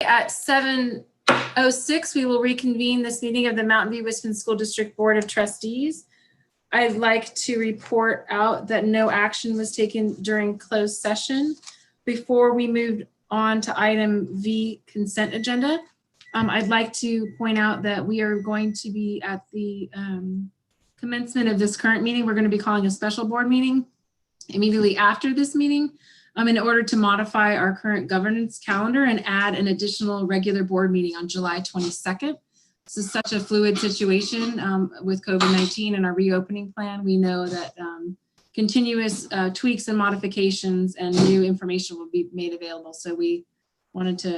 at 7:06, we will reconvene this meeting of the Mountain View-Wisconsin School District Board of Trustees. I'd like to report out that no action was taken during closed session. Before we move on to item V, consent agenda, I'd like to point out that we are going to be at the commencement of this current meeting. We're going to be calling a special board meeting immediately after this meeting in order to modify our current governance calendar and add an additional regular board meeting on July 22nd. This is such a fluid situation with COVID-19 and our reopening plan. We know that continuous tweaks and modifications and new information will be made available. So we wanted to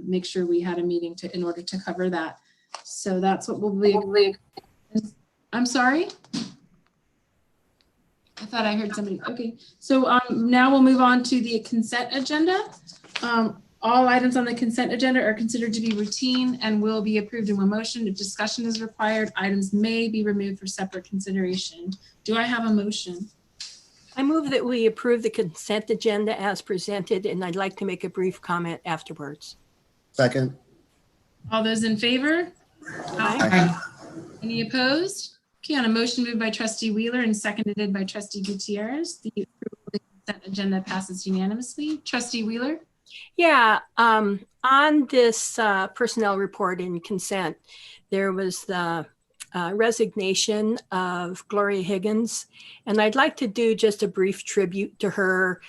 make sure we had a meeting in order to cover that. So that's what we'll be. I'm sorry. I thought I heard somebody. Okay, so now we'll move on to the consent agenda. All items on the consent agenda are considered to be routine and will be approved in one motion. If discussion is required, items may be removed for separate consideration. Do I have a motion? I move that we approve the consent agenda as presented, and I'd like to make a brief comment afterwards. Second. All those in favor? Aye. Any opposed? Okay, on a motion moved by Trustee Wheeler and seconded by Trustee Gutierrez, the approval of the consent agenda passes unanimously. Trustee Wheeler? Yeah, on this personnel report in consent, there was the resignation of Gloria Higgins, and I'd like to do just a brief tribute to her.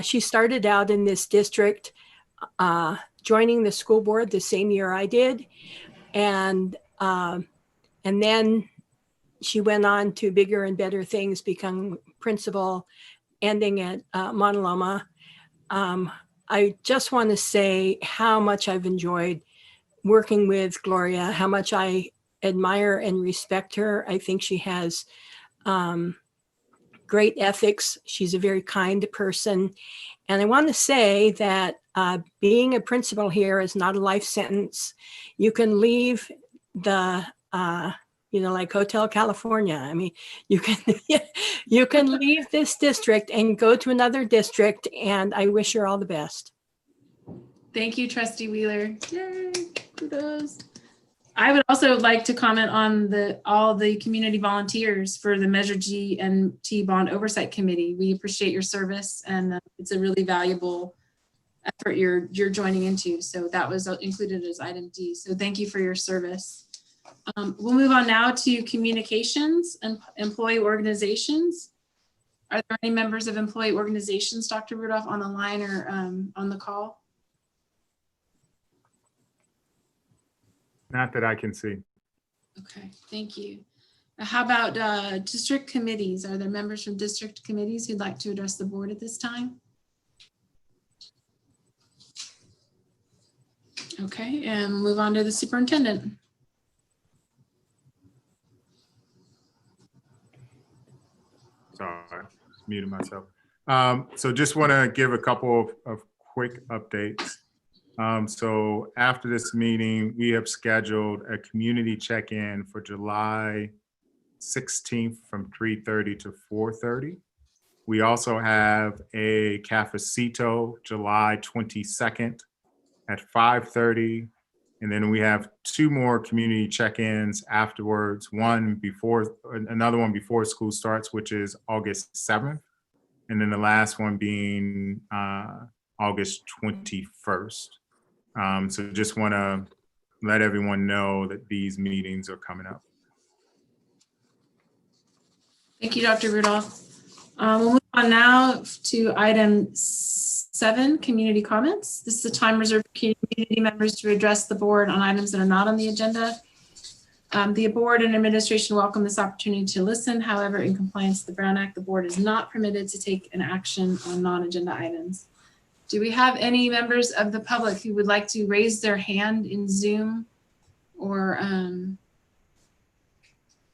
She started out in this district, joining the school board the same year I did, and then she went on to bigger and better things, become principal, ending at Montaloma. I just want to say how much I've enjoyed working with Gloria, how much I admire and respect her. I think she has great ethics. She's a very kind person. And I want to say that being a principal here is not a life sentence. You can leave the like Hotel California. I mean, you can leave this district and go to another district, and I wish her all the best. Thank you, Trustee Wheeler. Yay, kudos. I would also like to comment on all the community volunteers for the Measure G and T Bond Oversight Committee. We appreciate your service, and it's a really valuable effort you're joining into. So that was included as item D. So thank you for your service. We'll move on now to communications and employee organizations. Are there any members of employee organizations, Dr. Rudolph, on the line or on the call? Not that I can see. Okay, thank you. How about district committees? Are there members from district committees who'd like to address the board at this time? Okay, and move on to the superintendent. Sorry, just muted myself. So just want to give a couple of quick updates. So after this meeting, we have scheduled a community check-in for July 16th from 3:30 to 4:30. We also have a cafecito July 22nd at 5:30. And then we have two more community check-ins afterwards, another one before school starts, which is August 7th. And then the last one being August 21st. So just want to let everyone know that these meetings are coming up. Thank you, Dr. Rudolph. We'll move on now to item 7, community comments. This is a time reserved for community members to address the board on items that are not on the agenda. The board and administration welcome this opportunity to listen. However, in compliance with the Brown Act, the board is not permitted to take an action on non-agenda items. Do we have any members of the public who would like to raise their hand in Zoom, or I'm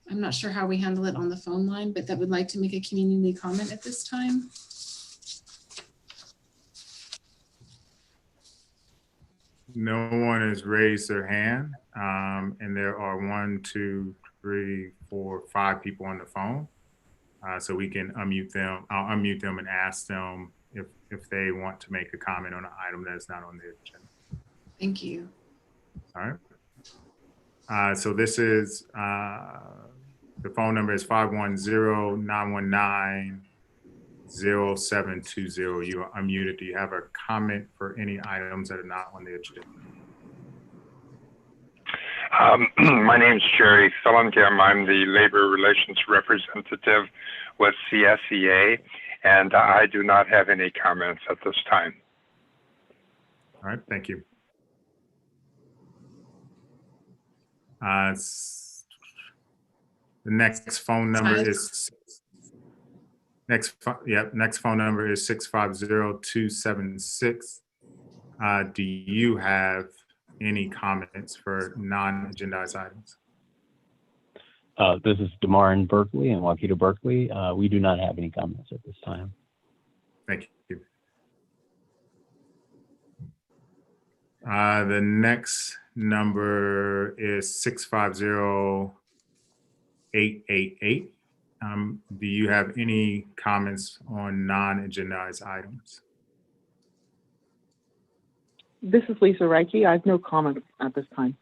not sure how we handle it on the phone line, but that would like to make a community comment at this time? No one has raised their hand, and there are 1, 2, 3, 4, 5 people on the phone. So we can unmute them. I'll unmute them and ask them if they want to make a comment on an item that is not on the agenda. Thank you. All right. So this is, the phone number is 510-919-0720. You are unmuted. Do you have a comment for any items that are not on the agenda? My name is Jerry Fellingham. I'm the labor relations representative with CSEA, and I do not have any comments at this time. All right, thank you. The next phone number is next phone number is 650-276. Do you have any comments for non-agendized items? This is DeMar in Berkeley and Waukeeta Berkeley. We do not have any comments at this time. Thank you. The next number is 650-888. Do you have any comments on non-agendized items? This is Lisa Reiki. I have no comment at this time.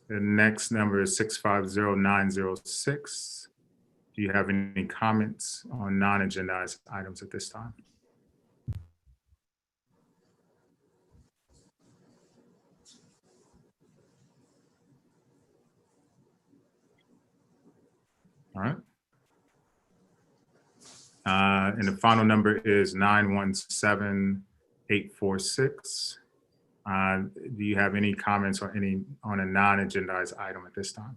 The next number is 650-906. Do you have any comments on non-agendized items at this time? All right. And the final number is 917-846. Do you have any comments on a non-agendized item at this time?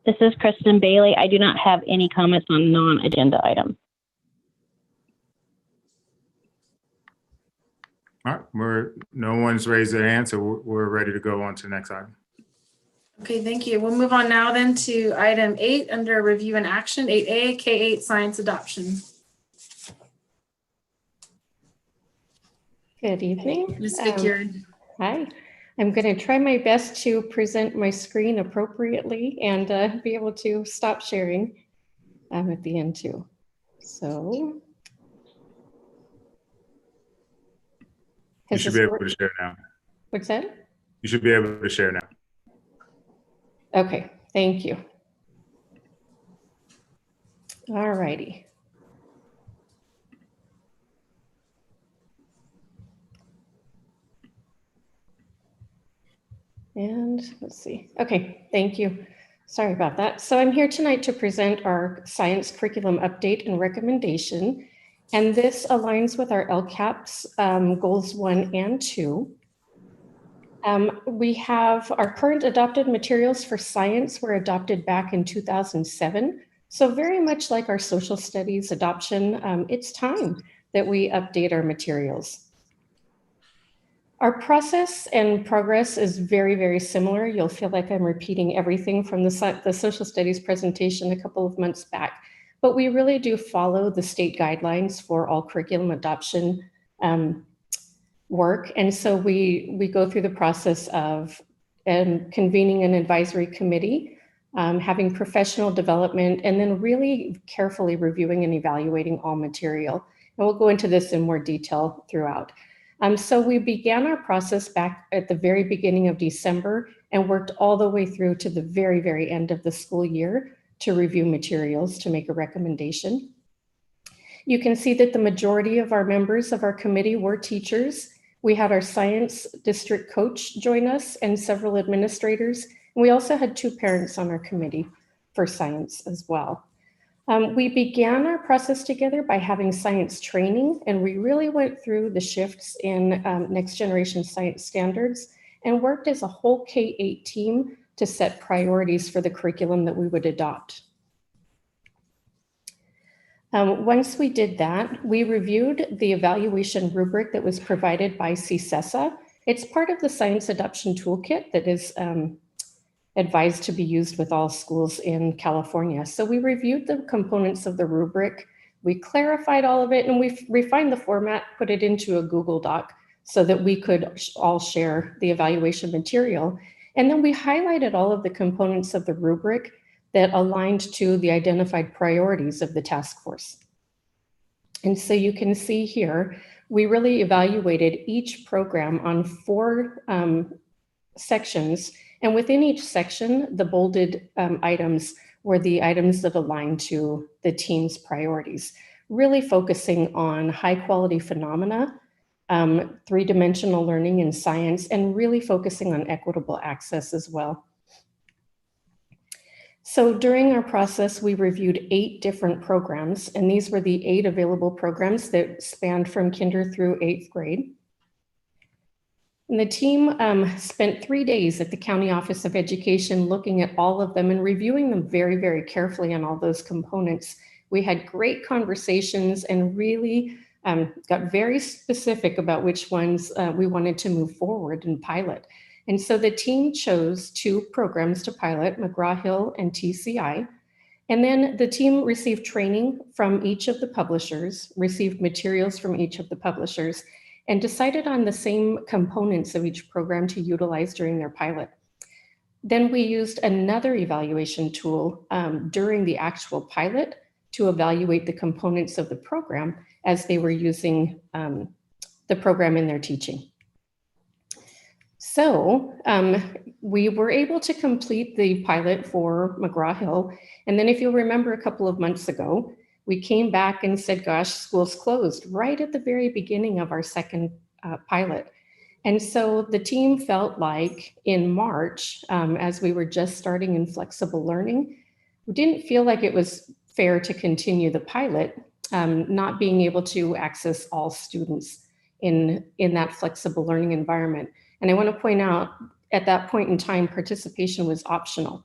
This is Kristen Bailey. I do not have any comments on non-agenda items. All right, no one's raised their hand, so we're ready to go on to the next item. Okay, thank you. We'll move on now then to item 8 under review and action, 8A, K-8 science adoption. Good evening. Ms. Vickier. Hi. I'm going to try my best to present my screen appropriately and be able to stop sharing at the end too. So. You should be able to share now. What's that? You should be able to share now. Okay, thank you. All righty. And let's see. Okay, thank you. Sorry about that. So I'm here tonight to present our science curriculum update and recommendation. And this aligns with our LCAP's goals 1 and 2. We have our current adopted materials for science were adopted back in 2007. So very much like our social studies adoption, it's time that we update our materials. Our process and progress is very, very similar. You'll feel like I'm repeating everything from the social studies presentation a couple of months back, but we really do follow the state guidelines for all curriculum adoption work. And so we go through the process of convening an advisory committee, having professional development, and then really carefully reviewing and evaluating all material. And we'll go into this in more detail throughout. So we began our process back at the very beginning of December and worked all the way through to the very, very end of the school year to review materials to make a recommendation. You can see that the majority of our members of our committee were teachers. We had our science district coach join us and several administrators. And we also had 2 parents on our committee for science as well. We began our process together by having science training, and we really went through the shifts in next generation science standards and worked as a whole K-8 team to set priorities for the curriculum that we would adopt. Once we did that, we reviewed the evaluation rubric that was provided by CSESA. It's part of the Science Adoption Toolkit that is advised to be used with all schools in California. So we reviewed the components of the rubric, we clarified all of it, and we refined the format, put it into a Google Doc so that we could all share the evaluation material. And then we highlighted all of the components of the rubric that aligned to the identified priorities of the task force. And so you can see here, we really evaluated each program on 4 sections. And within each section, the bolded items were the items that align to the team's priorities, really focusing on high quality phenomena, 3-dimensional learning in science, and really focusing on equitable access as well. So during our process, we reviewed 8 different programs, and these were the 8 available programs that spanned from kinder through 8th grade. And the team spent 3 days at the County Office of Education looking at all of them and reviewing them very, very carefully on all those components. We had great conversations and really got very specific about which ones we wanted to move forward and pilot. And so the team chose 2 programs to pilot, McGraw-Hill and TCI. And then the team received training from each of the publishers, received materials from each of the publishers, and decided on the same components of each program to utilize during their pilot. Then we used another evaluation tool during the actual pilot to evaluate the components of the program as they were using the program in their teaching. So we were able to complete the pilot for McGraw-Hill. And then if you'll remember a couple of months ago, we came back and said, gosh, school's closed right at the very beginning of our second pilot. And so the team felt like in March, as we were just starting in flexible learning, we didn't feel like it was fair to continue the pilot, not being able to access all students in that flexible learning environment. And I want to point out, at that point in time, participation was optional.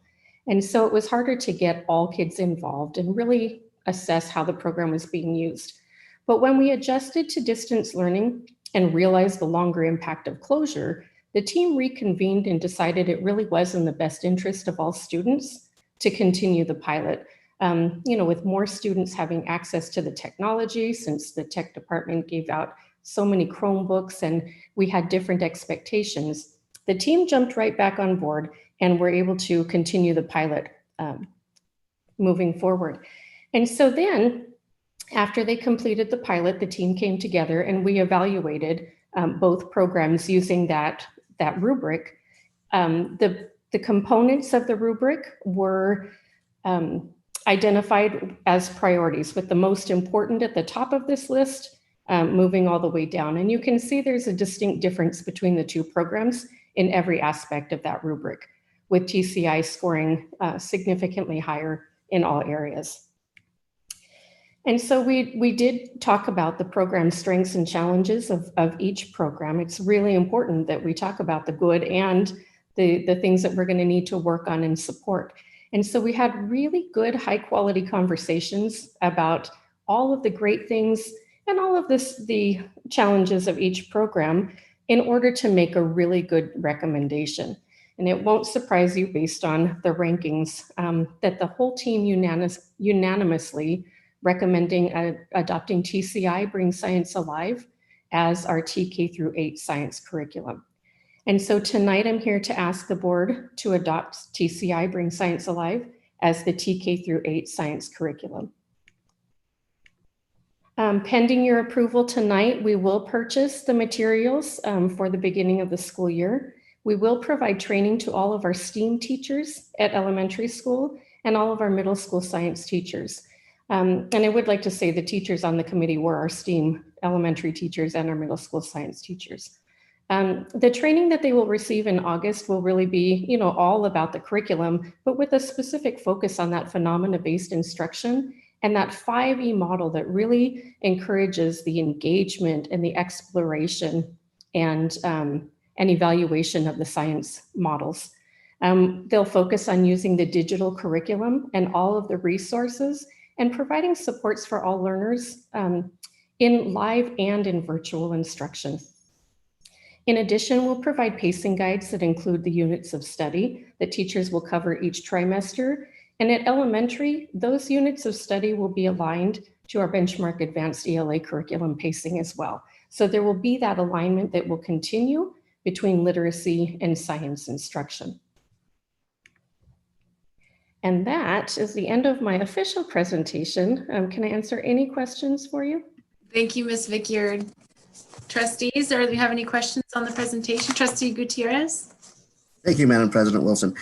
And so it was harder to get all kids involved and really assess how the program was being used. But when we adjusted to distance learning and realized the longer impact of closure, the team reconvened and decided it really was in the best interest of all students to continue the pilot. With more students having access to the technology, since the tech department gave out so many Chromebooks and we had different expectations, the team jumped right back on board and were able to continue the pilot moving forward. And so then, after they completed the pilot, the team came together and we evaluated both programs using that rubric. The components of the rubric were identified as priorities, with the most important at the top of this list, moving all the way down. And you can see there's a distinct difference between the 2 programs in every aspect of that rubric, with TCI scoring significantly higher in all areas. And so we did talk about the program strengths and challenges of each program. It's really important that we talk about the good and the things that we're going to need to work on and support. And so we had really good, high quality conversations about all of the great things and all of the challenges of each program in order to make a really good recommendation. And it won't surprise you, based on the rankings, that the whole team unanimously recommending adopting TCI, Bring Science Alive, as our TK through 8 science curriculum. And so tonight I'm here to ask the board to adopt TCI, Bring Science Alive, as the TK through 8 science curriculum. Pending your approval tonight, we will purchase the materials for the beginning of the school year. We will provide training to all of our STEAM teachers at elementary school and all of our middle school science teachers. And I would like to say the teachers on the committee were our STEAM elementary teachers and our middle school science teachers. The training that they will receive in August will really be, all about the curriculum, but with a specific focus on that phenomena-based instruction and that 5E model that really encourages the engagement and the exploration and evaluation of the science models. They'll focus on using the digital curriculum and all of the resources and providing supports for all learners in live and in virtual instruction. In addition, we'll provide pacing guides that include the units of study that teachers will cover each trimester. And at elementary, those units of study will be aligned to our benchmark advanced ELA curriculum pacing as well. So there will be that alignment that will continue between literacy and science instruction. And that is the end of my official presentation. Can I answer any questions for you? Thank you, Ms. Vickyard. Trustees, do you have any questions on the presentation? Trustee Gutierrez? Thank you, Madam President Wilson.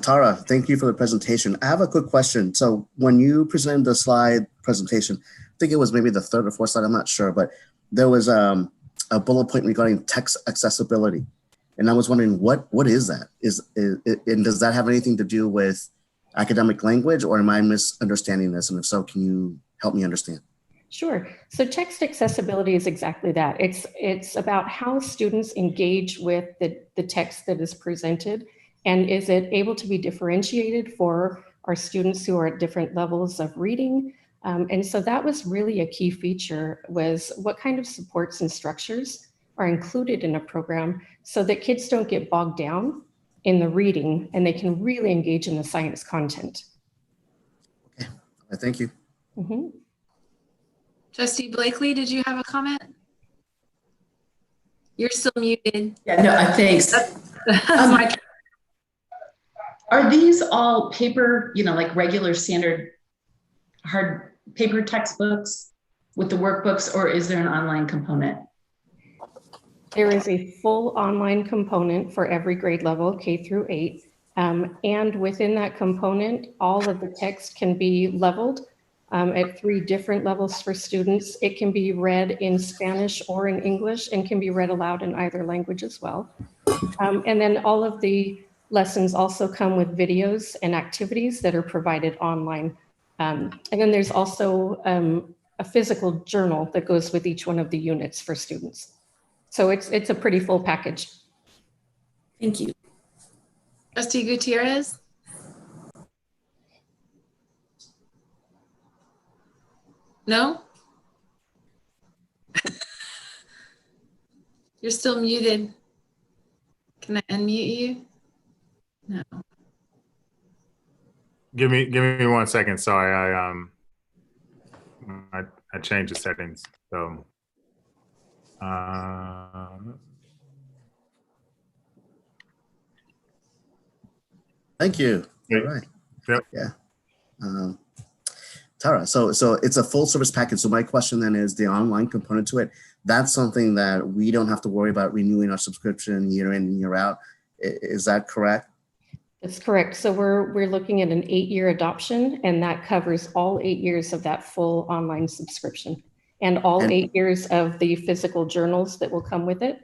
Tara, thank you for the presentation. I have a quick question. So when you presented the slide presentation, I think it was maybe the third or fourth slide, I'm not sure, but there was a bullet point regarding text accessibility. And I was wondering, what is that? And does that have anything to do with academic language, or am I misunderstanding this? And if so, can you help me understand? Sure. So text accessibility is exactly that. It's about how students engage with the text that is presented, and is it able to be differentiated for our students who are at different levels of reading. And so that was really a key feature, was what kind of supports and structures are included in a program so that kids don't get bogged down in the reading and they can really engage in the science content. Okay, thank you. Mm-hmm. Trustee Blakely, did you have a comment? You're still muted. Yeah, no, thanks. Are these all paper, like regular standard hard paper textbooks with the workbooks, or is there an online component? There is a full online component for every grade level, K through 8. And within that component, all of the text can be leveled at 3 different levels for students. It can be read in Spanish or in English, and can be read aloud in either language as well. And then all of the lessons also come with videos and activities that are provided online. And then there's also a physical journal that goes with each one of the units for students. So it's a pretty full package. Thank you. Trustee Gutierrez? No? You're still muted. Can I unmute you? No. Give me 1 second. Sorry, I changed the settings. So Thank you. All right. Yep. Yeah. Tara, so it's a full service package. So my question then is, the online component to it, that's something that we don't have to worry about renewing our subscription year in and year out. Is that correct? That's correct. So we're looking at an 8-year adoption, and that covers all 8 years of that full online subscription, and all 8 years of the physical journals that will come with it.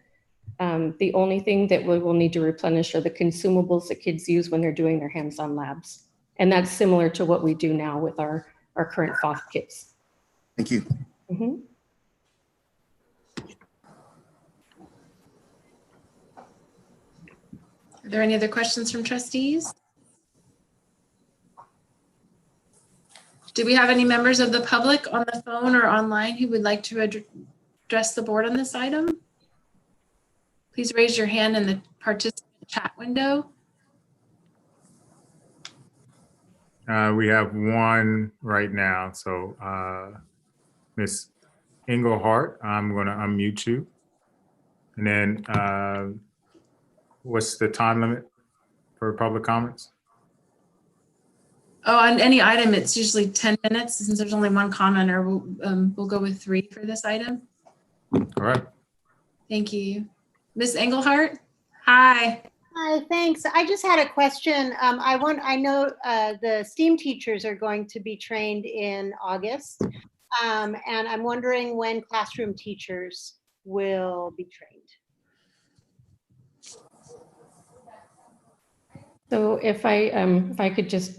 The only thing that we will need to replenish are the consumables that kids use when they're doing their hands-on labs. And that's similar to what we do now with our current FOSS kits. Thank you. Mm-hmm. Are there any other questions from trustees? Do we have any members of the public on the phone or online who would like to address the board on this item? Please raise your hand in the participant chat window. we have one right now. So Ms. Engelhardt, I'm going to unmute you. And then what's the time limit for public comments? Oh, on any item, it's usually 10 minutes. Since there's only one commenter, we'll go with 3 for this item. All right. Thank you. Ms. Engelhardt? Hi. Hi, thanks. I just had a question. I know the STEAM teachers are going to be trained in August, and I'm wondering when classroom teachers will be trained. So if I could just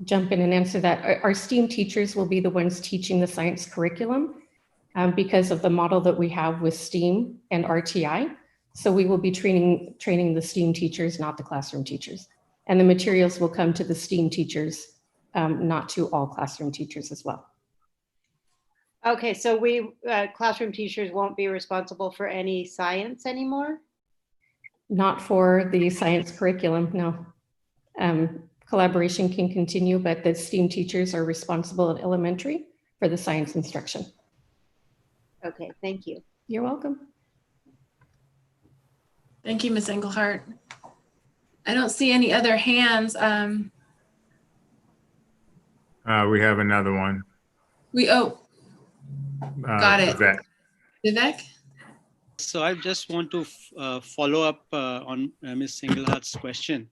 jump in and answer that, our STEAM teachers will be the ones teaching the science curriculum because of the model that we have with STEAM and RTI. So we will be training the STEAM teachers, not the classroom teachers. And the materials will come to the STEAM teachers, not to all classroom teachers as well. Okay, so we classroom teachers won't be responsible for any science anymore? Not for the science curriculum, no. Collaboration can continue, but the STEAM teachers are responsible at elementary for the science instruction. Okay, thank you. You're welcome. Thank you, Ms. Engelhardt. I don't see any other hands. We have another one. Got it. Vivek. Vivek? So I just want to follow up on Ms. Singlehart's question.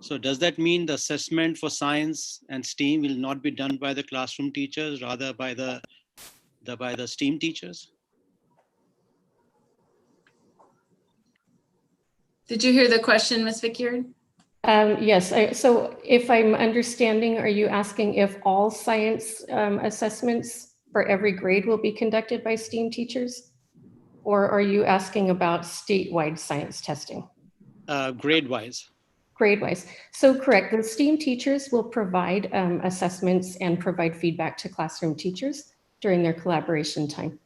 So does that mean the assessment for science and STEAM will not be done by the classroom teachers, rather by the STEAM teachers? Did you hear the question, Ms. Vickyard? Yes, so if I'm understanding, are you asking if all science assessments for every grade will be conducted by STEAM teachers? Or are you asking about statewide science testing? Grade-wise. Grade-wise. So correct, the STEAM teachers will provide assessments and provide feedback to classroom teachers during their collaboration time.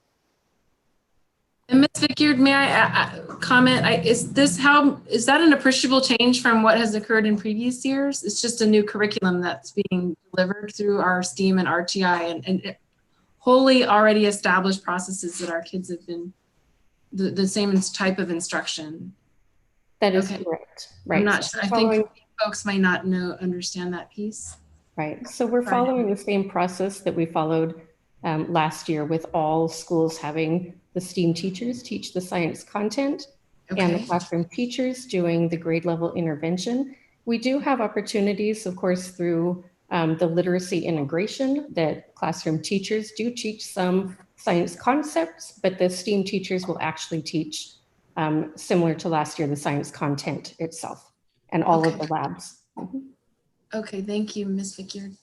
And Ms. Vickyard, may I comment? Is that an appreciable change from what has occurred in previous years? It's just a new curriculum that's being delivered through our STEAM and RTI and wholly already established processes that our kids have been the same type of instruction. That is correct. Right. I'm not sure. I think folks might not understand that piece. Right. So we're following the same process that we followed last year, with all schools having the STEAM teachers teach the science content and the classroom teachers doing the grade level intervention. We do have opportunities, of course, through the literacy integration, that classroom teachers do teach some science concepts, but the STEAM teachers will actually teach, similar to last year, the science content itself and all of the labs. Okay, thank you, Ms. Vickyard.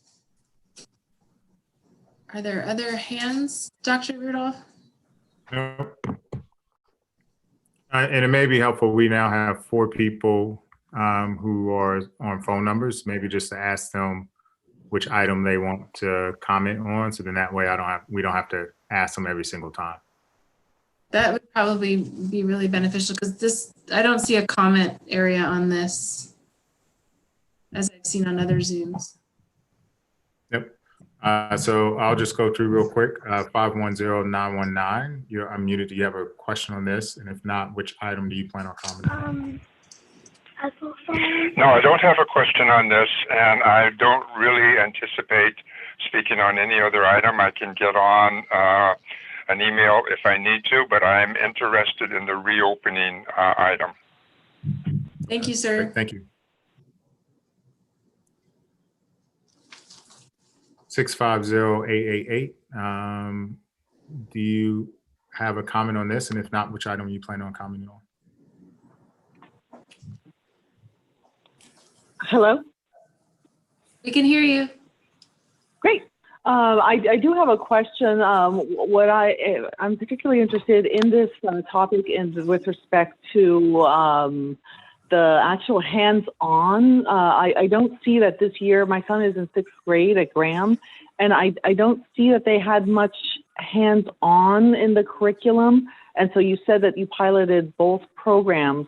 Are there other hands, Dr. Rudolph? No. And it may be helpful, we now have 4 people who are on phone numbers, maybe just to ask them which item they want to comment on. So then that way we don't have to ask them every single time. That would probably be really beneficial, because I don't see a comment area on this as I've seen on other Zooms. Yep. So I'll just go through real quick. 510919, you're unmuted. Do you have a question on this? And if not, which item do you plan on commenting? No, I don't have a question on this, and I don't really anticipate speaking on any other item. I can get on an email if I need to, but I'm interested in the reopening item. Thank you, sir. Great, thank you. 650888. Do you have a comment on this? And if not, which item you plan on commenting on? Hello? We can hear you. Great. I do have a question. I'm particularly interested in this topic with respect to the actual hands-on. I don't see that this year. My son is in 6th grade at Graham, and I don't see that they had much hands-on in the curriculum. And so you said that you piloted both programs,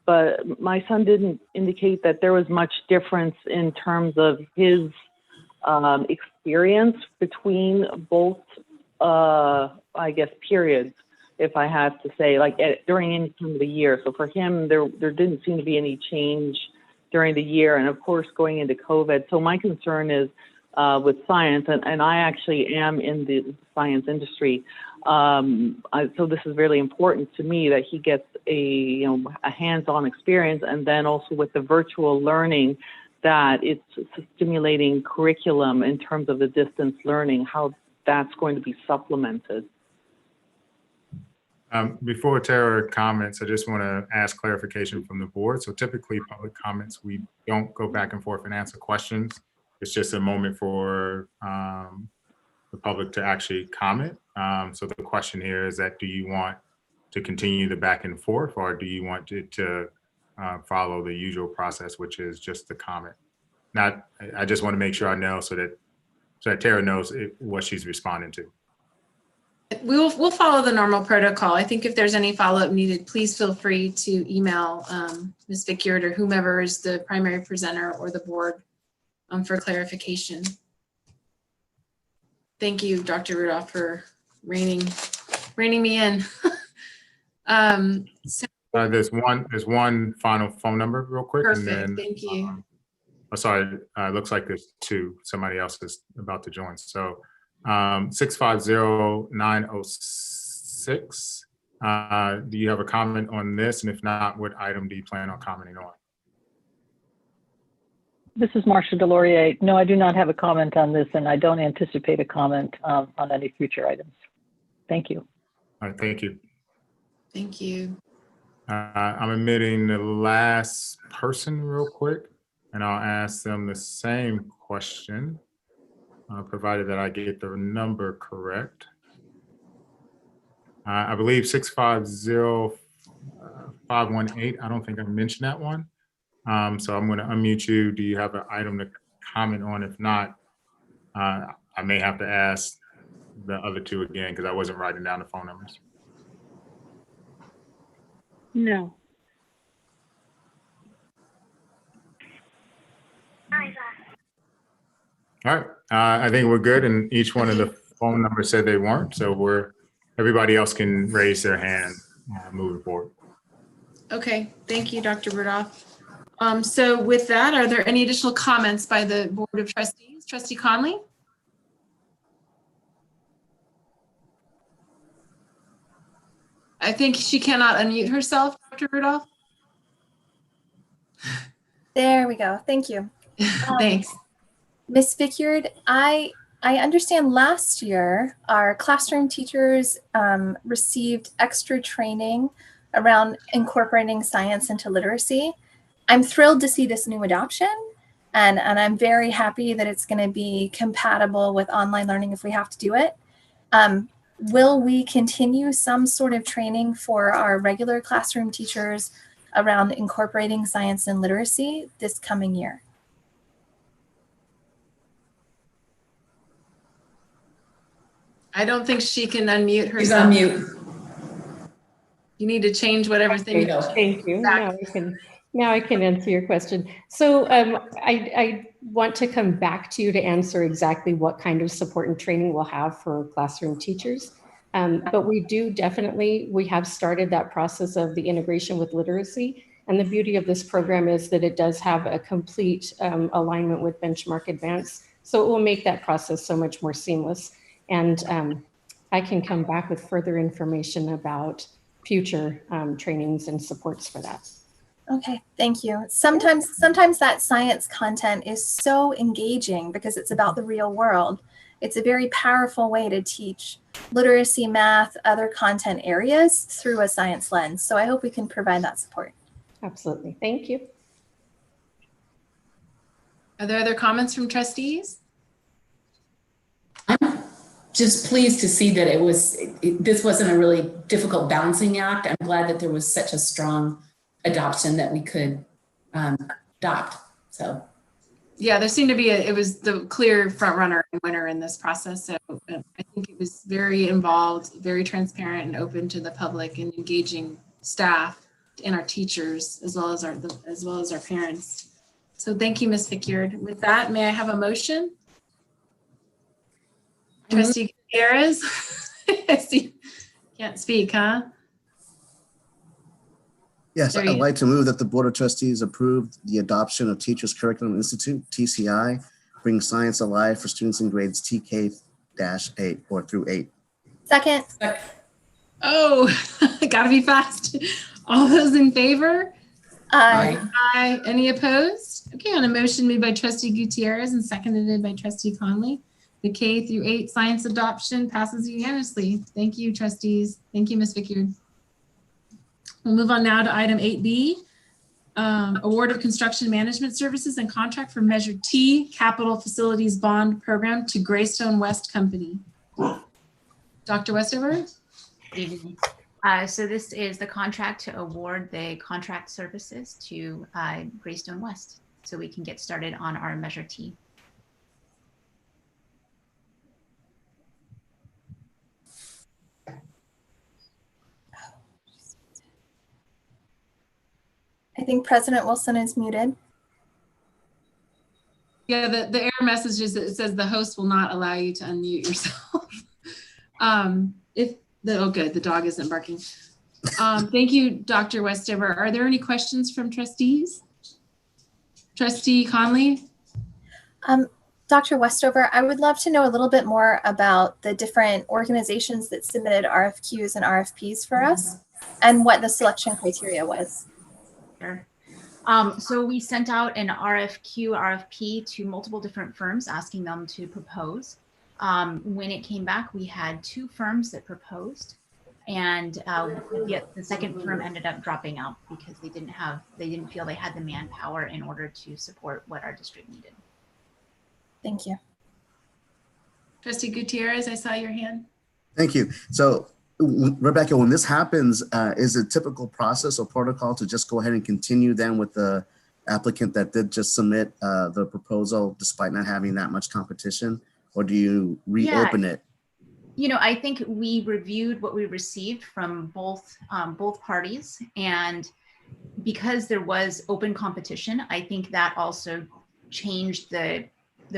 but my son didn't indicate that there was much difference in terms of his experience between both, I guess, periods, if I have to say, like during any time of the year. So for him, there didn't seem to be any change during the year, and of course going into COVID. So my concern is with science, and I actually am in the science industry. So this is really important to me that he gets a hands-on experience, and then also with the virtual learning, that it's stimulating curriculum in terms of the distance learning, how that's going to be supplemented. Before Tara comments, I just want to ask clarification from the board. So typically public comments, we don't go back and forth and answer questions. It's just a moment for the public to actually comment. So the question here is that, do you want to continue the back and forth, or do you want to follow the usual process, which is just the comment? I just want to make sure I know so that Tara knows what she's responding to. We'll follow the normal protocol. I think if there's any follow-up needed, please feel free to email Ms. Vickyard or whomever is the primary presenter or the board for clarification. Thank you, Dr. Rudolph, for reining me in. There's one final phone number real quick. Perfect, and then, thank you. Sorry, looks like there's 2. Somebody else is about to join. So 650-906. Do you have a comment on this? And if not, what item do you plan on commenting on? This is Marcia Delorier. No, I do not have a comment on this, and I don't anticipate a comment on any future items. Thank you. All right, thank you. Thank you. I'm admitting the last person real quick, and I'll ask them the same question, provided that I get the number correct. I believe 650-518. I don't think I mentioned that one. So I'm going to unmute you. Do you have an item to comment on? If not, I may have to ask the other two again because I wasn't writing down the phone numbers. No. All right. I think we're good. And each one of the phone numbers said they weren't. So everybody else can raise their hand moving forward. Okay, thank you, Dr. Rudolph. So with that, are there any additional comments by the Board of Trustees? Trustee Conley? I think she cannot unmute herself, Dr. Rudolph. There we go. Thank you. Thanks. Ms. Fickyard, I understand last year our classroom teachers received extra training around incorporating science into literacy. I'm thrilled to see this new adoption, and I'm very happy that it's going to be compatible with online learning if we have to do it. Will we continue some sort of training for our regular classroom teachers around incorporating science and literacy this coming year? I don't think she can unmute herself. She's on mute. You need to change whatever thing. Thank you. Now I can answer your question. So I want to come back to you to answer exactly what kind of support and training we'll have for classroom teachers. But we have started that process of the integration with literacy. And the beauty of this program is that it does have a complete alignment with Benchmark Advance. So it will make that process so much more seamless. And I can come back with further information about future trainings and supports for that. Okay, thank you. Sometimes that science content is so engaging because it's about the real world. It's a very powerful way to teach literacy, math, other content areas through a science lens. So I hope we can provide that support. Absolutely. Thank you. Are there other comments from trustees? I'm just pleased to see that this wasn't a really difficult balancing act. I'm glad that there was such a strong adoption that we could adopt. So yeah, there seemed to be it was the clear front runner and winner in this process. So I think it was very involved, very transparent and open to the public and engaging staff and our teachers as well as our parents. So thank you, Ms. Fickyard. With that, may I have a motion? Trustee Gutierrez? Can't speak, huh? Yes, I'd like to move that the Board of Trustees approve the adoption of Teachers Curriculum Institute, TCI, Bring Science Alive for students in grades TK-8 or through 8. Second. Oh, gotta be fast. All those in favor? Aye. Aye. Any opposed? Okay, on a motion made by Trustee Gutierrez and seconded by Trustee Conley, the K-8 science adoption passes unanimously. Thank you, trustees. Thank you, Ms. Fickyard. We'll move on now to item 8B, award of construction management services and contract for Measure T Capital Facilities Bond Program to Greystone West Company. Dr. Westover? Good evening. So this is the contract to award the contract services to Greystone West so we can get started on our Measure T. I think President Wilson is muted. Yeah, the error message is that it says the host will not allow you to unmute yourself. Oh good, the dog isn't barking. Thank you, Dr. Westover. Are there any questions from trustees? Trustee Conley? Dr. Westover, I would love to know a little bit more about the different organizations that submitted RFQs and RFPs for us and what the selection criteria was. Sure. So we sent out an RFP to multiple different firms asking them to propose. When it came back, we had 2 firms that proposed, and the second firm ended up dropping out because they didn't feel they had the manpower in order to support what our district needed. Thank you. Trustee Gutierrez, I saw your hand. Thank you. So Rebecca, when this happens, is it typical process or protocol to just go ahead and continue then with the applicant that did just submit the proposal despite not having that much competition, or do you reopen it? You know, I think we reviewed what we received from both parties, and because there was open competition, I think that also changed the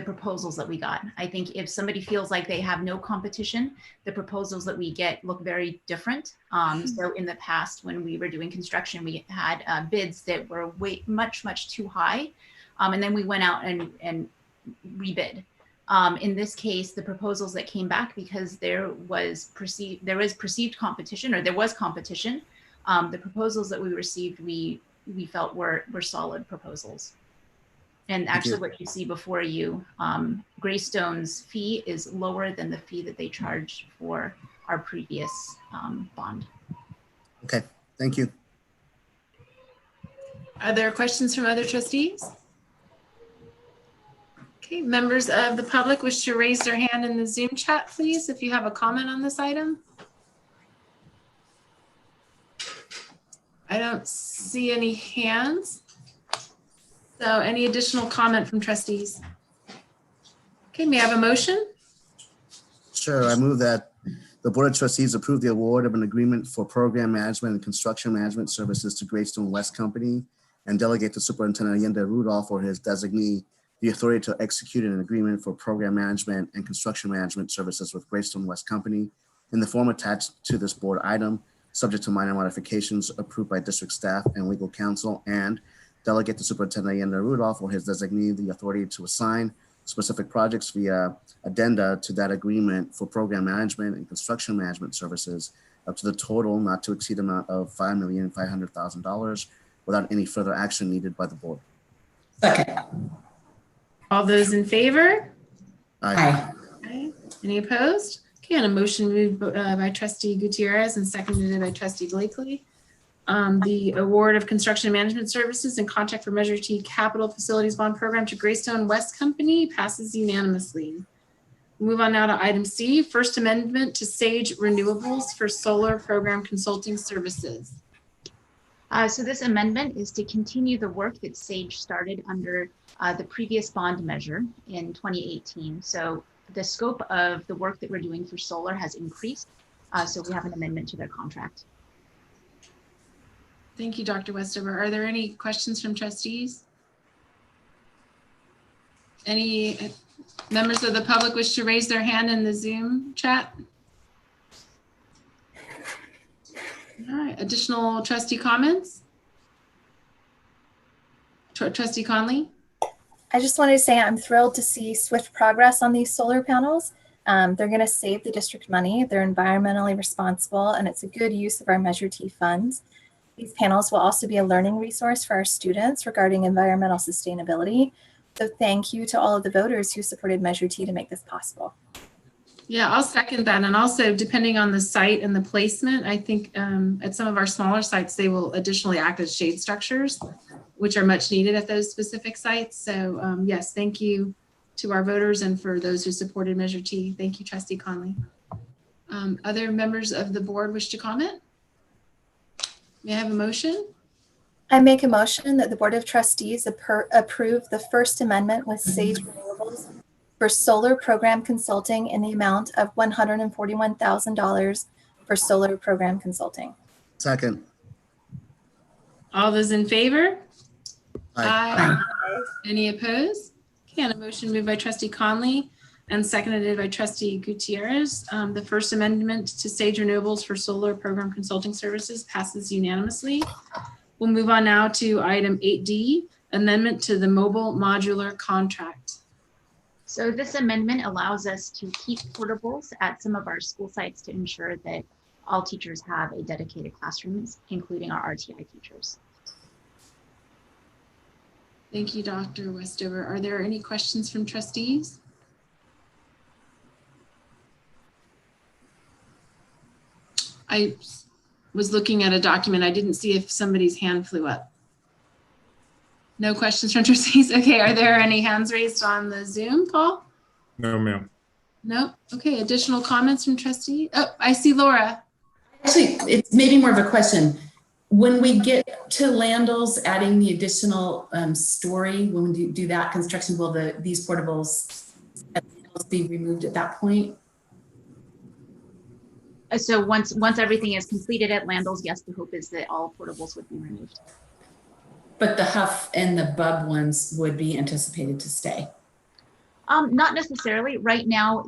proposals that we got. I think if somebody feels like they have no competition, the proposals that we get look very different. So in the past, when we were doing construction, we had bids that were much too high, and then we went out and rebid. In this case, the proposals that came back, because there was perceived competition, or there was competition, the proposals that we received, we felt were solid proposals. And actually what you see before you, Greystone's fee is lower than the fee that they charged for our previous bond. Okay, thank you. Are there questions from other trustees? Okay, members of the public wish to raise their hand in the Zoom chat, please, if you have a comment on this item. I don't see any hands. So any additional comment from trustees? Okay, may I have a motion? Sure, I move that the Board of Trustees approve the award of an agreement for program management and construction management services to Greystone West Company and delegate to Superintendent Allende Rudolph or his designee the authority to execute an agreement for program management and construction management services with Greystone West Company in the form attached to this board item, subject to minor modifications approved by district staff and legal counsel, and delegate to Superintendent Allende Rudolph or his designee the authority to assign specific projects via addenda to that agreement for program management and construction management services up to the total not to exceed amount of $5,500,000 without any further action needed by the board. Second. All those in favor? Aye. Okay. Any opposed? Okay, and a motion moved by Trustee Gutierrez and seconded by Trustee Blakely. The award of construction management services and contract for Measure T Capital Facilities Bond Program to Greystone West Company passes unanimously. Move on now to item C, First Amendment to Sage Renewables for Solar Program Consulting Services. So this amendment is to continue the work that SAGE started under the previous bond measure in 2018. So the scope of the work that we're doing for solar has increased. So we have an amendment to their contract. Thank you, Dr. Westover. Are there any questions from trustees? Any members of the public wish to raise their hand in the Zoom chat? All right, additional trustee comments? Trustee Conley? I just wanted to say I'm thrilled to see swift progress on these solar panels. They're going to save the district money. They're environmentally responsible, and it's a good use of our Measure T funds. These panels will also be a learning resource for our students regarding environmental sustainability. So thank you to all of the voters who supported Measure T to make this possible. Yeah, I'll second that. And also, depending on the site and the placement, I think at some of our smaller sites, they will additionally act as shade structures, which are much needed at those specific sites. So yes, thank you to our voters and for those who supported Measure T. Thank you, Trustee Conley. Other members of the board wish to comment? May I have a motion? I make a motion that the Board of Trustees approve the First Amendment with Sage Renewables for solar program consulting in the amount of $141,000 for solar program consulting. Second. All those in favor? Aye. Any opposed? Okay, and a motion moved by Trustee Conley and seconded by Trustee Gutierrez. The First Amendment to Sage Renewables for solar program consulting services passes unanimously. We'll move on now to item 8D, amendment to the mobile modular contract. So this amendment allows us to keep portables at some of our school sites to ensure that all teachers have a dedicated classrooms, including our RTI teachers. Thank you, Dr. Westover. Are there any questions from trustees? I was looking at a document. I didn't see if somebody's hand flew up. No questions from trustees? Okay, are there any hands raised on the Zoom call? No, ma'am. No? Okay, additional comments from trustee? Oh, I see Laura. Actually, it's maybe more of a question. When we get to Landals adding the additional story, when we do that construction, will these portables be removed at that point? So once everything is completed at Landals, yes, the hope is that all portables would be removed. But the Huff and the Bub ones would be anticipated to stay. Not necessarily. Right now,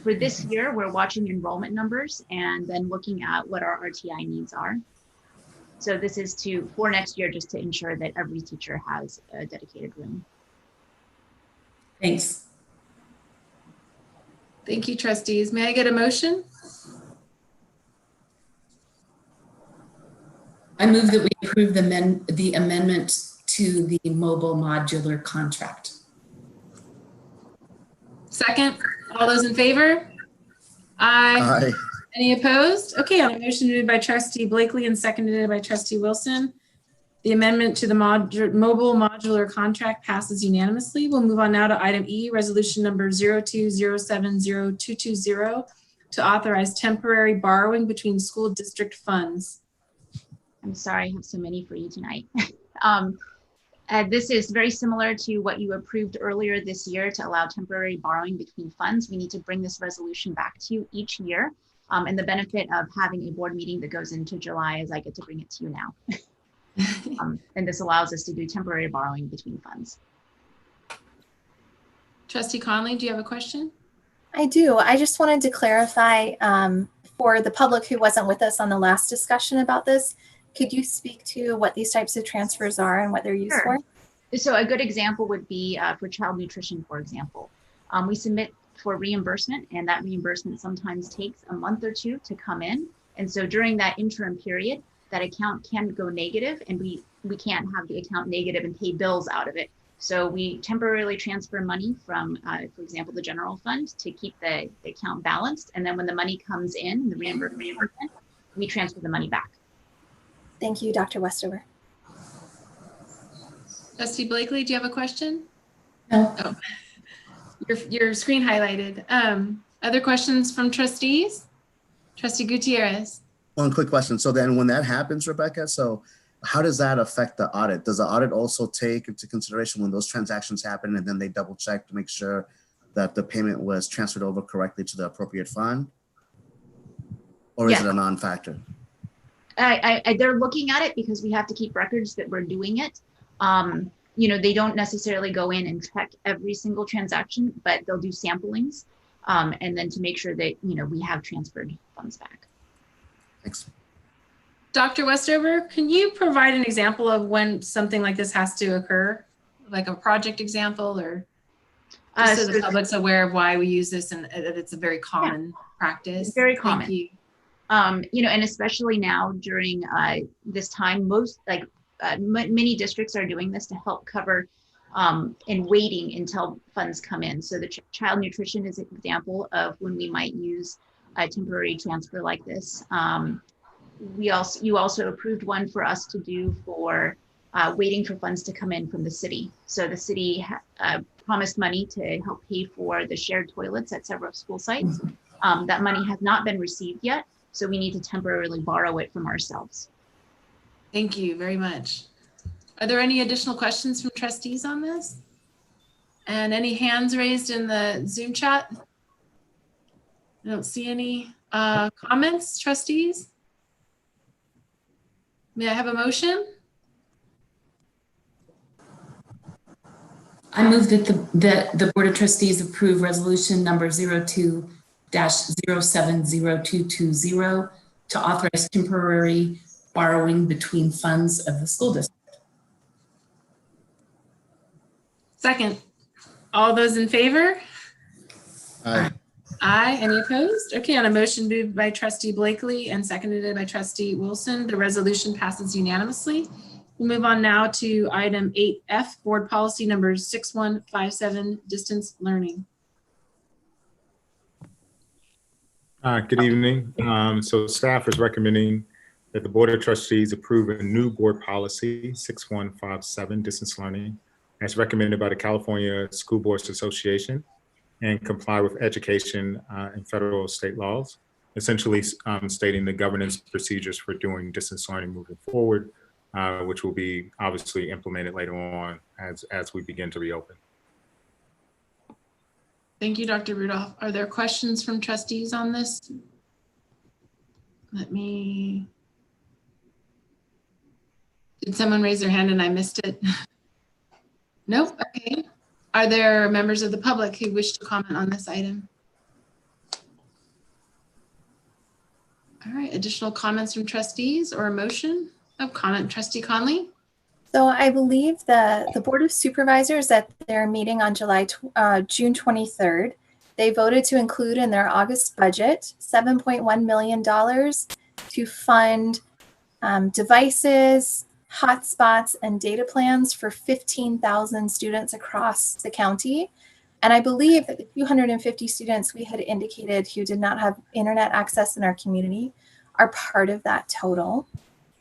for this year, we're watching enrollment numbers and then looking at what our RTI needs are. So this is for next year, just to ensure that every teacher has a dedicated room. Thanks. Thank you, trustees. May I get a motion? I move that we approve the amendment to the mobile modular contract. Second, all those in favor? Aye. Aye. Any opposed? Okay, on a motion moved by trustee Blakely and seconded by trustee Wilson, the amendment to the mobile modular contract passes unanimously. We'll move on now to item E, resolution number 02070220 to authorize temporary borrowing between school district funds. I'm sorry, I have so many for you tonight. This is very similar to what you approved earlier this year to allow temporary borrowing between funds. We need to bring this resolution back to you each year. And the benefit of having a board meeting that goes into July is I get to bring it to you now. And this allows us to do temporary borrowing between funds. Trustee Conley, do you have a question? I do. I just wanted to clarify for the public who wasn't with us on the last discussion about this, could you speak to what these types of transfers are and what they're used for? So a good example would be for child nutrition, for example. We submit for reimbursement, and that reimbursement sometimes takes a month or two to come in. And so during that interim period, that account can go negative, and we can't have the account negative and pay bills out of it. So we temporarily transfer money from, for example, the general fund to keep the account balanced. And then when the money comes in, the reimbursement, we transfer the money back. Thank you, Dr. Westover. Trustee Blakely, do you have a question? No. Oh, your screen highlighted. Other questions from trustees? Trustee Gutierrez. One quick question. So then when that happens, Rebecca, so how does that affect the audit? Does the audit also take into consideration when those transactions happen and then they double check to make sure that the payment was transferred over correctly to the appropriate fund? Or is it a non-factor? They're looking at it because we have to keep records that we're doing it. They don't necessarily go in and check every single transaction, but they'll do samplings and then to make sure that, we have transferred funds back. Thanks. Dr. Westover, can you provide an example of when something like this has to occur? Like a project example, or just so the public's aware of why we use this and that it's a very common practice? It's very common. Thank you. And especially now during this time, many districts are doing this to help cover and waiting until funds come in. So the child nutrition is an example of when we might use a temporary transfer like this. You also approved one for us to do for waiting for funds to come in from the city. So the city promised money to help pay for the shared toilets at several school sites. That money has not been received yet, so we need to temporarily borrow it from ourselves. Thank you very much. Are there any additional questions from trustees on this? And any hands raised in the Zoom chat? I don't see any comments, trustees. May I have a motion? I move that the Board of Trustees approve resolution number 02-070220 to authorize temporary borrowing between funds of the school district. Second. All those in favor? Aye. Aye. Any opposed? Okay, on a motion moved by trustee Blakely and seconded by trustee Wilson, the resolution passes unanimously. We'll move on now to item 8F, board policy number 6157, distance learning. Good evening. So staff is recommending that the Board of Trustees approve a new board policy 6157, distance learning, as recommended by the California School Boards Association and comply with education and federal state laws, essentially stating the governance procedures for doing distance learning moving forward, which will be obviously implemented later on as we begin to reopen. Thank you, Dr. Rudolph. Are there questions from trustees on this? Did someone raise their hand and I missed it? Nope, okay. Are there members of the public who wish to comment on this item? All right, additional comments from trustees or a motion? Oh, comment, trustee Conley. So I believe the Board of Supervisors at their meeting on June 23rd, they voted to include in their August budget $7.1 million to fund devices, hotspots, and data plans for 15,000 students across the county. And I believe that the 250 students we had indicated who did not have internet access in our community are part of that total.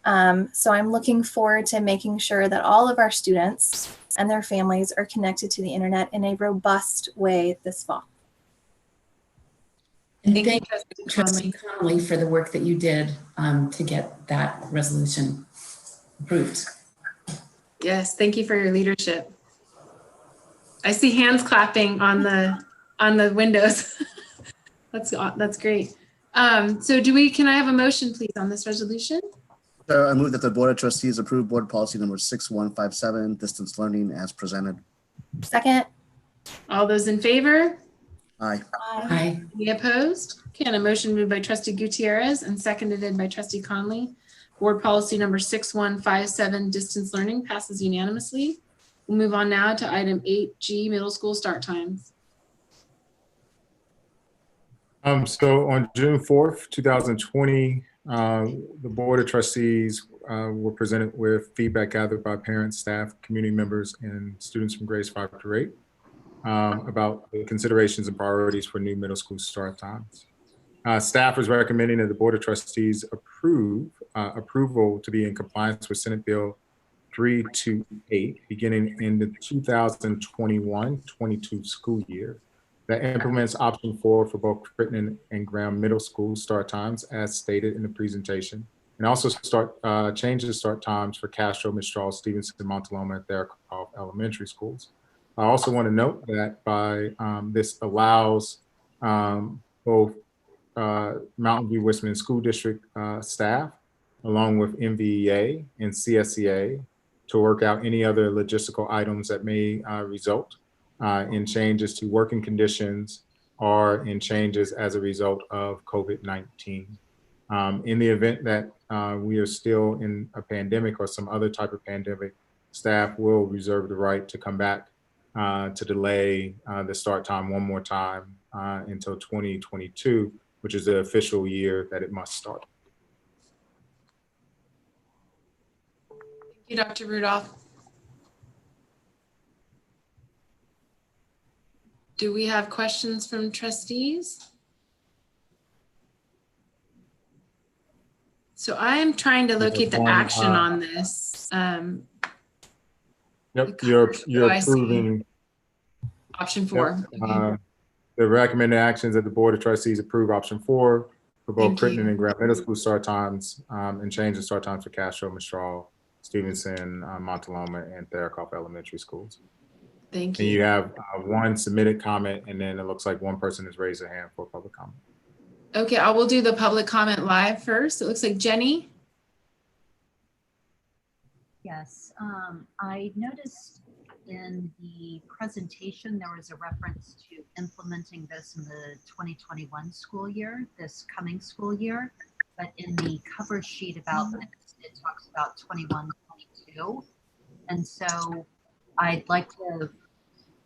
So I'm looking forward to making sure that all of our students and their families are connected to the internet in a robust way this fall. And thank you, Trustee Connolly, for the work that you did to get that resolution approved. Yes, thank you for your leadership. I see hands clapping on the windows. That's great. So can I have a motion, please, on this resolution? I move that the Board of Trustees approve board policy number 6157, distance learning as presented. Second. All those in favor? Aye. Aye. Any opposed? Okay, and a motion moved by trustee Gutierrez and seconded by trustee Conley. Board policy number 6157, distance learning, passes unanimously. We'll move on now to item 8G, middle school start times. So on June 4th, 2020, the Board of Trustees were presented with feedback gathered by parents, staff, community members, and students from grades 5 through 8 about the considerations and priorities for new middle school start times. Staff is recommending that the Board of Trustees approval to be in compliance with Senate Bill 328 beginning in the 2021-22 school year that implements option 4 for both Crittenden and Graham middle school start times as stated in the presentation, and also changes start times for Castro, Mistral, Stevenson, Montaloma, and Theracroft elementary schools. I also want to note that by this allows both Mountain View Westman School District staff, along with MVEA and CSEA, to work out any other logistical items that may result in changes to working conditions or in changes as a result of COVID-19. In the event that we are still in a pandemic or some other type of pandemic, staff will reserve the right to come back to delay the start time one more time until 2022, which is the official year that it must start. Thank you, Dr. Rudolph. Do we have questions from trustees? So I am trying to locate the action on this. Yep, you're approving option 4. Yep. The recommended actions that the Board of Trustees approve option 4 for both Crittenden and Graham middle school start times and change the start times for Castro, Mistral, Stevenson, Montaloma, and Theracroft elementary schools. Thank you. And you have one submitted comment, and then it looks like one person has raised their hand for public comment. Okay, I will do the public comment live first. It looks like Jenny. Yes, I noticed in the presentation there was a reference to implementing this in the 2021 school year, this coming school year, but in the cover sheet about this, it talks about 21-22. And so I'd like to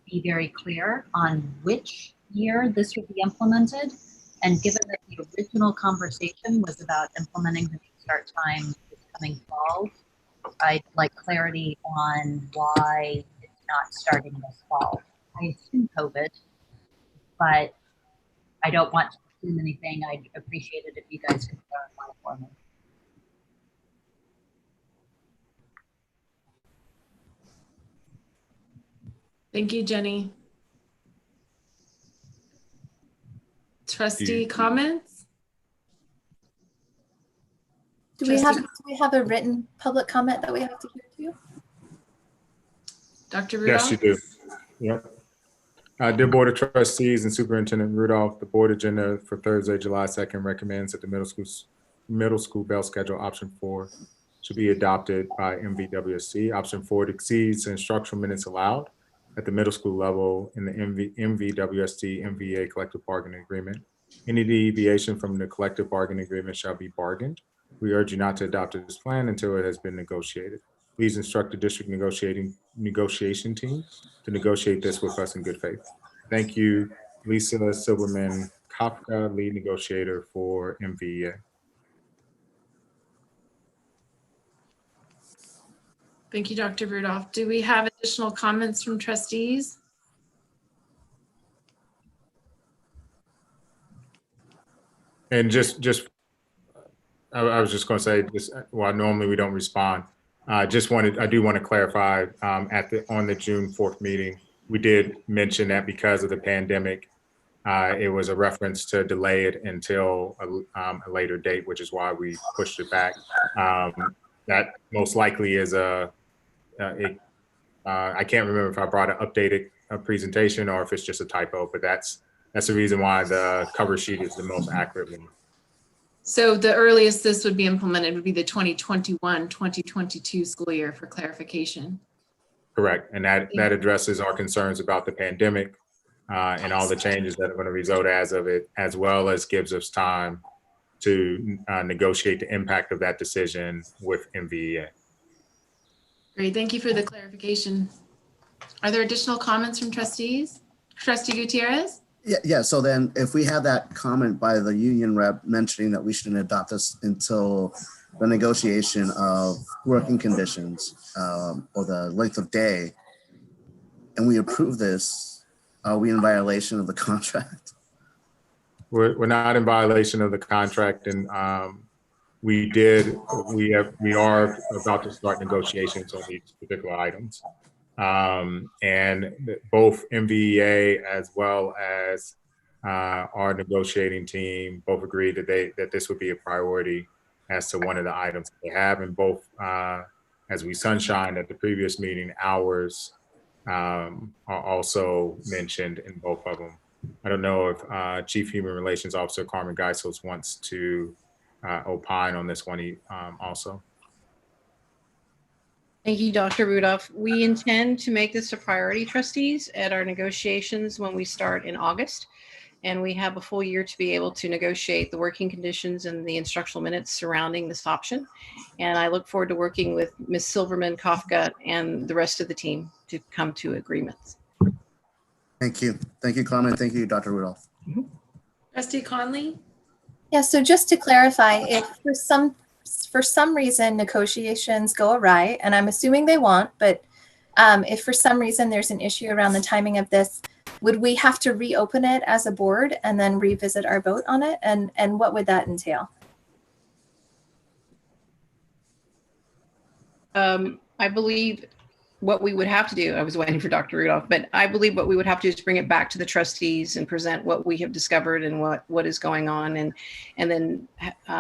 be very clear on which year this would be implemented. And given that the original conversation was about implementing the new start time this coming fall, I'd like clarity on why it's not starting this fall. I assume COVID, but I don't want to assume anything. I'd appreciate it if you guys could clarify for me. Thank you, Jenny. Trustee comments? Do we have a written public comment that we have to hear to? Dr. Rudolph? Yes, you do. Yep. Dear Board of Trustees and Superintendent Rudolph, the board agenda for Thursday, July 2nd recommends that the middle school bell schedule option 4 should be adopted by MVWSD. Option 4 exceeds the instructional minutes allowed at the middle school level in the MVWSD MVA collective bargaining agreement. Any deviation from the collective bargaining agreement shall be bargained. We urge you not to adopt this plan until it has been negotiated. Please instruct the district negotiation team to negotiate this with us in good faith. Thank you, Lisa Silberman Kafka, lead negotiator for MVEA. Thank you, Dr. Rudolph. Do we have additional comments from trustees? And I was just going to say, while normally we don't respond, I do want to clarify on the June 4th meeting, we did mention that because of the pandemic, it was a reference to delay it until a later date, which is why we pushed it back. That most likely is I can't remember if I brought an updated presentation or if it's just a typo, but that's the reason why the cover sheet is the most accurate one. So the earliest this would be implemented would be the 2021-2022 school year, for clarification. Correct, and that addresses our concerns about the pandemic and all the changes that are going to result as of it, as well as gives us time to negotiate the impact of that decision with MVEA. Great, thank you for the clarification. Are there additional comments from trustees? Trustee Gutierrez? Yeah, so then if we have that comment by the union rep mentioning that we shouldn't adopt this until the negotiation of working conditions or the length of day, and we approve this, are we in violation of the contract? We're not in violation of the contract, and we are about to start negotiations on these particular items. And both MVEA as well as our negotiating team both agreed that this would be a priority as to one of the items they have, and both, as we sunshined at the previous meeting, hours are also mentioned in both of them. I don't know if Chief Human Relations Officer Carmen Geisos wants to opine on this one also. Thank you, Dr. Rudolph. We intend to make this a priority, trustees, at our negotiations when we start in August. And we have a full year to be able to negotiate the working conditions and the instructional minutes surrounding this option. And I look forward to working with Ms. Silverman Kafka and the rest of the team to come to agreements. Thank you. Thank you, Carmen. Thank you, Dr. Rudolph. Trustee Conley? Yeah, so just to clarify, if for some reason negotiations go awry, and I'm assuming they won't, but if for some reason there's an issue around the timing of this, would we have to reopen it as a board and then revisit our vote on it? And what would that entail? I believe what we would have to do, I was waiting for Dr. Rudolph, but I believe what we would have to do is bring it back to the trustees and present what we have discovered and what is going on, and then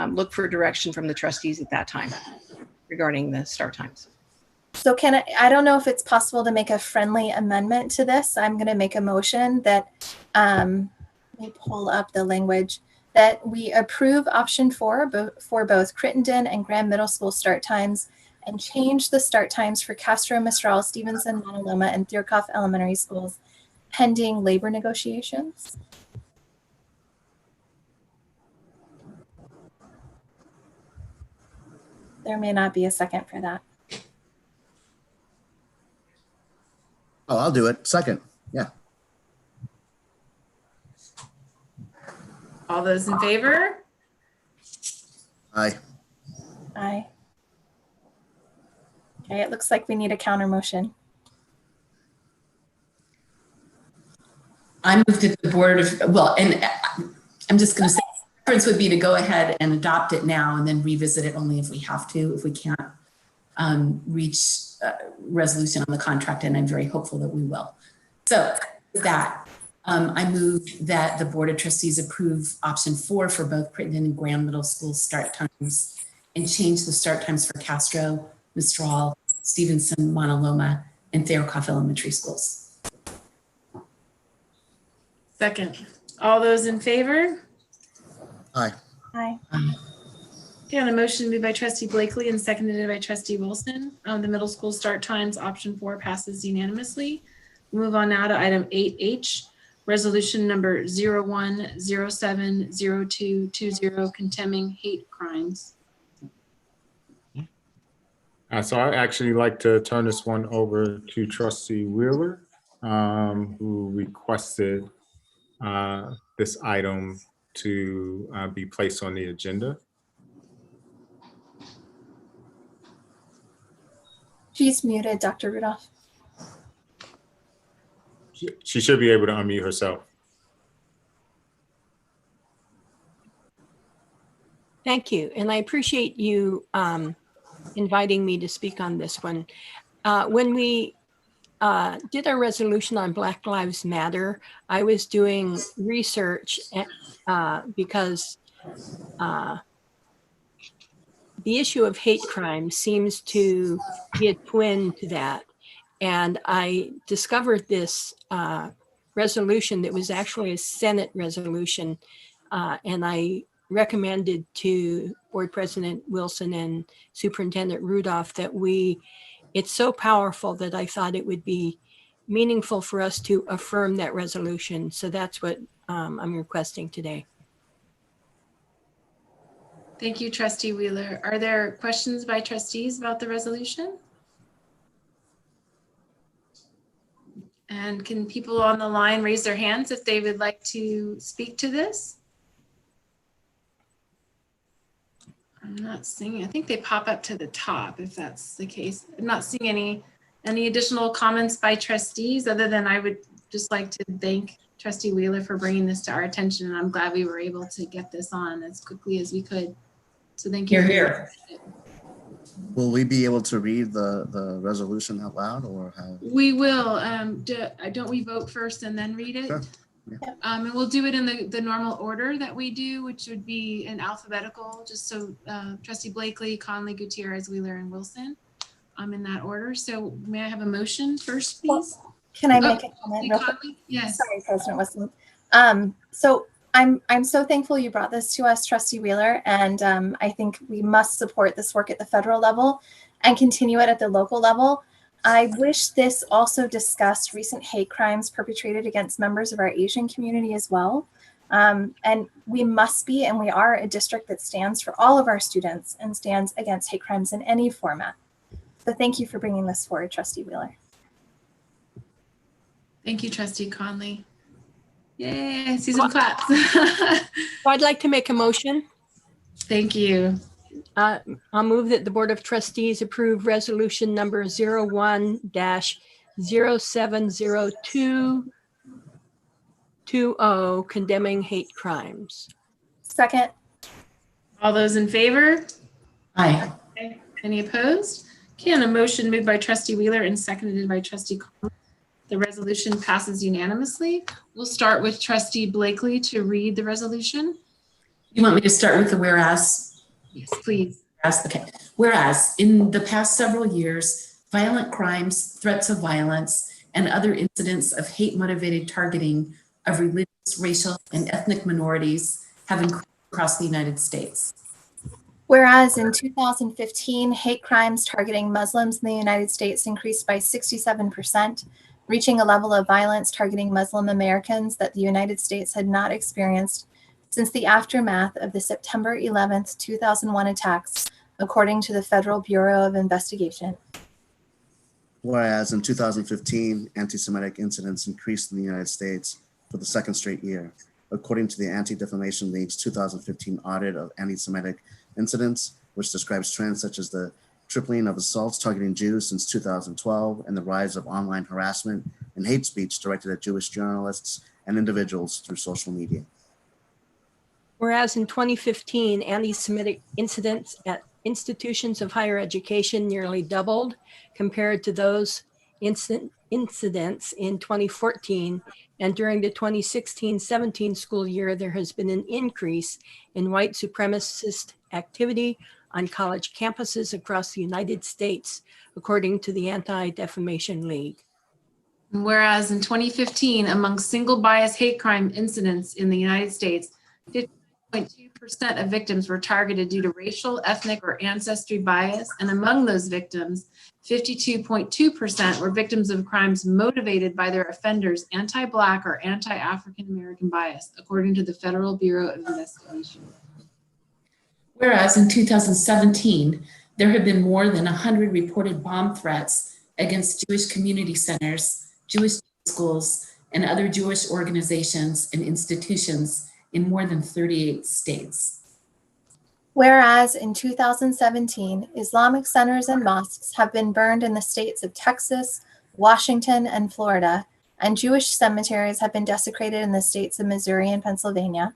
look for direction from the trustees at that time regarding the start times. So I don't know if it's possible to make a friendly amendment to this. I'm going to make a motion that, let me pull up the language, that we approve option 4 for both Crittenden and Graham Middle School start times, and change the start times for Castro, Mistral, Stevenson, Montaloma, and Thierkoff Elementary Schools pending labor negotiations. There may not be a second for that. Oh, I'll do it. Second. Yeah. All those in favor? Aye. Aye. Okay, it looks like we need a counter motion. I moved that the board of, well, and I'm just going to say, the preference would be to go ahead and adopt it now and then revisit it only if we have to, if we can't reach resolution on the contract, and I'm very hopeful that we will. So with that, I move that the Board of Trustees approve option 4 for both Crittenden and Graham Middle School start times and change the start times for Castro, Mistral, Stevenson, Montaloma, and Theokoff Elementary Schools. Second. All those in favor? Aye. Aye. Okay, on a motion moved by trustee Blakely and seconded by trustee Wilson. The middle school start times, option 4 passes unanimously. Move on now to item 8H, resolution number 01070220, condemning hate crimes. So I actually like to turn this one over to trustee Wheeler, who requested this item to be placed on the agenda. She's muted, Dr. Rudolph. She should be able to unmute herself. Thank you. And I appreciate you inviting me to speak on this one. When we did our resolution on Black Lives Matter, I was doing research because the issue of hate crime seems to be a twin to that. And I discovered this resolution that was actually a Senate resolution. And I recommended to Board President Wilson and Superintendent Rudolph that it's so powerful that I thought it would be meaningful for us to affirm that resolution. So that's what I'm requesting today. Thank you, trustee Wheeler. Are there questions by trustees about the resolution? And can people on the line raise their hands if they would like to speak to this? I'm not seeing, I think they pop up to the top if that's the case. I'm not seeing any additional comments by trustees, other than I would just like to thank trustee Wheeler for bringing this to our attention. And I'm glad we were able to get this on as quickly as we could. So thank you. Here. Will we be able to read the resolution out loud, or how? We will. Don't we vote first and then read it? Sure. Yeah. And we'll do it in the normal order that we do, which would be in alphabetical, just so trustee Blakely, Conley, Gutierrez, Wheeler, and Wilson. In that order. So may I have a motion first, please? Can I make a comment real quick? Yes. Sorry, President Wilson. So I'm so thankful you brought this to us, trustee Wheeler, and I think we must support this work at the federal level and continue it at the local level. I wish this also discussed recent hate crimes perpetrated against members of our Asian community as well. And we must be, and we are, a district that stands for all of our students and stands against hate crimes in any format. So thank you for bringing this forward, trustee Wheeler. Thank you, trustee Conley. Yay, I see some claps. I'd like to make a motion. Thank you. I'll move that the Board of Trustees approve resolution number 01-070220, condemning hate crimes. Second. All those in favor? Aye. Okay. Any opposed? Okay, and a motion moved by trustee Wheeler and seconded by trustee Conley. The resolution passes unanimously. We'll start with trustee Blakely to read the resolution. You want me to start with the whereas? Yes, please. Okay. Whereas in the past several years, violent crimes, threats of violence, and other incidents of hate-motivated targeting of religious, racial, and ethnic minorities have increased across the United States. Whereas in 2015, hate crimes targeting Muslims in the United States increased by 67%, reaching a level of violence targeting Muslim Americans that the United States had not experienced since the aftermath of the September 11th, 2001 attacks, according to the Federal Bureau of Investigation. Whereas in 2015, anti-Semitic incidents increased in the United States for the second straight year, according to the Anti-Defamation League's 2015 audit of anti-Semitic incidents, which describes trends such as the tripling of assaults targeting Jews since 2012 and the rise of online harassment and hate speech directed at Jewish journalists and individuals through social media. Whereas in 2015, anti-Semitic incidents at institutions of higher education nearly doubled compared to those incidents in 2014, and during the 2016-17 school year, there has been an increase in white supremacist activity on college campuses across the United States, according to the Anti-Defamation League. Whereas in 2015, among single bias hate crime incidents in the United States, 50.2% of victims were targeted due to racial, ethnic, or ancestry bias. And among those victims, 52.2% were victims of crimes motivated by their offenders' anti-Black or anti-African American bias, according to the Federal Bureau of Investigation. Whereas in 2017, there have been more than 100 reported bomb threats against Jewish community centers, Jewish schools, and other Jewish organizations and institutions in more than 38 states. Whereas in 2017, Islamic centers and mosques have been burned in the states of Texas, Washington, and Florida, and Jewish cemeteries have been desecrated in the states of Missouri and Pennsylvania.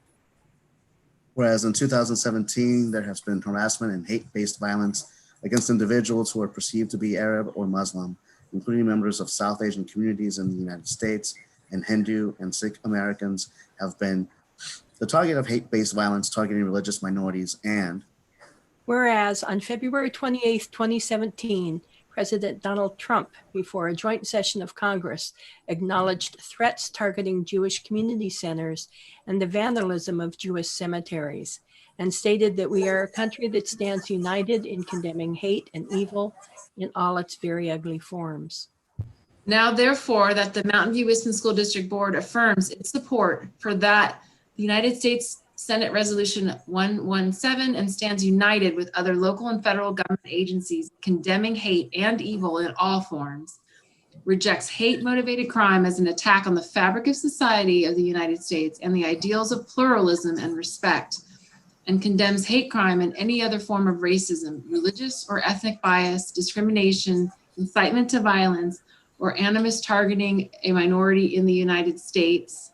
Whereas in 2017, there has been harassment and hate-based violence against individuals who are perceived to be Arab or Muslim, including members of South Asian communities in the United States, and Hindu and Sikh Americans have been the target of hate-based violence targeting religious minorities. And whereas on February 28, 2017, President Donald Trump, before a joint session of Congress, acknowledged threats targeting Jewish community centers and the vandalism of Jewish cemeteries, and stated that we are a country that stands united in condemning hate and evil in all its very ugly forms. Now, therefore, that the Mountain View-Wisconsin School District Board affirms its support for that the United States Senate Resolution 117 and stands united with other local and federal government agencies condemning hate and evil in all forms, rejects hate-motivated crime as an attack on the fabric of society of the United States and the ideals of pluralism and respect, and condemns hate crime and any other form of racism, religious or ethnic bias, discrimination, incitement to violence, or animus targeting a minority in the United States.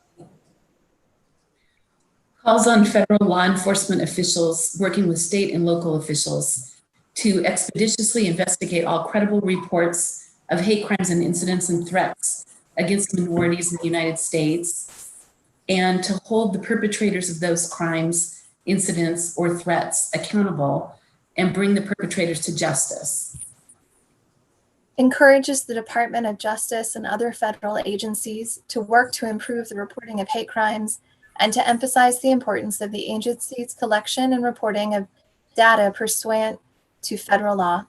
Calls on federal law enforcement officials working with state and local officials to expeditiously investigate all credible reports of hate crimes and incidents and threats against minorities in the United States, and to hold the perpetrators of those crimes, incidents, or threats accountable and bring the perpetrators to justice. Encourages the Department of Justice and other federal agencies to work to improve the reporting of hate crimes and to emphasize the importance of the agency's collection and reporting of data pursuant to federal law.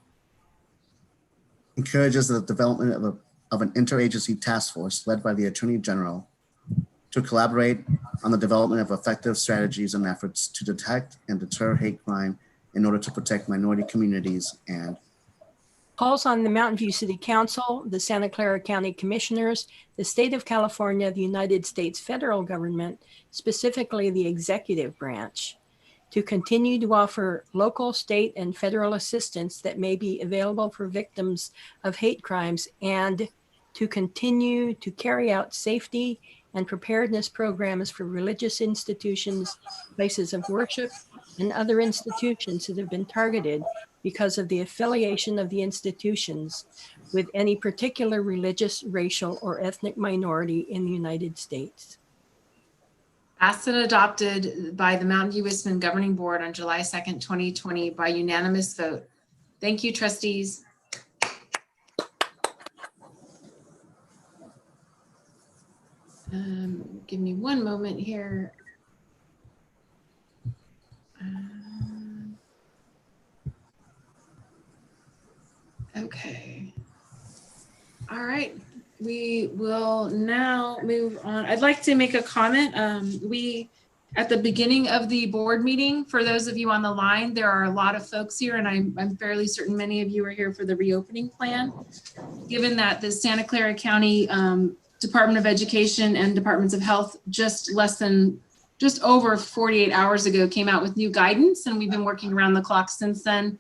Encourages the development of an interagency task force led by the Attorney General to collaborate on the development of effective strategies and efforts to detect and deter hate crime in order to protect minority communities, and calls on the Mountain View City Council, the Santa Clara County Commissioners, the State of California, the United States federal government, specifically the executive branch, to continue to offer local, state, and federal assistance that may be available for victims of hate crimes, and to continue to carry out safety and preparedness programs for religious institutions, places of worship, and other institutions that have been targeted because of the affiliation of the institutions with any particular religious, racial, or ethnic minority in the United States. Passed and adopted by the Mountain View-Wisconsin Governing Board on July 2nd, 2020 by unanimous vote. Thank you, trustees. Give me one moment here. Okay. All right. We will now move on. I'd like to make a comment. We At the beginning of the board meeting, for those of you on the line, there are a lot of folks here, and I'm fairly certain many of you are here for the reopening plan. Given that the Santa Clara County Department of Education and Departments of Health just over 48 hours ago came out with new guidance, and we've been working around the clock since then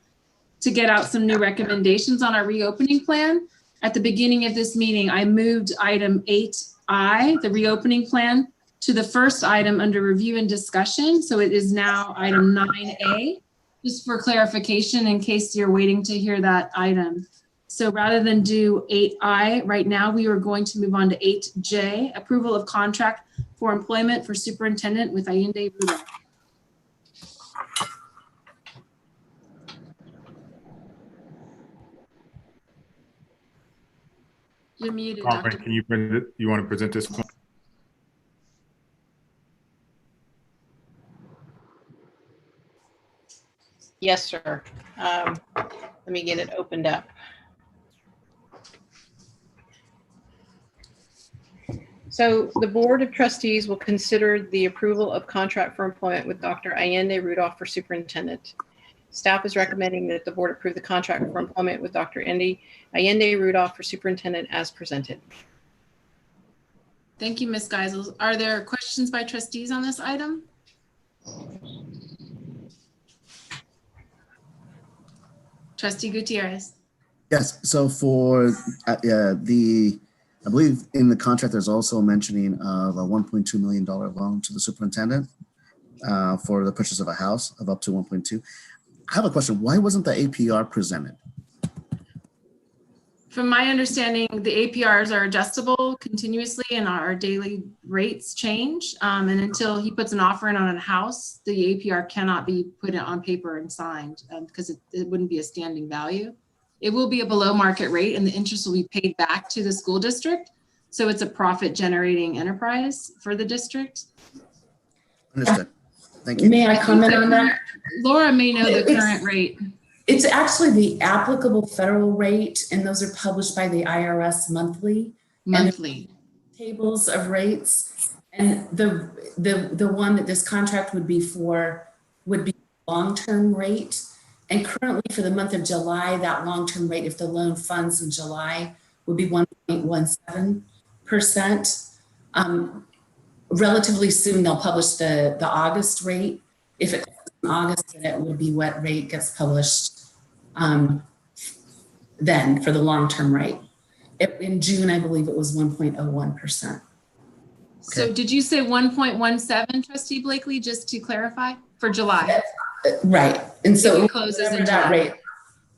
to get out some new recommendations on our reopening plan. At the beginning of this meeting, I moved item 8I, the reopening plan, to the first item under review and discussion. So it is now item 9A, just for clarification in case you're waiting to hear that item. So rather than do 8I right now, we are going to move on to 8J, approval of contract for employment for superintendent with Allende Rudolph. You're muted, Carmen, Dr. can you want to present this one? Yes, sir. Let me get it opened up. So the Board of Trustees will consider the approval of contract for employment with Dr. Allende Rudolph for superintendent. Staff is recommending that the board approve the contract for employment with Dr. Allende Rudolph for superintendent as presented. Thank you, Ms. Geisels. Are there questions by trustees on this item? Trustee Gutierrez. Yes, so for I believe in the contract, there's also a mentioning of a $1.2 million loan to the superintendent for the purchase of a house of up to 1.2. I have a question. Why wasn't the APR presented? From my understanding, the APRs are adjustable continuously and our daily rates change. And until he puts an offer in on a house, the APR cannot be put on paper and signed because it wouldn't be a standing value. It will be a below market rate and the interest will be paid back to the school district. So it's a profit generating enterprise for the district. Understood. Thank you. May I comment on that? Laura may know the current rate. It's actually the applicable federal rate, and those are published by the IRS monthly. Monthly. Tables of rates. And the one that this contract would be for would be long-term rate. And currently for the month of July, that long-term rate, if the loan funds in July, would be 1.17%. Relatively soon, they'll publish the August rate. If it's in August, then it would be what rate gets published then for the long-term rate. In June, I believe it was 1.01%. So did you say 1.17, Trustee Blakely, just to clarify, for July? Right. And so it closes in that July. rate,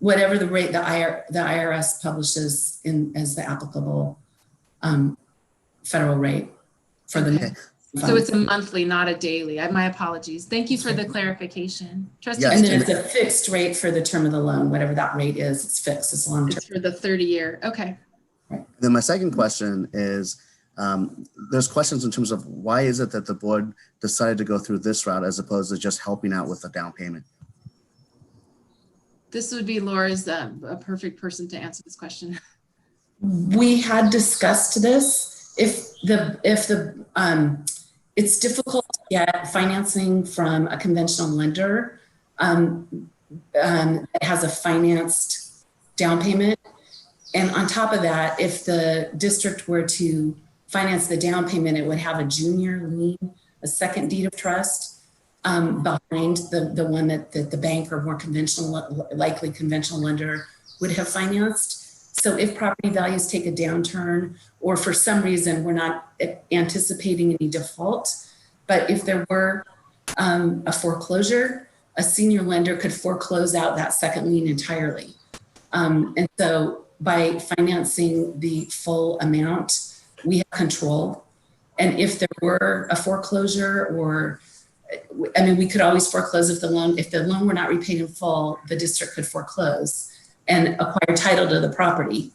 whatever the rate the IRS publishes as the applicable federal rate for the Okay. So it's a monthly, not a daily. My apologies. Thank you for the clarification. Trustee, and then it's a fixed rate for the term of the loan, whatever that rate is, it's fixed, it's long term. It's for the 30-year. Okay. Then my second question is, there's questions in terms of why is it that the board decided to go through this route as opposed to just helping out with the down payment? This would be Laura's a perfect person to answer this question. We had discussed this. It's difficult to get financing from a conventional lender that has a financed down payment. And on top of that, if the district were to finance the down payment, it would have a junior lien, a second deed of trust behind the one that the bank or more likely conventional lender would have financed. So if property values take a downturn, or for some reason we're not anticipating any default, but if there were a foreclosure, a senior lender could foreclose out that second lien entirely. And so by financing the full amount, we have control. And if there were a foreclosure, we could always foreclose if the loan were not repaid in full, the district could foreclose and acquire title to the property.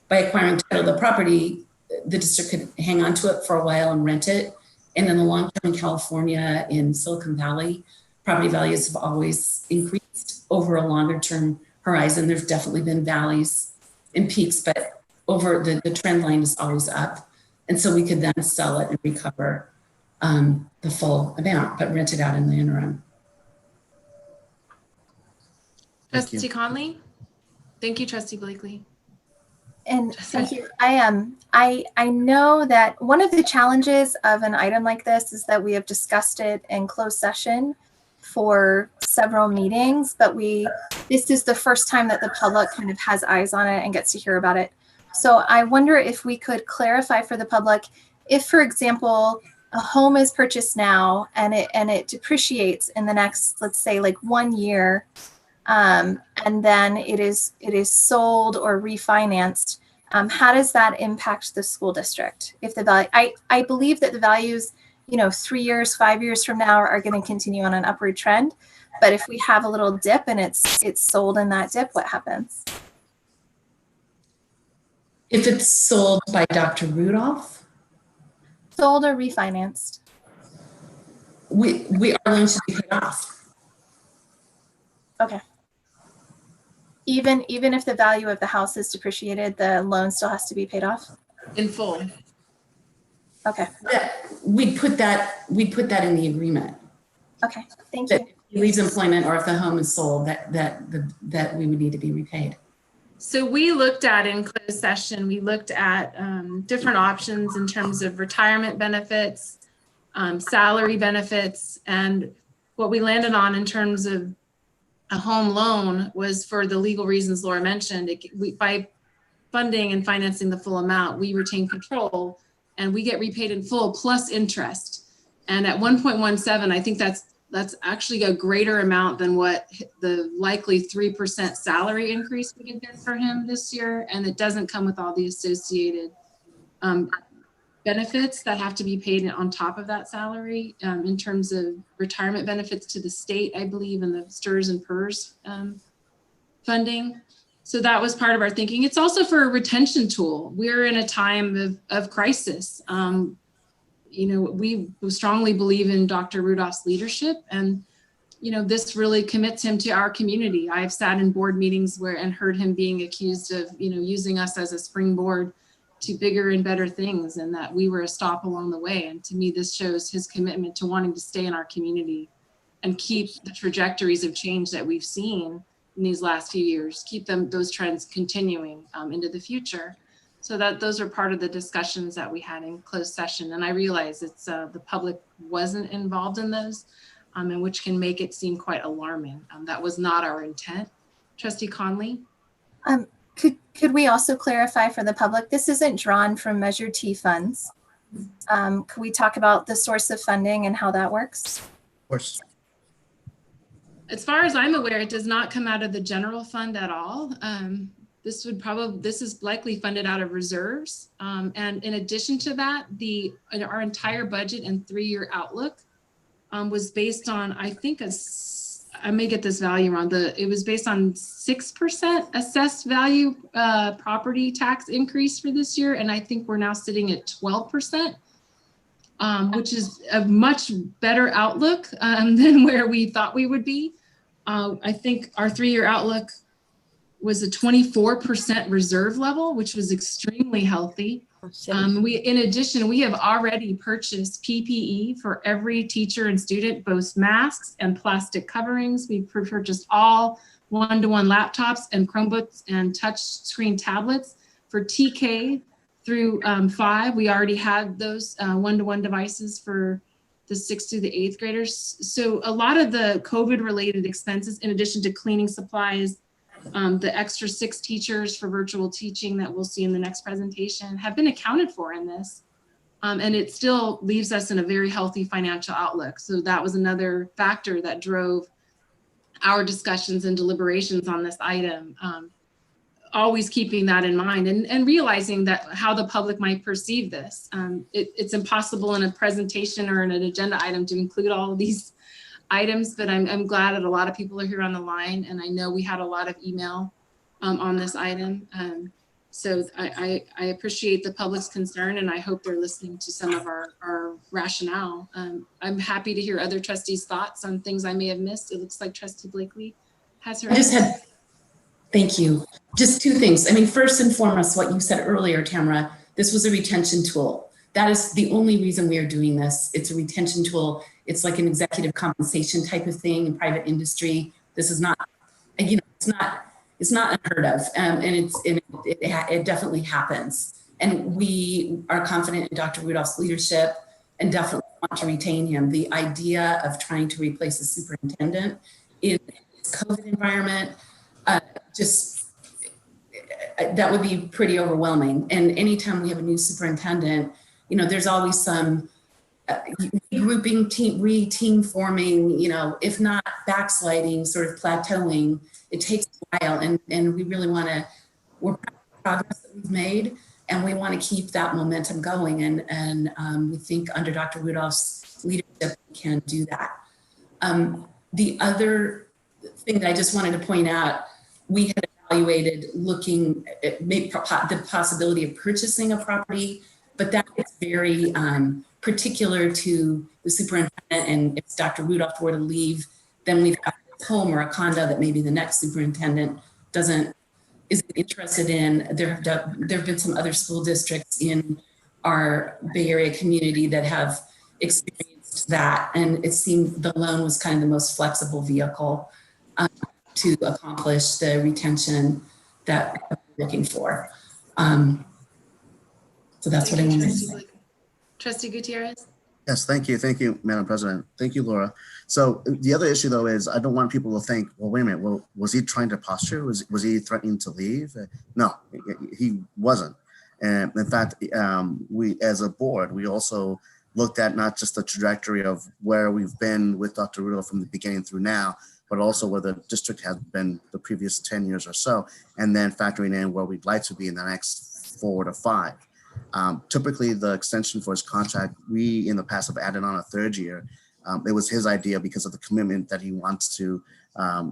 By acquiring title to the property, the district could hang on to it for a while and rent it. And in the long term in California, in Silicon Valley, property values have always increased over a longer term horizon. There's definitely been valleys and peaks, but over the trend line is always up. And so we could then sell it and recover the full amount, but rent it out in the interim. Trustee Conley? Thank you, Trustee Blakely. And thank you. I know that one of the challenges of an item like this is that we have discussed it in closed session for several meetings, but this is the first time that the public kind of has eyes on it and gets to hear about it. So I wonder if we could clarify for the public, if, for example, a home is purchased now and it depreciates in the next, let's say, like 1 year, and then it is sold or refinanced. How does that impact the school district? If the value, I believe that the values, 3 years, 5 years from now are going to continue on an upward trend. But if we have a little dip and it's sold in that dip, what happens? If it's sold by Dr. Rudolph? Sold or refinanced? We are going to be paid off. Okay. Even if the value of the house is depreciated, the loan still has to be paid off? In full. Okay. We'd put that in the agreement. Okay, thank you. If he leaves employment or if the home is sold, that we would need to be repaid. So we looked at in closed session, we looked at different options in terms of retirement benefits, salary benefits, and what we landed on in terms of a home loan was for the legal reasons Laura mentioned. By funding and financing the full amount, we retain control and we get repaid in full plus interest. And at 1.17, I think that's actually a greater amount than what the likely 3% salary increase would have been for him this year. And it doesn't come with all the associated benefits that have to be paid on top of that salary in terms of retirement benefits to the state, I believe, and the STRS and PERS funding. So that was part of our thinking. It's also for a retention tool. We're in a time of crisis. We strongly believe in Dr. Rudolph's leadership, and this really commits him to our community. I've sat in board meetings and heard him being accused of using us as a springboard to bigger and better things, and that we were a stop along the way. And to me, this shows his commitment to wanting to stay in our community and keep the trajectories of change that we've seen in these last few years, keep those trends continuing into the future. So those are part of the discussions that we had in closed session. And I realize it's the public wasn't involved in those, and which can make it seem quite alarming. That was not our intent. Trustee Conley? Could we also clarify for the public, this isn't drawn from Measure T funds. Could we talk about the source of funding and how that works? Of course. As far as I'm aware, it does not come out of the general fund at all. This is likely funded out of reserves. And in addition to that, our entire budget and 3-year outlook was based on, I think, I may get this value wrong. It was based on 6% assessed value property tax increase for this year. And I think we're now sitting at 12%, which is a much better outlook than where we thought we would be. I think our 3-year outlook was a 24% reserve level, which was extremely healthy. In addition, we have already purchased PPE for every teacher and student, both masks and plastic coverings. We've purchased all one-to-one laptops and Chromebooks and touch screen tablets for TK through 5. We already had those one-to-one devices for the 6th through the 8th graders. So a lot of the COVID-related expenses, in addition to cleaning supplies, the extra 6 teachers for virtual teaching that we'll see in the next presentation have been accounted for in this. And it still leaves us in a very healthy financial outlook. So that was another factor that drove our discussions and deliberations on this item. Always keeping that in mind and realizing that how the public might perceive this. It's impossible in a presentation or in an agenda item to include all of these items, but I'm glad that a lot of people are here on the line, and I know we had a lot of email on this item. So I appreciate the public's concern, and I hope they're listening to some of our rationale. I'm happy to hear other trustees' thoughts on things I may have missed. It looks like Trustee Blakely has her. Thank you. Just 2 things. I mean, first and foremost, what you said earlier, Tamara, this was a retention tool. That is the only reason we are doing this. It's a retention tool. It's like an executive compensation type of thing in private industry. This is not, you know, it's not unheard of, and it definitely happens. And we are confident in Dr. Rudolph's leadership and definitely want to retain him. The idea of trying to replace the superintendent in this COVID environment, that would be pretty overwhelming. And anytime we have a new superintendent, you know, there's always some regrouping, team forming, you know, if not backsliding, sort of plateauing. It takes a while, and we really want to, we're proud of the progress that we've made, and we want to keep that momentum going. And we think under Dr. Rudolph's leadership, we can do that. The other thing that I just wanted to point out, we had evaluated looking at maybe the possibility of purchasing a property, but that is very particular to the superintendent. And if Dr. Rudolph were to leave, then we've got a home or a condo that maybe the next superintendent isn't interested in. There have been some other school districts in our Bay Area community that have experienced that, and it seemed the loan was kind of the most flexible vehicle to accomplish the retention that we're looking for. So that's what I wanted to say. Trustee Gutierrez? Yes, thank you, Madam President. Thank you, Laura. So the other issue, though, is I don't want people to think, well, wait a minute, well, was he trying to posture? Was he threatening to leave? No, he wasn't. And in fact, we, as a board, we also looked at not just the trajectory of where we've been with Dr. Rudolph from the beginning through now, but also where the district has been the previous 10 years or so, and then factoring in where we'd like to be in the next 4 to 5. Typically, the extension for his contract, we in the past have added on a 3rd year. It was his idea because of the commitment that he wants to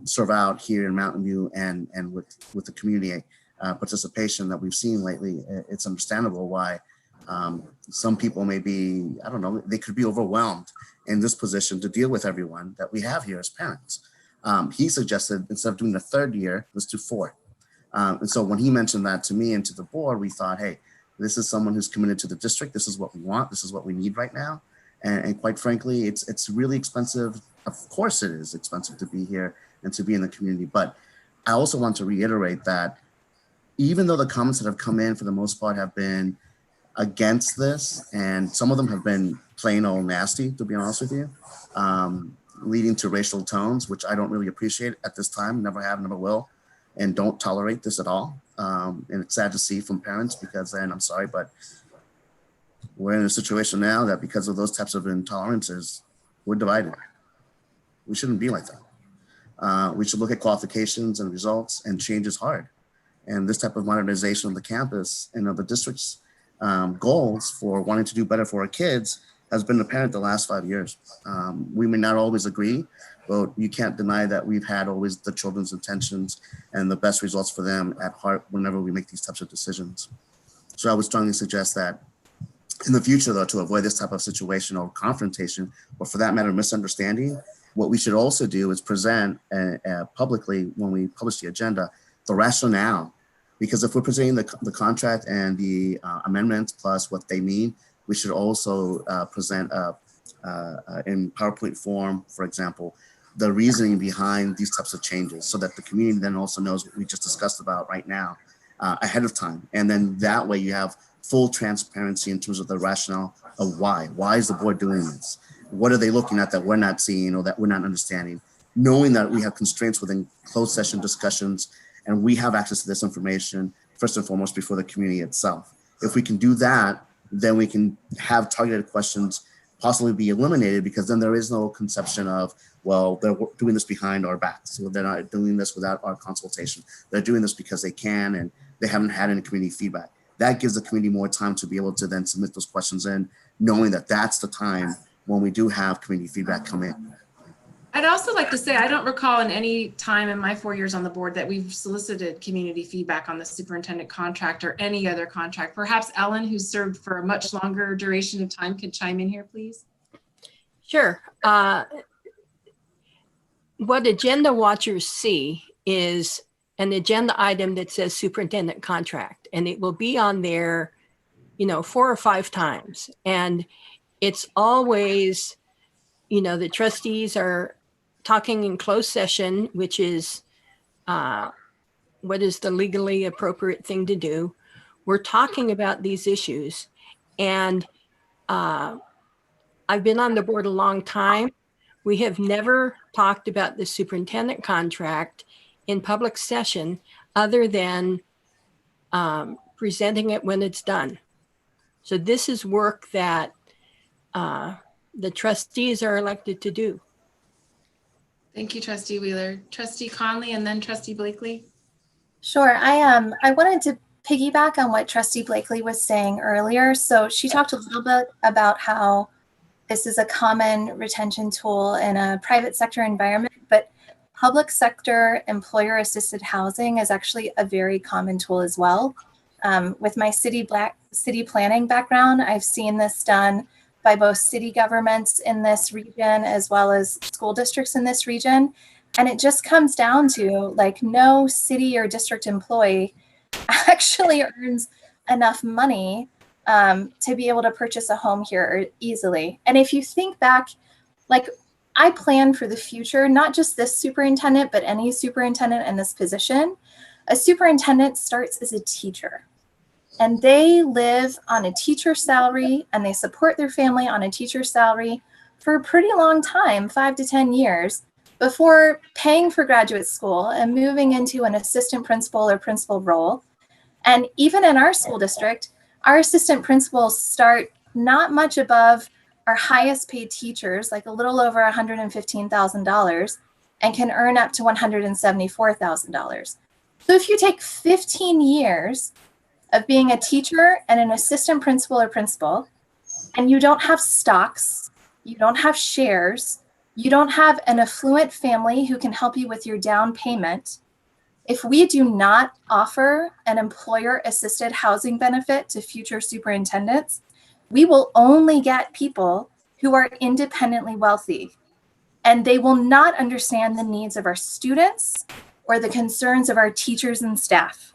serve out here in Mountain View and with the community participation that we've seen lately. It's understandable why some people may be, I don't know, they could be overwhelmed in this position to deal with everyone that we have here as parents. He suggested instead of doing the 3rd year, let's do 4. And so when he mentioned that to me and to the board, we thought, hey, this is someone who's committed to the district. This is what we want. This is what we need right now. And quite frankly, it's really expensive. Of course it is expensive to be here and to be in the community. But I also want to reiterate that even though the comments that have come in for the most part have been against this, and some of them have been plain old nasty, to be honest with you, leading to racial tones, which I don't really appreciate at this time, never have, never will, and don't tolerate this at all. And it's sad to see from parents because then I'm sorry, but we're in a situation now that because of those types of intolerances, we're divided. We shouldn't be like that. We should look at qualifications and results, and change is hard. And this type of modernization of the campus and of the district's goals for wanting to do better for our kids has been apparent the last 5 years. We may not always agree, but you can't deny that we've had always the children's intentions and the best results for them at heart whenever we make these types of decisions. So I would strongly suggest that in the future, though, to avoid this type of situation or confrontation, or for that matter, misunderstanding, what we should also do is present publicly when we publish the agenda, the rationale. Because if we're presenting the contract and the amendments plus what they mean, we should also present in PowerPoint form, for example, the reasoning behind these types of changes so that the community then also knows what we just discussed about right now ahead of time. And then that way you have full transparency in terms of the rationale of why. Why is the board doing this? What are they looking at that we're not seeing or that we're not understanding? Knowing that we have constraints within closed session discussions and we have access to this information first and foremost before the community itself. If we can do that, then we can have targeted questions possibly be eliminated, because then there is no conception of, well, they're doing this behind our backs. So they're not doing this without our consultation. They're doing this because they can and they haven't had any community feedback. That gives the community more time to be able to then submit those questions in, knowing that that's the time when we do have community feedback come in. I'd also like to say, I don't recall in any time in my 4 years on the board that we've solicited community feedback on the superintendent contract or any other contract. Perhaps Ellen, who's served for a much longer duration of time, could chime in here, please. Sure. What agenda watchers see is an agenda item that says superintendent contract, and it will be on there 4 or 5 times. And it's always, the trustees are talking in closed session, which is what is the legally appropriate thing to do. We're talking about these issues. And I've been on the board a long time. We have never talked about the superintendent contract in public session other than presenting it when it's done. So this is work that the trustees are elected to do. Thank you, Trustee Wheeler. Trustee Conley and then Trustee Blakely. Sure. I wanted to piggyback on what Trustee Blakely was saying earlier. So she talked a little bit about how this is a common retention tool in a private sector environment, but public sector employer assisted housing is actually a very common tool as well. With my city planning background, I've seen this done by both city governments in this region as well as school districts in this region. And it just comes down to like no city or district employee actually earns enough money to be able to purchase a home here easily. And if you think back, like I plan for the future, not just this superintendent, but any superintendent in this position. A superintendent starts as a teacher and they live on a teacher salary and they support their family on a teacher salary for a pretty long time, 5 to 10 years, before paying for graduate school and moving into an assistant principal or principal role. And even in our school district, our assistant principals start not much above our highest paid teachers, like a little over $115,000, and can earn up to $174,000. So if you take 15 years of being a teacher and an assistant principal or principal, and you don't have stocks, you don't have shares, you don't have an affluent family who can help you with your down payment, if we do not offer an employer-assisted housing benefit to future superintendents, we will only get people who are independently wealthy, and they will not understand the needs of our students or the concerns of our teachers and staff.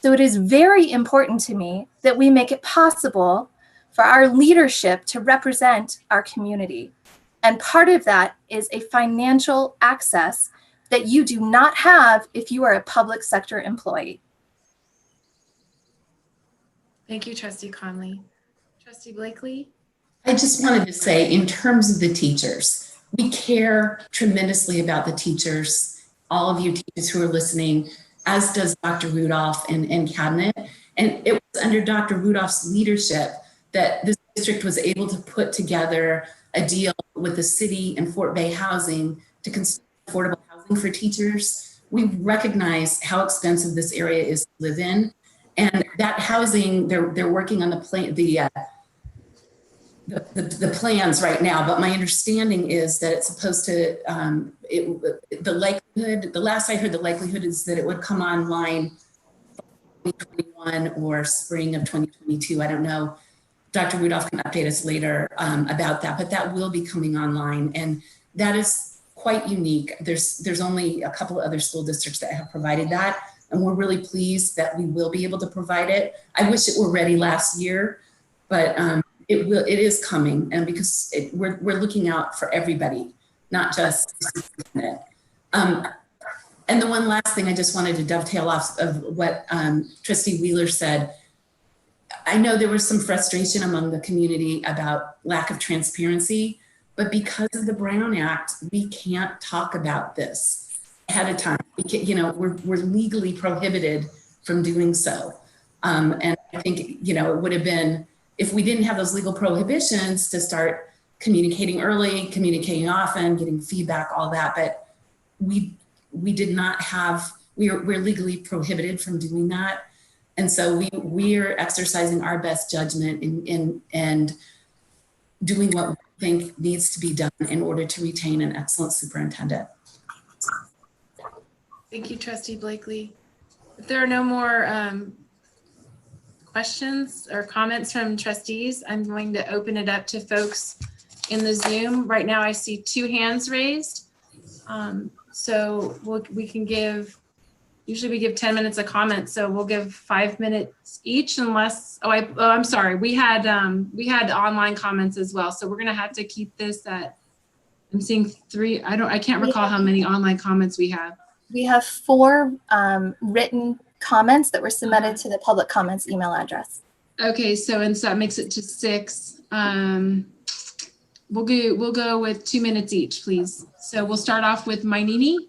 So it is very important to me that we make it possible for our leadership to represent our community. And part of that is a financial access that you do not have if you are a public sector employee. Thank you, Trustee Conley. Trustee Blakely. I just wanted to say, in terms of the teachers, we care tremendously about the teachers, all of you teachers who are listening, as does Dr. Rudolph and Cabinet. And it was under Dr. Rudolph's leadership that this district was able to put together a deal with the city and Fort Bay Housing to construct affordable housing for teachers. We recognize how expensive this area is to live in, and that housing, they're working on the plans right now. But my understanding is that it's supposed to the last I heard, the likelihood is that it would come online 2021 or spring of 2022. I don't know. Dr. Rudolph can update us later about that, but that will be coming online, and that is quite unique. There's only a couple of other school districts that have provided that, and we're really pleased that we will be able to provide it. I wish it were ready last year, but it is coming, and because we're looking out for everybody, not just the superintendent. And the one last thing I just wanted to dovetail off of what Trustee Wheeler said. I know there was some frustration among the community about lack of transparency, but because of the Brown Act, we can't talk about this ahead of time. We're legally prohibited from doing so. And I think, it would have been, if we didn't have those legal prohibitions to start communicating early, communicating often, getting feedback, all that, but we did not have, we're legally prohibited from doing that. And so we're exercising our best judgment and doing what we think needs to be done in order to retain an excellent superintendent. Thank you, Trustee Blakely. If there are no more questions or comments from trustees, I'm going to open it up to folks in the Zoom. Right now I see 2 hands raised. So we can give Usually we give 10 minutes of comments, so we'll give 5 minutes each unless, I'm sorry. We had online comments as well. So we're gonna have to keep this at, I'm seeing 3, I can't recall how many online comments we have. We have 4 written comments that were submitted to the public comments email address. Okay, so that makes it to 6. We'll go with 2 minutes each, please. So we'll start off with Mainini.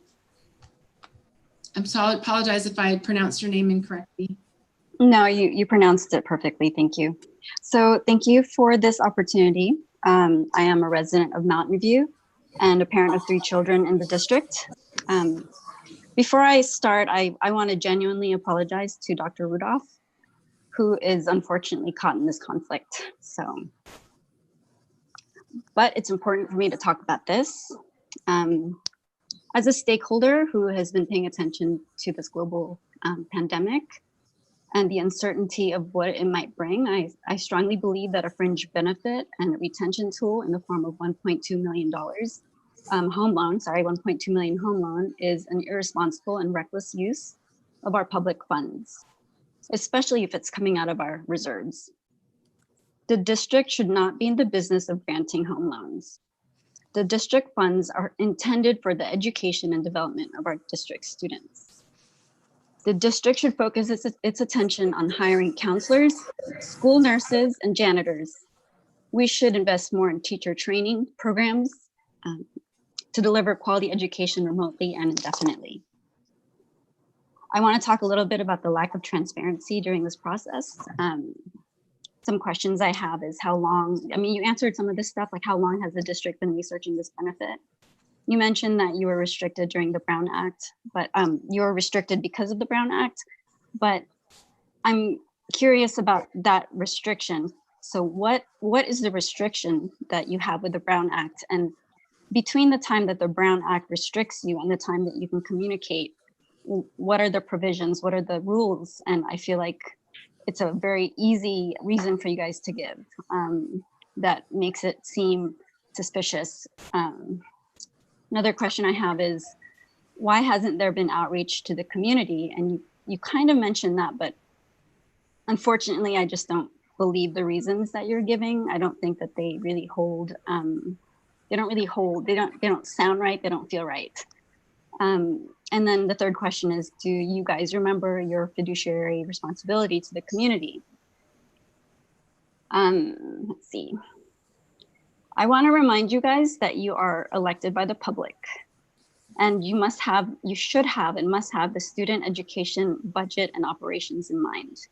I'm sorry, apologize if I pronounced your name incorrectly. No, you pronounced it perfectly. Thank you. So thank you for this opportunity. I am a resident of Mountain View and a parent of 3 children in the district. Before I start, I want to genuinely apologize to Dr. Rudolph, who is unfortunately caught in this conflict. But it's important for me to talk about this. As a stakeholder who has been paying attention to this global pandemic and the uncertainty of what it might bring, I strongly believe that a fringe benefit and a retention tool in the form of $1.2 million home loan, 1.2 million home loan is an irresponsible and reckless use of our public funds, especially if it's coming out of our reserves. The district should not be in the business of granting home loans. The district funds are intended for the education and development of our district students. The district should focus its attention on hiring counselors, school nurses, and janitors. We should invest more in teacher training programs to deliver quality education remotely and indefinitely. I want to talk a little bit about the lack of transparency during this process. Some questions I have is how long, you answered some of this stuff, like how long has the district been researching this benefit? You mentioned that you were restricted during the Brown Act, but you were restricted because of the Brown Act, but I'm curious about that restriction. So what is the restriction that you have with the Brown Act? And between the time that the Brown Act restricts you and the time that you can communicate, what are the provisions? What are the rules? And I feel like it's a very easy reason for you guys to give that makes it seem suspicious. Another question I have is, why hasn't there been outreach to the community? And you kind of mentioned that, but unfortunately, I just don't believe the reasons that you're giving. I don't think that they really hold, they don't sound right, they don't feel right. And then the third question is, do you guys remember your fiduciary responsibility to the community? Let's see. I want to remind you guys that you are elected by the public, and you should have and must have the student education budget and operations in mind.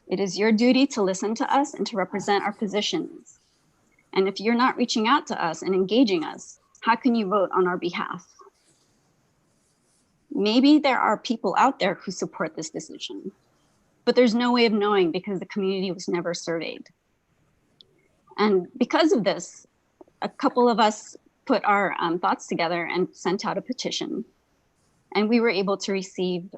It is your duty to listen to us and to represent our positions. And if you're not reaching out to us and engaging us, how can you vote on our behalf? Maybe there are people out there who support this decision, but there's no way of knowing because the community was never surveyed. And because of this, a couple of us put our thoughts together and sent out a petition. And we were able to receive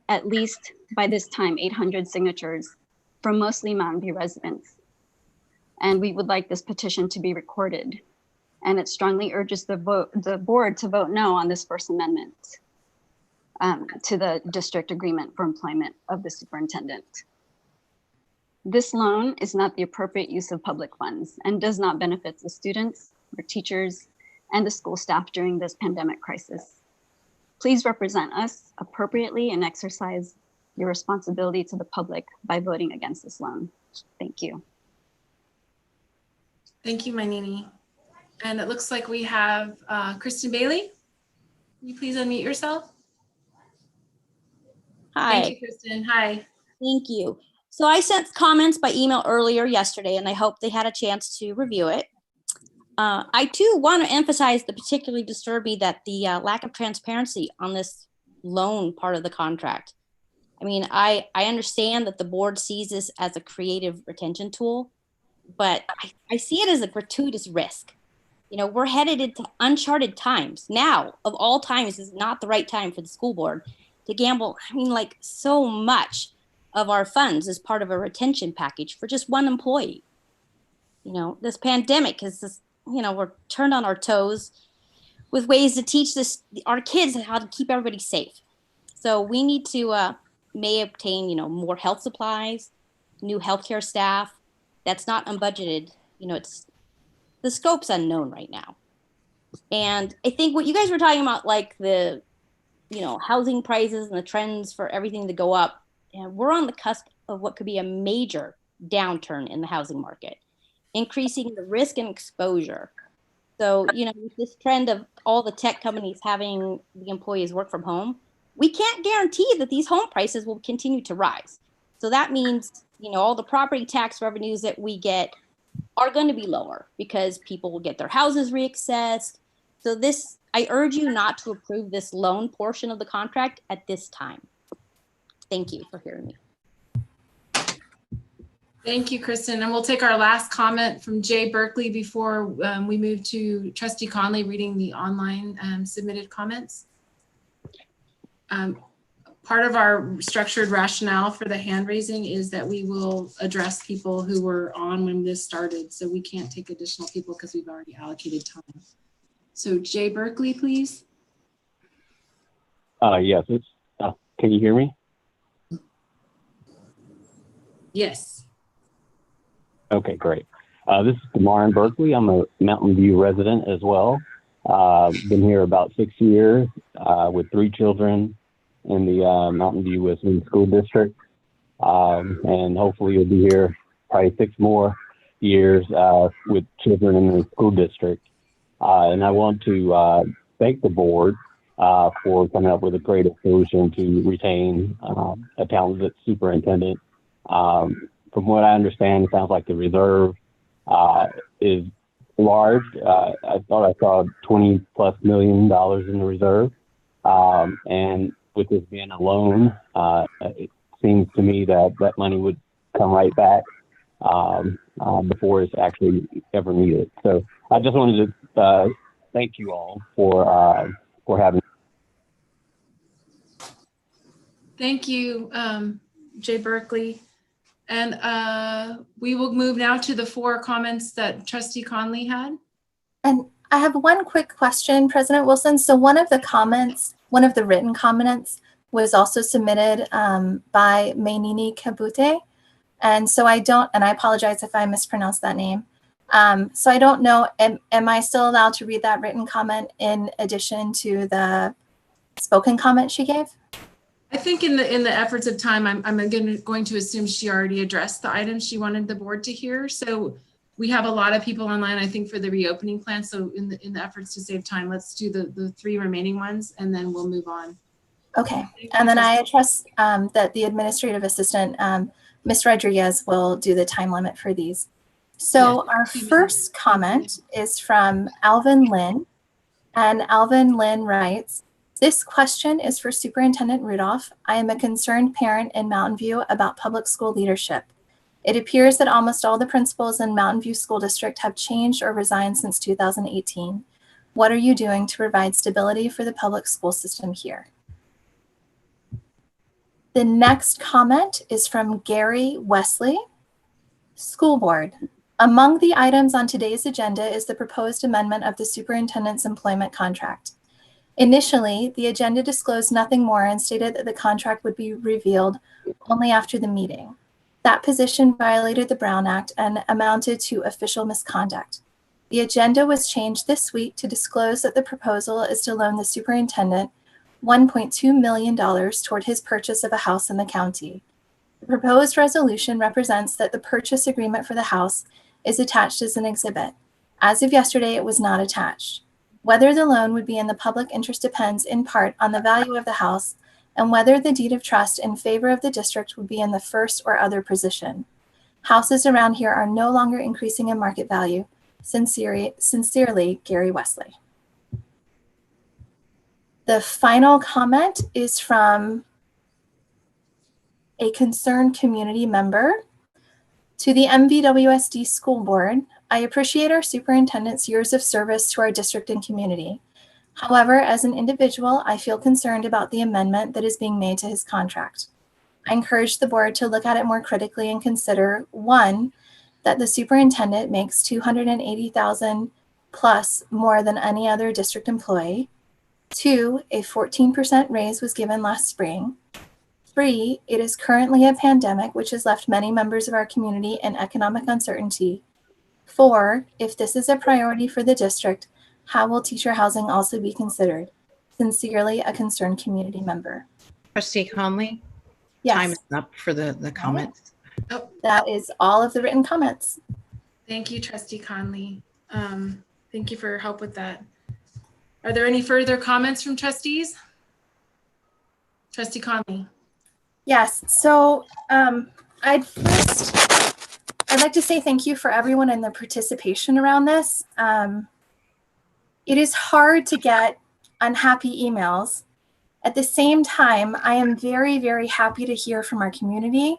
at least by this time 800 signatures from mostly Mountain View residents. And we would like this petition to be recorded. And it strongly urges the board to vote no on this first amendment to the district agreement for employment of the superintendent. This loan is not the appropriate use of public funds and does not benefit the students or teachers and the school staff during this pandemic crisis. Please represent us appropriately and exercise your responsibility to the public by voting against this loan. Thank you. Thank you, Mainini. And it looks like we have Kristen Bailey. Can you please unmute yourself? Hi. Thank you, Kristen. Hi. Thank you. So I sent comments by email earlier yesterday, and I hope they had a chance to review it. I too want to emphasize the particularly disturbing that the lack of transparency on this loan part of the contract. I mean, I understand that the board sees this as a creative retention tool, but I see it as a gratuitous risk. You know, we're headed into uncharted times. Now, of all times, is not the right time for the school board to gamble. I mean, like so much of our funds as part of a retention package for just one employee. You know, this pandemic is this, you know, we're turned on our toes with ways to teach our kids how to keep everybody safe. So we need to may obtain, more health supplies, new healthcare staff. That's not unbudgeted. It's the scope's unknown right now. And I think what you guys were talking about, like the, housing prices and the trends for everything to go up, and we're on the cusp of what could be a major downturn in the housing market, increasing the risk and exposure. So, with this trend of all the tech companies having the employees work from home, we can't guarantee that these home prices will continue to rise. So that means, all the property tax revenues that we get are going to be lower because people will get their houses reassessed. So I urge you not to approve this loan portion of the contract at this time. Thank you for hearing me. Thank you, Kristen. And we'll take our last comment from Jay Berkeley before we move to Trustee Conley reading the online submitted comments. Part of our structured rationale for the hand raising is that we will address people who were on when this started. So we can't take additional people because we've already allocated time. So Jay Berkeley, please. Yes, can you hear me? Yes. Okay, great. This is Demarin Berkeley. I'm a Mountain View resident as well. Been here about 6 years with 3 children in the Mountain View Western School District. And hopefully you'll be here probably 6 more years with children in the school district. And I want to thank the board for coming up with a creative solution to retain a talented superintendent. From what I understand, it sounds like the reserve is large. I thought I saw $20+ million in the reserve. And with this being a loan, it seems to me that that money would come right back before it's actually ever needed. So I just wanted to thank you all for having. Thank you, Jay Berkeley. And we will move now to the 4 comments that Trustee Conley had. And I have one quick question, President Wilson. So one of the written comments was also submitted by Mainini Kabute. And so and I apologize if I mispronounced that name. So I don't know, am I still allowed to read that written comment in addition to the spoken comment she gave? I think in the efforts of time, I'm going to assume she already addressed the items she wanted the board to hear. So we have a lot of people online, I think, for the reopening plan. So in the efforts to save time, let's do the 3 remaining ones and then we'll move on. Okay. And then I trust that the administrative assistant, Ms. Rodriguez, will do the time limit for these. So our first comment is from Alvin Lin. And Alvin Lin writes, "This question is for Superintendent Rudolph. I am a concerned parent in Mountain View about public school leadership. It appears that almost all the principals in Mountain View School District have changed or resigned since 2018. What are you doing to provide stability for the public school system here?" The next comment is from Gary Wesley. School Board. Among the items on today's agenda is the proposed amendment of the superintendent's employment contract. Initially, the agenda disclosed nothing more and stated that the contract would be revealed only after the meeting. That position violated the Brown Act and amounted to official misconduct. The agenda was changed this week to disclose that the proposal is to loan the superintendent $1.2 million toward his purchase of a house in the county. The proposed resolution represents that the purchase agreement for the house is attached as an exhibit. As of yesterday, it was not attached. Whether the loan would be in the public interest depends in part on the value of the house and whether the deed of trust in favor of the district would be in the first or other position. Houses around here are no longer increasing in market value. Sincerely, Gary Wesley. The final comment is from a concerned community member. To the MVWSD School Board, I appreciate our superintendent's years of service to our district and community. However, as an individual, I feel concerned about the amendment that is being made to his contract. I encourage the board to look at it more critically and consider, 1, that the superintendent makes $280,000 plus more than any other district employee. 2, a 14% raise was given last spring. 3, it is currently a pandemic, which has left many members of our community in economic uncertainty. 4, if this is a priority for the district, how will teacher housing also be considered? Sincerely, a concerned community member. Trustee Conley? Yes. Time is up for the comments. Oh, that is all of the written comments. thank you, Trustee Conley. Thank you for your help with that. Are there any further comments from trustees? Trustee Conley. Yes, so I'd like to say thank you for everyone and their participation around this. It is hard to get unhappy emails. At the same time, I am very, very happy to hear from our community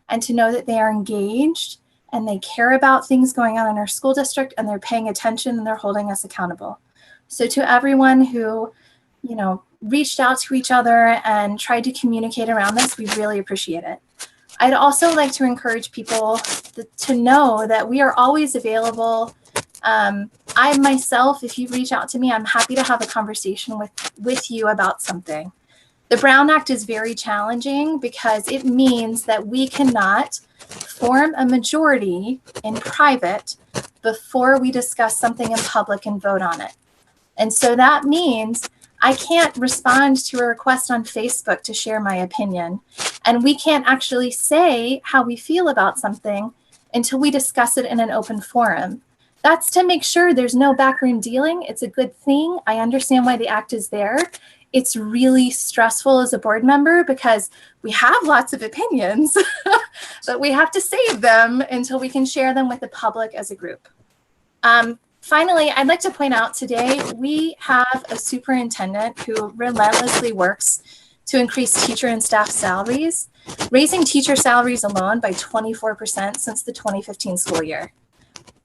and to know that they are engaged and they care about things going on in our school district and they're paying attention and they're holding us accountable. So to everyone who, you know, reached out to each other and tried to communicate around this, we really appreciate it. I'd also like to encourage people to know that we are always available. I myself, if you reach out to me, I'm happy to have a conversation with you about something. The Brown Act is very challenging because it means that we cannot form a majority in private before we discuss something in public and vote on it. And so that means I can't respond to a request on Facebook to share my opinion. And we can't actually say how we feel about something until we discuss it in an open forum. That's to make sure there's no backroom dealing. It's a good thing. I understand why the act is there. It's really stressful as a board member because we have lots of opinions, but we have to save them until we can share them with the public as a group. Finally, I'd like to point out today, we have a superintendent who relentlessly works to increase teacher and staff salaries, raising teacher salaries alone by 24% since the 2015 school year.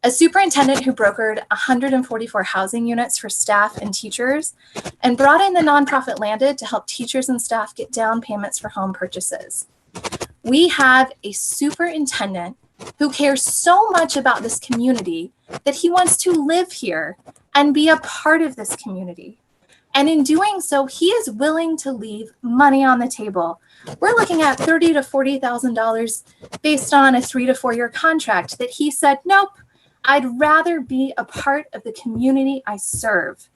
A superintendent who brokered 144 housing units for staff and teachers and brought in the nonprofit Landed to help teachers and staff get down payments for home purchases. We have a superintendent who cares so much about this community that he wants to live here and be a part of this community. And in doing so, he is willing to leave money on the table. We're looking at $30,000 to $40,000 based on a 3 to 4 year contract that he said, nope, I'd rather be a part of the community I serve.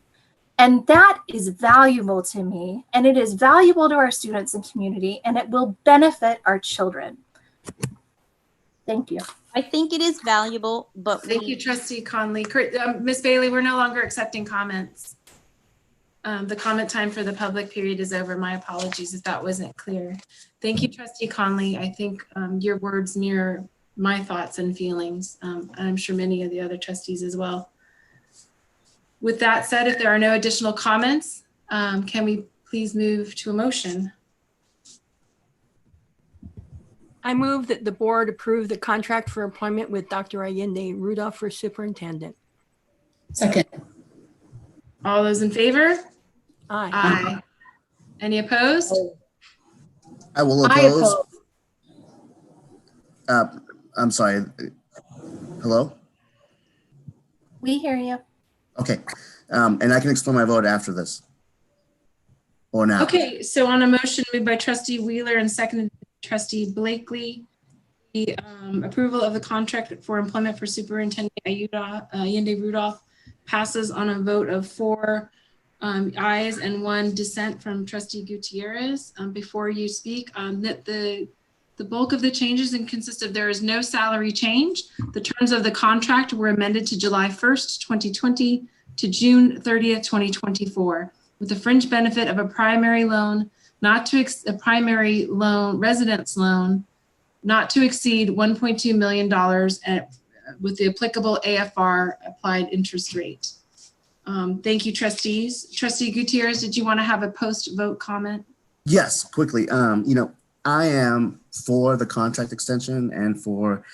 And that is valuable to me, and it is valuable to our students and community, and it will benefit our children. Thank you. I think it is valuable, but Thank you, Trustee Conley. Ms. Bailey, we're no longer accepting comments. The comment time for the public period is over. My apologies if that wasn't clear. Thank you, Trustee Conley. I think your words mirror my thoughts and feelings, and I'm sure many of the other trustees as well. With that said, if there are no additional comments, can we please move to a motion? I move that the board approve the contract for employment with Dr. Allende Rudolph for superintendent. Second. All those in favor? Aye. Aye. Any opposed? I will oppose. I'm sorry. Hello? We hear you. Okay. And I can explain my vote after this. Or now. Okay, so on a motion moved by Trustee Wheeler and seconded by Trustee Blakely, the approval of the contract for employment for Superintendent Allende Rudolph passes on a vote of 4 ayes and 1 dissent from Trustee Gutierrez. Before you speak, the bulk of the changes consist of there is no salary change. The terms of the contract were amended to July 1st, 2020 to June 30th, 2024, with the fringe benefit of a primary loan, a primary loan, residence loan, not to exceed $1.2 million with the applicable AFR applied interest rate. Thank you, trustees. Trustee Gutierrez, did you want to have a post-vote comment? Yes, quickly. I am for the contract extension and for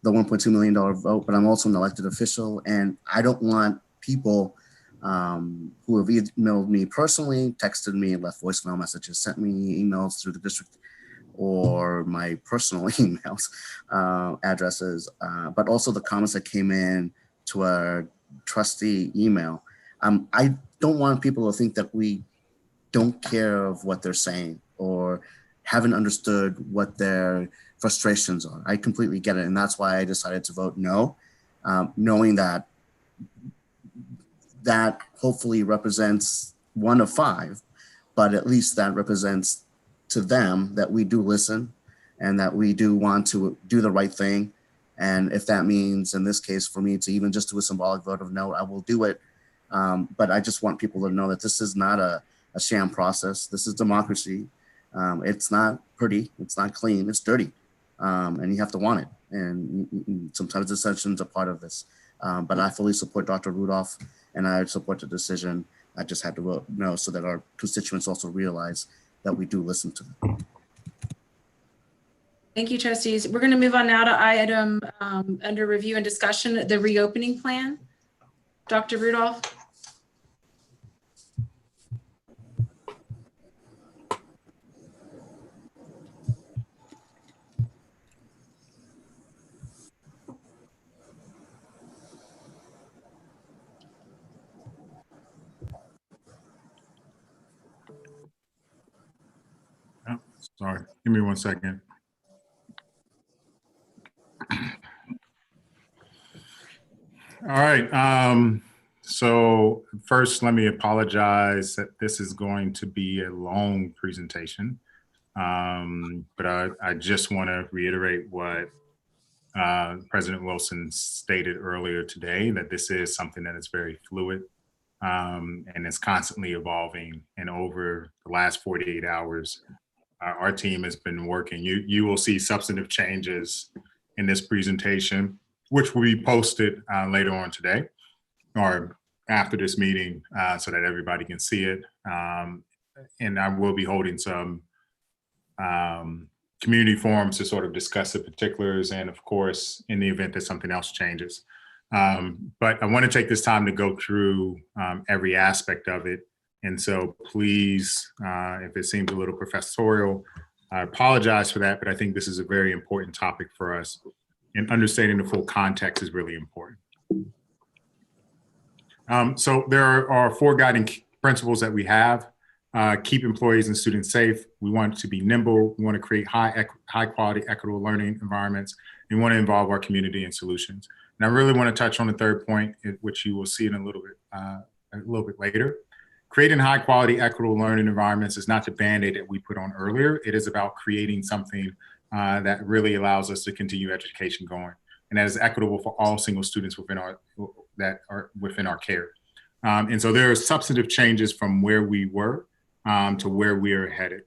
the $1.2 million vote, but I'm also an elected official, and I don't want people who have emailed me personally, texted me, left voicemail messages, sent me emails through the district or my personal emails, addresses, but also the comments that came in to our trustee email. I don't want people to think that we don't care of what they're saying or haven't understood what their frustrations are. I completely get it. And that's why I decided to vote no, knowing that that hopefully represents one of five, but at least that represents to them that we do listen and that we do want to do the right thing. And if that means, in this case, for me to even just do a symbolic vote of no, I will do it. But I just want people to know that this is not a sham process. This is democracy. It's not pretty. It's not clean. It's dirty. And you have to want it. And sometimes dissensions are part of this. But I fully support Dr. Rudolph, and I support the decision. I just had to vote no so that our constituents also realize that we do listen to them. Thank you, trustees. We're going to move on now to item under review and discussion, the reopening plan. Dr. Rudolph. Oh, sorry, give me 1 second. All right, so first let me apologize that this is going to be a long presentation, but I just want to reiterate what President Wilson stated earlier today, that this is something that is very fluid and is constantly evolving. And over the last 48 hours, our team has been working. You will see substantive changes in this presentation, which will be posted later on today or after this meeting so that everybody can see it. And I will be holding some community forums to sort of discuss the particulars and, of course, in the event that something else changes. But I want to take this time to go through every aspect of it. And so please, if it seems a little professorial, I apologize for that, but I think this is a very important topic for us. And understanding the full context is really important. So there are 4 guiding principles that we have. Keep employees and students safe. We want to be nimble. We want to create high quality, equitable learning environments. We want to involve our community in solutions. And I really want to touch on the third point, which you will see in a little bit later. Creating high quality, equitable learning environments is not the Band-Aid that we put on earlier. It is about creating something that really allows us to continue education going, and that is equitable for all single students within our care. And so there are substantive changes from where we were to where we are headed.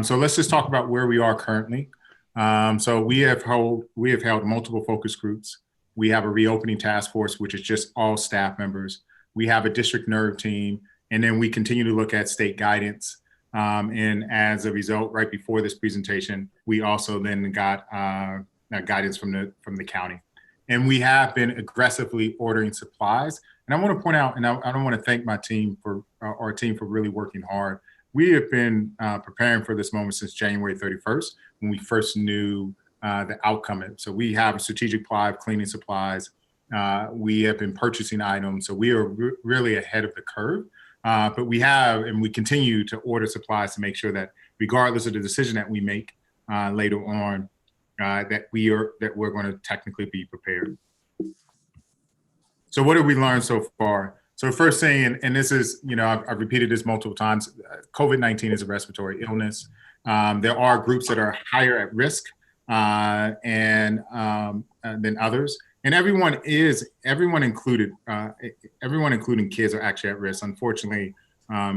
So let's just talk about where we are currently. So we have held multiple focus groups. We have a reopening task force, which is just all staff members. We have a district NERV team, and then we continue to look at state guidance. And as a result, right before this presentation, we also then got guidance from the county. And we have been aggressively ordering supplies. And I want to point out, and I don't want to thank my team for our team for really working hard. We have been preparing for this moment since January 31st, when we first knew the outcome. So we have a strategic supply of cleaning supplies. We have been purchasing items. So we are really ahead of the curve. But we have, and we continue to order supplies to make sure that regardless of the decision that we make later on, that we're going to technically be prepared. So what have we learned so far? So first thing, and this is, I've repeated this multiple times, COVID-19 is a respiratory illness. There are groups that are higher at risk than others. And everyone including kids are actually at risk. Unfortunately,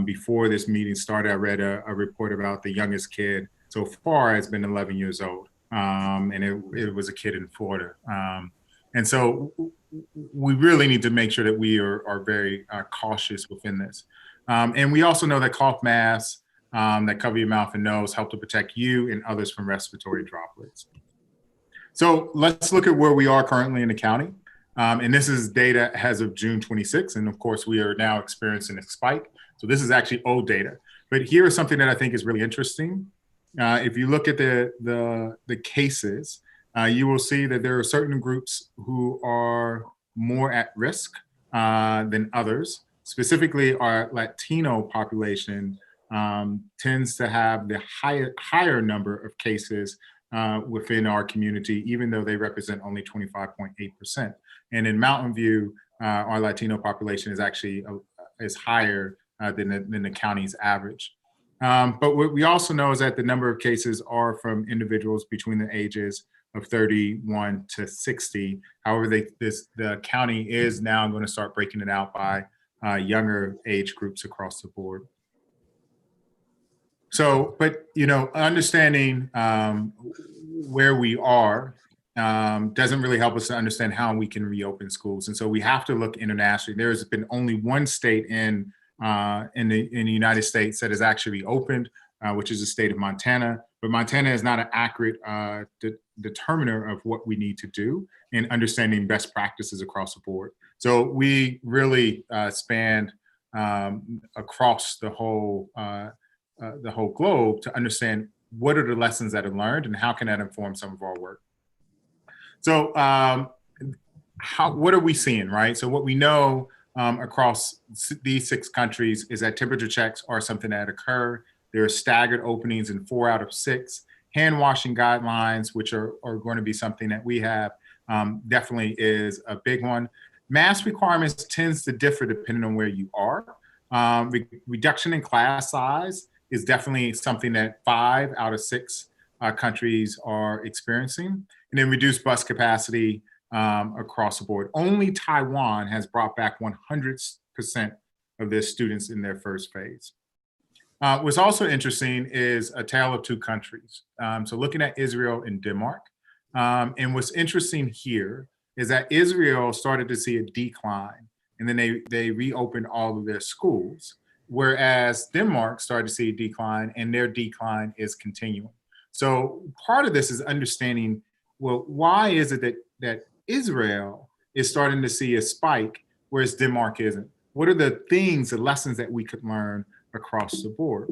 before this meeting started, I read a report about the youngest kid so far has been 11 years old. And it was a kid in Florida. And so we really need to make sure that we are very cautious within this. And we also know that cloth masks that cover your mouth and nose help to protect you and others from respiratory droplets. So let's look at where we are currently in the county. And this is data as of June 26th. And of course, we are now experiencing a spike. So this is actually old data. But here is something that I think is really interesting. If you look at the cases, you will see that there are certain groups who are more at risk than others. specifically our Latino population tends to have the higher number of cases within our community, even though they represent only 25.8%. And in Mountain View, our Latino population is actually is higher than the county's average. But what we also know is that the number of cases are from individuals between the ages of 31 to 60. However, the county is now going to start breaking it out by younger age groups across the board. So, but, you know, understanding where we are doesn't really help us to understand how we can reopen schools. And so we have to look internationally. There's been only one state in the United States that has actually opened, which is the state of Montana. But Montana is not an accurate determiner of what we need to do in understanding best practices across the board. So we really spanned across the whole globe to understand what are the lessons that are learned and how can that inform some of our work. So what are we seeing, right? So what we know across these 6 countries is that temperature checks are something that occur. There are staggered openings in 4 out of 6. Hand washing guidelines, which are going to be something that we have, definitely is a big one. Mask requirements tends to differ depending on where you are. Reduction in class size is definitely something that 5 out of 6 countries are experiencing. And then reduced bus capacity across the board. Only Taiwan has brought back 100% of their students in their first phase. What's also interesting is a tale of 2 countries. So looking at Israel and Denmark. And what's interesting here is that Israel started to see a decline, and then they reopened all of their schools, whereas Denmark started to see a decline, and their decline is continuing. So part of this is understanding, well, why is it that Israel is starting to see a spike, whereas Denmark isn't? What are the things, the lessons that we could learn across the board?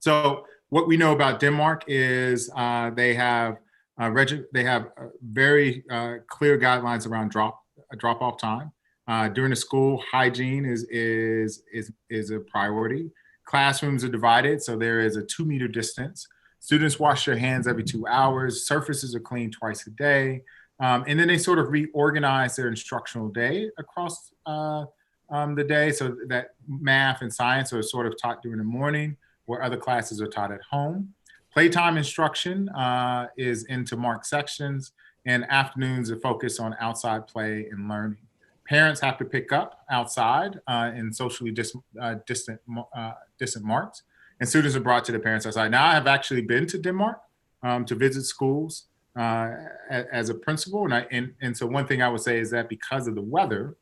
So what we know about Denmark is they have very clear guidelines around drop-off time. During the school, hygiene is a priority. Classrooms are divided, so there is a 2-meter distance. Students wash their hands every 2 hours. Surfaces are cleaned twice a day. And then they sort of reorganize their instructional day across the day, so that math and science are sort of taught during the morning, where other classes are taught at home. Playtime instruction is into marked sections, and afternoons are focused on outside play and learning. Parents have to pick up outside in socially distant marks, and students are brought to the parents outside. Now, I have actually been to Denmark to visit schools as a principal, and so one thing I would say is that because of the weather,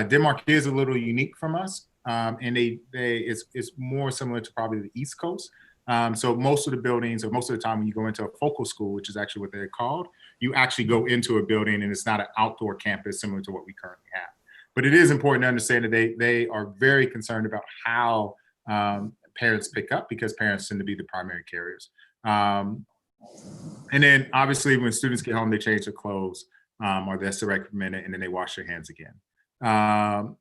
Denmark is a little unique from us, and it's more similar to probably the East Coast. So most of the buildings, or most of the time when you go into a focal school, which is actually what they're called, you actually go into a building and it's not an outdoor campus similar to what we currently have. But it is important to understand that they are very concerned about how parents pick up, because parents tend to be the primary carriers. And then obviously when students get home, they change their clothes, or that's recommended, and then they wash their hands again.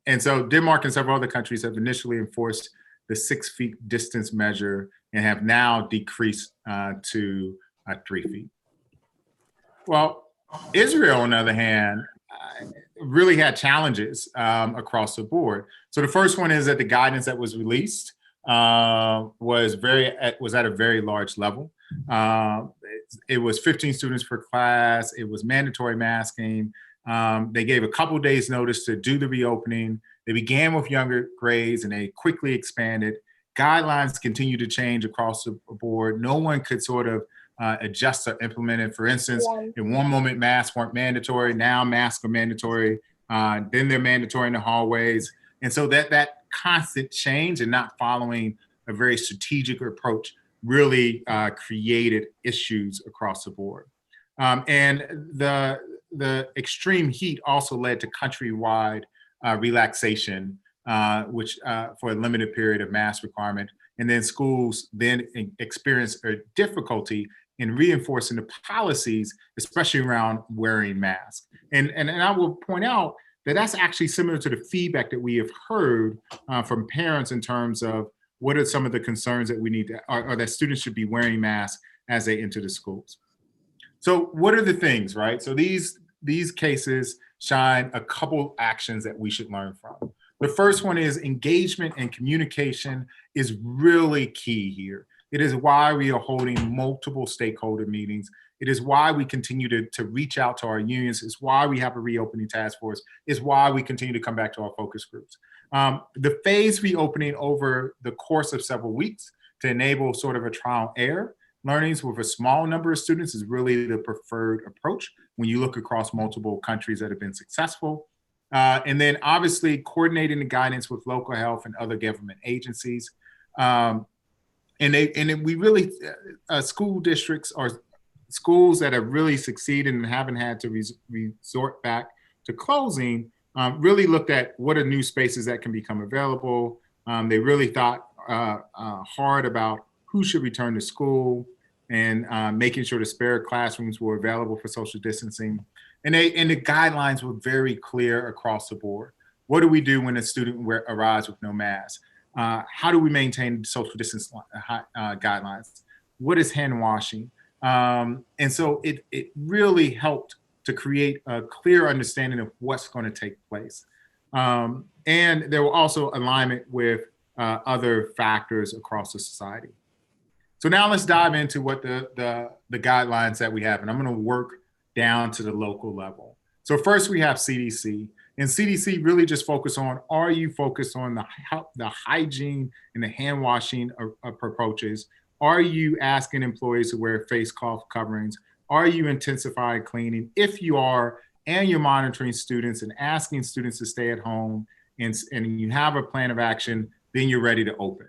And so Denmark and several other countries have initially enforced the 6 feet distance measure and have now decreased to 3 feet. Well, Israel, on the other hand, really had challenges across the board. So the first one is that the guidance that was released was at a very large level. It was 15 students per class. It was mandatory masking. They gave a couple days notice to do the reopening. They began with younger grades and they quickly expanded. Guidelines continue to change across the board. No one could sort of adjust or implement it. For instance, in one moment, masks weren't mandatory. Now masks are mandatory. Then they're mandatory in the hallways. And so that constant change and not following a very strategic approach really created issues across the board. And the extreme heat also led to countrywide relaxation, which for a limited period of mask requirement. And then schools then experienced a difficulty in reinforcing the policies, especially around wearing masks. And I will point out that's actually similar to the feedback that we have heard from parents in terms of what are some of the concerns that we need to, or that students should be wearing masks as they enter the schools. So what are the things, right? So these cases shine a couple actions that we should learn from. The first one is engagement and communication is really key here. It is why we are holding multiple stakeholder meetings. It is why we continue to reach out to our unions. It's why we have a reopening task force. It's why we continue to come back to our focus groups. The phase reopening over the course of several weeks to enable sort of a trial and error learnings with a small number of students is really the preferred approach when you look across multiple countries that have been successful. And then obviously coordinating the guidance with local health and other government agencies. We really, school districts or schools that have really succeeded and haven't had to resort back to closing really looked at what are new spaces that can become available. They really thought hard about who should return to school and making sure the spare classrooms were available for social distancing. And the guidelines were very clear across the board. What do we do when a student arrives with no mask? How do we maintain social distance guidelines? What is hand washing? And so it really helped to create a clear understanding of what's going to take place. And there were also alignment with other factors across the society. So now let's dive into what the guidelines that we have, and I'm going to work down to the local level. So first we have CDC, and CDC really just focus on, are you focused on the hygiene and the hand washing approaches? Are you asking employees to wear face cloth coverings? Are you intensifying cleaning? If you are, and you're monitoring students and asking students to stay at home and you have a plan of action, then you're ready to open.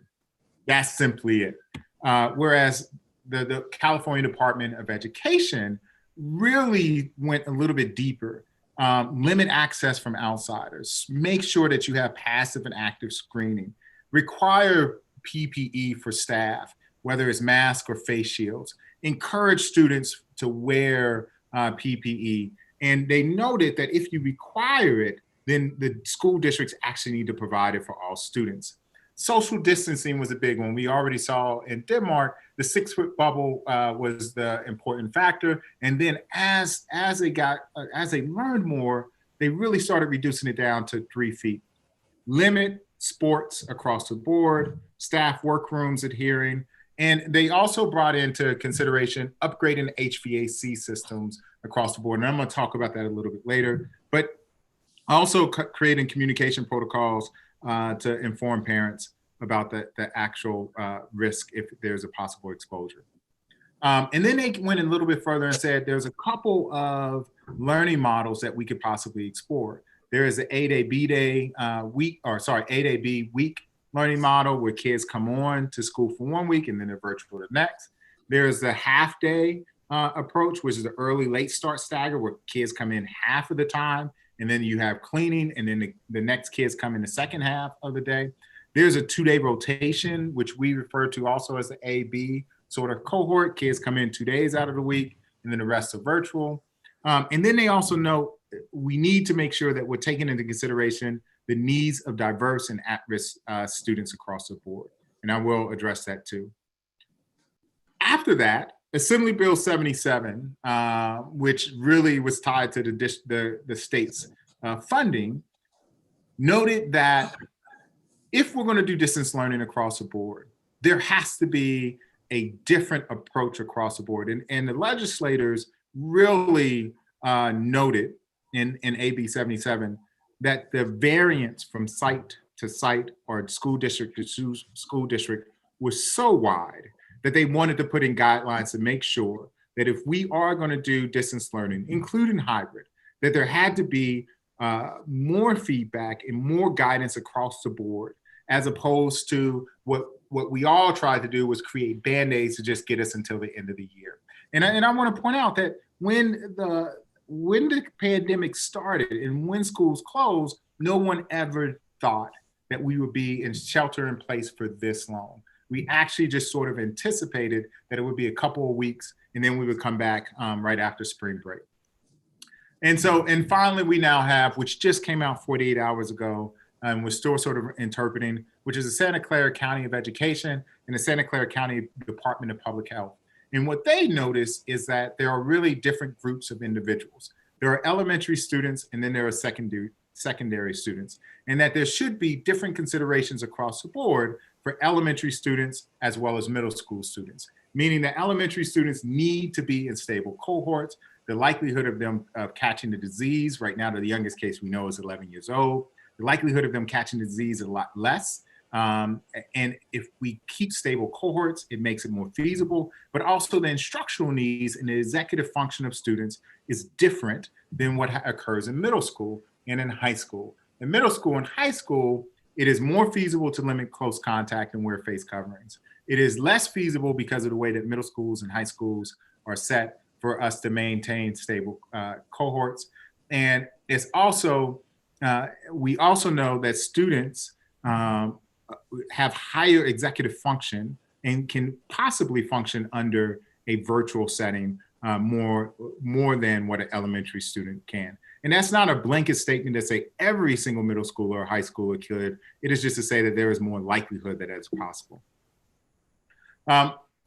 That's simply it. Whereas the California Department of Education really went a little bit deeper. Limit access from outsiders. Make sure that you have passive and active screening. Require PPE for staff, whether it's masks or face shields. Encourage students to wear PPE. And they noted that if you require it, then the school districts actually need to provide it for all students. Social distancing was a big one. We already saw in Denmark, the 6-foot bubble was the important factor. And then as they learned more, they really started reducing it down to 3 feet. Limit sports across the board, staff workrooms adhering, and they also brought into consideration upgrading HVAC systems across the board. And I'm going to talk about that a little bit later, but also creating communication protocols to inform parents about the actual risk if there's a possible exposure. And then they went a little bit further and said there's a couple of learning models that we could possibly explore. There is an A-Day, B-Day A-Day, B week learning model where kids come on to school for 1 week and then they're virtual the next. There's the half-day approach, which is the early late start stagger where kids come in half of the time and then you have cleaning and then the next kids come in the second half of the day. There's a 2-day rotation, which we refer to also as the A-B sort of cohort. Kids come in 2 days out of the week and then the rest are virtual. And then they also note we need to make sure that we're taking into consideration the needs of diverse and at-risk students across the board. And I will address that too. After that, Assembly Bill 77, which really was tied to the state's funding, noted that if we're going to do distance learning across the board, there has to be a different approach across the board. And the legislators really noted in AB 77 that the variance from site to site or school district to school district was so wide that they wanted to put in guidelines to make sure that if we are going to do distance learning, including hybrid, that there had to be more feedback and more guidance across the board, as opposed to what we all tried to do was create Band-Aids to just get us until the end of the year. And I want to point out that when the pandemic started and when schools closed, no one ever thought that we would be in shelter in place for this long. We actually just sort of anticipated that it would be a couple of weeks and then we would come back right after spring break. And finally, we now have, which just came out 48 hours ago, and we're still sort of interpreting, which is the Santa Clara County of Education and the Santa Clara County Department of Public Health. And what they notice is that there are really different groups of individuals. There are elementary students, and then there are secondary students, and that there should be different considerations across the board for elementary students as well as middle school students, meaning that elementary students need to be in stable cohorts. The likelihood of them catching the disease, right now, the youngest case we know is 11 years old. The likelihood of them catching the disease is a lot less. And if we keep stable cohorts, it makes it more feasible, but also the instructional needs and the executive function of students is different than what occurs in middle school and in high school. In middle school and high school, it is more feasible to limit close contact and wear face coverings. It is less feasible because of the way that middle schools and high schools are set for us to maintain stable cohorts. And it's also, we also know that students have higher executive function and can possibly function under a virtual setting more than what an elementary student can. And that's not a blanket statement to say every single middle schooler or high schooler could. It is just to say that there is more likelihood that it's possible.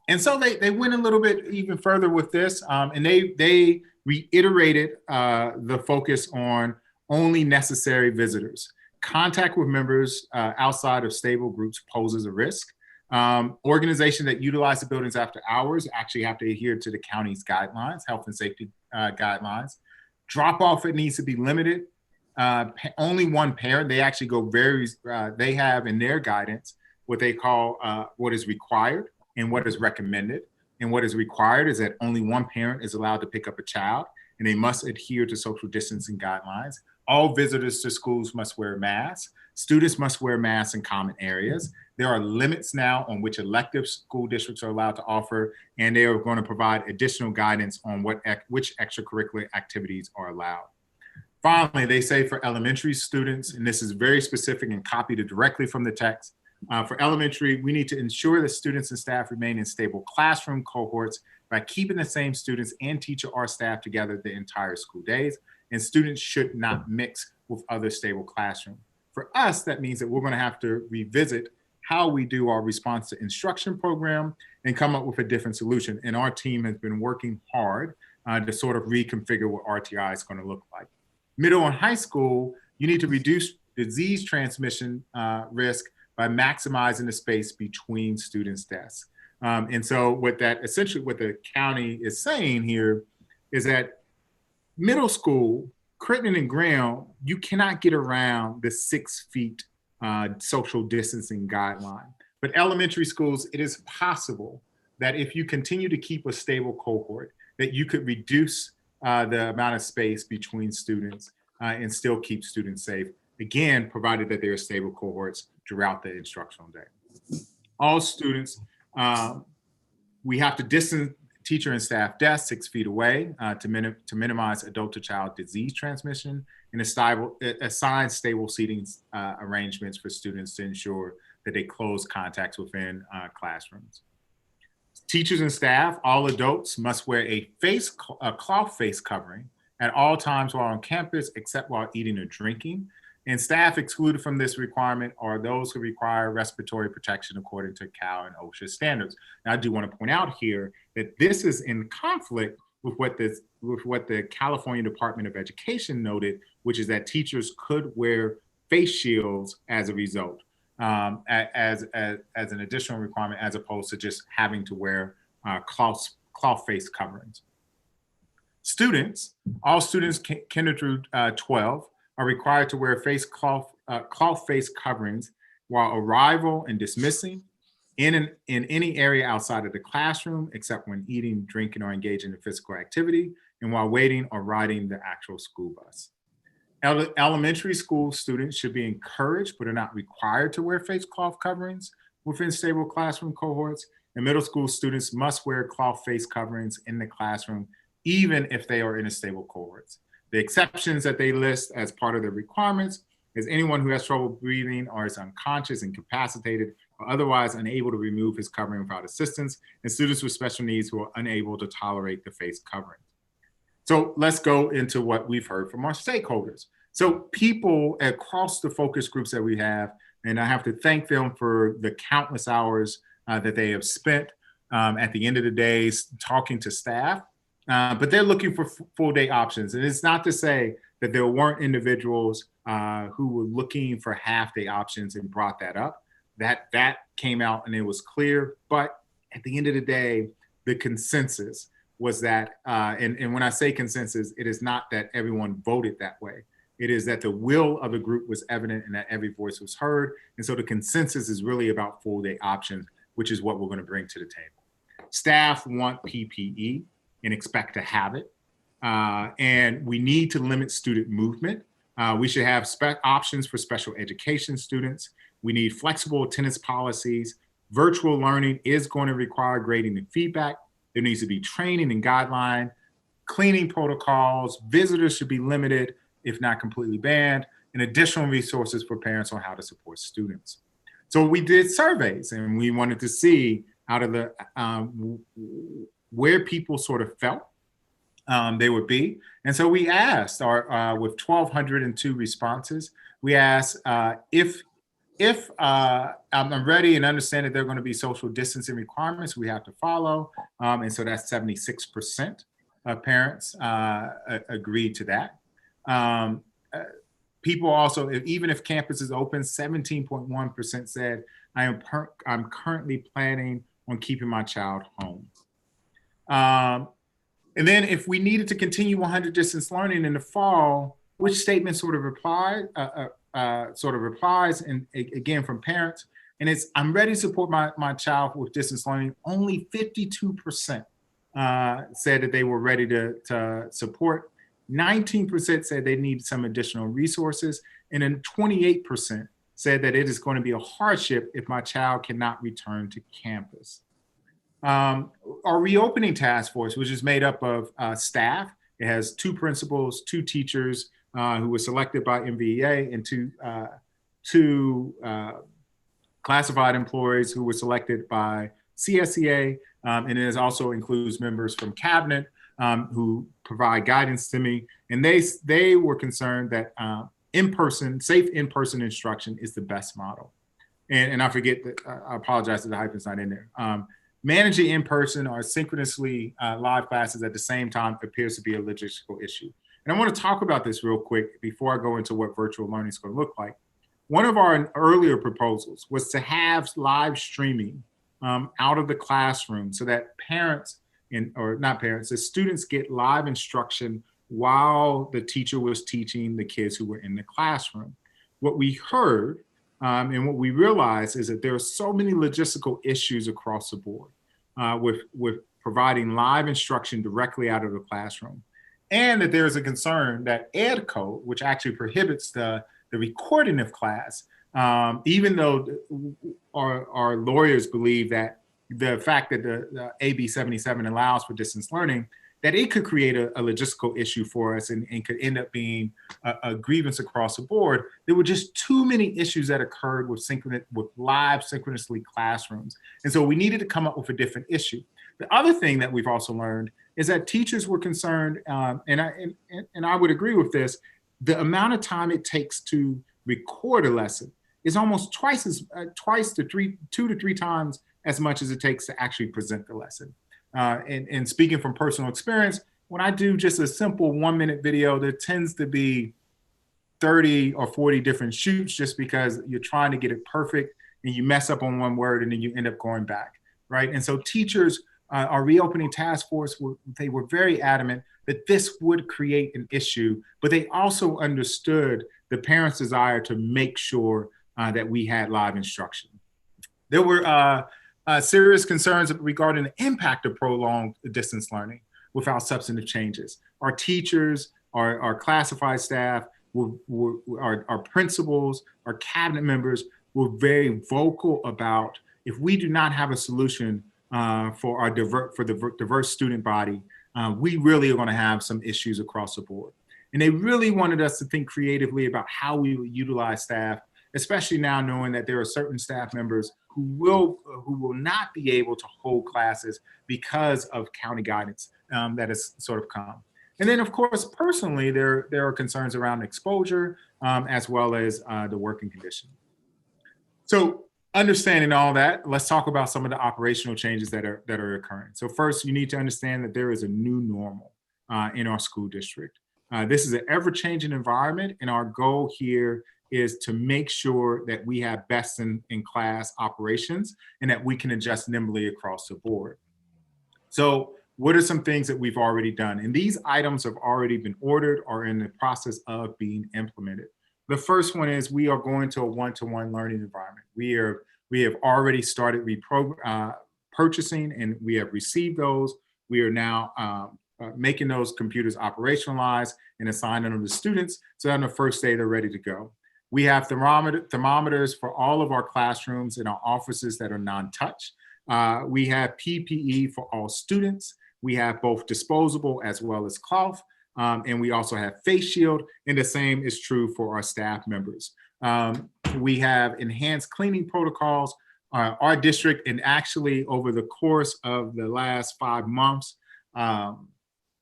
And so they went a little bit even further with this, and they reiterated the focus on only necessary visitors. Contact with members outside of stable groups poses a risk. Organizations that utilize the buildings after hours actually have to adhere to the county's guidelines, health and safety guidelines. Drop off, it needs to be limited. Only one parent. They actually go they have in their guidance what they call what is required and what is recommended. And what is required is that only one parent is allowed to pick up a child, and they must adhere to social distancing guidelines. All visitors to schools must wear masks. Students must wear masks in common areas. There are limits now on which elective school districts are allowed to offer, and they are going to provide additional guidance on which extracurricular activities are allowed. Finally, they say for elementary students, and this is very specific and copied directly from the text, for elementary, we need to ensure that students and staff remain in stable classroom cohorts by keeping the same students and teacher or staff together the entire school days, and students should not mix with other stable classrooms. For us, that means that we're going to have to revisit how we do our response to instruction program and come up with a different solution. And our team has been working hard to sort of reconfigure what RTI is going to look like. Middle and high school, you need to reduce disease transmission risk by maximizing the space between students' desks. And so essentially what the county is saying here is that middle school, Crittenden and Graham, you cannot get around the 6 feet social distancing guideline. But elementary schools, it is possible that if you continue to keep a stable cohort, that you could reduce the amount of space between students and still keep students safe. Again, provided that there are stable cohorts throughout the instructional day. All students, we have to distance teacher and staff desks 6 feet away to minimize adult to child disease transmission, and assign stable seating arrangements for students to ensure that they close contacts within classrooms. Teachers and staff, all adults must wear a cloth face covering at all times while on campus, except while eating or drinking. And staff excluded from this requirement are those who require respiratory protection according to Cal and OSHA standards. Now, I do want to point out here that this is in conflict with what the California Department of Education noted, which is that teachers could wear face shields as a result, as an additional requirement, as opposed to just having to wear cloth face coverings. Students, all students kinder through 12, are required to wear cloth face coverings while arrival and dismissing in any area outside of the classroom, except when eating, drinking, or engaging in physical activity, and while waiting or riding the actual school bus. Elementary school students should be encouraged, but are not required to wear face cloth coverings within stable classroom cohorts. And middle school students must wear cloth face coverings in the classroom, even if they are in a stable cohorts. The exceptions that they list as part of the requirements is anyone who has trouble breathing or is unconscious, incapacitated, or otherwise unable to remove his covering without assistance, and students with special needs who are unable to tolerate the face covering. So let's go into what we've heard from our stakeholders. So people across the focus groups that we have, and I have to thank them for the countless hours that they have spent at the end of the day talking to staff, but they're looking for full day options. And it's not to say that there weren't individuals who were looking for half day options and brought that up. That came out and it was clear, but at the end of the day, the consensus was that, and when I say consensus, it is not that everyone voted that way. It is that the will of the group was evident and that every voice was heard. And so the consensus is really about full day options, which is what we're going to bring to the table. Staff want PPE and expect to have it. And we need to limit student movement. We should have options for special education students. We need flexible attendance policies. Virtual learning is going to require grading and feedback. There needs to be training and guideline, cleaning protocols. Visitors should be limited, if not completely banned, and additional resources for parents on how to support students. So we did surveys and we wanted to see out of the where people sort of felt they would be. And so we asked with 1,202 responses, we asked if I'm ready and understand that there are going to be social distancing requirements we have to follow. And so that's 76% of parents agreed to that. People also, even if campus is open, 17.1% said, I'm currently planning on keeping my child home. And then if we needed to continue 100 distance learning in the fall, which statement sort of replies, and again from parents, and it's, I'm ready to support my child with distance learning. Only 52% said that they were ready to support. 19% said they need some additional resources, and then 28% said that it is going to be a hardship if my child cannot return to campus. Our reopening task force, which is made up of staff, it has 2 principals, 2 teachers who were selected by MVEA, and two classified employees who were selected by CSEA, and it also includes members from cabinet who provide guidance to me. And they were concerned that safe in-person instruction is the best model. And I forget that, I apologize that the hyphen's not in there. Managing in-person or synchronously live classes at the same time appears to be a logistical issue. And I want to talk about this real quick before I go into what virtual learning is going to look like. One of our earlier proposals was to have live streaming out of the classroom so that parents, the students get live instruction while the teacher was teaching the kids who were in the classroom. What we heard and what we realized is that there are so many logistical issues across the board with providing live instruction directly out of the classroom. And that there is a concern that Ed Code, which actually prohibits the recording of class, even though our lawyers believe that the fact that the AB 77 allows for distance learning, that it could create a logistical issue for us and could end up being a grievance across the board. There were just too many issues that occurred with live synchronously classrooms. And so we needed to come up with a different issue. The other thing that we've also learned is that teachers were concerned, and I would agree with this, the amount of time it takes to record a lesson is almost two to three times as much as it takes to actually present the lesson. And speaking from personal experience, when I do just a simple 1-minute video, there tends to be 30 or 40 different shoots just because you're trying to get it perfect and you mess up on one word and then you end up going back, right? And so teachers, our reopening task force, they were very adamant that this would create an issue, but they also understood the parents' desire to make sure that we had live instruction. There were serious concerns regarding the impact of prolonged distance learning without substantive changes. Our teachers, our classified staff, our principals, our cabinet members were very vocal about, if we do not have a solution for the diverse student body, we really are going to have some issues across the board. And they really wanted us to think creatively about how we would utilize staff, especially now knowing that there are certain staff members who will not be able to hold classes because of county guidance that has sort of come. And then, of course, personally, there are concerns around exposure as well as the working condition. So understanding all that, let's talk about some of the operational changes that are occurring. So first, you need to understand that there is a new normal in our school district. This is an ever-changing environment, and our goal here is to make sure that we have best in class operations and that we can adjust nimbly across the board. So what are some things that we've already done? And these items have already been ordered or in the process of being implemented. The first one is we are going to a one-to-one learning environment. We have already started purchasing, and we have received those. We are now making those computers operationalized and assigning them to students so that on the first day they're ready to go. We have thermometers for all of our classrooms and our offices that are non-touch. We have PPE for all students. We have both disposable as well as cloth. And we also have face shield, and the same is true for our staff members. We have enhanced cleaning protocols. Our district, and actually over the course of the last 5 months,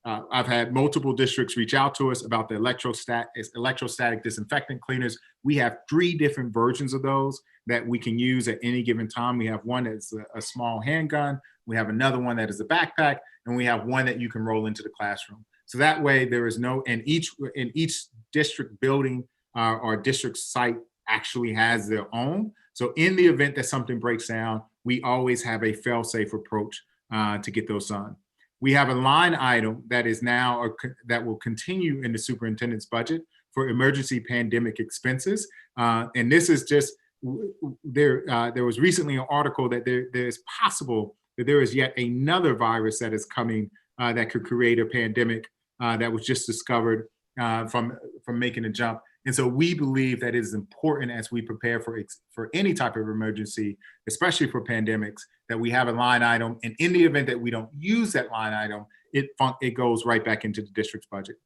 I've had multiple districts reach out to us about the electrostatic disinfectant cleaners. We have 3 different versions of those that we can use at any given time. We have one that's a small handgun. We have another one that is a backpack, and we have one that you can roll into the classroom. So that way there is no, and each district building or district site actually has their own. So in the event that something breaks down, we always have a fail-safe approach to get those done. We have a line item that is now, that will continue in the superintendent's budget for emergency pandemic expenses. And this is just, there was recently an article that there's possible that there is yet another virus that is coming that could create a pandemic that was just discovered from making a jump. And so we believe that it is important as we prepare for any type of emergency, especially for pandemics, that we have a line item. And in the event that we don't use that line item, it goes right back into the district's budget.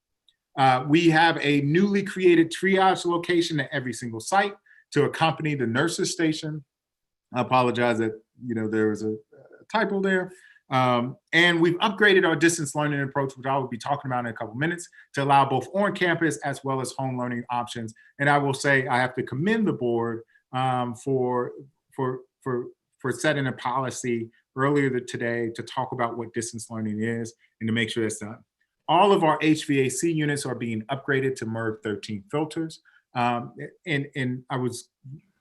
We have a newly created triage location at every single site to accompany the nurses station. I apologize that there was a typo there. And we've upgraded our distance learning approach, which I will be talking about in a couple minutes, to allow both on campus as well as home learning options. And I will say I have to commend the board for setting a policy earlier today to talk about what distance learning is and to make sure that's done. All of our HVAC units are being upgraded to MERV 13 filters. And I was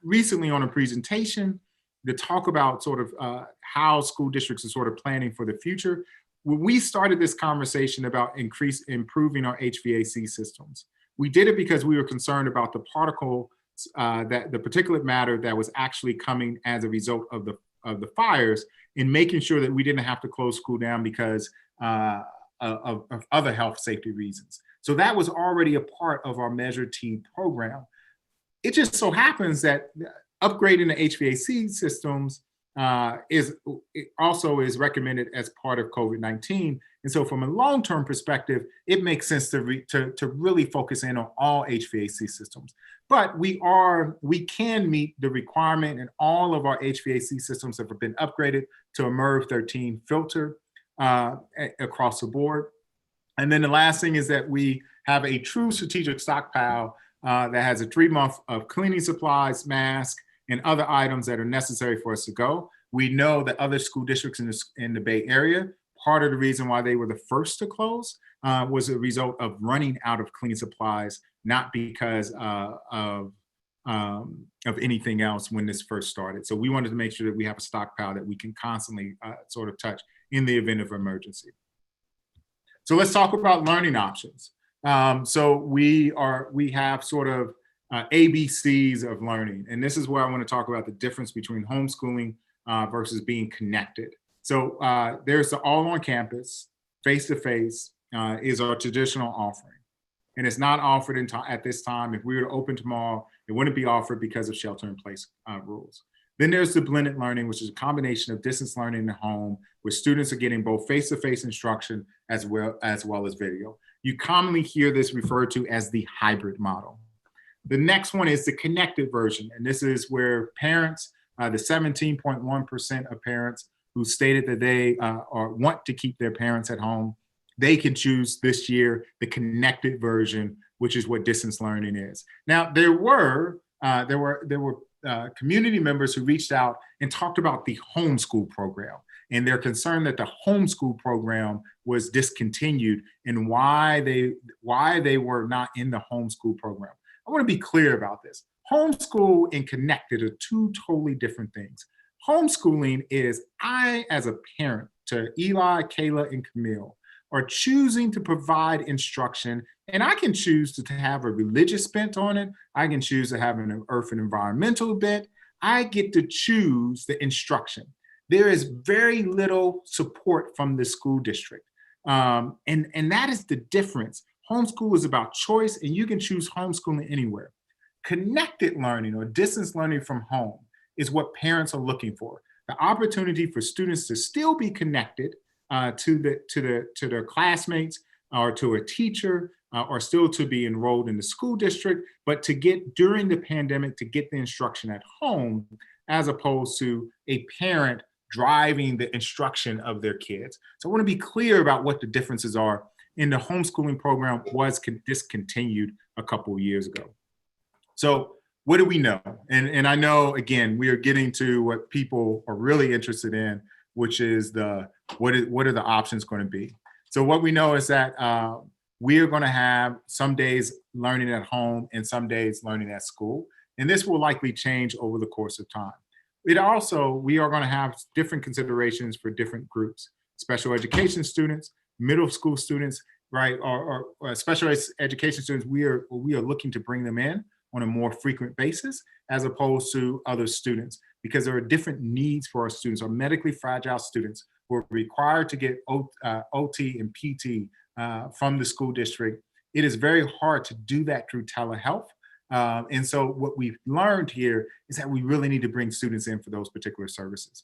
recently on a presentation to talk about sort of how school districts are sort of planning for the future. When we started this conversation about improving our HVAC systems, we did it because we were concerned about the particle, the particulate matter that was actually coming as a result of the fires, and making sure that we didn't have to close school down because of other health safety reasons. So that was already a part of our Measure T program. It just so happens that upgrading the HVAC systems also is recommended as part of COVID-19. And so from a long-term perspective, it makes sense to really focus in on all HVAC systems. But we can meet the requirement, and all of our HVAC systems have been upgraded to a MERV 13 filter across the board. And then the last thing is that we have a true strategic stockpile that has a 3-month of cleaning supplies, masks, and other items that are necessary for us to go. We know that other school districts in the Bay Area, part of the reason why they were the first to close was a result of running out of cleaning supplies, not because of anything else when this first started. So we wanted to make sure that we have a stockpile that we can constantly sort of touch in the event of emergency. So let's talk about learning options. So we have sort of ABCs of learning. And this is where I want to talk about the difference between homeschooling versus being connected. So there's the all on campus, face-to-face is our traditional offering. And it's not offered at this time. If we were to open tomorrow, it wouldn't be offered because of shelter-in-place rules. Then there's the blended learning, which is a combination of distance learning in the home, where students are getting both face-to-face instruction as well as video. You commonly hear this referred to as the hybrid model. The next one is the connected version. And this is where parents, the 17.1% of parents who stated that they want to keep their parents at home, they can choose this year the connected version, which is what distance learning is. Now, there were community members who reached out and talked about the homeschool program, and they're concerned that the homeschool program was discontinued and why they were not in the homeschool program. I want to be clear about this. Homeschool and connected are two totally different things. Homeschooling is I, as a parent to Eli, Kayla, and Camille, are choosing to provide instruction, and I can choose to have a religious bent on it. I can choose to have an earth and environmental bent. I get to choose the instruction. There is very little support from the school district. And that is the difference. Homeschool is about choice, and you can choose homeschooling anywhere. Connected learning or distance learning from home is what parents are looking for. The opportunity for students to still be connected to their classmates or to a teacher or still to be enrolled in the school district, but to get during the pandemic to get the instruction at home as opposed to a parent driving the instruction of their kids. So I want to be clear about what the differences are. In the homeschooling program was discontinued a couple of years ago. So what do we know? And I know, again, we are getting to what people are really interested in, which is what are the options going to be? So what we know is that we are going to have some days learning at home and some days learning at school. And this will likely change over the course of time. We are going to have different considerations for different groups, special education students, middle school students, right, or special education students. We are looking to bring them in on a more frequent basis as opposed to other students, because there are different needs for our students. Our medically fragile students who are required to get OT and PT from the school district. It is very hard to do that through telehealth. And so what we've learned here is that we really need to bring students in for those particular services.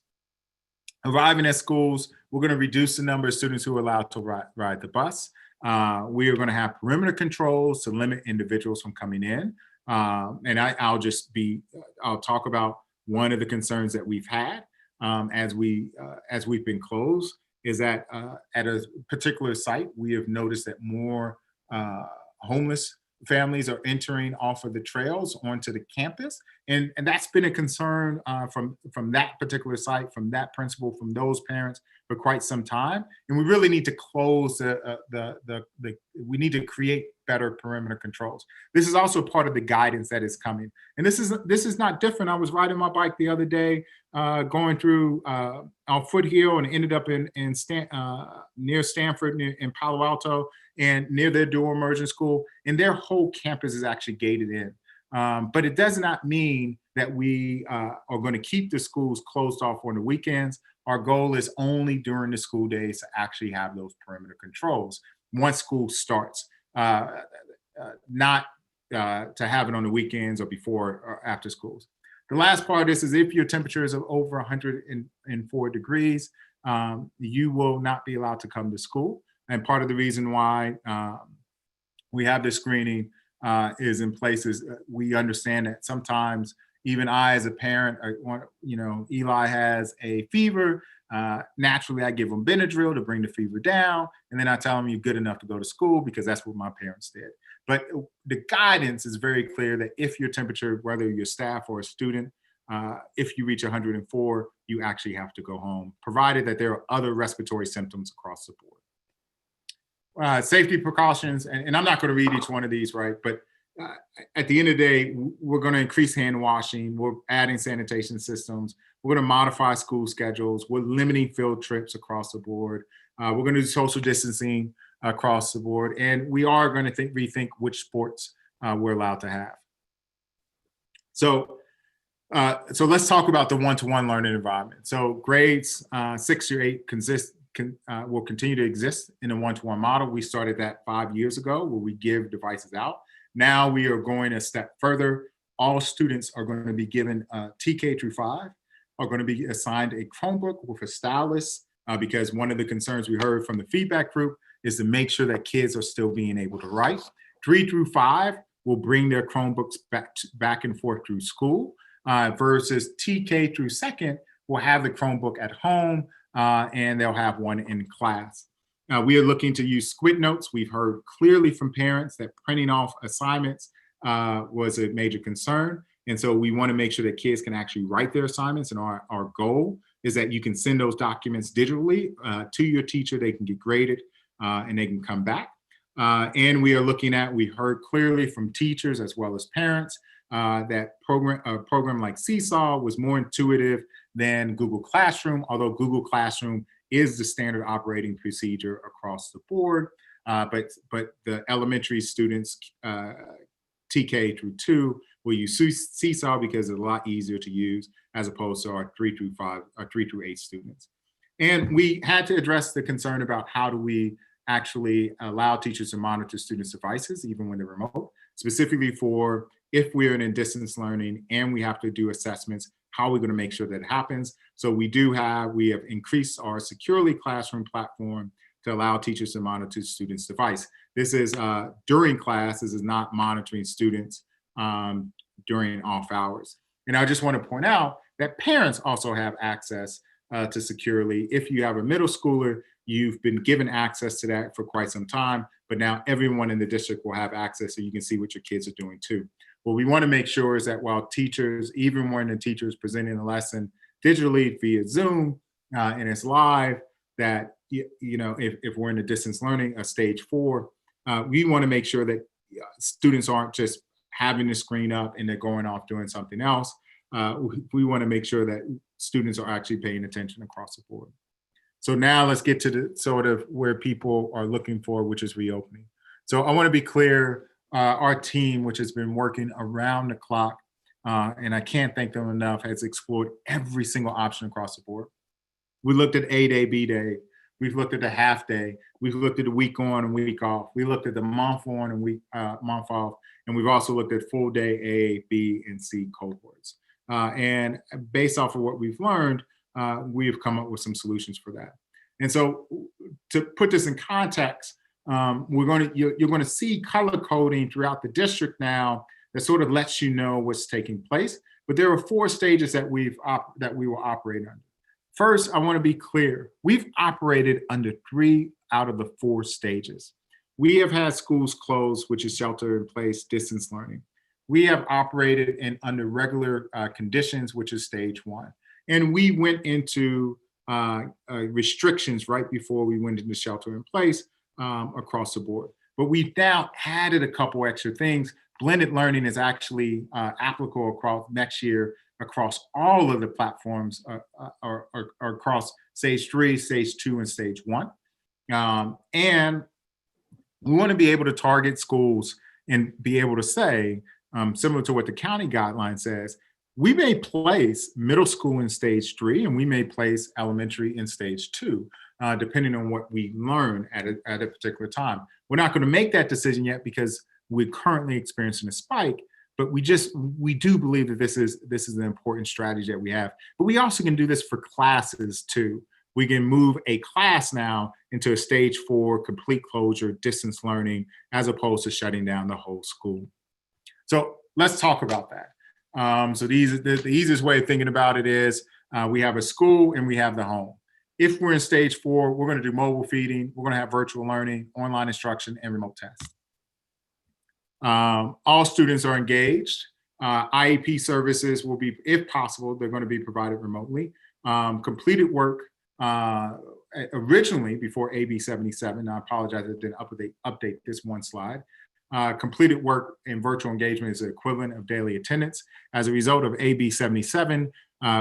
Arriving at schools, we're going to reduce the number of students who are allowed to ride the bus. We are going to have perimeter controls to limit individuals from coming in. And I'll talk about one of the concerns that we've had as we've been closed, is that at a particular site, we have noticed that more homeless families are entering off of the trails onto the campus. And that's been a concern from that particular site, from that principal, from those parents for quite some time. And we really need to close we need to create better perimeter controls. This is also part of the guidance that is coming. And this is not different. I was riding my bike the other day, going through on Foothill, and ended up near Stanford in Palo Alto, and near their dual immersion school, and their whole campus is actually gated in. But it does not mean that we are going to keep the schools closed off on the weekends. Our goal is only during the school days to actually have those perimeter controls once school starts, not to have it on the weekends or before or after schools. The last part of this is if your temperature is over 104 degrees, you will not be allowed to come to school. And part of the reason why we have this screening is in places we understand that sometimes even I, as a parent, Eli has a fever. Naturally, I give him Benadryl to bring the fever down, and then I tell him you're good enough to go to school, because that's what my parents did. But the guidance is very clear that if your temperature, whether you're staff or a student, if you reach 104, you actually have to go home, provided that there are other respiratory symptoms across the board. Safety precautions, and I'm not going to read each one of these, right? But at the end of the day, we're going to increase hand washing. We're adding sanitation systems. We're going to modify school schedules. We're limiting field trips across the board. We're going to do social distancing across the board. And we are going to rethink which sports we're allowed to have. So let's talk about the one-to-one learning environment. So grades 6 through 8 will continue to exist in a one-to-one model. We started that 5 years ago, where we give devices out. Now we are going a step further. All students are going to be given TK through 5, are going to be assigned a Chromebook with a stylus, because one of the concerns we heard from the feedback group is to make sure that kids are still being able to write. 3 through 5 will bring their Chromebooks back and forth through school, versus TK through 2nd will have the Chromebook at home, and they'll have one in class. We are looking to use squid notes. We've heard clearly from parents that printing off assignments was a major concern. And so we want to make sure that kids can actually write their assignments. And our goal is that you can send those documents digitally to your teacher. They can get graded and they can come back. And we are looking at, we heard clearly from teachers as well as parents that a program like Seesaw was more intuitive than Google Classroom, although Google Classroom is the standard operating procedure across the board. But the elementary students, TK through 2, will use Seesaw because it's a lot easier to use as opposed to our 3 through 8 students. And we had to address the concern about how do we actually allow teachers to monitor students' devices even when they're remote, specifically for if we're in distance learning and we have to do assessments, how are we going to make sure that happens? So we have increased our Securely Classroom platform to allow teachers to monitor students' device. This is during class, this is not monitoring students during off hours. And I just want to point out that parents also have access to Securely. If you have a middle schooler, you've been given access to that for quite some time, but now everyone in the district will have access so you can see what your kids are doing too. What we want to make sure is that while teachers, even when the teacher is presenting a lesson digitally via Zoom and it's live, that if we're in a distance learning, a stage 4, we want to make sure that students aren't just having the screen up and they're going off doing something else. We want to make sure that students are actually paying attention across the board. So now let's get to the sort of where people are looking for, which is reopening. So I want to be clear, our team, which has been working around the clock, and I can't thank them enough, has explored every single option across the board. We looked at A day, B day. We've looked at the half day. We've looked at the week on and week off. We looked at the month on and month off. And we've also looked at full day A, B, and C cohorts. And based off of what we've learned, we've come up with some solutions for that. And so to put this in context, you're going to see color coding throughout the district now that sort of lets you know what's taking place. But there are 4 stages that we will operate under. First, I want to be clear. We've operated under 3 out of the 4 stages. We have had schools closed, which is shelter in place, distance learning. We have operated under regular conditions, which is stage 1. And we went into restrictions right before we went into shelter in place across the board. But we've now added a couple extra things. Blended learning is actually applicable across next year across all of the platforms or across stage 3, stage 2, and stage 1. And we want to be able to target schools and be able to say, similar to what the county guideline says, we may place middle school in stage 3 and we may place elementary in stage 2, depending on what we learn at a particular time. We're not going to make that decision yet because we're currently experiencing a spike, but we do believe that this is an important strategy that we have. But we also can do this for classes too. We can move a class now into a stage 4 complete closure, distance learning, as opposed to shutting down the whole school. So let's talk about that. So the easiest way of thinking about it is we have a school and we have the home. If we're in stage 4, we're going to do mobile feeding, we're going to have virtual learning, online instruction, and remote tests. All students are engaged. IEP services will be, if possible, they're going to be provided remotely. Completed work originally before AB 77, I apologize, I didn't update this one slide. Completed work in virtual engagement is the equivalent of daily attendance. As a result of AB 77,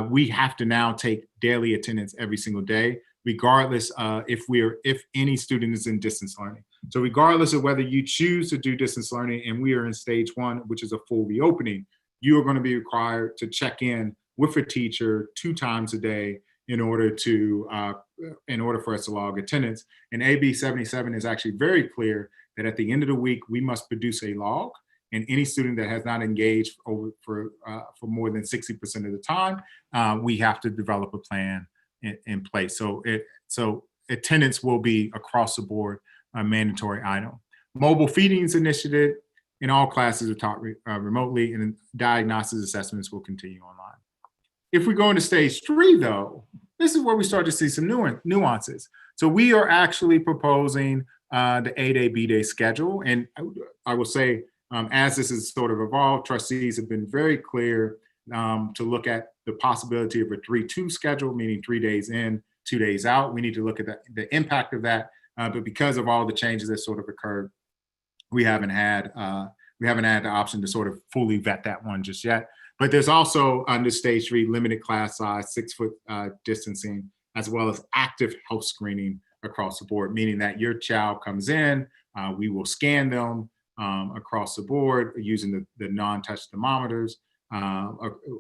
we have to now take daily attendance every single day, regardless if any student is in distance learning. So regardless of whether you choose to do distance learning and we are in stage 1, which is a full reopening, you are going to be required to check in with a teacher 2 times a day in order for us to log attendance. And AB 77 is actually very clear that at the end of the week, we must produce a log, and any student that has not engaged for more than 60% of the time, we have to develop a plan in place. So attendance will be across the board a mandatory item. Mobile feedings initiative in all classes are taught remotely, and diagnosis assessments will continue online. If we go into stage 3, though, this is where we start to see some nuances. So we are actually proposing the A-Day, B-Day schedule. And I will say, as this has sort of evolved, trustees have been very clear to look at the possibility of a 3-2 schedule, meaning 3 days in, 2 days out. We need to look at the impact of that. But because of all the changes that sort of occurred, we haven't had the option to sort of fully vet that one just yet. But there's also under stage 3, limited class size, 6-foot distancing, as well as active health screening across the board, meaning that your child comes in, we will scan them across the board using the non-touch thermometers,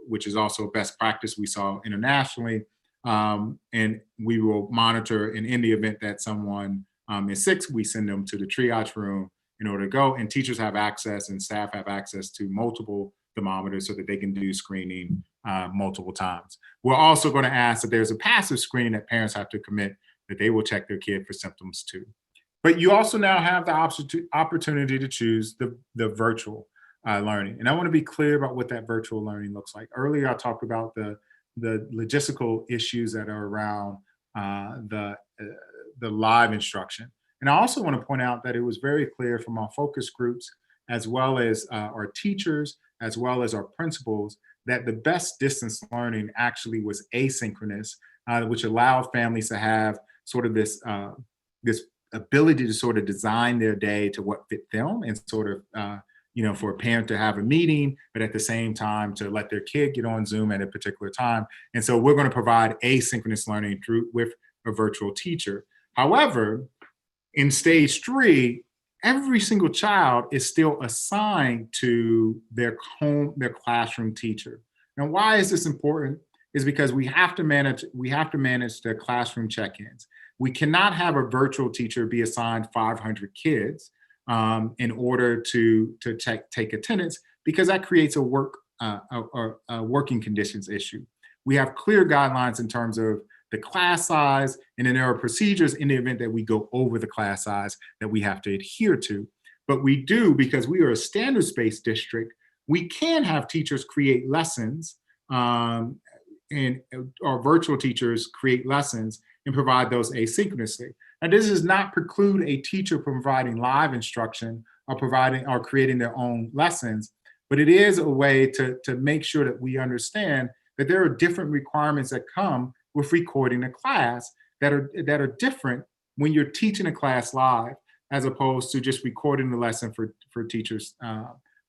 which is also best practice we saw internationally. And we will monitor, and in the event that someone is sick, we send them to the triage room in order to go, and teachers have access and staff have access to multiple thermometers so that they can do screening multiple times. We're also going to ask that there's a passive screening that parents have to commit that they will check their kid for symptoms too. But you also now have the opportunity to choose the virtual learning. And I want to be clear about what that virtual learning looks like. Earlier, I talked about the logistical issues that are around the live instruction. And I also want to point out that it was very clear from our focus groups, as well as our teachers, as well as our principals, that the best distance learning actually was asynchronous, which allowed families to have sort of this ability to sort of design their day to what fit them, and sort of, for a parent to have a meeting, but at the same time to let their kid get on Zoom at a particular time. And so we're going to provide asynchronous learning with a virtual teacher. However, in stage 3, every single child is still assigned to their classroom teacher. Now, why is this important? Is because we have to manage the classroom check-ins. We cannot have a virtual teacher be assigned 500 kids in order to take attendance, because that creates a working conditions issue. We have clear guidelines in terms of the class size, and then there are procedures in the event that we go over the class size that we have to adhere to. But we do, because we are a standards-based district, we can have teachers create lessons, and our virtual teachers create lessons and provide those asynchronously. Now, this does not preclude a teacher providing live instruction or creating their own lessons, but it is a way to make sure that we understand that there are different requirements that come with recording a class that are different when you're teaching a class live, as opposed to just recording the lesson for teachers,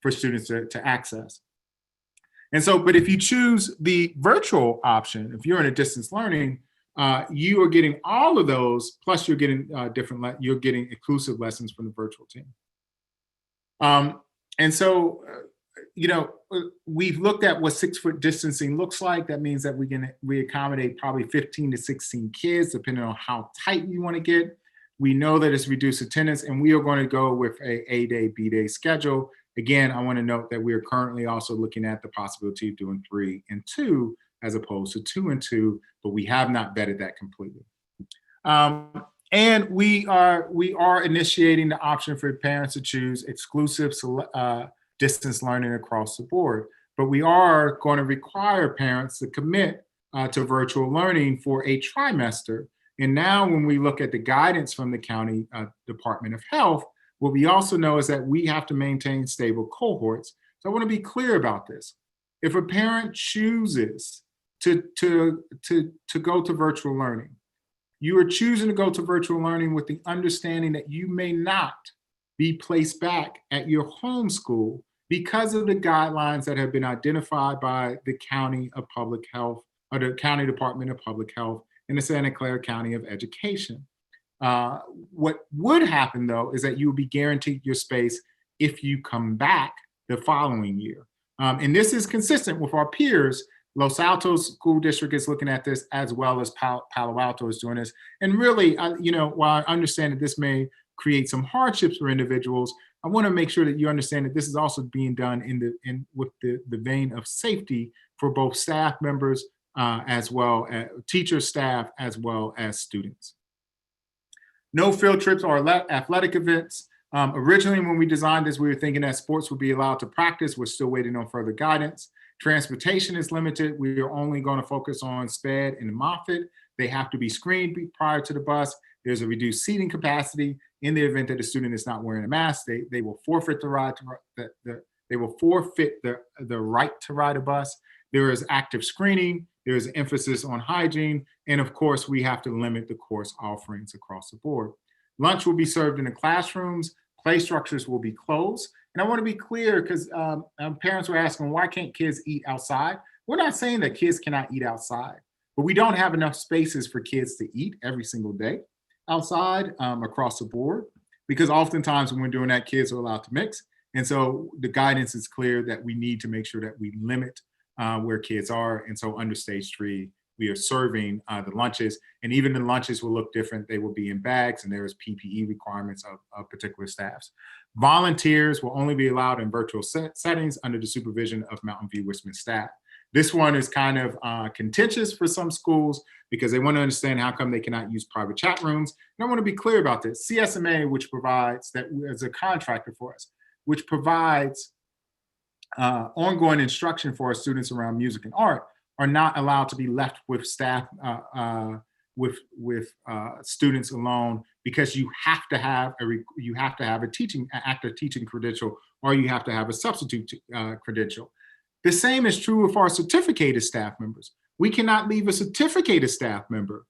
for students to access. And so, but if you choose the virtual option, if you're in a distance learning, you are getting all of those, plus you're getting you're getting exclusive lessons from the virtual team. And so, we've looked at what 6-foot distancing looks like. That means that we accommodate probably 15 to 16 kids, depending on how tight you want to get. We know that it's reduced attendance, and we are going to go with a A-Day, B-Day schedule. Again, I want to note that we are currently also looking at the possibility of doing 3 and 2 as opposed to 2 and 2, but we have not vetted that completely. And we are initiating the option for parents to choose exclusive distance learning across the board, but we are going to require parents to commit to virtual learning for a trimester. And now when we look at the guidance from the county Department of Health, what we also know is that we have to maintain stable cohorts. So I want to be clear about this. If a parent chooses to go to virtual learning, you are choosing to go to virtual learning with the understanding that you may not be placed back at your home school because of the guidelines that have been identified by the County of Public Health, or the County Department of Public Health, and the Santa Clara County of Education. What would happen, though, is that you will be guaranteed your space if you come back the following year. And this is consistent with our peers. Los Altos School District is looking at this, as well as Palo Alto is doing this. And really, while I understand that this may create some hardships for individuals, I want to make sure that you understand that this is also being done with the vein of safety for both staff members, as well as teachers, staff, as well as students. No field trips or athletic events. Originally, when we designed this, we were thinking that sports would be allowed to practice. We're still waiting on further guidance. Transportation is limited. We are only going to focus on SPED and Moffitt. They have to be screened prior to the bus. There's a reduced seating capacity. In the event that the student is not wearing a mask, they will forfeit the right to ride a bus. There is active screening. There is emphasis on hygiene. And of course, we have to limit the course offerings across the board. Lunch will be served in the classrooms. Play structures will be closed. And I want to be clear because parents were asking, why can't kids eat outside? We're not saying that kids cannot eat outside, but we don't have enough spaces for kids to eat every single day outside across the board, because oftentimes when we're doing that, kids are allowed to mix. And so the guidance is clear that we need to make sure that we limit where kids are. And so under stage 3, we are serving the lunches, and even the lunches will look different. They will be in bags, and there is PPE requirements of particular staffs. Volunteers will only be allowed in virtual settings under the supervision of Mountain View Wisman staff. This one is kind of contentious for some schools because they want to understand how come they cannot use private chat rooms. And I want to be clear about this. CSMA, which provides, that as a contractor for us, which provides ongoing instruction for our students around music and art, are not allowed to be left with staff, with students alone, because you have to have an active teaching credential, or you have to have a substitute credential. The same is true of our certificated staff members. We cannot leave a certificated staff member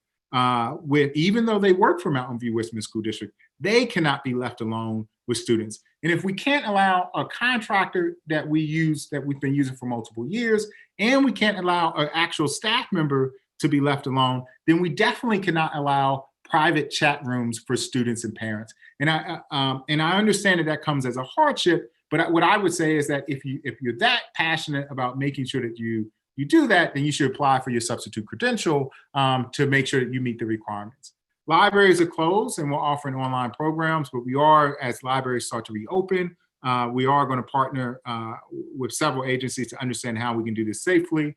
even though they work for Mountain View Wisman School District, they cannot be left alone with students. And if we can't allow a contractor that we've been using for multiple years, and we can't allow an actual staff member to be left alone, then we definitely cannot allow private chat rooms for students and parents. And I understand that comes as a hardship, but what I would say is that if you're that passionate about making sure that you do that, then you should apply for your substitute credential to make sure that you meet the requirements. Libraries are closed and we're offering online programs, but we are, as libraries start to reopen, we are going to partner with several agencies to understand how we can do this safely.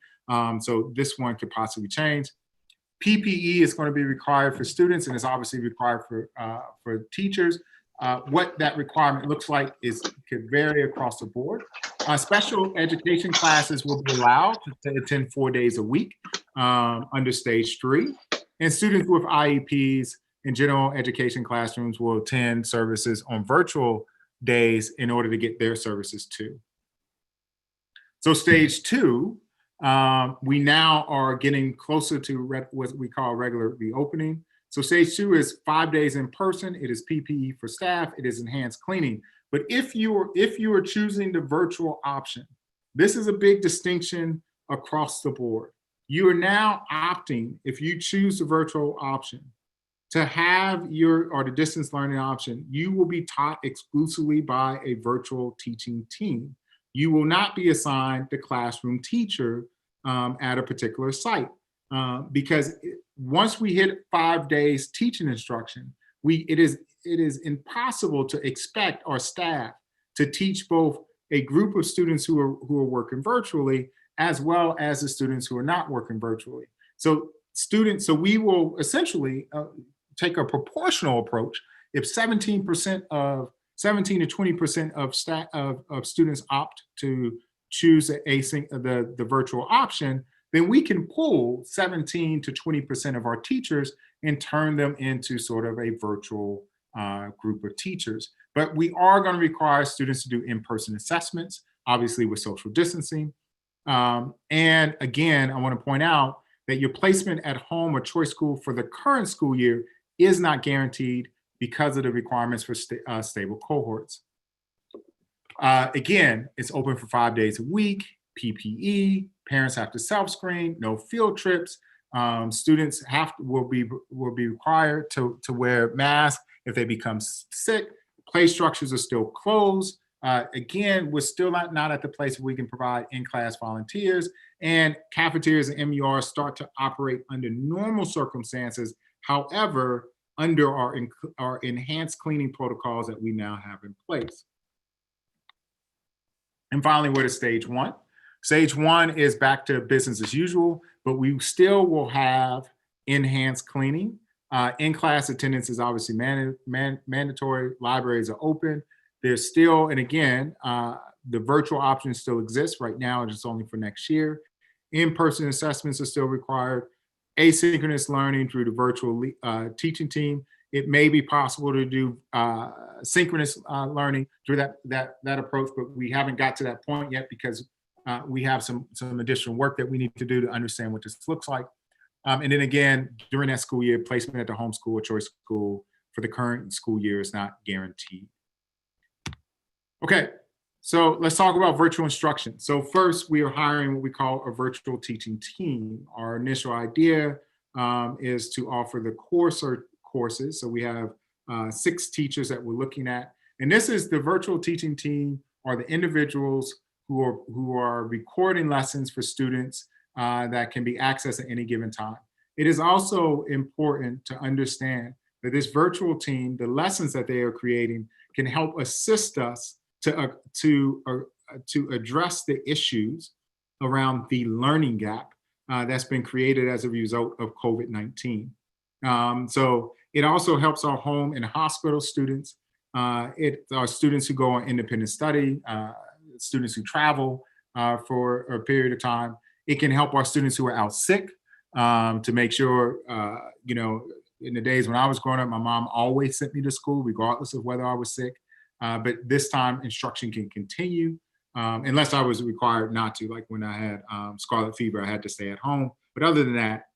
So this one could possibly change. PPE is going to be required for students and is obviously required for teachers. What that requirement looks like could vary across the board. Special education classes will be allowed to attend 4 days a week under stage 3. And students with IEPs in general education classrooms will attend services on virtual days in order to get their services too. So stage 2, we now are getting closer to what we call regular reopening. So stage 2 is 5 days in person. It is PPE for staff. It is enhanced cleaning. But if you are choosing the virtual option, this is a big distinction across the board. You are now opting, if you choose the virtual option, to have the distance learning option, you will be taught exclusively by a virtual teaching team. You will not be assigned the classroom teacher at a particular site. Because once we hit 5 days teaching instruction, it is impossible to expect our staff to teach both a group of students who are working virtually as well as the students who are not working virtually. So we will essentially take a proportional approach. If 17 to 20% of students opt to choose the virtual option, then we can pull 17 to 20% of our teachers and turn them into sort of a virtual group of teachers. But we are going to require students to do in-person assessments, obviously with social distancing. And again, I want to point out that your placement at home or choice school for the current school year is not guaranteed because of the requirements for stable cohorts. Again, it's open for 5 days a week, PPE, parents have to self-screen, no field trips. Students will be required to wear masks if they become sick. Play structures are still closed. Again, we're still not at the place where we can provide in-class volunteers, and cafeterias and MURs start to operate under normal circumstances. However, under our enhanced cleaning protocols that we now have in place. And finally, we're to stage 1. Stage 1 is back to business as usual, but we still will have enhanced cleaning. In-class attendance is obviously mandatory. Libraries are open. There's still, and again, the virtual option still exists right now, it's only for next year. In-person assessments are still required. Asynchronous learning through the virtual teaching team it may be possible to do synchronous learning through that approach, but we haven't got to that point yet because we have some additional work that we need to do to understand what this looks like. And then again, during that school year, placement at the homeschool or choice school for the current school year is not guaranteed. Okay, so let's talk about virtual instruction. So first, we are hiring what we call a virtual teaching team. Our initial idea is to offer the courses. So we have 6 teachers that we're looking at. And this is the virtual teaching team are the individuals who are recording lessons for students that can be accessed at any given time. It is also important to understand that this virtual team, the lessons that they are creating, can help assist us to address the issues around the learning gap that's been created as a result of COVID-19. So it also helps our home and hospital students. Our students who go on independent study, students who travel for a period of time. It can help our students who are out sick to make sure, you know, in the days when I was growing up, my mom always sent me to school regardless of whether I was sick. But this time instruction can continue unless I was required not to, like when I had scarlet fever, I had to stay at home. But other than that,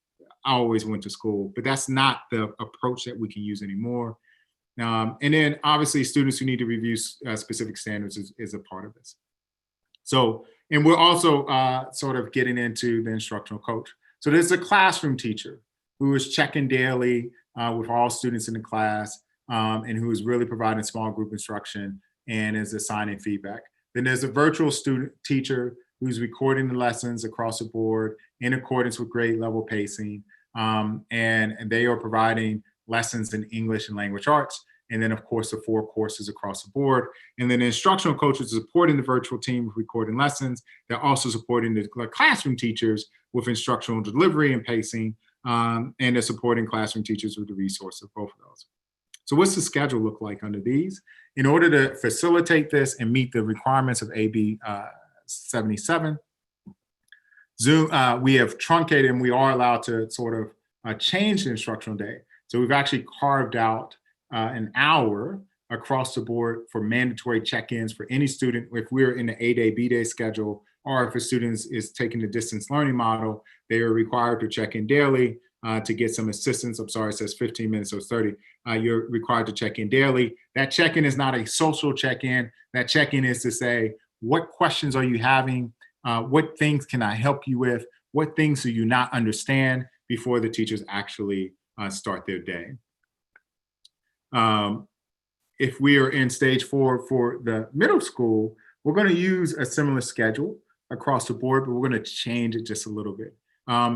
I always went to school, but that's not the approach that we can use anymore. And then obviously students who need to review specific standards is a part of this. So, and we're also sort of getting into the instructional coach. So there's a classroom teacher who is checking daily with all students in the class and who is really providing small group instruction and is assigning feedback. Then there's a virtual student teacher who's recording the lessons across the board in accordance with grade level pacing. And they are providing lessons in English and language arts. And then of course the 4 courses across the board. And then the instructional coaches supporting the virtual team with recording lessons. They're also supporting the classroom teachers with instructional delivery and pacing. And they're supporting classroom teachers with the resource of both of those. So what's the schedule look like under these? In order to facilitate this and meet the requirements of AB 77, Zoom, we have truncated and we are allowed to sort of change the instructional day. So we've actually carved out an hour across the board for mandatory check-ins for any student. If we're in the A-day, B-day schedule, or if a student is taking the distance learning model, they are required to check in daily to get some assistance. I'm sorry, it says 15 minutes, so it's 30. You're required to check in daily. That check-in is not a social check-in. That check-in is to say, what questions are you having? What things can I help you with? What things do you not understand before the teachers actually start their day? If we are in stage 4 for the middle school, we're going to use a similar schedule across the board, but we're going to change it just a little bit.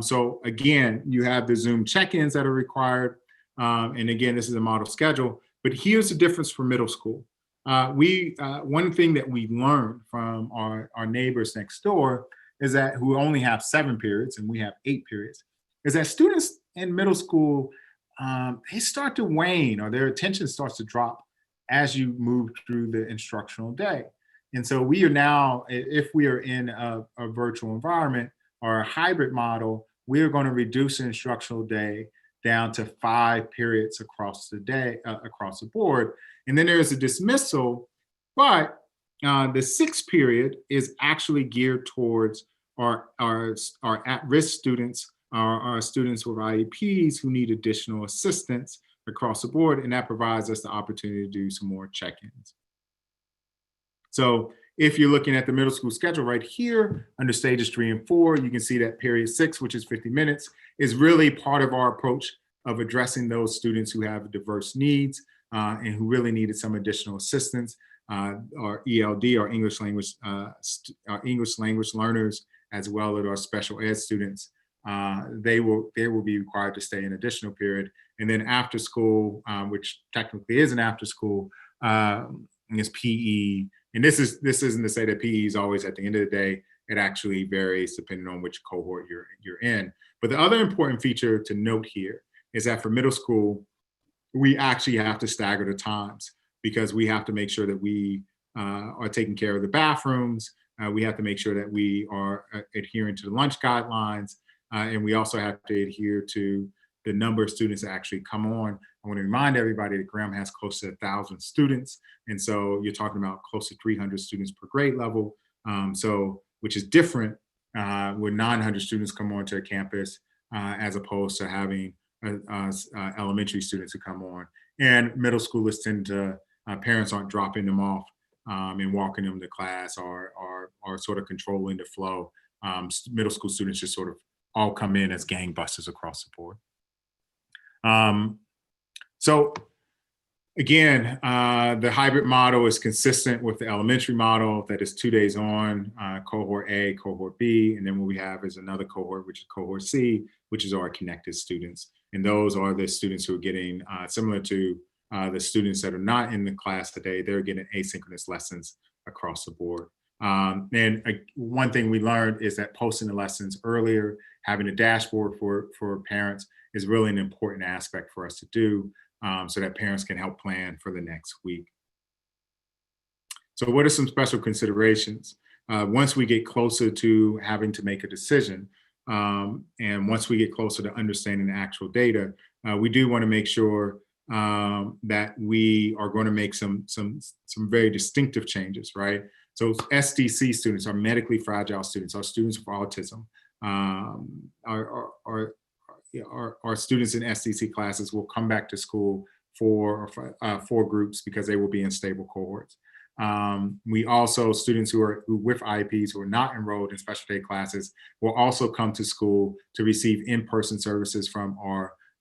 So again, you have the Zoom check-ins that are required. And again, this is a model schedule, but here's the difference for middle school. One thing that we learned from our neighbors next door is that who only have 7 periods and we have 8 periods, is that students in middle school, they start to wane or their attention starts to drop as you move through the instructional day. And so we are now, if we are in a virtual environment or a hybrid model, we are going to reduce the instructional day down to 5 periods across the day, across the board. And then there's a dismissal, but the 6th period is actually geared towards our at-risk students, our students with IEPs who need additional assistance across the board, and that provides us the opportunity to do some more check-ins. So if you're looking at the middle school schedule right here, under stages 3 and 4, you can see that period 6, which is 50 minutes, is really part of our approach of addressing those students who have diverse needs and who really needed some additional assistance. Our ELD, our English language learners, as well as our special ed students, they will be required to stay an additional period. And then after school, which technically is an after school, is PE. And this isn't to say that PE is always at the end of the day. It actually varies depending on which cohort you're in. But the other important feature to note here is that for middle school, we actually have to stagger the times because we have to make sure that we are taking care of the bathrooms. We have to make sure that we are adhering to the lunch guidelines. And we also have to adhere to the number of students that actually come on I want to remind everybody that Graham has close to 1,000 students. And so you're talking about close to 300 students per grade level. Which is different when 900 students come onto a campus as opposed to having elementary students who come on. And middle schoolers tend to, parents aren't dropping them off and walking them to class or sort of controlling the flow. Middle school students just sort of all come in as gangbusters across the board. So again, the hybrid model is consistent with the elementary model, that is 2 days on, cohort A, cohort B, and then what we have is another cohort, which is cohort C, which is our connected students. And those are the students who are getting, similar to the students that are not in the class today, they're getting asynchronous lessons across the board. One thing we learned is that posting the lessons earlier, having a dashboard for parents is really an important aspect for us to do, so that parents can help plan for the next week. So what are some special considerations? Once we get closer to having to make a decision, and once we get closer to understanding the actual data, we do want to make sure that we are going to make some very distinctive changes, right? So SDC students, our medically fragile students, our students with autism, our students in SDC classes will come back to school for 4 groups because they will be in stable cohorts. We also, students who with IEPs who are not enrolled in special ed classes will also come to school to receive in-person services from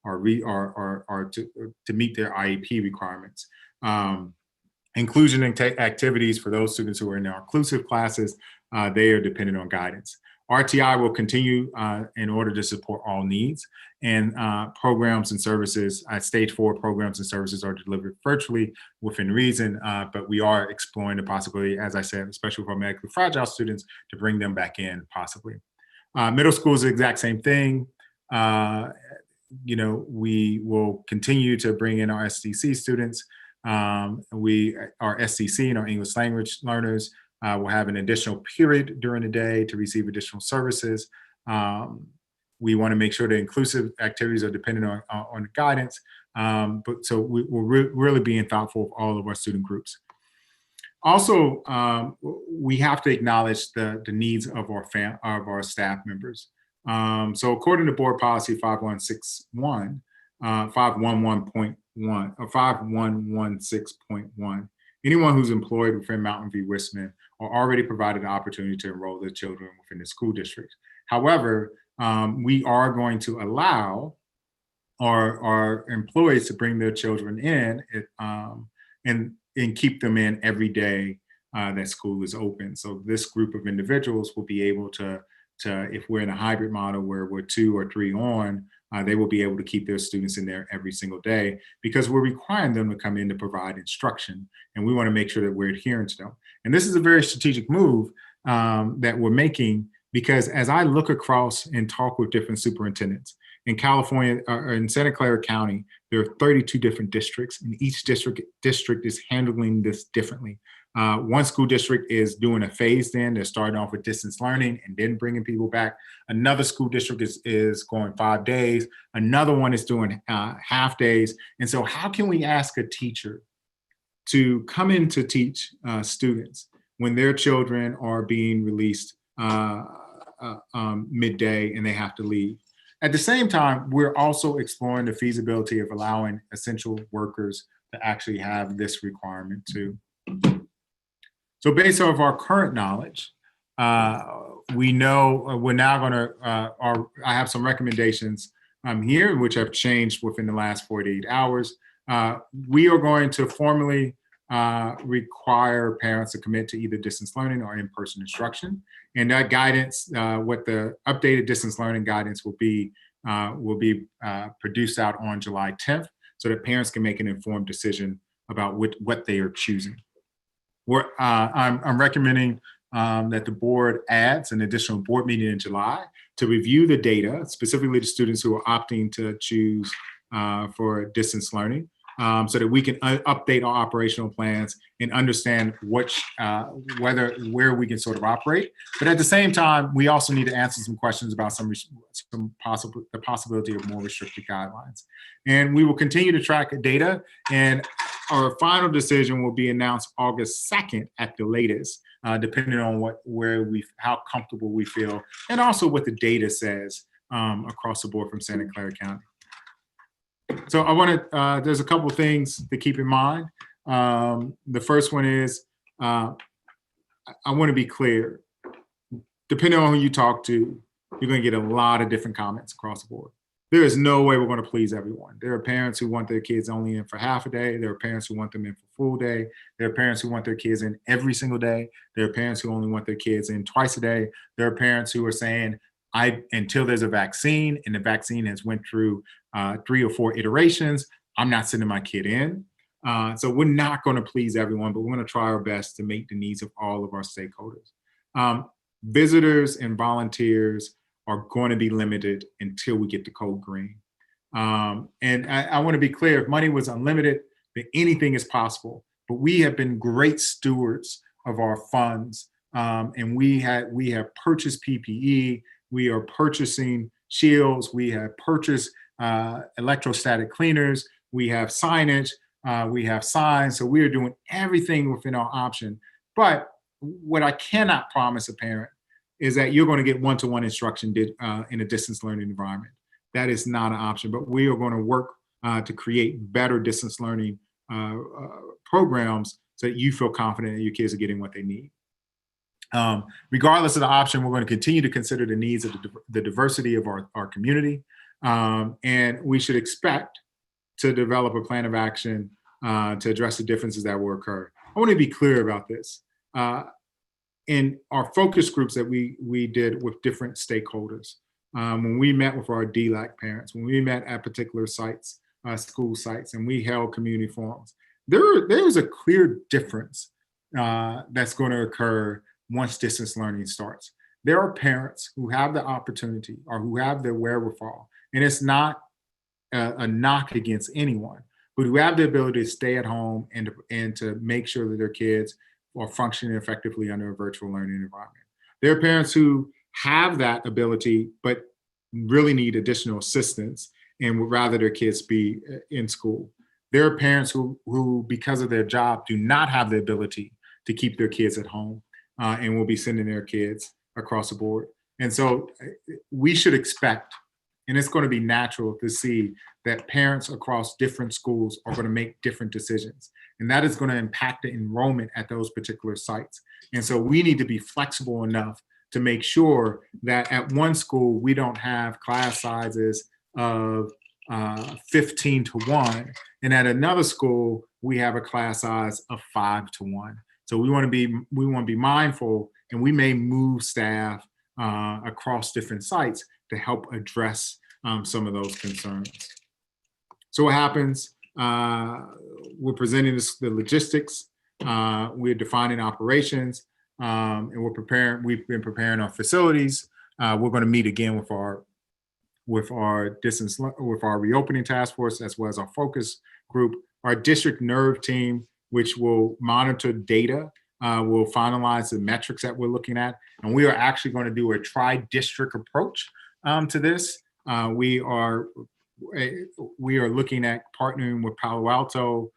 to meet their IEP requirements. Inclusion activities for those students who are in our inclusive classes, they are dependent on guidance. RTI will continue in order to support all needs, and programs and services, stage 4 programs and services are delivered virtually within reason, but we are exploring the possibility, as I said, especially for medically fragile students, to bring them back in possibly. Middle school is the exact same thing. We will continue to bring in our SDC students. Our SDC and our English language learners will have an additional period during the day to receive additional services. We want to make sure that inclusive activities are dependent on guidance. So we're really being thoughtful of all of our student groups. Also, we have to acknowledge the needs of our staff members. So according to board policy 5161, 511.1 or 5116.1, anyone who's employed within Mountain View Wisman are already provided an opportunity to enroll their children within the school district. However, we are going to allow our employees to bring their children in and keep them in every day that school is open. So this group of individuals will be able to if we're in a hybrid model where we're 2 or 3 on, they will be able to keep their students in there every single day because we're requiring them to come in to provide instruction, and we want to make sure that we're adhering to them. And this is a very strategic move that we're making, because as I look across and talk with different superintendents in California, or in Santa Clara County, there are 32 different districts, and each district is handling this differently. One school district is doing a phased in. They're starting off with distance learning and then bringing people back. Another school district is going 5 days. Another one is doing half days. And so how can we ask a teacher to come in to teach students when their children are being released midday and they have to leave? At the same time, we're also exploring the feasibility of allowing essential workers to actually have this requirement too. So based off our current knowledge, we know we're now going to, I have some recommendations here, which have changed within the last 48 hours. We are going to formally require parents to commit to either distance learning or in-person instruction. And that guidance, what the updated distance learning guidance will be produced out on July 10th so that parents can make an informed decision about what they are choosing. I'm recommending that the board adds an additional board meeting in July to review the data, specifically the students who are opting to choose for distance learning, so that we can update our operational plans and understand where we can sort of operate. But at the same time, we also need to answer some questions about the possibility of more restricted guidelines. And we will continue to track data, and our final decision will be announced August 2nd at the latest, depending on how comfortable we feel, and also what the data says across the board from Santa Clara County. So I want to, there's a couple of things to keep in mind. The first one is, I want to be clear, depending on who you talk to, you're going to get a lot of different comments across the board. There is no way we're going to please everyone. There are parents who want their kids only in for half a day. There are parents who want them in for full day. There are parents who want their kids in every single day. There are parents who only want their kids in twice a day. There are parents who are saying, until there's a vaccine and the vaccine has went through 3 or 4 iterations, I'm not sending my kid in. So we're not going to please everyone, but we're going to try our best to meet the needs of all of our stakeholders. Visitors and volunteers are going to be limited until we get the code green. And I want to be clear, if money was unlimited, then anything is possible. But we have been great stewards of our funds, and we have purchased PPE. We are purchasing shields. We have purchased electrostatic cleaners. We have signage. We have signs. So we are doing everything within our option. But what I cannot promise a parent is that you're going to get one-to-one instruction in a distance learning environment. That is not an option. But we are going to work to create better distance learning programs so that you feel confident that your kids are getting what they need. Regardless of the option, we're going to continue to consider the needs of the diversity of our community. And we should expect to develop a plan of action to address the differences that will occur. I want to be clear about this. In our focus groups that we did with different stakeholders, when we met with our DLAC parents, when we met at particular sites, school sites, and we held community forums, there is a clear difference that's going to occur once distance learning starts. There are parents who have the opportunity or who have the wherewithal, and it's not a knock against anyone, but who have the ability to stay at home and to make sure that their kids are functioning effectively under a virtual learning environment. There are parents who have that ability, but really need additional assistance and would rather their kids be in school. There are parents who, because of their job, do not have the ability to keep their kids at home and will be sending their kids across the board. And so we should expect, and it's going to be natural to see that parents across different schools are going to make different decisions. And that is going to impact the enrollment at those particular sites. And so we need to be flexible enough to make sure that at one school, we don't have class sizes of 15 to 1. And at another school, we have a class size of 5 to 1. So we want to be mindful, and we may move staff across different sites to help address some of those concerns. So what happens? We're presenting the logistics. We're defining operations, and we're preparing. We've been preparing our facilities. We're going to meet again with our reopening task force, as well as our focus group. Our district NERV team, which will monitor data, will finalize the metrics that we're looking at, and we are actually going to do a tri-district approach to this. We are looking at partnering with Palo Alto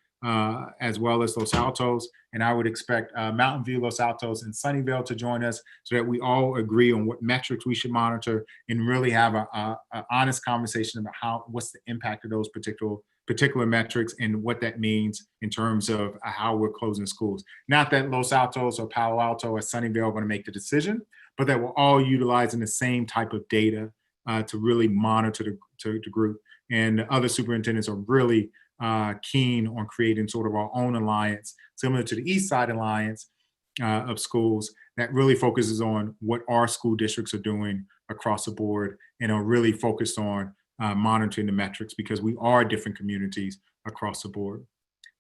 as well as Los Altos, and I would expect Mountain View, Los Altos, and Sunnyvale to join us so that we all agree on what metrics we should monitor and really have a honest conversation about what's the impact of those particular metrics and what that means in terms of how we're closing schools. Not that Los Altos or Palo Alto or Sunnyvale are going to make the decision, but that we're all utilizing the same type of data to really monitor the group. And other superintendents are really keen on creating sort of our own alliance, similar to the East Side Alliance of schools, that really focuses on what our school districts are doing across the board and are really focused on monitoring the metrics, because we are different communities across the board.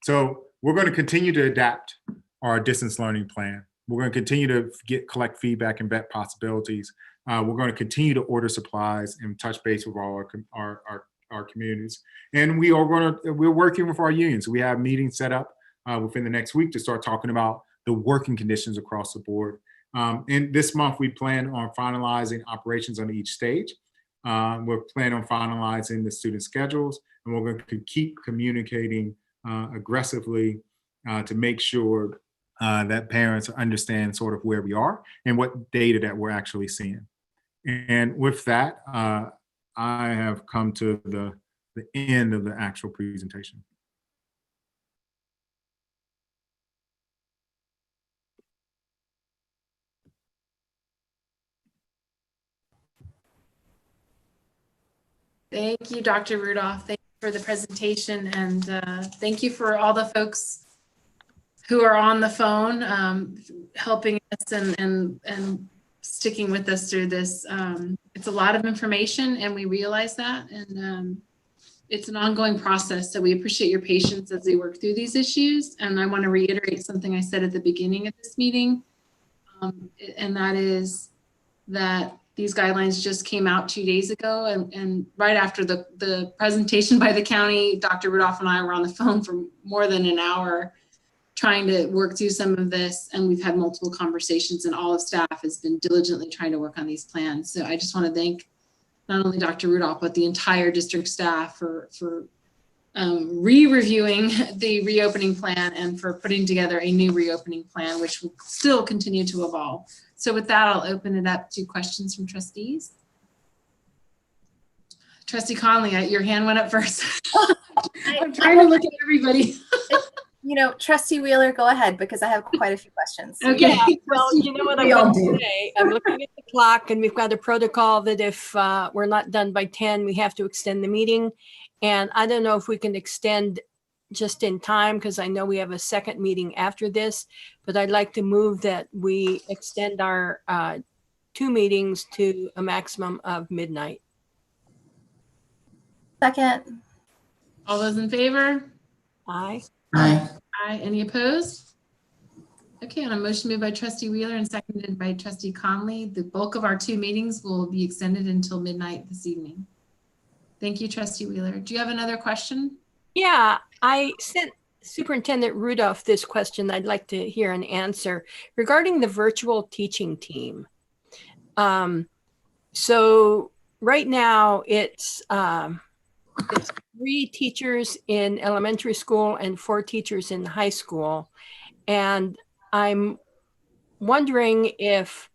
So we're going to continue to adapt our distance learning plan. We're going to continue to collect feedback and vet possibilities. We're going to continue to order supplies and touch base with all our our communities. And we're working with our unions. We have meetings set up within the next week to start talking about the working conditions across the board. And this month, we plan on finalizing operations on each stage. We're planning on finalizing the student schedules, and we're going to keep communicating aggressively to make sure that parents understand sort of where we are and what data that we're actually seeing. And with that, I have come to the end of the actual presentation. Thank you, Dr. Rudolph. Thank you for the presentation, and thank you for all the folks who are on the phone helping us and sticking with us through this. It's a lot of information, and we realize that, and it's an ongoing process. So we appreciate your patience as we work through these issues. And I want to reiterate something I said at the beginning of this meeting, and that is that these guidelines just came out 2 days ago, and right after the presentation by the county, Dr. Rudolph and I were on the phone for more than an hour trying to work through some of this, and we've had multiple conversations, and all of staff has been diligently trying to work on these plans. So I just want to thank not only Dr. Rudolph, but the entire district staff for re-reviewing the reopening plan and for putting together a new reopening plan, which will still continue to evolve. So with that, I'll open it up to questions from trustees. Trustee Conley, your hand went up first. I'm trying to look at everybody. You know, Trustee Wheeler, go ahead, because I have quite a few questions. Okay. Yeah, well, you know what I'm going to say. I'm looking at the clock, and we've got a protocol that if we're not done by 10, we have to extend the meeting. And I don't know if we can extend just in time, because I know we have a second meeting after this, but I'd like to move that we extend our 2 meetings to a maximum of midnight. Second. All those in favor? Aye. Aye. Aye. Any opposed? Okay, on a motion made by Trustee Wheeler and seconded by Trustee Conley, the bulk of our 2 meetings will be extended until midnight this evening. Thank you, Trustee Wheeler. Do you have another question? Yeah, I sent Superintendent Rudolph this question. I'd like to hear an answer regarding the virtual teaching team. So right now it's 3 teachers in elementary school and 4 teachers in high school. And I'm wondering if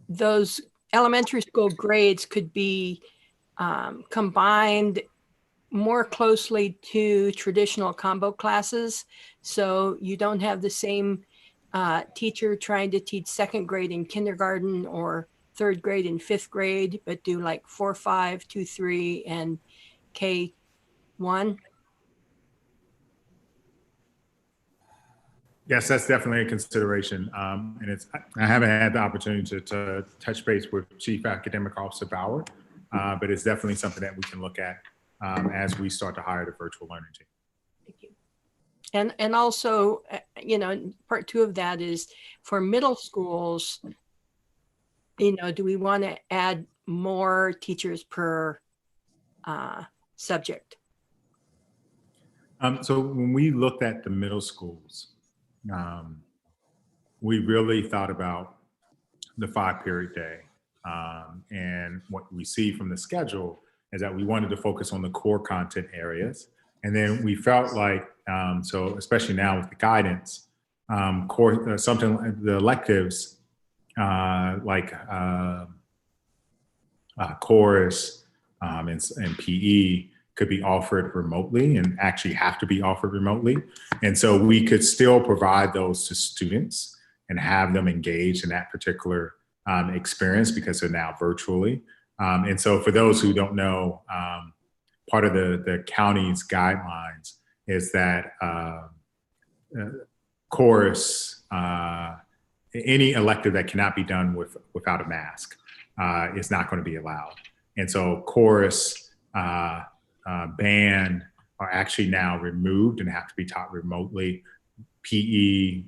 those elementary school grades could be combined more closely to traditional combo classes. So you don't have the same teacher trying to teach 2nd grade in kindergarten or 3rd grade and 5th grade, but do like 4, 5, 2, 3, and K1. Yes, that's definitely a consideration. And I haven't had the opportunity to touch base with Chief Academic Officer Bauer, but it's definitely something that we can look at as we start to hire the virtual learning team. Thank you. And also, you know, part 2 of that is for middle schools, you know, do we want to add more teachers per subject? So when we looked at the middle schools, we really thought about the 5-period day. And what we see from the schedule is that we wanted to focus on the core content areas. And then we felt like, so especially now with the guidance, something like the electives, like chorus and PE could be offered remotely and actually have to be offered remotely. And so we could still provide those to students and have them engaged in that particular experience because they're now virtually. And so for those who don't know, part of the county's guidelines is that chorus, any elective that cannot be done without a mask is not going to be allowed. And so chorus, band are actually now removed and have to be taught remotely. PE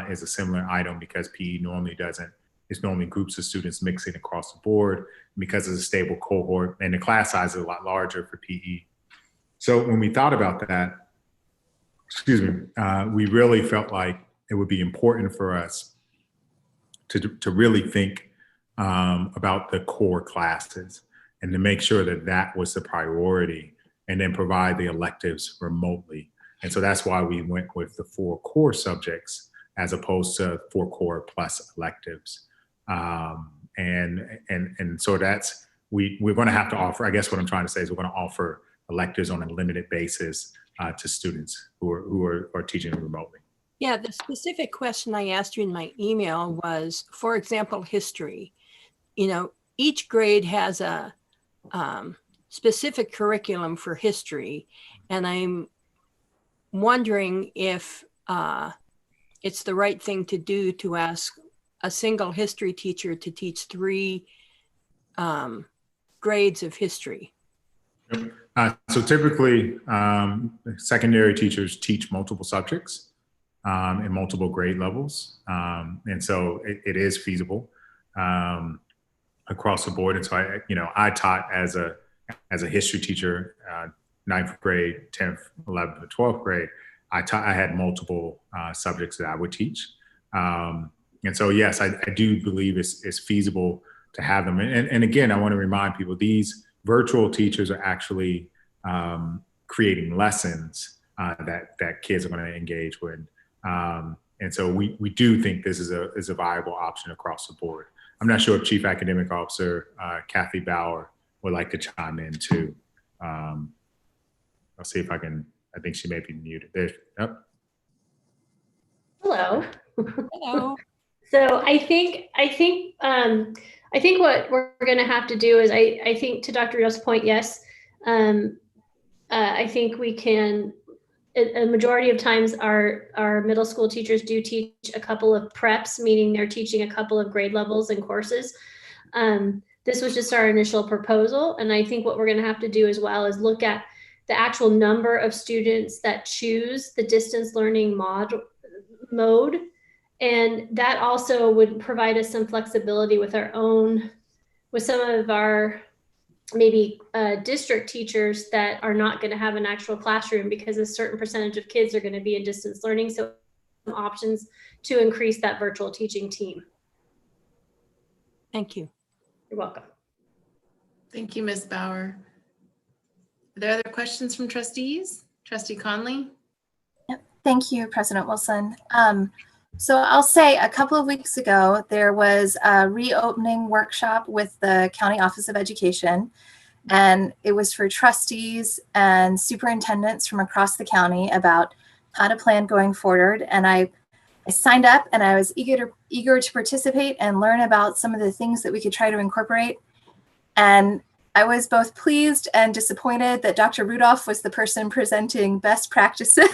is a similar item because PE normally doesn't it's normally groups of students mixing across the board because it's a stable cohort, and the class size is a lot larger for PE. So when we thought about that, we really felt like it would be important for us to really think about the core classes and to make sure that that was the priority, and then provide the electives remotely. And so that's why we went with the 4 core subjects as opposed to 4 core plus electives. And so that's, we're going to have to offer, I guess what I'm trying to say is we're going to offer electives on a limited basis to students who are teaching remotely. Yeah, the specific question I asked you in my email was, for example, history. You know, each grade has a specific curriculum for history, and I'm wondering if it's the right thing to do to ask a single history teacher to teach 3 grades of history. So typically, secondary teachers teach multiple subjects in multiple grade levels. And so it is feasible across the board. And so I taught as a history teacher, 9th grade, 10th, 11th, and 12th grade. I had multiple subjects that I would teach. And so, yes, I do believe it's feasible to have them. And again, I want to remind people, these virtual teachers are actually creating lessons that kids are going to engage with. And so we do think this is a viable option across the board. I'm not sure if Chief Academic Officer Kathy Bauer would like to chime in too. I'll see if I can. I think she may be muted. There. Oh. Hello. Hello. So I think what we're going to have to do is I think to Dr. Rudolph's point, yes, I think we can. A majority of times our middle school teachers do teach a couple of preps, meaning they're teaching a couple of grade levels and courses. This was just our initial proposal. And I think what we're going to have to do as well is look at the actual number of students that choose the distance learning mode. And that also would provide us some flexibility with some of our maybe district teachers that are not going to have an actual classroom because a certain percentage of kids are going to be in distance learning. So options to increase that virtual teaching team. Thank you. You're welcome. Thank you, Ms. Bauer. Are there other questions from trustees? Trustee Conley? Yep. Thank you, President Wilson. So I'll say a couple of weeks ago, there was a reopening workshop with the County Office of Education, and it was for trustees and superintendents from across the county about how to plan going forward. And I signed up and I was eager to participate and learn about some of the things that we could try to incorporate. And I was both pleased and disappointed that Dr. Rudolph was the person presenting best practices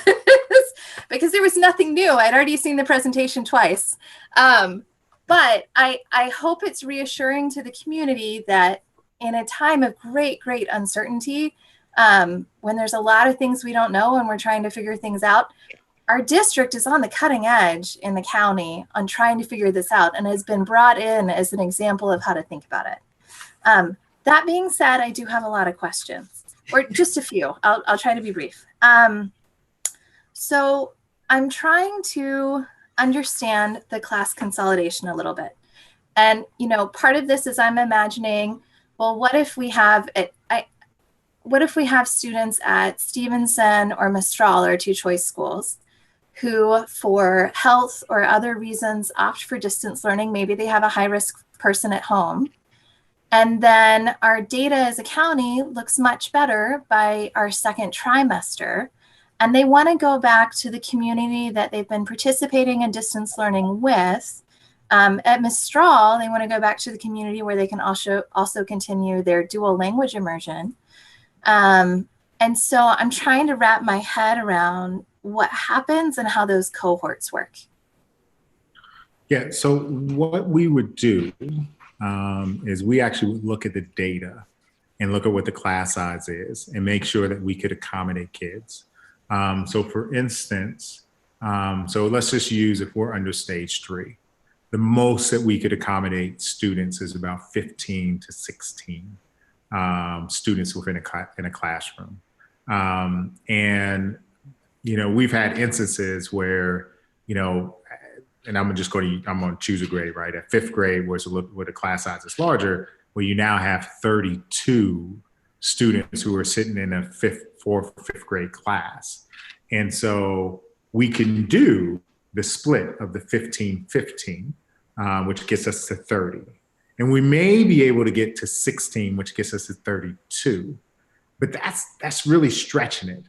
because there was nothing new. I'd already seen the presentation twice. But I hope it's reassuring to the community that in a time of great uncertainty, when there's a lot of things we don't know and we're trying to figure things out, our district is on the cutting edge in the county on trying to figure this out and has been brought in as an example of how to think about it. That being said, I do have a lot of questions, or just a few. I'll try to be brief. So I'm trying to understand the class consolidation a little bit. And, part of this is I'm imagining, well, what if we have students at Stevenson or Mistral, or 2 choice schools, who for health or other reasons opt for distance learning? Maybe they have a high risk person at home. And then our data as a county looks much better by our 2nd trimester. And they want to go back to the community that they've been participating in distance learning with. At Mistral, they want to go back to the community where they can also continue their dual language immersion. And so I'm trying to wrap my head around what happens and how those cohorts work. Yeah, so what we would do is we actually would look at the data and look at what the class size is and make sure that we could accommodate kids. So for instance, so let's just use if we're under stage 3. the most that we could accommodate students is about 15 to 16 students within a classroom. And, we've had instances where, and I'm going to choose a grade, right? At 5th grade, where the class size is larger, where you now have 32 students who are sitting in a 4th or 5th grade class. And so we can do the split of the 15-15, which gets us to 30. And we may be able to get to 16, which gets us to 32. But that's really stretching it.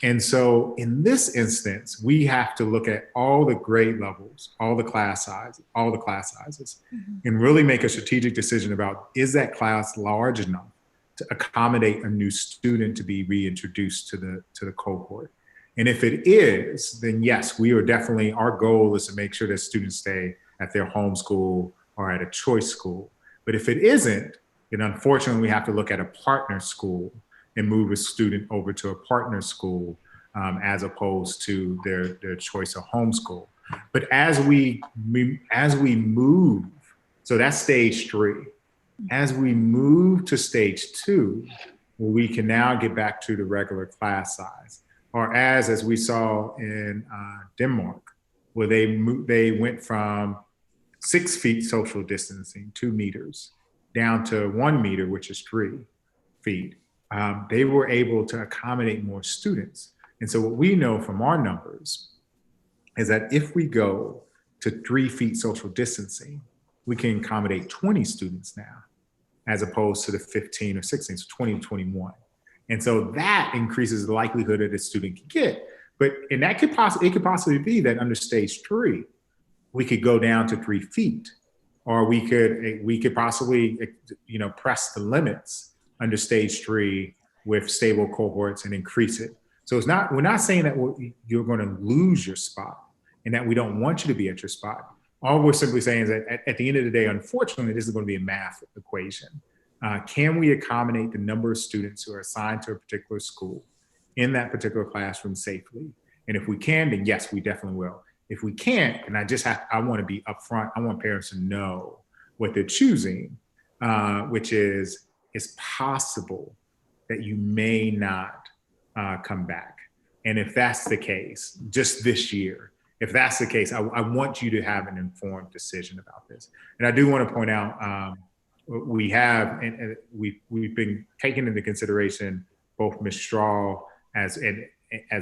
And so in this instance, we have to look at all the grade levels, all the class sizes, and really make a strategic decision about, is that class large enough to accommodate a new student to be reintroduced to the cohort? And if it is, then yes, our goal is to make sure that students stay at their home school or at a choice school. But if it isn't, then unfortunately we have to look at a partner school and move a student over to a partner school as opposed to their choice of homeschool. But as we move, so that's stage 3. As we move to stage 2, where we can now get back to the regular class size, or as we saw in Denmark, where they went from 6 feet social distancing, 2 meters, down to 1 meter, which is 3 feet. They were able to accommodate more students. And so what we know from our numbers is that if we go to 3 feet social distancing, we can accommodate 20 students now, as opposed to the 15 or 16, so 20 to 21. And so that increases the likelihood that a student can get. And that could possibly be that under stage 3, we could go down to 3 feet, or we could possibly, press the limits under stage 3 with stable cohorts and increase it. So we're not saying that you're going to lose your spot and that we don't want you to be at your spot. All we're simply saying is that at the end of the day, unfortunately, this is going to be a math equation. Can we accommodate the number of students who are assigned to a particular school in that particular classroom safely? And if we can, then yes, we definitely will. If we can't, and I want to be upfront, I want parents to know what they're choosing, which is, it's possible that you may not come back. And if that's the case, just this year, if that's the case, I want you to have an informed decision about this. And I do want to point out, we've been taking into consideration both Ms. Straw as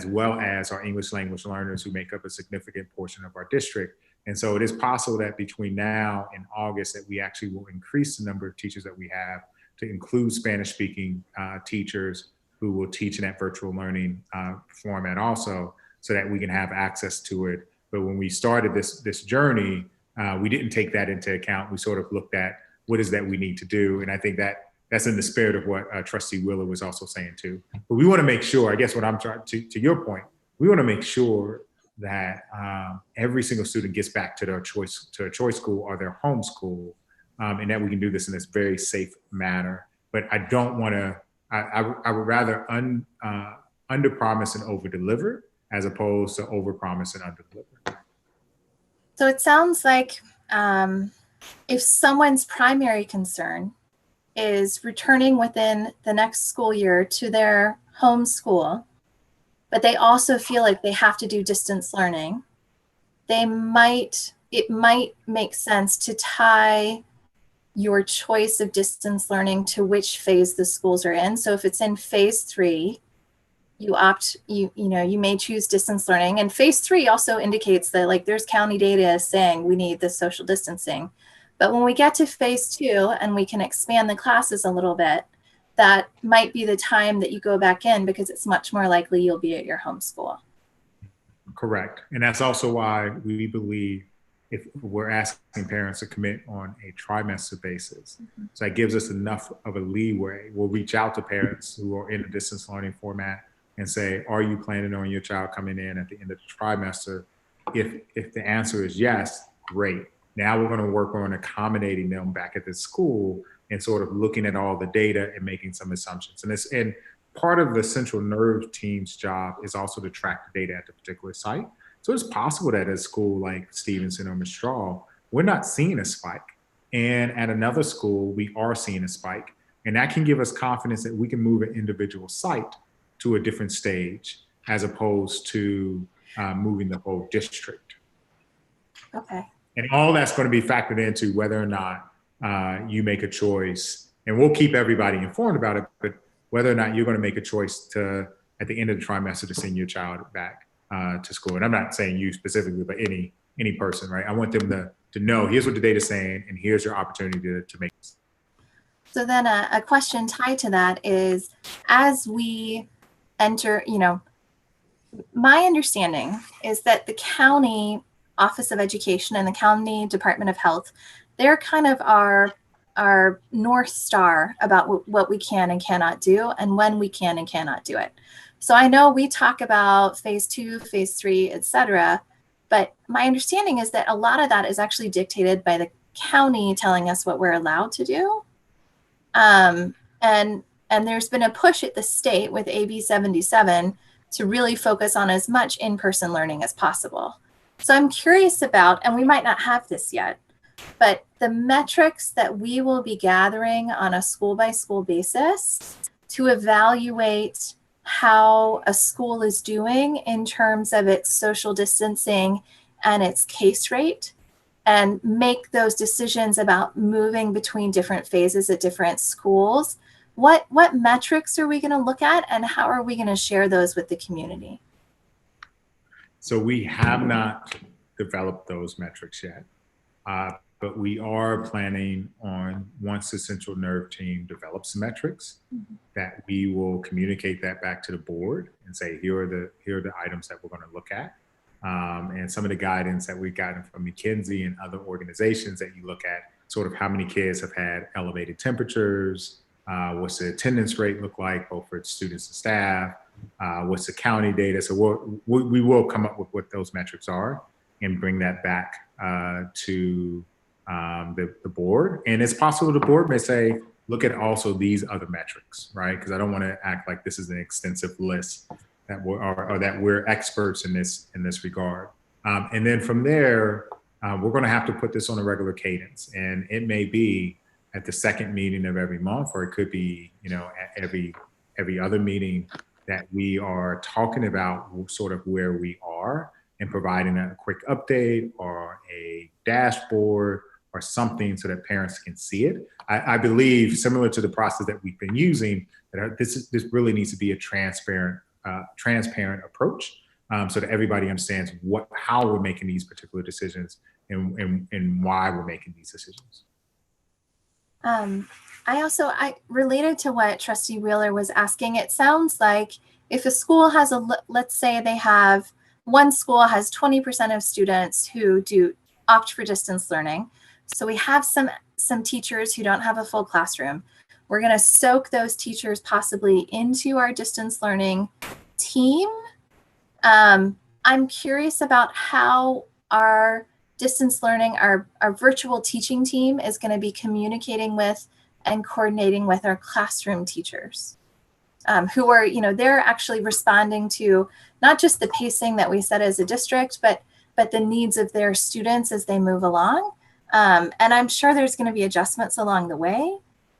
well as our English language learners who make up a significant portion of our district. And so it is possible that between now and August that we actually will increase the number of teachers that we have to include Spanish-speaking teachers who will teach in that virtual learning format also, so that we can have access to it. But when we started this journey, we didn't take that into account. We sort of looked at what is that we need to do. And I think that's in the spirit of what Trustee Wheeler was also saying too. But we want to make sure, I guess what I'm trying to your point, we want to make sure that every single student gets back to a choice school or their home school, and that we can do this in this very safe manner. But I don't want to, I would rather under promise and over deliver as opposed to over promise and under deliver. So it sounds like if someone's primary concern is returning within the next school year to their home school, but they also feel like they have to do distance learning, it might make sense to tie your choice of distance learning to which phase the schools are in. So if it's in phase 3, you may choose distance learning. And phase 3 also indicates that like there's county data saying we need this social distancing. But when we get to phase 2 and we can expand the classes a little bit, that might be the time that you go back in, because it's much more likely you'll be at your home school. Correct. And that's also why we believe if we're asking parents to commit on a trimester basis. Mm-hmm. So that gives us enough of a leeway. We'll reach out to parents who are in a distance learning format and say, are you planning on your child coming in at the end of the trimester? If the answer is yes, great. Now we're going to work on accommodating them back at the school and sort of looking at all the data and making some assumptions. And part of the central nerve team's job is also to track the data at the particular site. So it's possible that a school like Stevenson or Mistral we're not seeing a spike. And at another school, we are seeing a spike. And that can give us confidence that we can move an individual site to a different stage as opposed to moving the whole district. Okay. And all that's going to be factored into whether or not you make a choice. And we'll keep everybody informed about it, but whether or not you're going to make a choice to, at the end of the trimester, to send your child back to school. And I'm not saying you specifically, but any person, right? I want them to know, here's what the data's saying, and here's your opportunity to make it. So then a question tied to that is, as we enter, my understanding is that the county Office of Education and the county Department of Health, they're kind of our North Star about what we can and cannot do and when we can and cannot do it. So I know we talk about phase 2, phase 3, et cetera, but my understanding is that a lot of that is actually dictated by the county telling us what we're allowed to do. And there's been a push at the state with AB 77 to really focus on as much in-person learning as possible. So I'm curious about, and we might not have this yet, but the metrics that we will be gathering on a school-by-school basis to evaluate how a school is doing in terms of its social distancing and its case rate, and make those decisions about moving between different phases at different schools. What metrics are we going to look at, and how are we going to share those with the community? So we have not developed those metrics yet, but we are planning on, once the central nerve team develops metrics, that we will communicate that back to the board and say, here are the items that we're going to look at. And some of the guidance that we've gotten from McKinsey and other organizations that you look at, sort of how many kids have had elevated temperatures, what's the attendance rate look like, both for students and staff, what's the county data. So we will come up with what those metrics are and bring that back to the board. And it's possible the board may say, look at also these other metrics, right? Because I don't want to act like this is an extensive list that we're experts in this regard. And then from there, we're going to have to put this on a regular cadence, and it may be at the second meeting of every month, or it could be, at every other meeting, that we are talking about sort of where we are and providing a quick update or a dashboard or something so that parents can see it. I believe, similar to the process that we've been using, that this really needs to be a transparent approach, so that everybody understands how we're making these particular decisions and why we're making these decisions. I related to what Trustee Wheeler was asking, it sounds like if a school has let's say they have, one school has 20% of students who opt for distance learning. So we have some teachers who don't have a full classroom. We're going to soak those teachers possibly into our distance learning team. I'm curious about how our distance learning, our virtual teaching team is going to be communicating with and coordinating with our classroom teachers, who are, they're actually responding to not just the pacing that we set as a district, but the needs of their students as they move along. And I'm sure there's going to be adjustments along the way.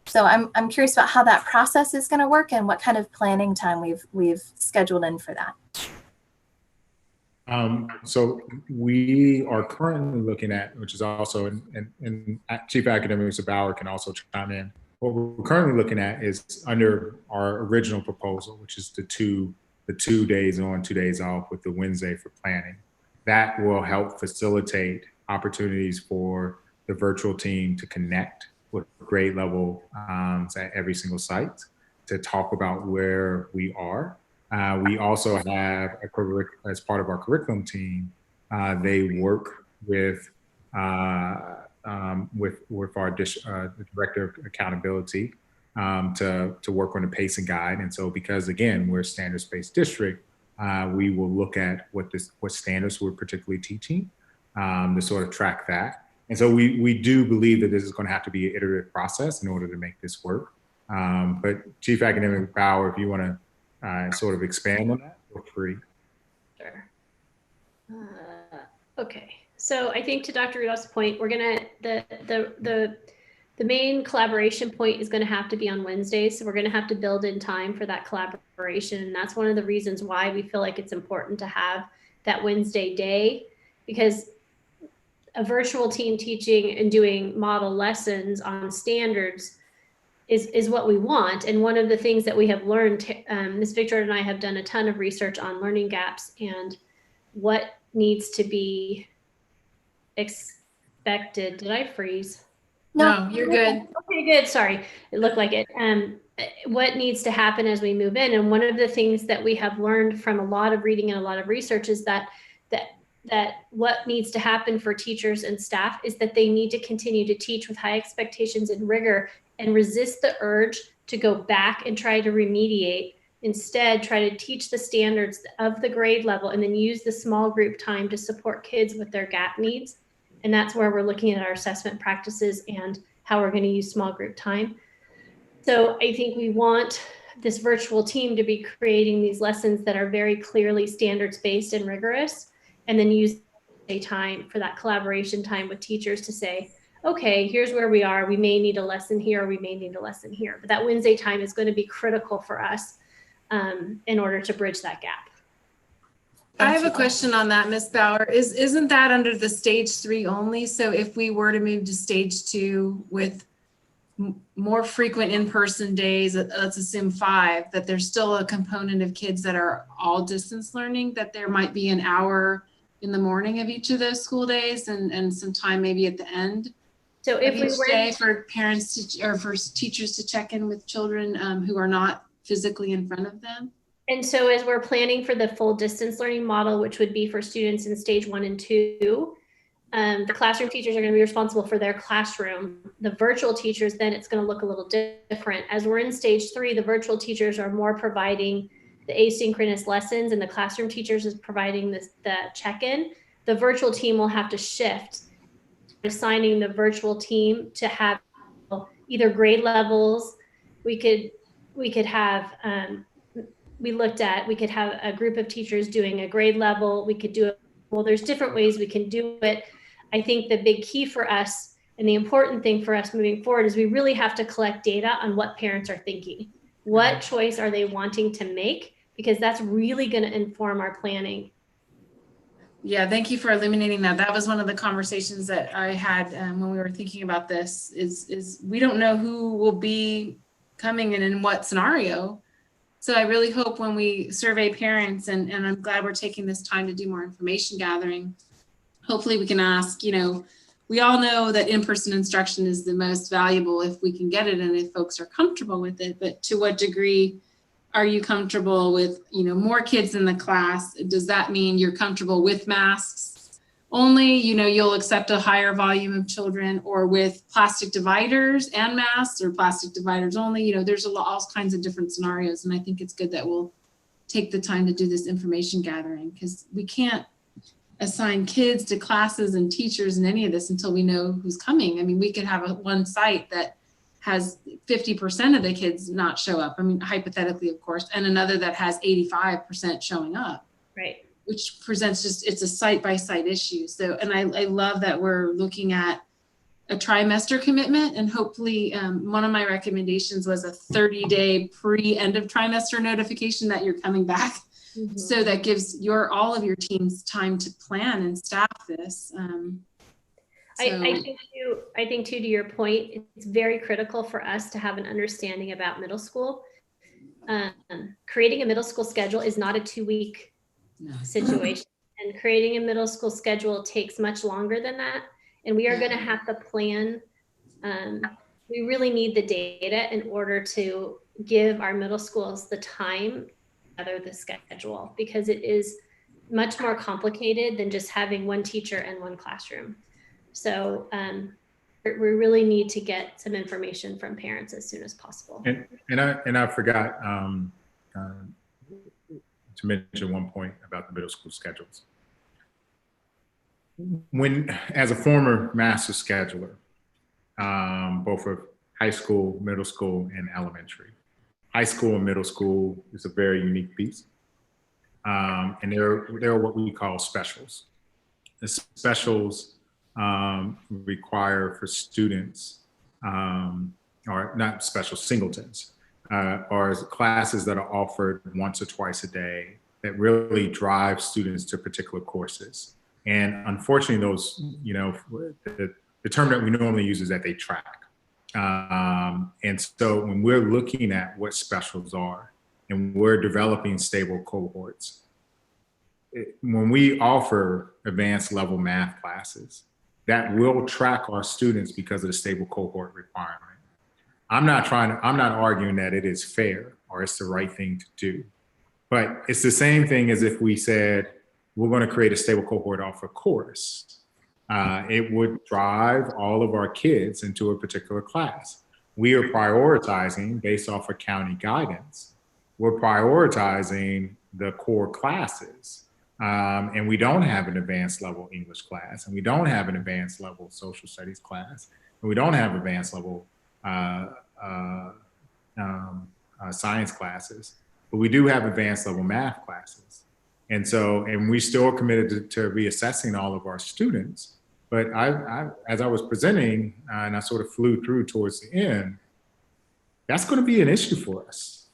So I'm curious about how that process is going to work and what kind of planning time we've scheduled in for that. So we are currently looking at, which is also, and Chief Academic Mr. Bauer can also chime in. What we're currently looking at is under our original proposal, which is the two days on, 2 days off with the Wednesday for planning. That will help facilitate opportunities for the virtual team to connect with grade level at every single site to talk about where we are. We also have, as part of our curriculum team, they work with our director of accountability to work on the pacing guide. And so, because again, we're a standards-based district, we will look at what standards we're particularly teaching to sort of track that. And so we do believe that this is going to have to be an iterative process in order to make this work. But Chief Academic Bauer, if you want to sort of expand on that, feel free. Sure. Okay. So I think to Dr. Rudolph's point, we're gonna, the main collaboration point is gonna have to be on Wednesdays. So we're gonna have to build in time for that collaboration. And that's one of the reasons why we feel like it's important to have that Wednesday day, because a virtual team teaching and doing model lessons on standards is what we want. And one of the things that we have learned, Ms. Victor and I have done a ton of research on learning gaps and what needs to be expected. Did I freeze? No, you're good. Okay, good. Sorry. It looked like it. What needs to happen as we move in? And one of the things that we have learned from a lot of reading and a lot of research is that what needs to happen for teachers and staff is that they need to continue to teach with high expectations and rigor and resist the urge to go back and try to remediate. Instead, try to teach the standards of the grade level and then use the small group time to support kids with their gap needs. And that's where we're looking at our assessment practices and how we're going to use small group time. So I think we want this virtual team to be creating these lessons that are very clearly standards-based and rigorous, and then use a time for that collaboration time with teachers to say, okay, here's where we are. We may need a lesson here, or we may need a lesson here. But that Wednesday time is going to be critical for us in order to bridge that gap. I have a question on that, Ms. Bauer. Isn't that under the stage 3 only? So if we were to move to stage 2 with more frequent in-person days, let's assume 5, that there's still a component of kids that are all distance learning, that there might be an hour in the morning of each of those school days and some time maybe at the end. So if we each were day for parents or for teachers to check in with children who are not physically in front of them. And so as we're planning for the full distance learning model, which would be for students in stage 1 and 2, the classroom teachers are going to be responsible for their classroom. The virtual teachers, then it's going to look a little different. As we're in stage 3, the virtual teachers are more providing the asynchronous lessons, and the classroom teachers is providing the check-in. The virtual team will have to shift, assigning the virtual team to have either grade levels. We could have we could have a group of teachers doing a grade level. We could do it. Well, there's different ways we can do it. I think the big key for us and the important thing for us moving forward is we really have to collect data on what parents are thinking. What choice are they wanting to make? Because that's really going to inform our planning. Yeah, thank you for illuminating that. That was one of the conversations that I had when we were thinking about this is we don't know who will be coming and in what scenario. So I really hope when we survey parents, and I'm glad we're taking this time to do more information gathering, hopefully we can ask, we all know that in-person instruction is the most valuable if we can get it and if folks are comfortable with it, but to what degree are you comfortable with, more kids in the class? Does that mean you're comfortable with masks only? You'll accept a higher volume of children, or with plastic dividers and masks, or plastic dividers only. There's all kinds of different scenarios. And I think it's good that we'll take the time to do this information gathering, because we can't assign kids to classes and teachers and any of this until we know who's coming. I mean, we could have one site that has 50% of the kids not show up. I mean, hypothetically, of course, and another that has 85% showing up. Right. Which presents it's a site by site issue. So, and I love that we're looking at a trimester commitment, and hopefully one of my recommendations was a 30-day pre-end of trimester notification that you're coming back. Mm-hmm. So that gives all of your teams time to plan and staff this. I think too, to your point, it's very critical for us to have an understanding about middle school. Creating a middle school schedule is not a 2-week situation, and creating a middle school schedule takes much longer than that. And we are going to have to plan. We really need the data in order to give our middle schools the time to gather the schedule, because it is much more complicated than just having one teacher and one classroom. So we really need to get some information from parents as soon as possible. And I forgot to mention one point about the middle school schedules. As a former master scheduler, both of high school, middle school, and elementary, high school and middle school is a very unique piece. And they're what we call specials. the specials require for students, or not special, singletons, are classes that are offered once or twice a day that really drive students to particular courses. And unfortunately, those, you know, the term that we normally use is that they track. And so when we're looking at what specials are and we're developing stable cohorts, when we offer advanced level math classes, that will track our students because of the stable cohort requirement. I'm not arguing that it is fair or it's the right thing to do, but it's the same thing as if we said, we're going to create a stable cohort off a course. It would drive all of our kids into a particular class. We are prioritizing based off of county guidance. We're prioritizing the core classes. And we don't have an advanced level English class, and we don't have an advanced level social studies class, and we don't have advanced level science classes, but we do have advanced level math classes. And so, and we still are committed to reassessing all of our students. But as I was presenting, and I sort of flew through towards the end, that's going to be an issue for us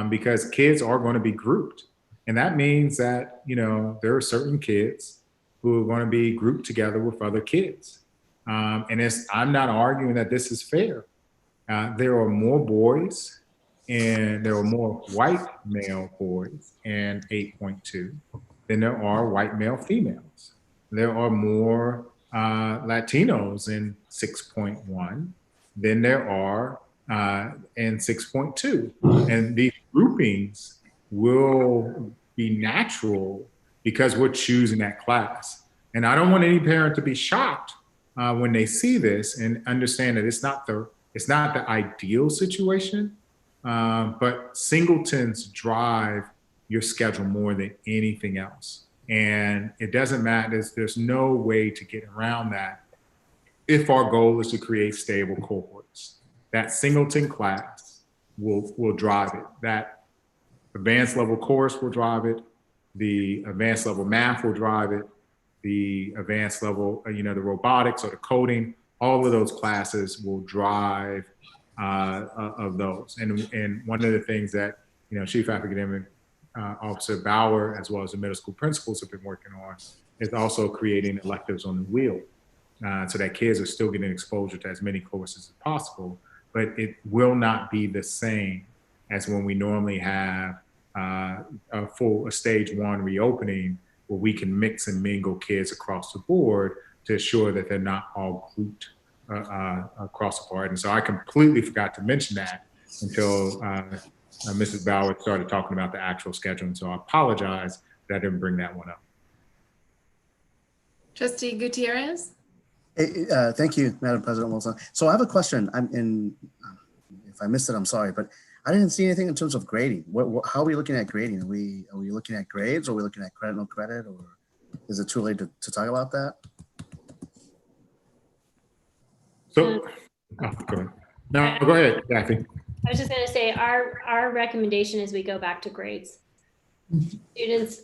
because kids are going to be grouped. And that means that, you know, there are certain kids who are going to be grouped together with other kids. And I'm not arguing that this is fair. There are more boys and there are more white male boys in 8.2 than there are white male females. There are more Latinos in 6.1 than there are in 6.2. And these groupings will be natural because we're choosing that class. And I don't want any parent to be shocked when they see this and understand that it's not the ideal situation, but singletons drive your schedule more than anything else. And it doesn't matter, there's no way to get around that if our goal is to create stable cohorts. That singleton class will drive it. That advanced level course will drive it. The advanced level math will drive it. The advanced level, the robotics or the coding, all of those classes will drive of those. And one of the things that, Chief Academic Officer Bauer, as well as the middle school principals have been working on, is also creating electives on the wheel so that kids are still getting exposure to as many courses as possible, but it will not be the same as when we normally have a stage one reopening where we can mix and mingle kids across the board to ensure that they're not all grouped across the board. And so I completely forgot to mention that until Mrs. Bauer started talking about the actual scheduling. So I apologize that I didn't bring that one up. Trustee Gutierrez? Thank you, Madam President Wilson. So I have a question. If I missed it, I'm sorry, but I didn't see anything in terms of grading. How are we looking at grading? Are we looking at grades, or are we looking at credit, no credit, or is it too late to talk about that? So, go ahead. No, go ahead, Kathy. I was just going to say our recommendation is we go back to grades. Students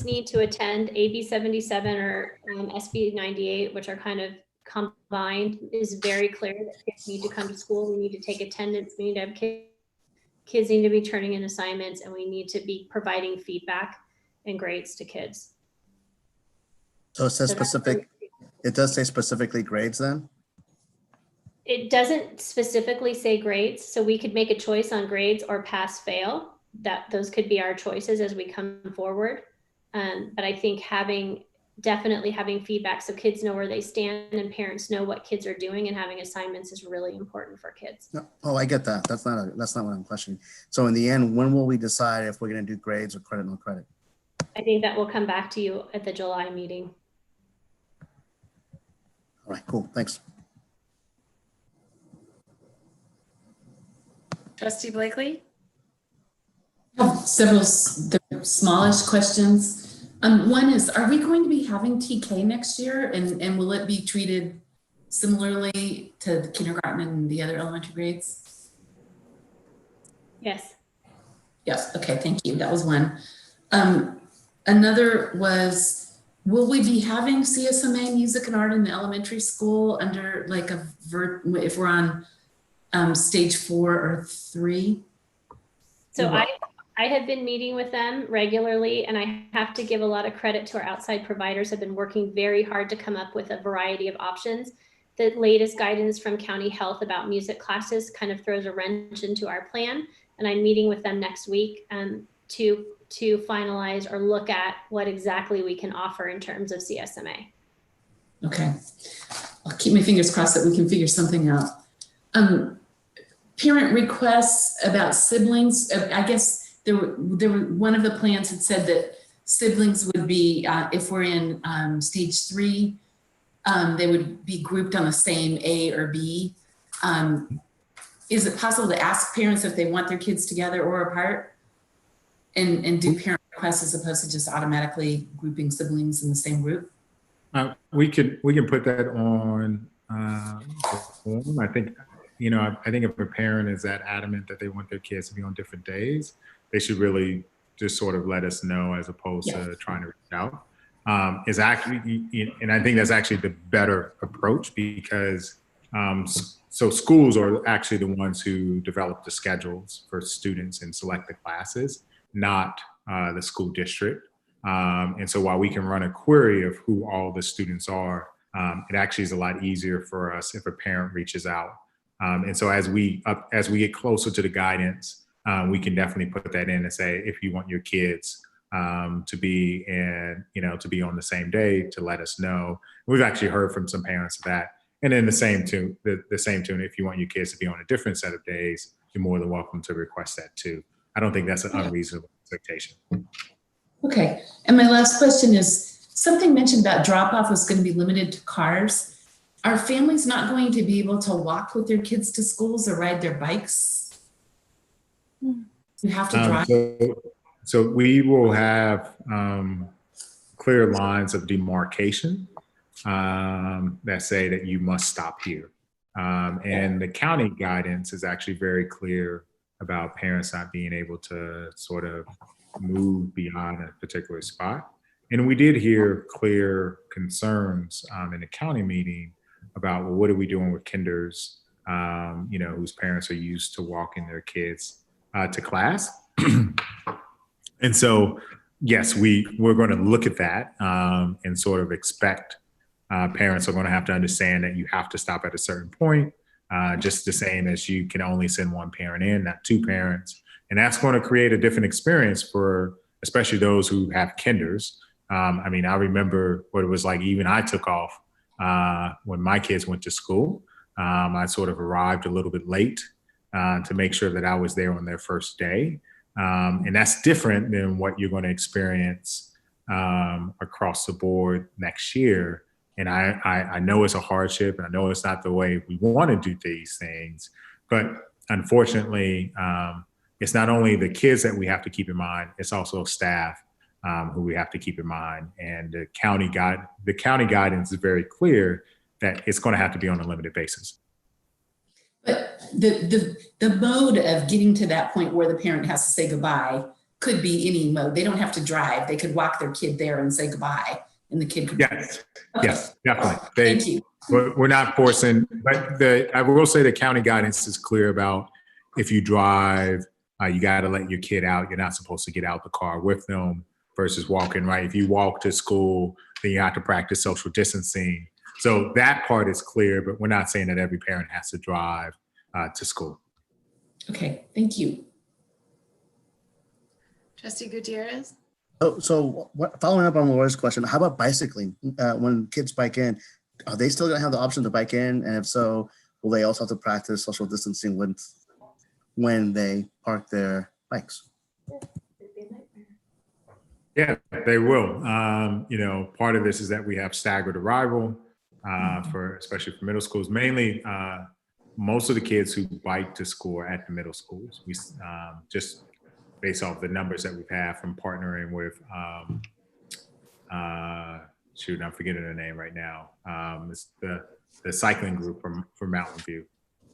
need to attend AB 77 or SB 98, which are kind of combined. Is very clear that kids need to come to school. We need to take attendance. We need to have kids need to be turning in assignments, and we need to be providing feedback and grades to kids. So it says specific. It does say specifically grades then? It doesn't specifically say grades, so we could make a choice on grades or pass fail. Those could be our choices as we come forward. But I think definitely having feedback so kids know where they stand and parents know what kids are doing, and having assignments is really important for kids. No, oh, I get that. That's not what I'm questioning. So in the end, when will we decide if we're going to do grades or credit, no credit? I think that will come back to you at the July meeting. All right, cool. Thanks. Trustee Blakely? I have several smallish questions. One is, are we going to be having TK next year, and will it be treated similarly to the kindergarten and the other elementary grades? Yes. Yes, okay, thank you. That was one. Another was, will we be having CSMA music and art in the elementary school under like if we're on stage 4 or 3? So I have been meeting with them regularly, and I have to give a lot of credit to our outside providers have been working very hard to come up with a variety of options. The latest guidance from County Health about music classes kind of throws a wrench into our plan. And I'm meeting with them next week to finalize or look at what exactly we can offer in terms of CSMA. Okay, I'll keep my fingers crossed that we can figure something out. Parent requests about siblings. I guess there were one of the plans had said that siblings would be, if we're in stage 3, they would be grouped on the same A or B. Is it possible to ask parents if they want their kids together or apart? And do parent requests as opposed to just automatically grouping siblings in the same group? We can put that on the form. I think, I think if a parent is that adamant that they want their kids to be on different days, they should really just sort of let us know as opposed to trying to reach out. Is actually, and I think that's actually the better approach because so schools are actually the ones who develop the schedules for students and select the classes, not the school district. And so while we can run a query of who all the students are, it actually is a lot easier for us if a parent reaches out. And so as we get closer to the guidance, we can definitely put that in and say, if you want your kids to be to be on the same day, to let us know. We've actually heard from some parents of that. And then the same tune, if you want your kids to be on a different set of days, you're more than welcome to request that too. I don't think that's an unreasonable expectation. Okay, and my last question is, something mentioned about drop-off was going to be limited to cars. Are families not going to be able to walk with their kids to schools or ride their bikes? You have to drive. So we will have clear lines of demarcation that say that you must stop here. And the county guidance is actually very clear about parents not being able to sort of move beyond a particular spot. And we did hear clear concerns in the county meeting about, well, what are we doing with kinders, whose parents are used to walking their kids to class. And so, yes, we're going to look at that and sort of expect parents are going to have to understand that you have to stop at a certain point, just the same as you can only send one parent in, not two parents. And that's going to create a different experience for especially those who have kinders. I mean, I remember what it was like, even I took off when my kids went to school. I sort of arrived a little bit late to make sure that I was there on their first day. And that's different than what you're going to experience across the board next year. And I know it's a hardship, and I know it's not the way we want to do these things, but unfortunately, it's not only the kids that we have to keep in mind, it's also staff who we have to keep in mind. And the county guidance is very clear that it's going to have to be on a limited basis. But the mode of getting to that point where the parent has to say goodbye could be any mode. They don't have to drive. They could walk their kid there and say goodbye, and the kid could. Yes, okay. Yes, definitely. Thank you. We're not forcing, but I will say the county guidance is clear about if you drive, you got to let your kid out. You're not supposed to get out the car with them versus walking, right? If you walk to school, then you have to practice social distancing. So that part is clear, but we're not saying that every parent has to drive to school. Okay, thank you. Trustee Gutierrez? Oh, so following up on Laura's question, how about bicycling? When kids bike in, are they still going to have the option to bike in? And if so, will they also have to practice social distancing when they park their bikes? Yeah, they will. Part of this is that we have staggered arrival especially for middle schools. Mainly, most of the kids who bike to school are at the middle schools. We just based off the numbers that we've had from partnering with, I'm forgetting the name right now. It's the cycling group from Mountain View.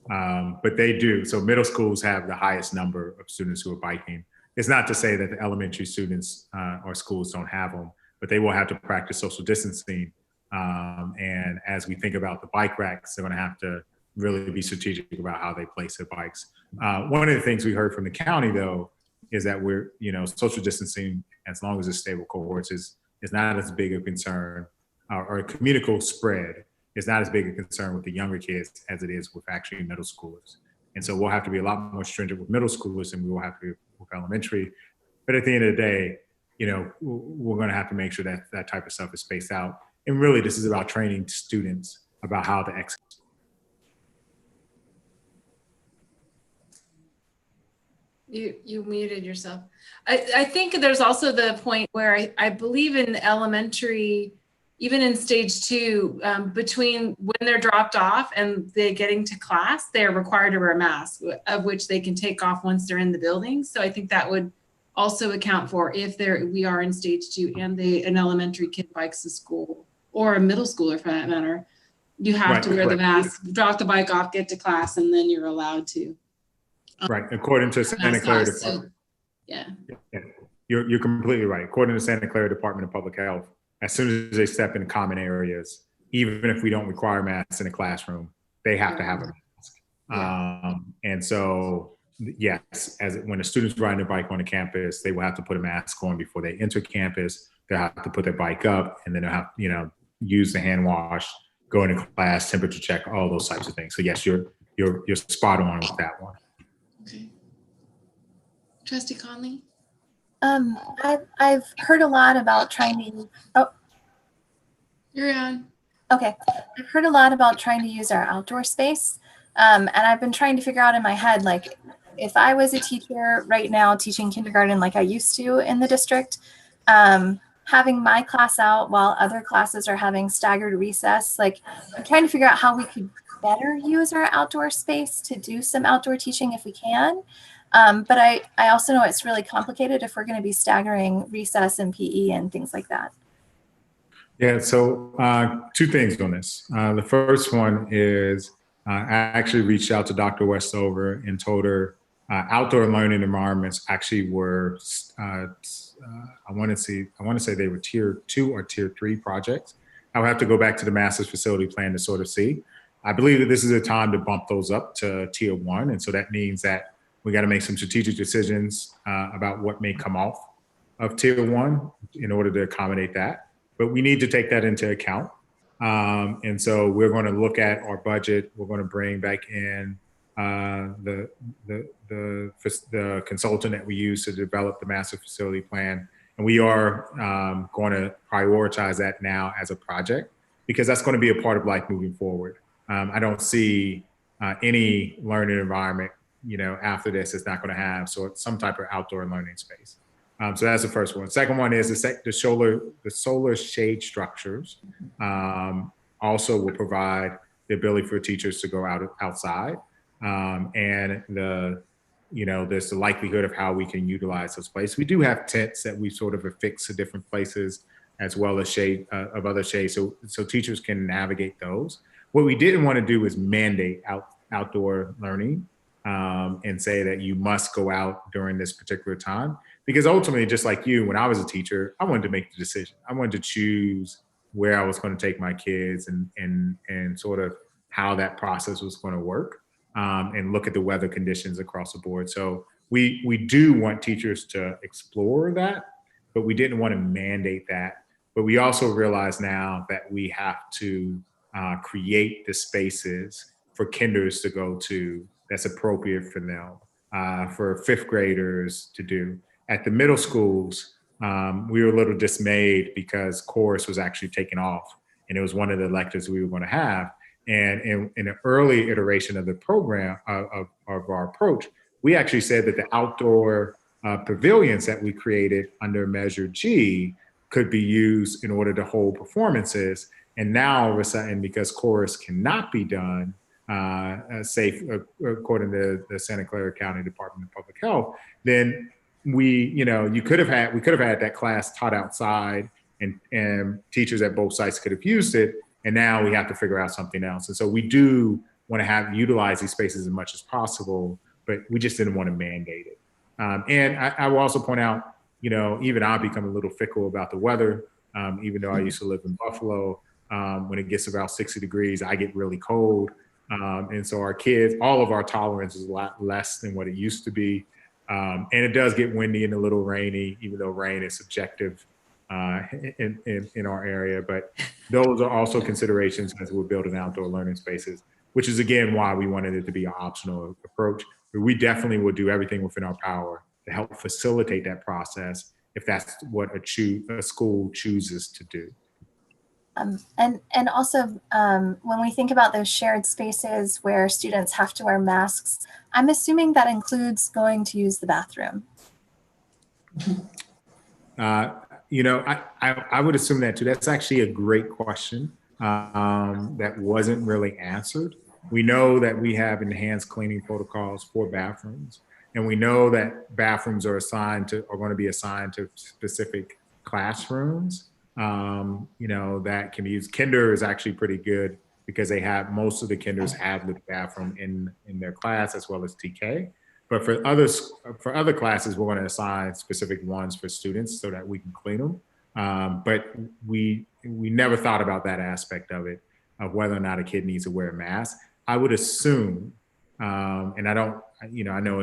But they do. So middle schools have the highest number of students who are biking. It's not to say that the elementary students or schools don't have them, but they will have to practice social distancing. And as we think about the bike racks, they're going to have to really be strategic about how they place their bikes. One of the things we heard from the county, though, is that we're, social distancing, as long as it's stable cohorts, is not as big a concern, or communicable spread is not as big a concern with the younger kids as it is with actually middle schoolers. And so we'll have to be a lot more stringent with middle schoolers than we will have to be with elementary. But at the end of the day, we're going to have to make sure that that type of stuff is spaced out. And really, this is about training students about how to execute. You muted yourself. I think there's also the point where I believe in elementary, even in stage 2, between when they're dropped off and they getting to class, they're required to wear a mask, of which they can take off once they're in the building. So I think that would also account for if we are in stage 2 and an elementary kid bikes to school, or a middle schooler for that matter, you have to wear the mask, drop the bike off, get to class, and then you're allowed to. Right, according to Santa Clara Department. Yeah. You're completely right. According to Santa Clara Department of Public Health, as soon as they step in common areas, even if we don't require masks in a classroom, they have to have a mask. And so, yes, when a student's riding their bike on the campus, they will have to put a mask on before they enter campus. They'll have to put their bike up, and then they'll have use the hand wash, go into class, temperature check, all those types of things. So yes, you're spot on with that one. Okay. Trustee Conley? I've heard a lot about trying to, You're on. Okay. I've heard a lot about trying to use our outdoor space. And I've been trying to figure out in my head, like, if I was a teacher right now teaching kindergarten like I used to in the district, having my class out while other classes are having staggered recess, like, I'm trying to figure out how we could better use our outdoor space to do some outdoor teaching if we can. But I also know it's really complicated if we're going to be staggering recess and PE and things like that. Yeah, so 2 things on this. The first one is I actually reached out to Dr. Westover and told her outdoor learning environments actually were, I want to say they were tier 2 or tier 3 projects. I would have to go back to the master's facility plan to sort of see. I believe that this is a time to bump those up to tier 1. And so that means that we got to make some strategic decisions about what may come off of tier 1 in order to accommodate that. But we need to take that into account. And so we're going to look at our budget. We're going to bring back in the consultant that we use to develop the master facility plan. And we are going to prioritize that now as a project, because that's going to be a part of life moving forward. I don't see any learning environment, after this is not going to have some type of outdoor learning space. So that's the first one. Second one is the solar shade structures also will provide the ability for teachers to go outside, and there's the likelihood of how we can utilize those places. We do have tents that we sort of affix to different places, as well as shade of other shades, so teachers can navigate those. What we didn't want to do is mandate outdoor learning and say that you must go out during this particular time. Because ultimately, just like you, when I was a teacher, I wanted to make the decision. I wanted to choose where I was going to take my kids and sort of how that process was going to work, and look at the weather conditions across the board. So we do want teachers to explore that, but we didn't want to mandate that. But we also realize now that we have to create the spaces for kinders to go to that's appropriate for them, for 5th graders to do. At the middle schools, we were a little dismayed because chorus was actually taken off, and it was one of the electives we were going to have. And in an early iteration of the program, of our approach, we actually said that the outdoor pavilions that we created under Measure G could be used in order to hold performances. And now all of a sudden, because chorus cannot be done safe, according to the Santa Clara County Department of Public Health, then we could have had that class taught outside, and teachers at both sites could have used it. And now we have to figure out something else. And so we do want to utilize these spaces as much as possible, but we just didn't want to mandate it. And I will also point out, even I've become a little fickle about the weather. Even though I used to live in Buffalo, when it gets about 60 degrees, I get really cold. And so our kids, all of our tolerance is a lot less than what it used to be. And it does get windy and a little rainy, even though rain is subjective in our area. But those are also considerations as we're building outdoor learning spaces, which is again why we wanted it to be an optional approach. But we definitely will do everything within our power to help facilitate that process if that's what a school chooses to do. And also, when we think about those shared spaces where students have to wear masks, I'm assuming that includes going to use the bathroom. You know, I would assume that too. That's actually a great question that wasn't really answered. We know that we have enhanced cleaning protocols for bathrooms, and we know that bathrooms are going to be assigned to specific classrooms. You know, that can be used. Kinder is actually pretty good because most of the kinders have the bathroom in their class as well as TK. But for other classes, we're going to assign specific ones for students so that we can clean them. But we never thought about that aspect of it, of whether or not a kid needs to wear a mask. I would assume, and I don't, you know, I know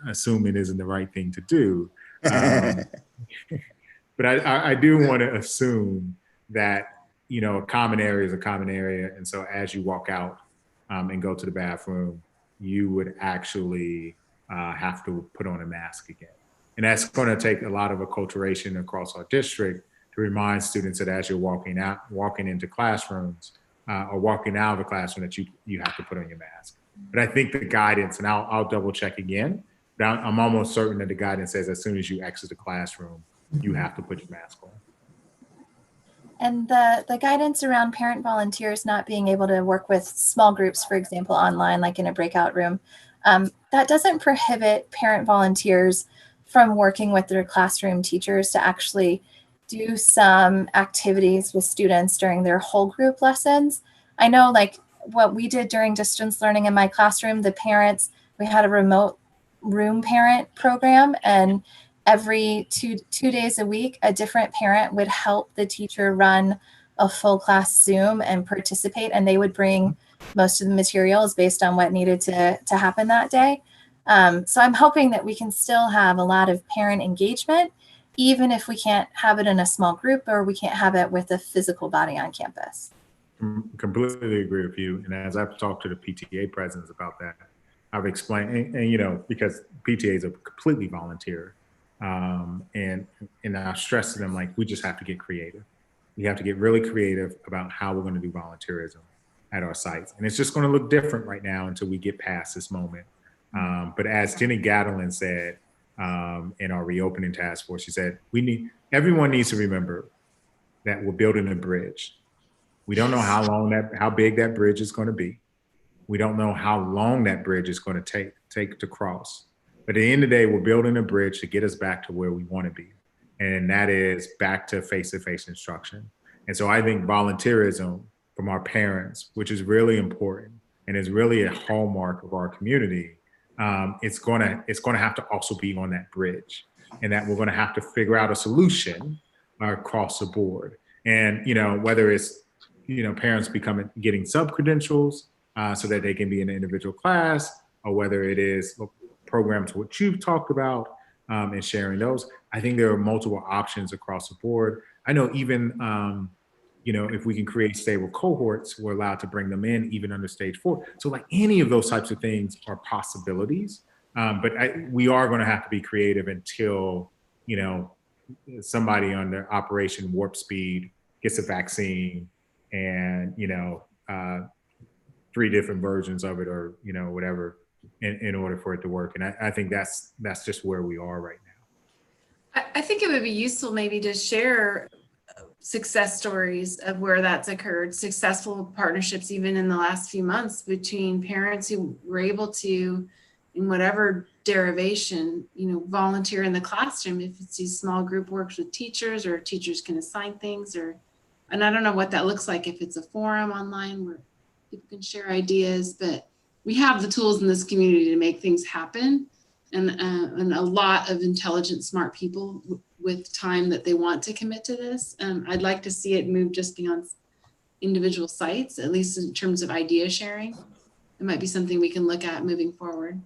assuming isn't the right thing to do. But I do want to assume that, you know, a common area is a common area. And so as you walk out and go to the bathroom, you would actually have to put on a mask again. And that's going to take a lot of acculturation across our district to remind students that as you're walking into classrooms or walking out of the classroom that you have to put on your mask. But I think the guidance, and I'll double check again, but I'm almost certain that the guidance says as soon as you exit the classroom, you have to put your mask on. And the guidance around parent volunteers not being able to work with small groups, for example, online, like in a breakout room, that doesn't prohibit parent volunteers from working with their classroom teachers to actually do some activities with students during their whole group lessons. I know, like what we did during distance learning in my classroom, the parents, we had a remote room parent program, and every two days a week, a different parent would help the teacher run a full class Zoom and participate, and they would bring most of the materials based on what needed to happen that day. So I'm hoping that we can still have a lot of parent engagement, even if we can't have it in a small group or we can't have it with a physical body on campus. Completely agree with you. And as I've talked to the PTA presidents about that, I've explained, and you know, because PTAs are completely volunteer, and I stress to them, like, we just have to get creative. We have to get really creative about how we're going to do volunteerism at our sites. And it's just going to look different right now until we get past this moment. But as Jenny Gadelin said in our reopening task force, she said, everyone needs to remember that we're building a bridge. We don't know how big that bridge is going to be. We don't know how long that bridge is going to take to cross. But at the end of the day, we're building a bridge to get us back to where we want to be. And that is back to face-to-face instruction. And so I think volunteerism from our parents, which is really important and is really a hallmark of our community, it's going to have to also be on that bridge, and that we're going to have to figure out a solution across the board. And, you know, whether it's, you know, parents getting sub-credentials so that they can be in an individual class, or whether it is programs what you've talked about and sharing those. I think there are multiple options across the board. I know even, you know, if we can create stable cohorts, we're allowed to bring them in even under stage 4. So like any of those types of things are possibilities, but we are going to have to be creative until, you know, somebody under Operation Warp Speed gets a vaccine and, you know, 3 different versions of it, or, you know, whatever, in order for it to work. And I think that's just where we are right now. I think it would be useful maybe to share success stories of where that's occurred, successful partnerships even in the last few months between parents who were able to, in whatever derivation, you know, volunteer in the classroom. If it's these small group works with teachers, or teachers can assign things, and I don't know what that looks like, if it's a forum online where people can share ideas, but we have the tools in this community to make things happen. And a lot of intelligent, smart people with time that they want to commit to this. I'd like to see it move just beyond individual sites, at least in terms of idea sharing. It might be something we can look at moving forward.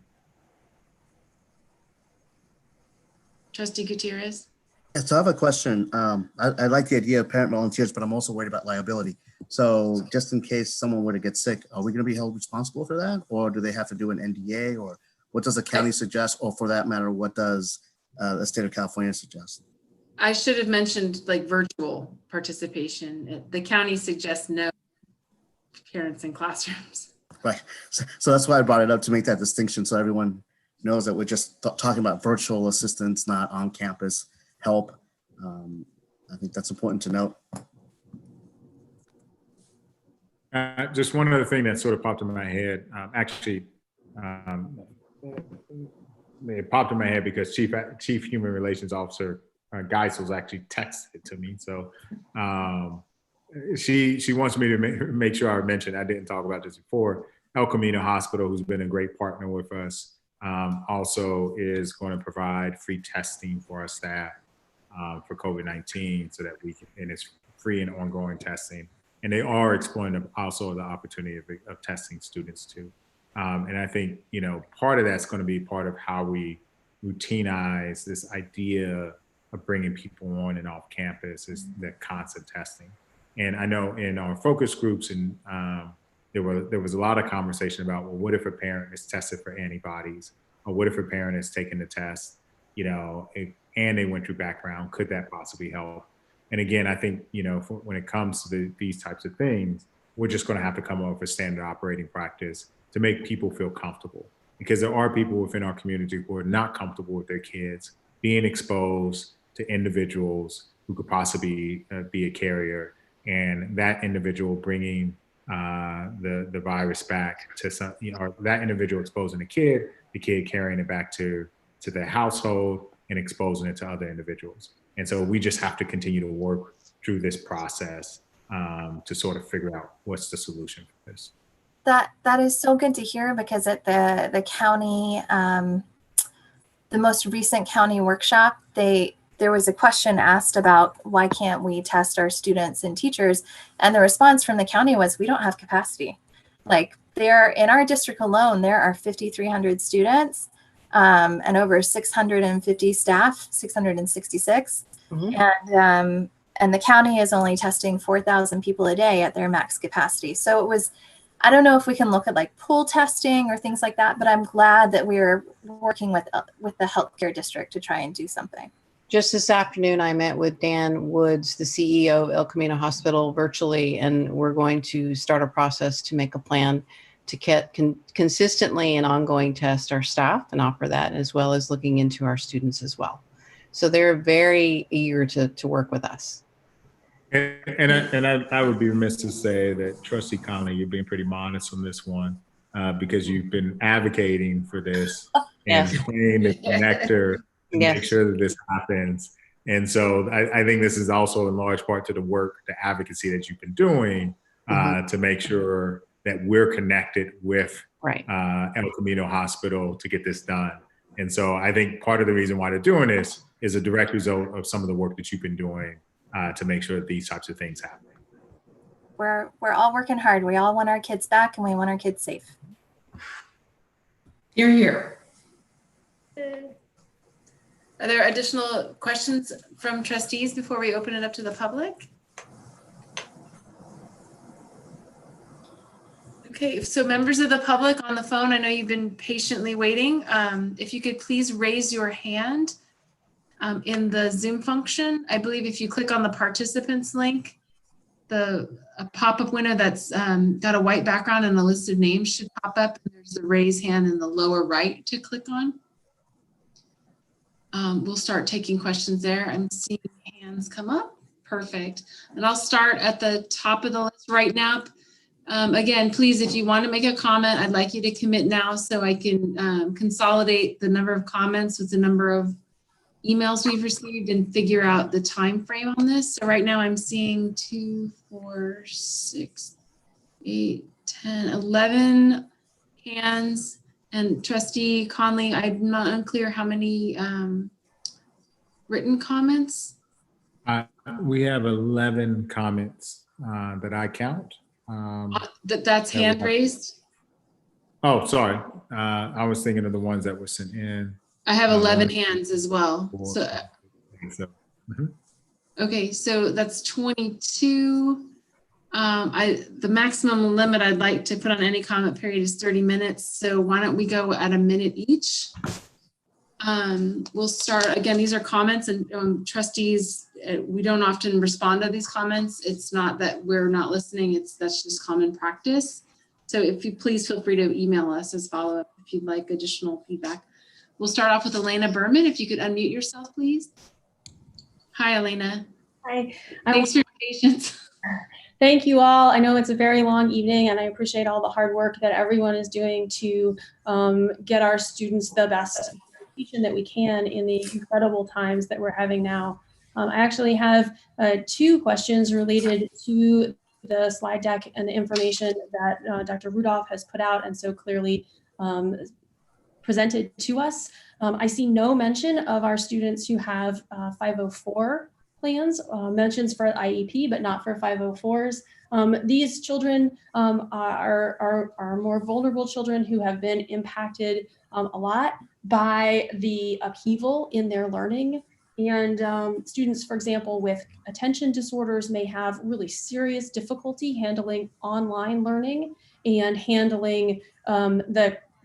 Trustee Gutierrez. Yeah, so I have a question. I like the idea of parent volunteers, but I'm also worried about liability. So just in case someone were to get sick, are we going to be held responsible for that? Or do they have to do an NDA? Or what does the county suggest? Or for that matter, what does the state of California suggest? I should have mentioned like virtual participation. The county suggests no parents in classrooms. Right. So that's why I brought it up, to make that distinction so everyone knows that we're just talking about virtual assistance, not on campus help. I think that's important to note. Just one other thing that sort of popped in my head. It popped in my head because Chief Human Relations Officer Geisels actually texted it to me. So she wants me to make sure I mention, I didn't talk about this before, El Camino Hospital, who's been a great partner with us, also is going to provide free testing for our staff for COVID-19, so that we can, and it's free and ongoing testing. And they are exploring also the opportunity of testing students too. And I think, part of that's going to be part of how we routinize this idea of bringing people on and off campus, is the constant testing. And I know in our focus groups, and there was a lot of conversation about, well, what if a parent is tested for antibodies, or what if a parent has taken the test, and they went through background, could that possibly help? And again, I think, when it comes to these types of things, we're just going to have to come up with a standard operating practice to make people feel comfortable, because there are people within our community who are not comfortable with their kids being exposed to individuals who could possibly be a carrier, and that individual bringing the virus back to some, or that individual exposing the kid carrying it back to their household and exposing it to other individuals. And so we just have to continue to work through this process to sort of figure out what's the solution for this. That is so good to hear, because at the county, the most recent county workshop, there was a question asked about why can't we test our students and teachers, and the response from the county was, we don't have capacity. Like, there in our district alone, there are 5,300 students and over 650 staff, 666, and the county is only testing 4,000 people a day at their max capacity. So it was, I don't know if we can look at like pool testing or things like that, but I'm glad that we're working with the healthcare district to try and do something. Just this afternoon, I met with Dan Woods, the CEO of El Camino Hospital, virtually, and we're going to start a process to make a plan to consistently and ongoing test our staff and offer that, as well as looking into our students as well. So they're very eager to work with us. And I would be remiss to say that, Trustee Conley, you're being pretty modest on this one, because you've been advocating for this and playing the connector to make sure that this happens. And so I think this is also in large part to the work, the advocacy that you've been doing to make sure that we're connected with El Camino Hospital to get this done. And so I think part of the reason why they're doing this is a direct result of some of the work that you've been doing to make sure that these types of things happen. We're all working hard. We all want our kids back, and we want our kids safe. Hear, hear. Are there additional questions from trustees before we open it up to the public? Okay, so members of the public on the phone, I know you've been patiently waiting. If you could please raise your hand in the Zoom function. I believe if you click on the participants link, a pop-up window that's got a white background and a list of names should pop up. There's a raise hand in the lower right to click on. We'll start taking questions there. I'm seeing hands come up. Perfect. And I'll start at the top of the list right now. Again, please, if you want to make a comment, I'd like you to commit now so I can consolidate the number of comments with the number of emails we've received and figure out the time frame on this. So right now I'm seeing 2, 4, 6, 8, 10, 11 hands. And Trustee Conley, I'm not unclear how many written comments? We have 11 comments that I count. That's that we hand have- raised? Oh, sorry. I was thinking of the ones that were sent in. I have 11 One, hands as well. four, So, so, mhm. okay, so that's 22. The maximum limit I'd like to put on any comment period is 30 minutes. So why don't we go at a minute each? We'll start, again, these are comments, and trustees, we don't often respond to these comments. It's not that we're not listening, that's just common practice. So if you please feel free to email us as follow-up if you'd like additional feedback. We'll start off with Elena Berman. If you could unmute yourself, please. Hi, Elena. Hi. Thanks for your patience. Thank you all. I know it's a very long evening, and I appreciate all the hard work that everyone is doing to get our students the best education that we can in the incredible times that we're having now. I actually have 2 questions related to the slide deck and the information that Dr. Rudolph has put out and so clearly presented to us. I see no mention of our students who have 504 plans, mentions for IEP, but not for 504s. These children are more vulnerable children who have been impacted a lot by the upheaval in their learning. And students, for example, with attention disorders may have really serious difficulty handling online learning and handling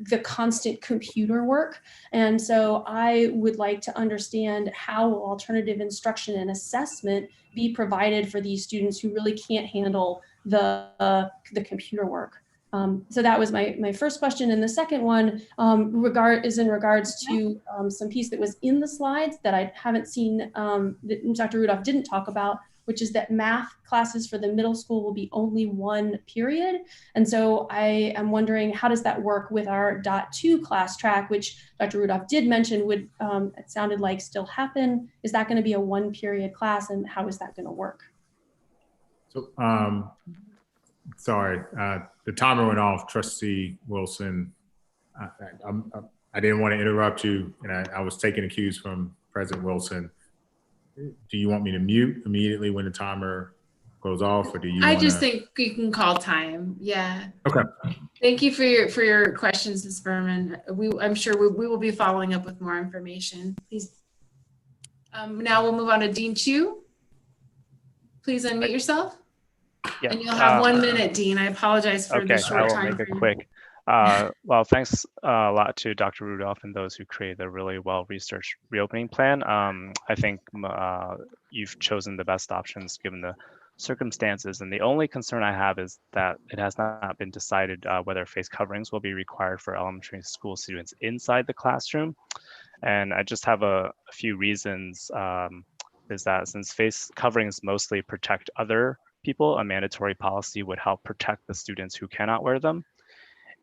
the constant computer work. And so I would like to understand how will alternative instruction and assessment be provided for these students who really can't handle the computer work. So that was my first question. And the second one is in regards to some piece that was in the slides that I haven't seen, that Dr. Rudolph didn't talk about, which is that math classes for the middle school will be only 1 period. And so I am wondering, how does that work with our .2 class track, which Dr. Rudolph did mention would, it sounded like, still happen. Is that going to be a 1 period class, and how is that going to work? So, sorry, the timer went off, Trustee Wilson. I didn't want to interrupt you, and I was taking the cues from President Wilson. Do you want me to mute immediately when the timer goes off, or do you? I just think you can call time. Yeah. Okay. Thank you for your questions, Ms. Berman. I'm sure we will be following up with more information. Please. Now we'll move on to Dean Chu. Please unmute yourself. Yeah. And you'll have 1 minute, Dean. I apologize for the short time. I will make it quick. Well, thanks a lot to Dr. Rudolph and those who created a really well-researched reopening plan. I think you've chosen the best options given the circumstances. And the only concern I have is that it has not been decided whether face coverings will be required for elementary school students inside the classroom. And I just have a few reasons. Is that since face coverings mostly protect other people, a mandatory policy would help protect the students who cannot wear them.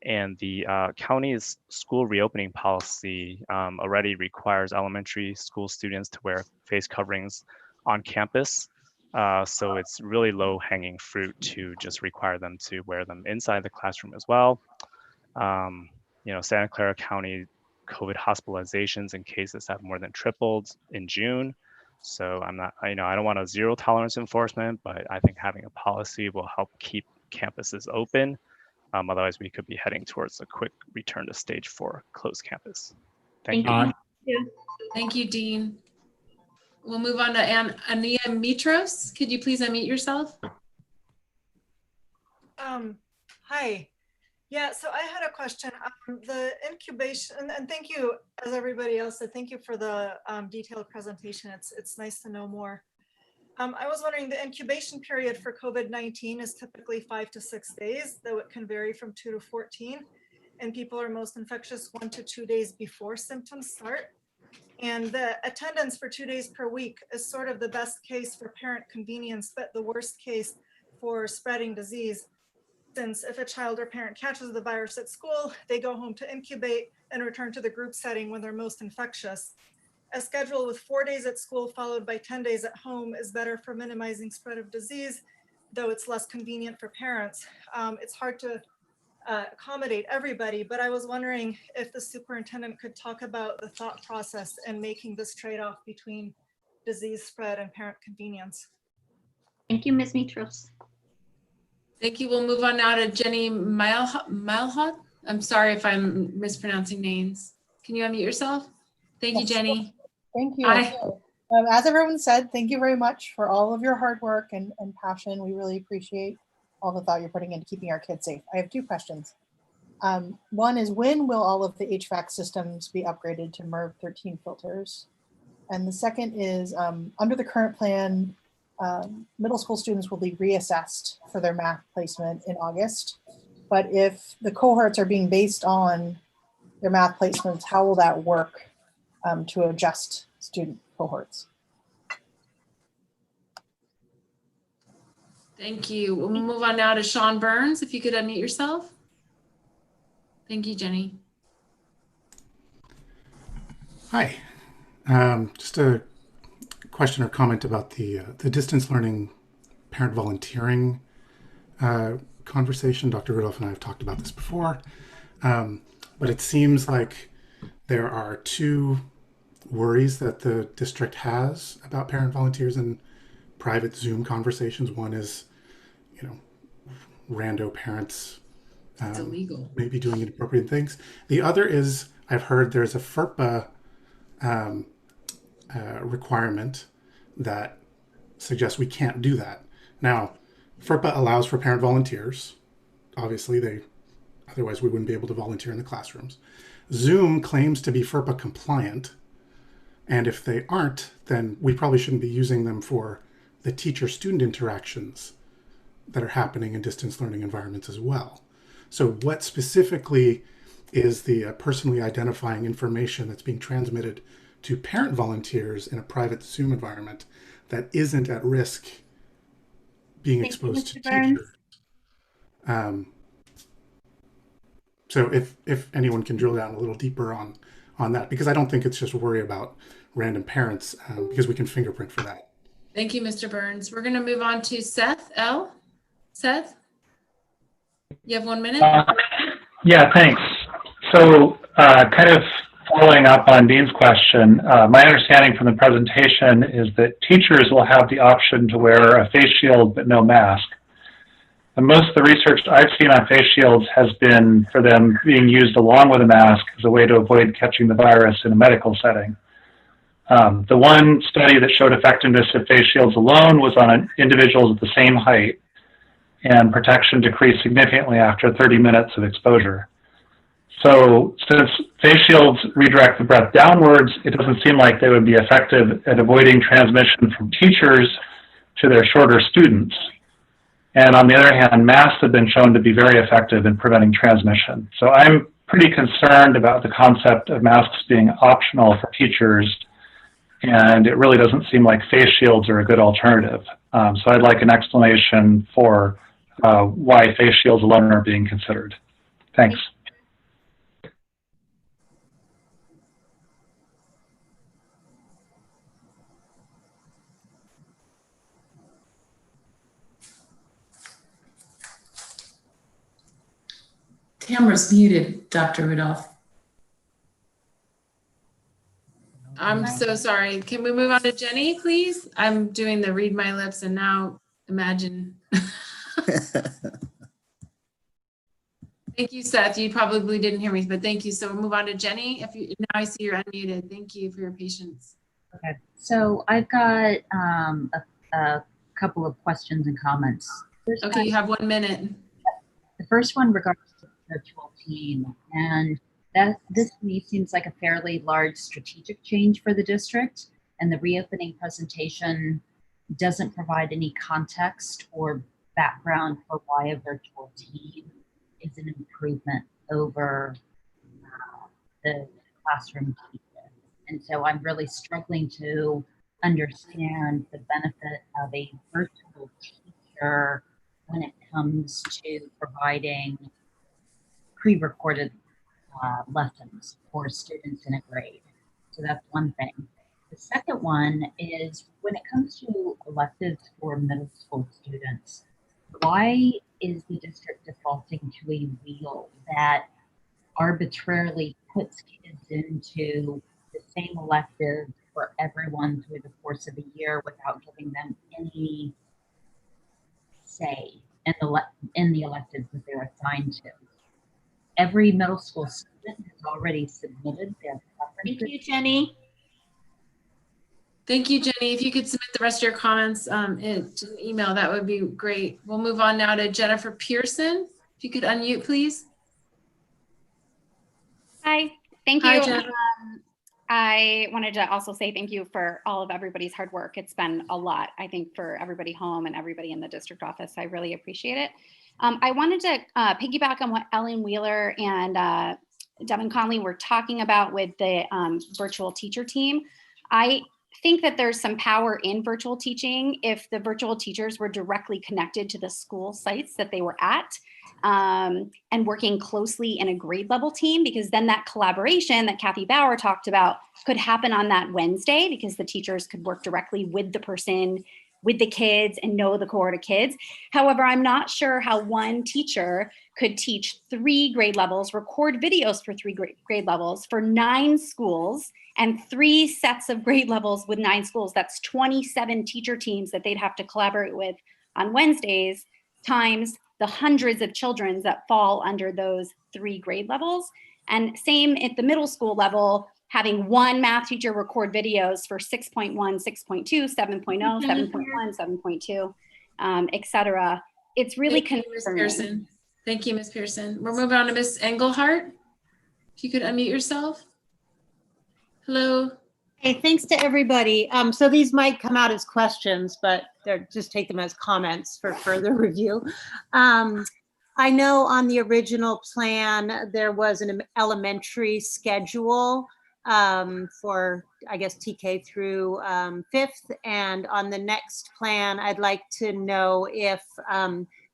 And the county's school reopening policy already requires elementary school students to wear face coverings on campus. So it's really low hanging fruit to just require them to wear them inside the classroom as well. Santa Clara County COVID hospitalizations and cases have more than tripled in June. So I don't want a zero tolerance enforcement, but I think having a policy will help keep campuses open. Otherwise, we could be heading towards a quick return to stage 4 closed campus. Thank you. Thank you, Dean. We'll move on to Ania Mitros. Could you please unmute yourself? Hi. Yeah, so I had a question. The incubation, and thank you, as everybody else, thank you for the detailed presentation. It's nice to know more. I was wondering, the incubation period for COVID-19 is typically 5 to 6 days, though it can vary from 2 to 14. And people are most infectious 1 to 2 days before symptoms start. And the attendance for 2 days per week is sort of the best case for parent convenience, but the worst case for spreading disease. Since if a child or parent catches the virus at school, they go home to incubate and return to the group setting when they're most infectious. A schedule with 4 days at school followed by 10 days at home is better for minimizing spread of disease, though it's less convenient for parents. It's hard to accommodate everybody, but I was wondering if the superintendent could talk about the thought process and making this trade-off between disease spread and parent convenience. Thank you, Ms. Mitros. Thank you. We'll move on now to Jenny Milehot. I'm sorry if I'm mispronouncing names. Can you unmute yourself? Thank you, Jenny. Thank you. Hi. As everyone said, thank you very much for all of your hard work and passion. We really appreciate all the thought you're putting into keeping our kids safe. I have two questions. One is, when will all of the HVAC systems be upgraded to MERV 13 filters? And the second is, under the current plan, middle school students will be reassessed for their math placement in August. But if the cohorts are being based on their math placements, how will that work to adjust student cohorts? Thank you. We'll move on now to Sean Burns. If you could unmute yourself. Thank you, Jenny. Hi. Just a question or comment about the distance learning parent volunteering conversation. Dr. Rudolph and I have talked about this before, but it seems like there are two worries that the district has about parent volunteers in private Zoom conversations. One is, rando parents It's illegal. maybe doing inappropriate things. The other is, I've heard there's a FERPA requirement that suggests we can't do that. Now, FERPA allows for parent volunteers. Obviously, otherwise we wouldn't be able to volunteer in the classrooms. Zoom claims to be FERPA compliant, and if they aren't, then we probably shouldn't be using them for the teacher-student interactions that are happening in distance learning environments as well. So what specifically is the personally identifying information that's being transmitted to parent volunteers in a private Zoom environment that isn't at risk being exposed to teachers? So if anyone can drill down a little deeper on that, because I don't think it's just worry about random parents, because we can fingerprint for that. Thank you, Mr. Burns. We're going to move on to Seth L. Seth, you have 1 minute. Yeah, thanks. So kind of following up on Dean's question, my understanding from the presentation is that teachers will have the option to wear a face shield but no mask. And most of the research I've seen on face shields has been for them being used along with a mask as a way to avoid catching the virus in a medical setting. The one study that showed effectiveness of face shields alone was on individuals of the same height, and protection decreased significantly after 30 minutes of exposure. So since face shields redirect the breath downwards, it doesn't seem like they would be effective at avoiding transmission from teachers to their shorter students. And on the other hand, masks have been shown to be very effective in preventing transmission. So I'm pretty concerned about the concept of masks being optional for teachers, and it really doesn't seem like face shields are a good alternative. So I'd like an explanation for why face shields alone are being considered. Thanks. Camera's muted, Dr. Rudolph. I'm so sorry. Can we move on to Jenny, please? I'm doing the read my lips, and now imagine. Thank you, Seth. You probably didn't hear me, but thank you. So we'll move on to Jenny. Now I see you're unmuted. Thank you for your patience. Okay, so I've got a couple of questions and comments. Okay, you have 1 minute. The first one regards to the virtual team, and this to me seems like a fairly large strategic change for the district, and the reopening presentation doesn't provide any context or background for why a virtual team is an improvement over the classroom teacher. And so I'm really struggling to understand the benefit of a virtual teacher when it comes to providing pre-recorded lessons for students in a grade. So that's one thing. The second one is when it comes to electives for middle school students, why is the district defaulting to a wheel that arbitrarily puts kids into the same electives for everyone through the course of the year without giving them any say in the electives that they're assigned to. Every middle school student has already submitted their preferences. Thank you, Jenny. Thank you, Jenny. If you could submit the rest of your comments in an email, that would be great. We'll move on now to Jennifer Pearson. If you could unmute, please. Hi, thank Hi, you. Jennifer. I wanted to also say thank you for all of everybody's hard work. It's been a lot, I think, for everybody home and everybody in the district office. I really appreciate it. I wanted to piggyback on what Ellen Wheeler and Devin Conley were talking about with the virtual teacher team. I think that there's some power in virtual teaching if the virtual teachers were directly connected to the school sites that they were at and working closely in a grade level team, because then that collaboration that Kathy Bauer talked about could happen on that Wednesday, because the teachers could work directly with the person, with the kids, and know the cohort of kids. However, I'm not sure how one teacher could teach 3 grade levels, record videos for 3 grade levels for 9 schools, and 3 sets of grade levels with 9 schools. That's 27 teacher teams that they'd have to collaborate with on Wednesdays, times the hundreds of children that fall under those 3 grade levels. And same at the middle school level, having one math teacher record videos for 6.1, 6.2, 7.0, 7.1, 7.2, et cetera. It's really Thank you, Ms. Pearson. Thank you, Ms. Pearson. We're moving on to Ms. Engelhardt. If you could unmute yourself. Hello. Hey, thanks to everybody. So these might come out as questions, but just take them as comments for further review. I know on the original plan, there was an elementary schedule for, I guess, TK through 5th. And on the next plan, I'd like to know if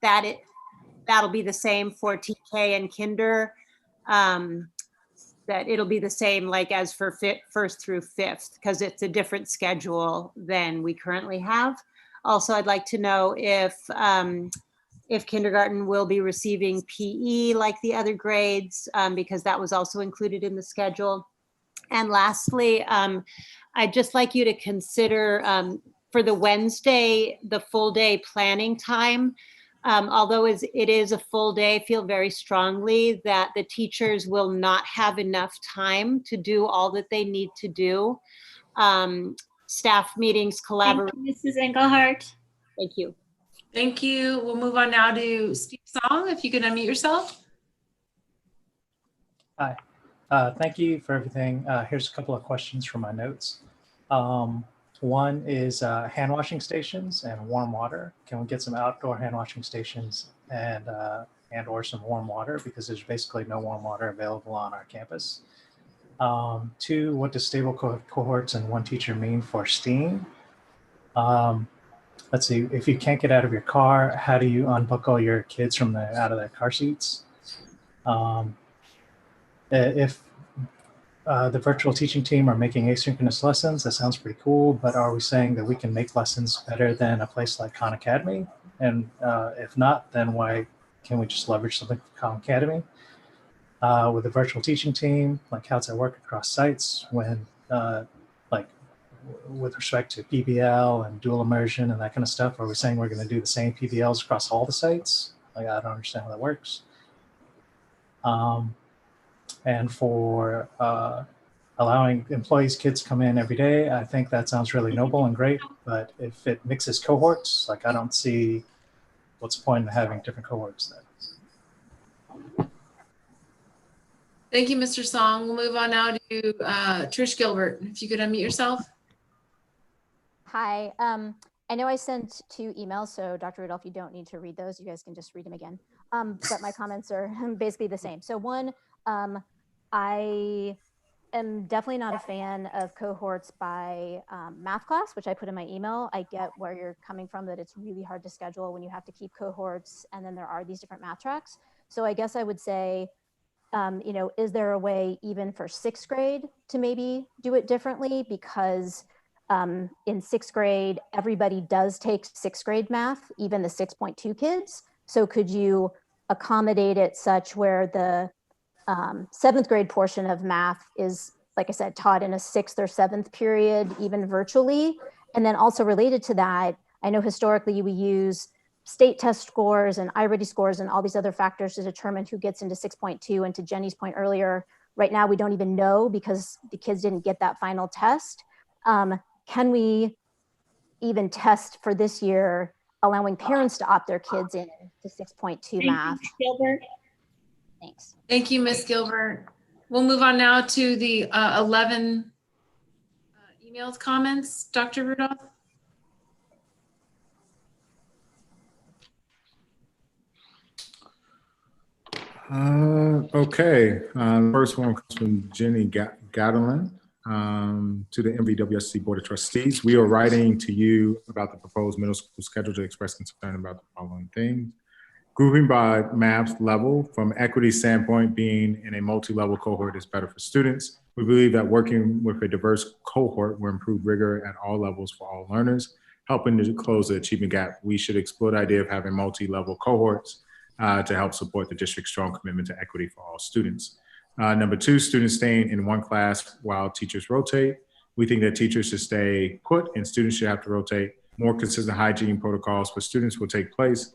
that'll be the same for TK and Kinder. That it'll be the same like as for 1st through 5th, because it's a different schedule than we currently have. Also, I'd like to know if kindergarten will be receiving PE like the other grades, because that was also included in the schedule. And lastly, I'd just like you to consider for the Wednesday, the full day planning time. Although it is a full day, I feel very strongly that the teachers will not have enough time to do all that they need to do. Staff meetings, collaboration. Thank you, Mrs. Engelhardt. Thank you. Thank you. We'll move on now to Steve Song. If you could unmute yourself. Hi. Thank you for everything. Here's a couple of questions from my notes. One is hand washing stations and warm water. Can we get some outdoor hand washing stations and or some warm water, because there's basically no warm water available on our campus. 2, what does stable cohorts and 1 teacher mean for STEAM? Let's see, if you can't get out of your car, how do you unbuckle your kids from out of their car seats? If the virtual teaching team are making asynchronous lessons, that sounds pretty cool, but are we saying that we can make lessons better than a place like Khan Academy? And if not, then why can't we just leverage something from Khan Academy? With the virtual teaching team, like how's that work across sites when, like with respect to PBL and dual immersion and that kind of stuff? Are we saying we're going to do the same PBLs across all the sites? Like, I don't understand how that works. And for allowing employees' kids come in every day, I think that sounds really noble and great. But if it mixes cohorts, like I don't see what's the point in having different cohorts then. Thank you, Mr. Song. We'll move on now to Trish Gilbert. If you could unmute yourself. Hi. I know I sent 2 emails, so Dr. Rudolph, you don't need to read those. You guys can just read them again. But my comments are basically the same. So 1, I am definitely not a fan of cohorts by math class, which I put in my email. I get where you're coming from, that it's really hard to schedule when you have to keep cohorts and then there are these different math tracks. So I guess I would say, you know, is there a way even for 6th grade to maybe do it differently? Because in 6th grade, everybody does take 6th grade math, even the 6.2 kids. So could you accommodate it such where the 7th grade portion of math is like I said, taught in a 6th or 7th period, even virtually. And then also related to that, I know historically we use state test scores and iReady scores and all these other factors to determine who gets into 6.2. And to Jenny's point earlier, right now we don't even know because the kids didn't get that final test. Can we even test for this year, allowing parents to opt their kids in to 6.2 math? Gilbert. Thanks. Thank you, Ms. Gilbert. We'll move on now to the 11 emailed comments. Dr. Rudolph? Okay. First one comes from Jenny Gadelin to the MVWSD Board of Trustees. We are writing to you about the proposed middle school schedule to express concern about the following things. Grouping by math level, from equity standpoint, being in a multi-level cohort is better for students. We believe that working with a diverse cohort will improve rigor at all levels for all learners, helping to close the achievement gap. We should explore the idea of having multi-level cohorts to help support the district's strong commitment to equity for all students. Number 2, students staying in one class while teachers rotate. We think that teachers should stay put and students should have to rotate. More consistent hygiene protocols for students will take place.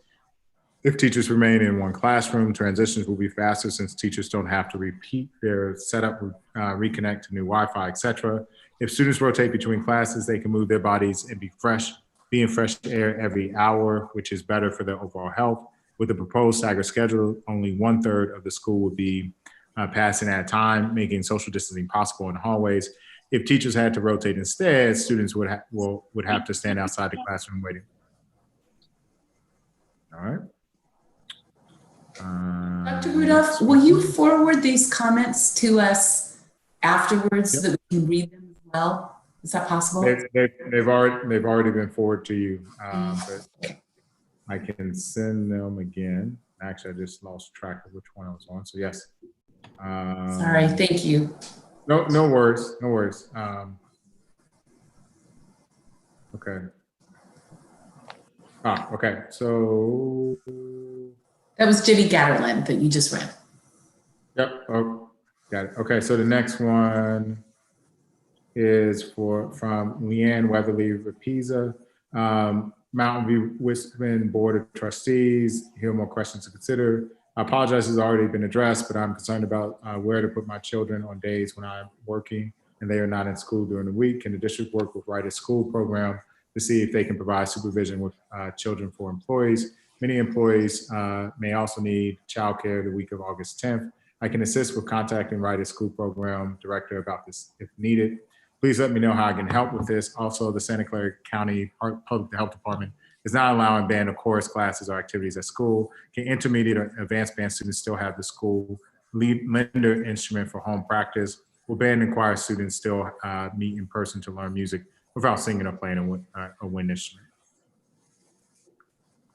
If teachers remain in one classroom, transitions will be faster since teachers don't have to repeat their setup, reconnect to new Wi-Fi, etc. If students rotate between classes, they can move their bodies and be in fresh air every hour, which is better for their overall health. With the proposed staggered schedule, only 1/3 of the school would be passing at a time, making social distancing possible in hallways. If teachers had to rotate instead, students would have to stand outside the classroom waiting. All right. Dr. Rudolph, will you forward these comments to us afterwards so that we can read them as well? Is that possible? They've already been forwarded to you, but I can send them again. Actually, I just lost track of which one I was on. So yes. Sorry, thank you. No worries, no worries. Okay. Okay. So that was Jenny Gatterland that you just read. Yep. Oh, got it. Okay. So the next one is from Leanne Weatherly Rapiza, Mountain View Wisconsin Board of Trustees. Here are more questions to consider. I apologize, has already been addressed, but I'm concerned about where to put my children on days when I'm working and they are not in school during the week. Can the district work with Right at School program to see if they can provide supervision with children for employees? Many employees may also need childcare the week of August 10th. I can assist with contacting Right at School program director about this if needed. Please let me know how I can help with this. Also, the Santa Clara County Public Health Department is not allowing band or chorus classes or activities at school. Can intermediate or advanced band students still have the school lender instrument for home practice? Will band and choir students still meet in person to learn music without singing or playing a wind instrument?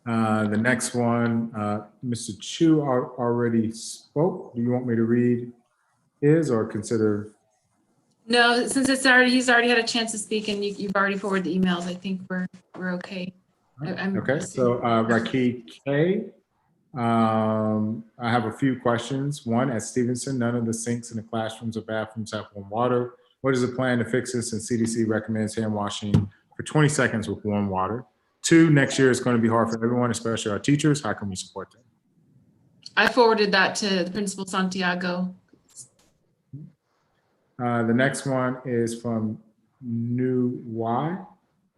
The next one, Mr. Chu already spoke. Do you want me to read his or consider? No, since he's already had a chance to speak and you've already forwarded the emails, I think we're okay. Okay, so Rakhi K. I have a few questions. One, at Stevenson, none of the sinks in the classrooms or bathrooms have warm water. What is the plan to fix this? And CDC recommends hand washing for 20 seconds with warm water. 2, next year is going to be hard for everyone, especially our teachers. How can we support them? I forwarded that to the Principal Santiago. The next one is from New Y.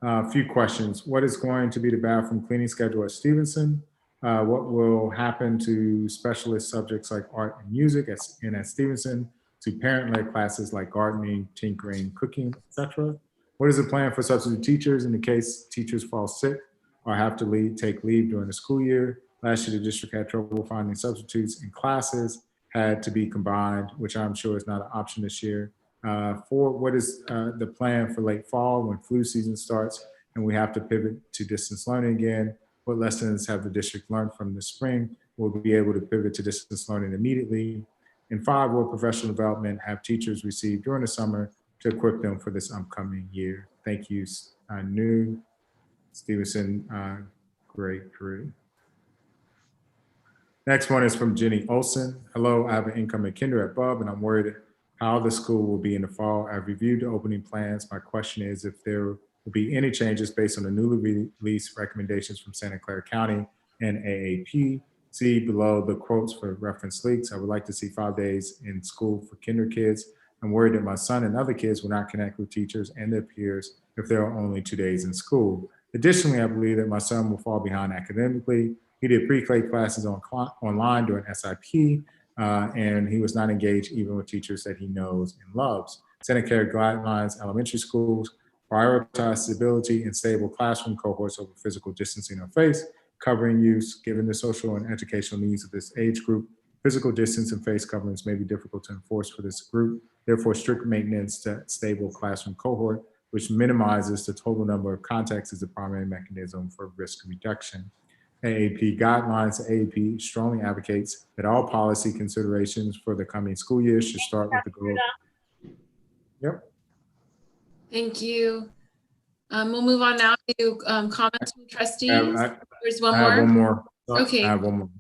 A few questions. What is going to be the bathroom cleaning schedule at Stevenson? What will happen to specialist subjects like art and music at Stevenson, to parent-led classes like gardening, tinkering, cooking, etc.? What is the plan for substitute teachers in the case teachers fall sick or have to take leave during the school year? Last year, the district had trouble finding substitutes and classes had to be combined, which I'm sure is not an option this year. 4, what is the plan for late fall when flu season starts and we have to pivot to distance learning again? What lessons have the district learned from the spring? We'll be able to pivot to distance learning immediately. And 5, will professional development have teachers receive during the summer to equip them for this upcoming year? Thank you, New Stevenson, grade 3. Next one is from Jenny Olson. Hello, I have an incoming kinder at Bub and I'm worried how the school will be in the fall. I've reviewed the opening plans. My question is if there will be any changes based on the newly released recommendations from Santa Clara County and AAP. See below the quotes for reference leaks. I would like to see 5 days in school for kinder kids. I'm worried that my son and other kids will not connect with teachers and their peers if there are only 2 days in school. Additionally, I believe that my son will fall behind academically. He did pre-K classes online during SIP, and he was not engaged even with teachers that he knows and loves. Santa Clara guidelines, elementary schools prioritize stability and stable classroom cohorts over physical distancing or face covering use. Given the social and educational needs of this age group, physical distance and face coverings may be difficult to enforce for this group. Therefore, strict maintenance to stable classroom cohort, which minimizes the total number of contacts, is the primary mechanism for risk reduction. AAP guidelines. AAP strongly advocates that all policy considerations for the coming school year should start with the goal. Yep. Thank you. We'll move on now to comments from trustees. There's one I have one more. Okay. I have one more.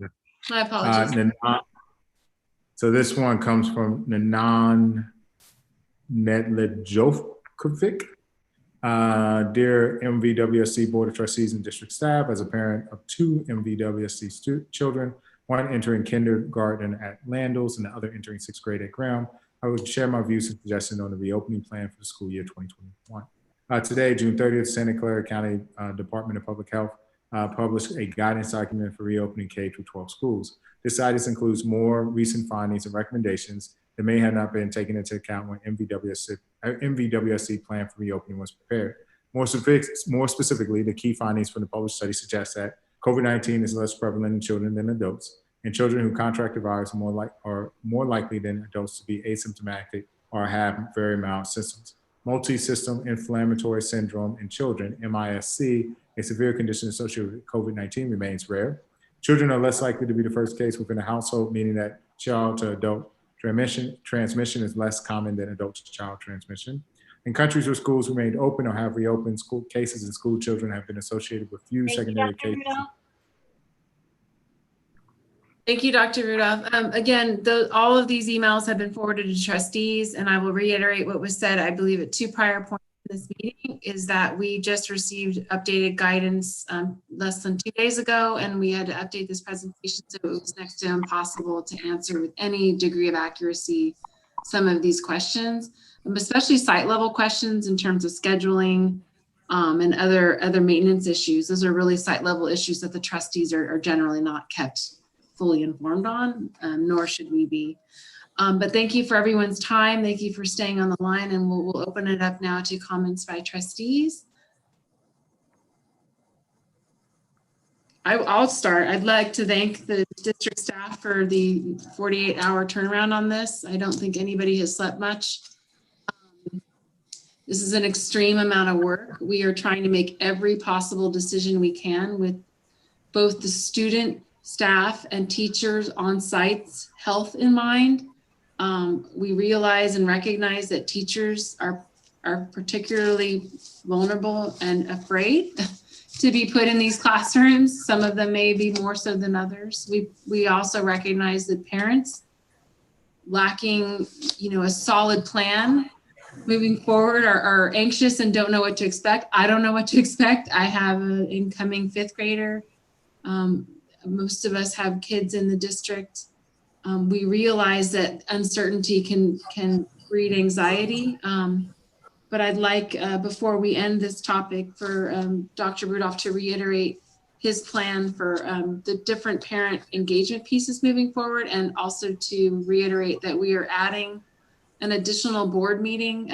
My apologies. So this one comes from Nanan Nedledjokovic. Dear MVWSD Board of Trustees and District staff, as a parent of 2 MVWSD children, one entering kindergarten at Landals and the other entering 6th grade at Graham, I would share my views and suggestions on the reopening plan for the school year 2021. Today, June 30th, Santa Clara County Department of Public Health published a guidance document for reopening K-12 schools. This guidance includes more recent findings and recommendations that may have not been taken into account when MVWSD plan for reopening was prepared. More specifically, the key findings from the published study suggest that COVID-19 is less prevalent in children than adults, and children who contract the virus are more likely than adults to be asymptomatic or have very mild symptoms. Multi-system inflammatory syndrome in children, MISC, a severe condition associated with COVID-19, remains rare. Children are less likely to be the first case within a household, meaning that child to adult transmission is less common than adult to child transmission. In countries where schools remained open or have reopened, school cases in school children have been associated with few secondary cases. Thank you, Dr. Rudolph. Again, all of these emails have been forwarded to trustees, and I will reiterate what was said, I believe, at 2 prior points in this meeting, is that we just received updated guidance less than 2 days ago, and we had to update this presentation, so it was next to impossible to answer with any degree of accuracy some of these questions, especially site level questions in terms of scheduling and other maintenance issues. Those are really site level issues that the trustees are generally not kept fully informed on, nor should we be. But thank you for everyone's time. Thank you for staying on the line, and we'll open it up now to comments by trustees. I'll start. I'd like to thank the district staff for the 48-hour turnaround on this. I don't think anybody has slept much. This is an extreme amount of work. We are trying to make every possible decision we can with both the student, staff, and teachers on site's health in mind. We realize and recognize that teachers are particularly vulnerable and afraid to be put in these classrooms. Some of them may be more so than others. We also recognize that parents lacking, a solid plan moving forward are anxious and don't know what to expect. I don't know what to expect. I have an incoming 5th grader. Most of us have kids in the district. We realize that uncertainty can breed anxiety. But I'd like, before we end this topic, for Dr. Rudolph to reiterate his plan for the different parent engagement pieces moving forward, and also to reiterate that we are adding an additional board meeting,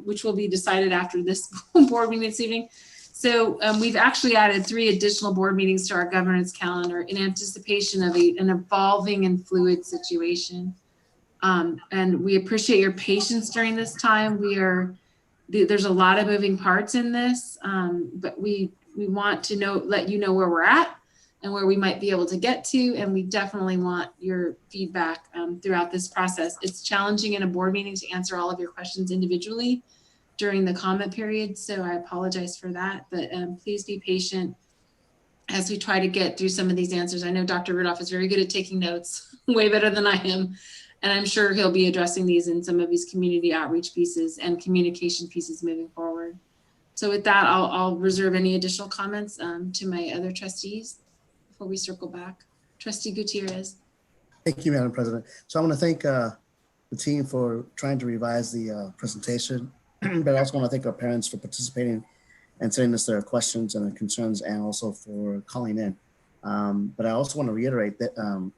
which will be decided after this board meeting this evening. So we've actually added 3 additional board meetings to our governance calendar in anticipation of an evolving and fluid situation. And we appreciate your patience during this time. There's a lot of moving parts in this, but we want to let you know where we're at and where we might be able to get to. And we definitely want your feedback throughout this process. It's challenging in a board meeting to answer all of your questions individually during the comment period, so I apologize for that, but please be patient as we try to get through some of these answers. I know Dr. Rudolph is very good at taking notes, way better than I am, And I'm sure he'll be addressing these in some of his community outreach pieces and communication pieces moving forward. So with that, I'll reserve any additional comments to my other trustees before we circle back. Trustee Gutierrez. Thank you, Madam President. So I want to thank the team for trying to revise the presentation, but I also want to thank our parents for participating and sending us their questions and their concerns, and also for calling in. But I also want to reiterate that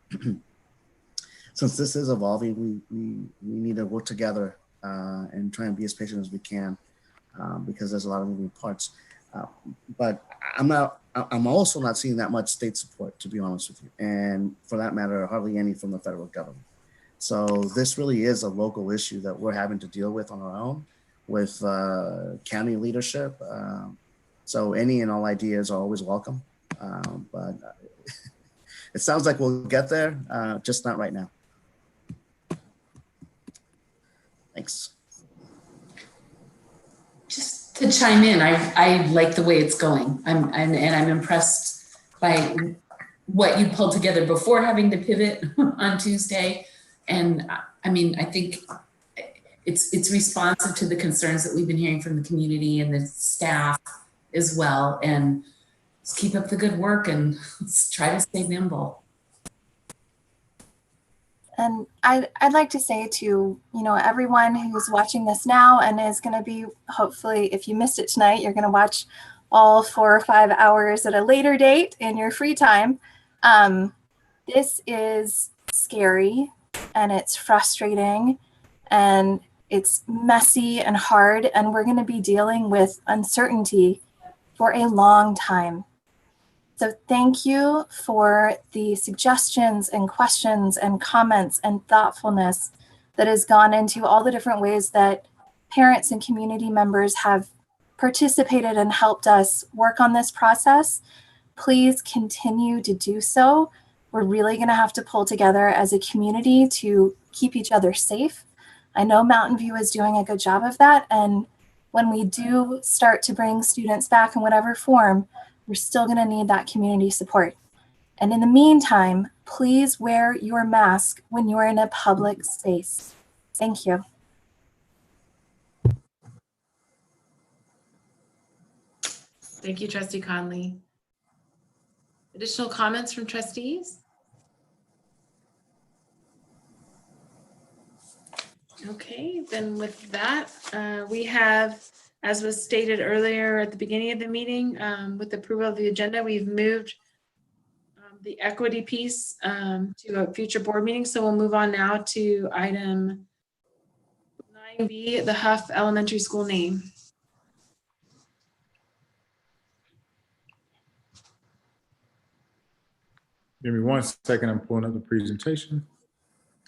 since this is evolving, we need to work together and try and be as patient as we can because there's a lot of moving parts. But I'm also not seeing that much state support, to be honest with you. And for that matter, hardly any from the federal government. So this really is a local issue that we're having to deal with on our own with county leadership. So any and all ideas are always welcome. But it sounds like we'll get there, just not right now. Thanks. Just to chime in, I like the way it's going. I'm impressed by what you pulled together before having to pivot on Tuesday. And I mean, I think it's responsive to the concerns that we've been hearing from the community and the staff as well. And let's keep up the good work and let's try to stay nimble. And I'd like to say to, everyone who's watching this now and is going to be, hopefully, if you missed it tonight, you're going to watch all 4 or 5 hours at a later date in your free time. This is scary and it's frustrating and it's messy and hard, and we're going to be dealing with uncertainty for a long time. So thank you for the suggestions and questions and comments and thoughtfulness that has gone into all the different ways that parents and community members have participated and helped us work on this process. Please continue to do so. We're really going to have to pull together as a community to keep each other safe. I know Mountain View is doing a good job of that. And when we do start to bring students back in whatever form, we're still going to need that community support. And in the meantime, please wear your mask when you're in a public space. Thank you. Thank you, Trustee Conley. Additional comments from trustees? Okay, then with that, we have, as was stated earlier at the beginning of the meeting, with approval of the agenda, we've moved the equity piece to a future board meeting. So we'll move on now to item 9B, the Huff Elementary School name. Give me 1 second, I'm pulling up the presentation.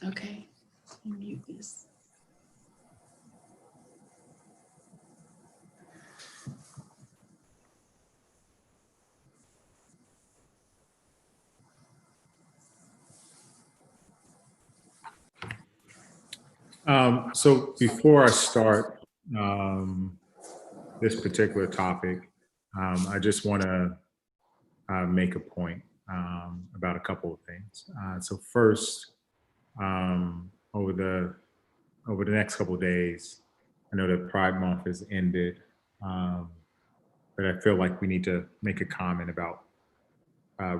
Okay, mute this. So before I start this particular topic, I just want to make a point about a couple of things. So first, over the next couple of days, I know that Pride Month has ended, but I feel like we need to make a comment about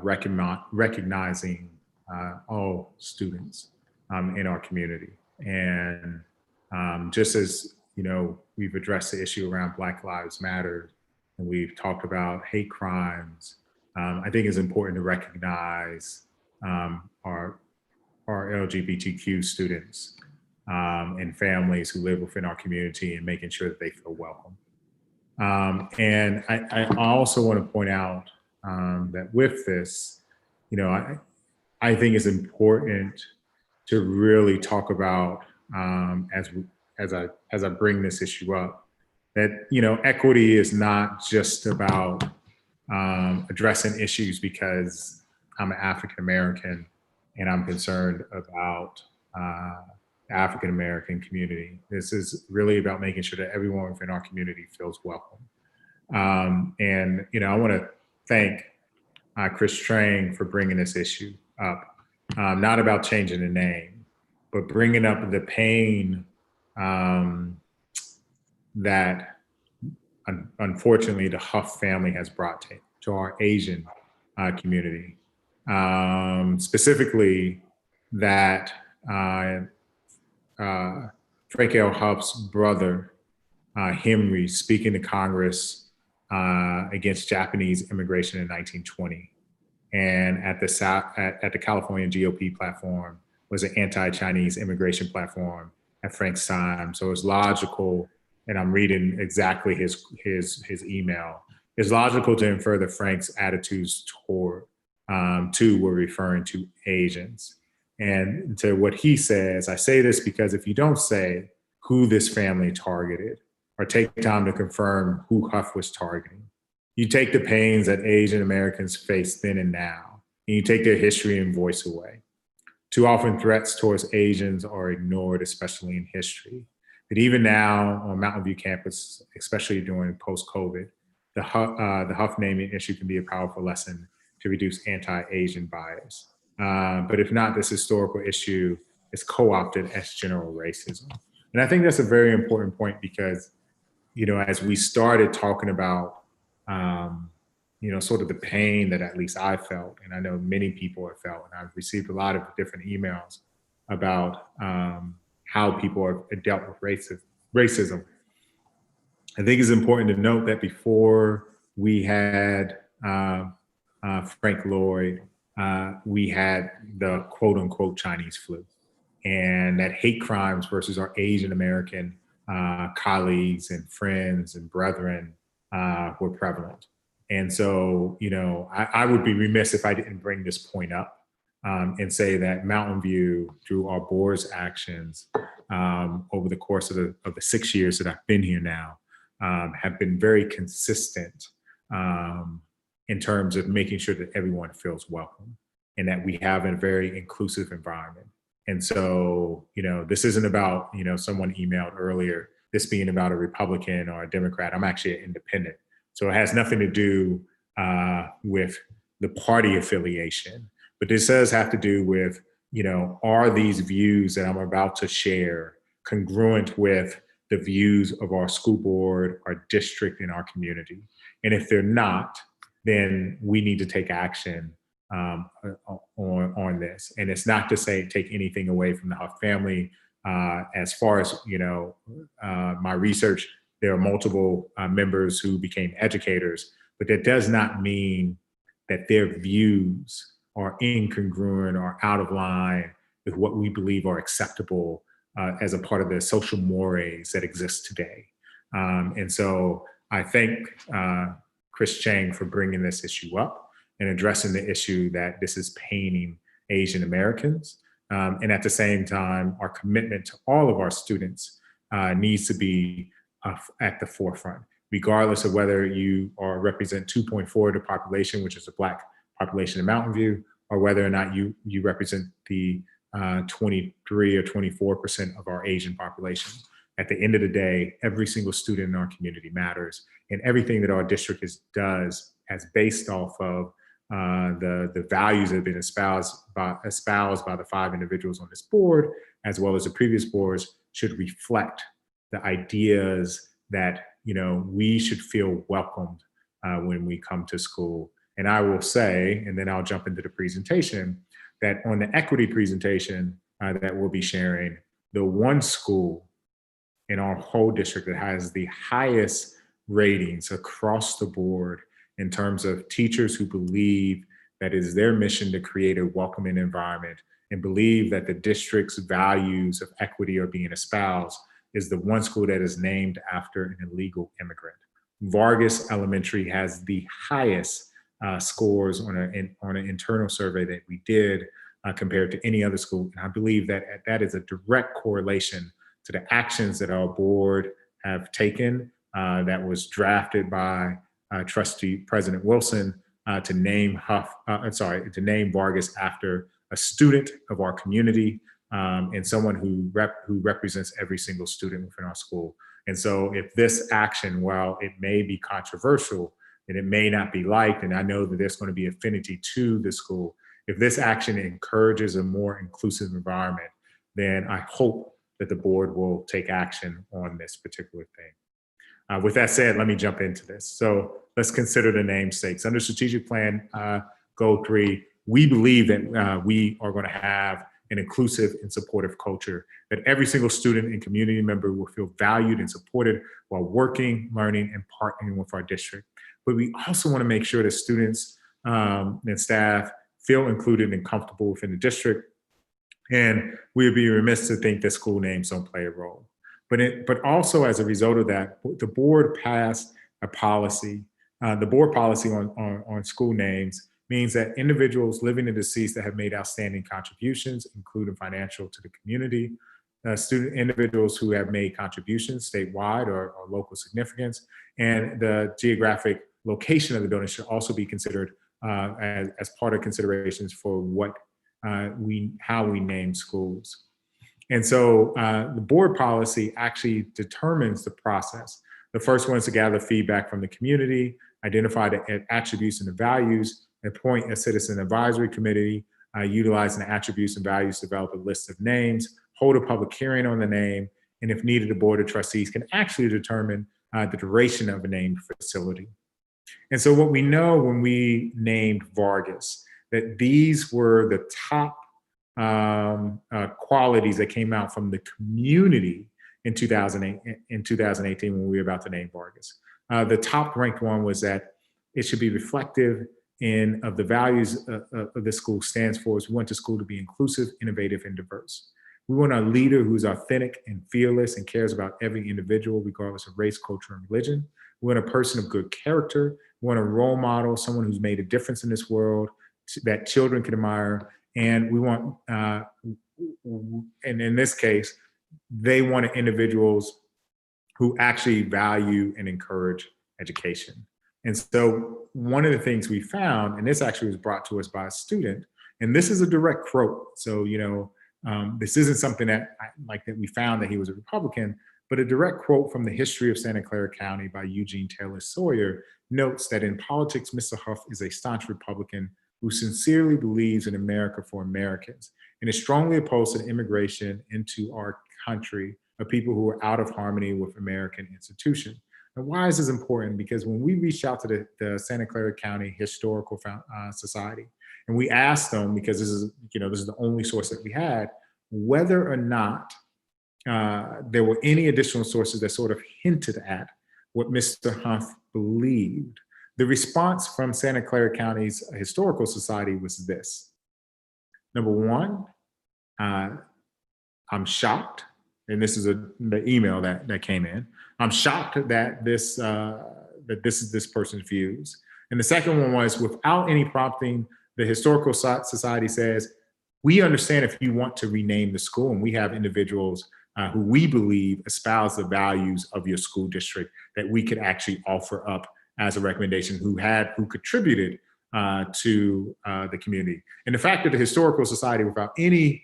recognizing all students in our community. And just as, we've addressed the issue around Black Lives Matter, and we've talked about hate crimes, I think it's important to recognize our LGBTQ students and families who live within our community and making sure that they feel welcome. And I also want to point out that with this, I think it's important to really talk about as I bring this issue up, that equity is not just about addressing issues because I'm an African American and I'm concerned about the African American community. This is really about making sure that everyone within our community feels welcome. And I want to thank Chris Trang for bringing this issue up. Not about changing the name, but bringing up the pain that unfortunately the Huff family has brought to our Asian community. Specifically that Frank L. Huff's brother, Henry, speaking to Congress against Japanese immigration in 1920. And at the California GOP platform was an anti-Chinese immigration platform at Frank's time. So it's logical, and I'm reading exactly his email. It's logical to infer that Frank's attitudes were referring to Asians. And to what he says, I say this because if you don't say who this family targeted or take time to confirm who Huff was targeting, you take the pains that Asian Americans face then and now, and you take their history and voice away. Too often threats towards Asians are ignored, especially in history. But even now on Mountain View campus, especially during post-COVID, the Huff naming issue can be a powerful lesson to reduce anti-Asian bias. But if not, this historical issue is co-opted as general racism. And I think that's a very important point because, as we started talking about, sort of the pain that at least I felt, and I know many people have felt, and I've received a lot of different emails about how people have dealt with racism. I think it's important to note that before we had Frank Lloyd, we had the quote unquote Chinese flu, and that hate crimes versus our Asian American colleagues and friends and brethren were prevalent. And so, I would be remiss if I didn't bring this point up and say that Mountain View, through our board's actions over the course of the 6 years that I've been here now, have been very consistent in terms of making sure that everyone feels welcome and that we have a very inclusive environment. And so, this isn't about, someone emailed earlier, this being about a Republican or a Democrat. I'm actually an independent. So it has nothing to do with the party affiliation, but this does have to do with, are these views that I'm about to share congruent with the views of our school board, our district, and our community? And if they're not, then we need to take action on this. And it's not to say take anything away from the Huff family. As far as, my research, there are multiple members who became educators, but that does not mean that their views are incongruent or out of line with what we believe are acceptable as a part of the social mores that exist today. And so I thank Chris Chang for bringing this issue up and addressing the issue that this is paining Asian Americans. And at the same time, our commitment to all of our students needs to be at the forefront, regardless of whether you represent 2.4 of the population, which is the Black population in Mountain View, or whether or not you represent the 23 or 24% of our Asian population. At the end of the day, every single student in our community matters, and everything that our district does as based off of the values that have been espoused by the 5 individuals on this board, as well as the previous boards, should reflect the ideas that we should feel welcomed when we come to school. And I will say, and then I'll jump into the presentation, that on the equity presentation that we'll be sharing, the one school in our whole district that has the highest ratings across the board in terms of teachers who believe that it is their mission to create a welcoming environment and believe that the district's values of equity are being espoused, is the one school that is named after an illegal immigrant. Vargas Elementary has the highest scores on an internal survey that we did compared to any other school. And I believe that that is a direct correlation to the actions that our board have taken that was drafted by Trustee President Wilson to name Vargas after a student of our community and someone who represents every single student within our school. And so if this action, while it may be controversial and it may not be liked, and I know that there's going to be affinity to the school, if this action encourages a more inclusive environment, then I hope that the board will take action on this particular thing. With that said, let me jump into this. So let's consider the namesakes. Under strategic plan goal 3, we believe that we are going to have an inclusive and supportive culture, that every single student and community member will feel valued and supported while working, learning, and partnering with our district. But we also want to make sure that students and staff feel included and comfortable within the district. And we would be remiss to think that school names don't play a role. But also as a result of that, the board passed a policy. The board policy on school names means that individuals living and deceased that have made outstanding contributions, including financial, to the community, student individuals who have made contributions statewide or local significance, and the geographic location of the donor should also be considered as part of considerations for how we name schools. And so the board policy actually determines the process. The first one is to gather feedback from the community, identify the attributes and the values, appoint a citizen advisory committee, utilizing the attributes and values to develop a list of names, hold a public hearing on the name, and if needed, the board of trustees can actually determine the duration of a named facility. And so what we know when we named Vargas, that these were the top qualities that came out from the community in 2018 when we were about to name Vargas. The top ranked one was that it should be reflective of the values of the school stands for is we want the school to be inclusive, innovative, and diverse. We want a leader who's authentic and fearless and cares about every individual, regardless of race, culture, and religion. We want a person of good character. We want a role model, someone who's made a difference in this world that children can admire. And we want, and in this case, they wanted individuals who actually value and encourage education. And so one of the things we found, and this actually was brought to us by a student, and this is a direct quote. So, this isn't something that we found that he was a Republican, but a direct quote from the History of Santa Clara County by Eugene Taylor Sawyer notes that in politics, Mr. Huff is a staunch Republican who sincerely believes in America for Americans and is strongly opposed to the immigration into our country of people who are out of harmony with American institutions. And why is this important? Because when we reached out to the Santa Clara County Historical Society, and we asked them, because this is the only source that we had, whether or not there were any additional sources that sort of hinted at what Mr. Huff believed. The response from Santa Clara County's Historical Society was this. Number one, I'm shocked, and this is the email that came in. I'm shocked that this is this person's views. And the second one was, without any prompting, the Historical Society says, we understand if you want to rename the school, and we have individuals who we believe espouse the values of your school district that we could actually offer up as a recommendation, who contributed to the community. And the fact that the Historical Society, without any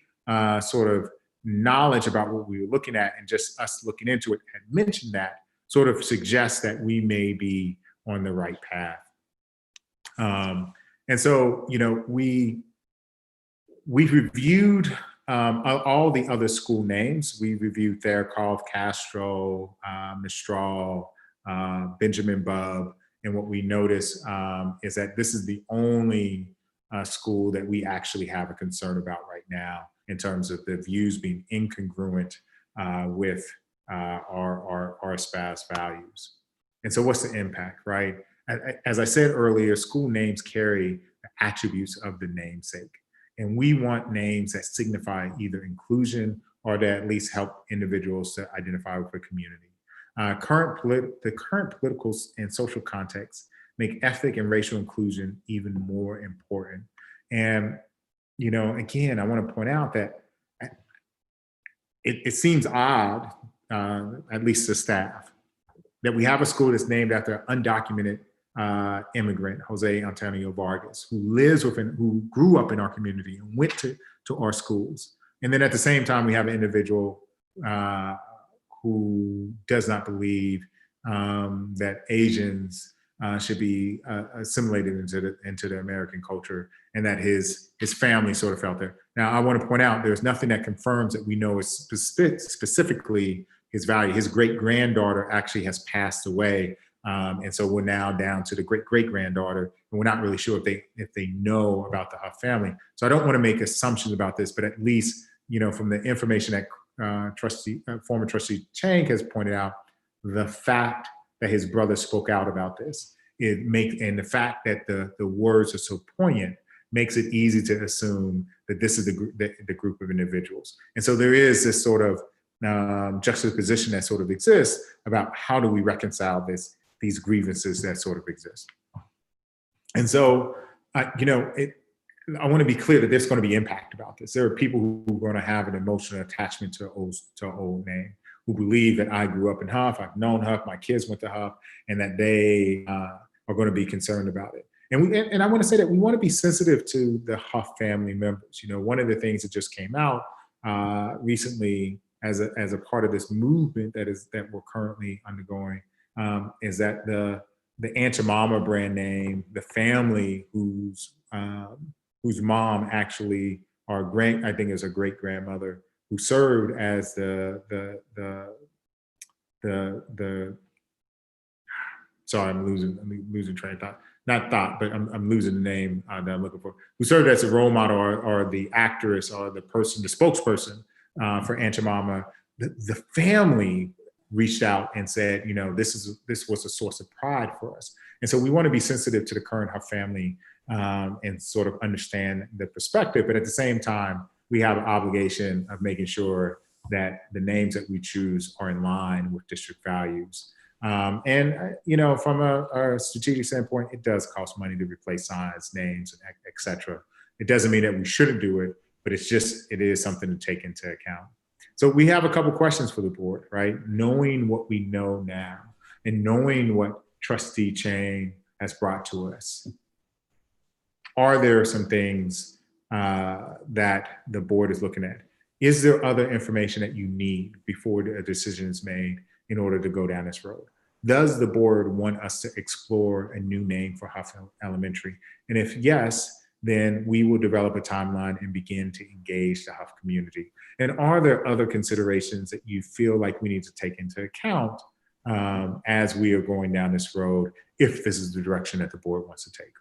sort of knowledge about what we were looking at and just us looking into it, had mentioned that, sort of suggests that we may be on the right path. And so, we reviewed all the other school names. We reviewed Therkov, Castro, Mistral, Benjamin Bub, and what we noticed is that this is the only school that we actually have a concern about right now in terms of the views being incongruent with our espoused values. And so what's the impact, right? As I said earlier, school names carry the attributes of the namesake. And we want names that signify either inclusion or that at least help individuals to identify with a community. The current political and social context make ethnic and racial inclusion even more important. And, again, I want to point out that it seems odd, at least to staff, that we have a school that's named after an undocumented immigrant, Jose Antonio Vargas, who grew up in our community and went to our schools. And then at the same time, we have an individual who does not believe that Asians should be assimilated into the American culture, and that his family sort of felt there. Now, I want to point out there's nothing that confirms that we know is specifically his value. His great-granddaughter actually has passed away, and so we're now down to the great-great-granddaughter, and we're not really sure if they know about the Huff family. So I don't want to make assumptions about this, but at least, you know, from the information that former trustee Chang has pointed out, the fact that his brother spoke out about this, and the fact that the words are so poignant makes it easy to assume that this is the group of individuals. And so there is this sort of juxtaposition that sort of exists about how do we reconcile these grievances that sort of exist. And so, you know, I want to be clear that there's going to be impact about this. There are people who are going to have an emotional attachment to an old name, who believe that I grew up in Huff, I've known Huff, my kids went to Huff, and that they are going to be concerned about it. And I want to say that we want to be sensitive to the Huff family members. You know, one of the things that just came out recently as a part of this movement that we're currently undergoing is that the Aunt Jemima brand name, the family whose mom actually, I think is a great grandmother, who served as sorry, I'm losing train of thought. Not thought, but I'm losing the name that I'm looking for. Who served as a role model or the actress or the spokesperson for Aunt Jemima. The family reached out and said, you know, this was a source of pride for us. And so we want to be sensitive to the current Huff family and sort of understand the perspective, but at the same time, we have an obligation of making sure that the names that we choose are in line with district values. And, you know, from a strategic standpoint, it does cost money to replace signs, names, et cetera. It doesn't mean that we shouldn't do it, but it is something to take into account. So we have a couple questions for the board, right? Knowing what we know now and knowing what Trustee Chang has brought to us, are there some things that the board is looking at? Is there other information that you need before a decision is made in order to go down this road? Does the board want us to explore a new name for Huff Elementary? And if yes, then we will develop a timeline and begin to engage the Huff community. And are there other considerations that you feel like we need to take into account as we are going down this road, if this is the direction that the board wants to take?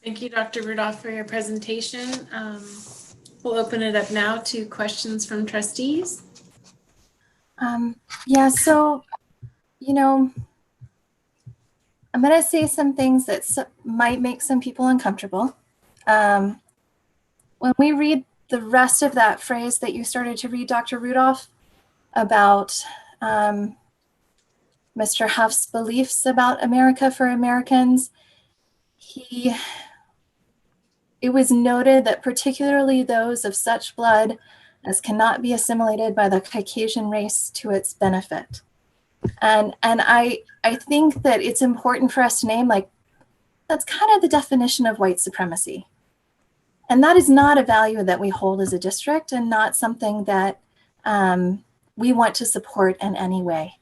Thank you, Dr. Rudolph, for your presentation. We'll open it up now to questions from trustees. Yeah, so, you know, I'm going to say some things that might make some people uncomfortable. When we read the rest of that phrase that you started to read, Dr. Rudolph, about Mr. Huff's beliefs about America for Americans, it was noted that particularly those of such blood as cannot be assimilated by the Caucasian race to its benefit. And I think that it's important for us to name, like, that's kind of the definition of white supremacy. And that is not a value that we hold as a district and not something that we want to support in any way.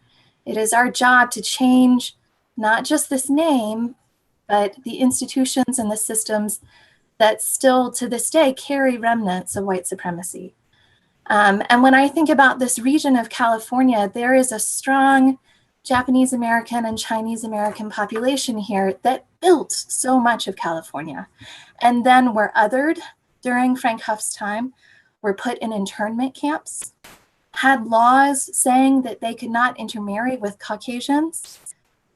It is our job to change not just this name, but the institutions and the systems that still to this day carry remnants of white supremacy. And when I think about this region of California, there is a strong Japanese American and Chinese American population here that built so much of California, and then were othered during Frank Huff's time, were put in internment camps, had laws saying that they could not intermarry with Caucasians,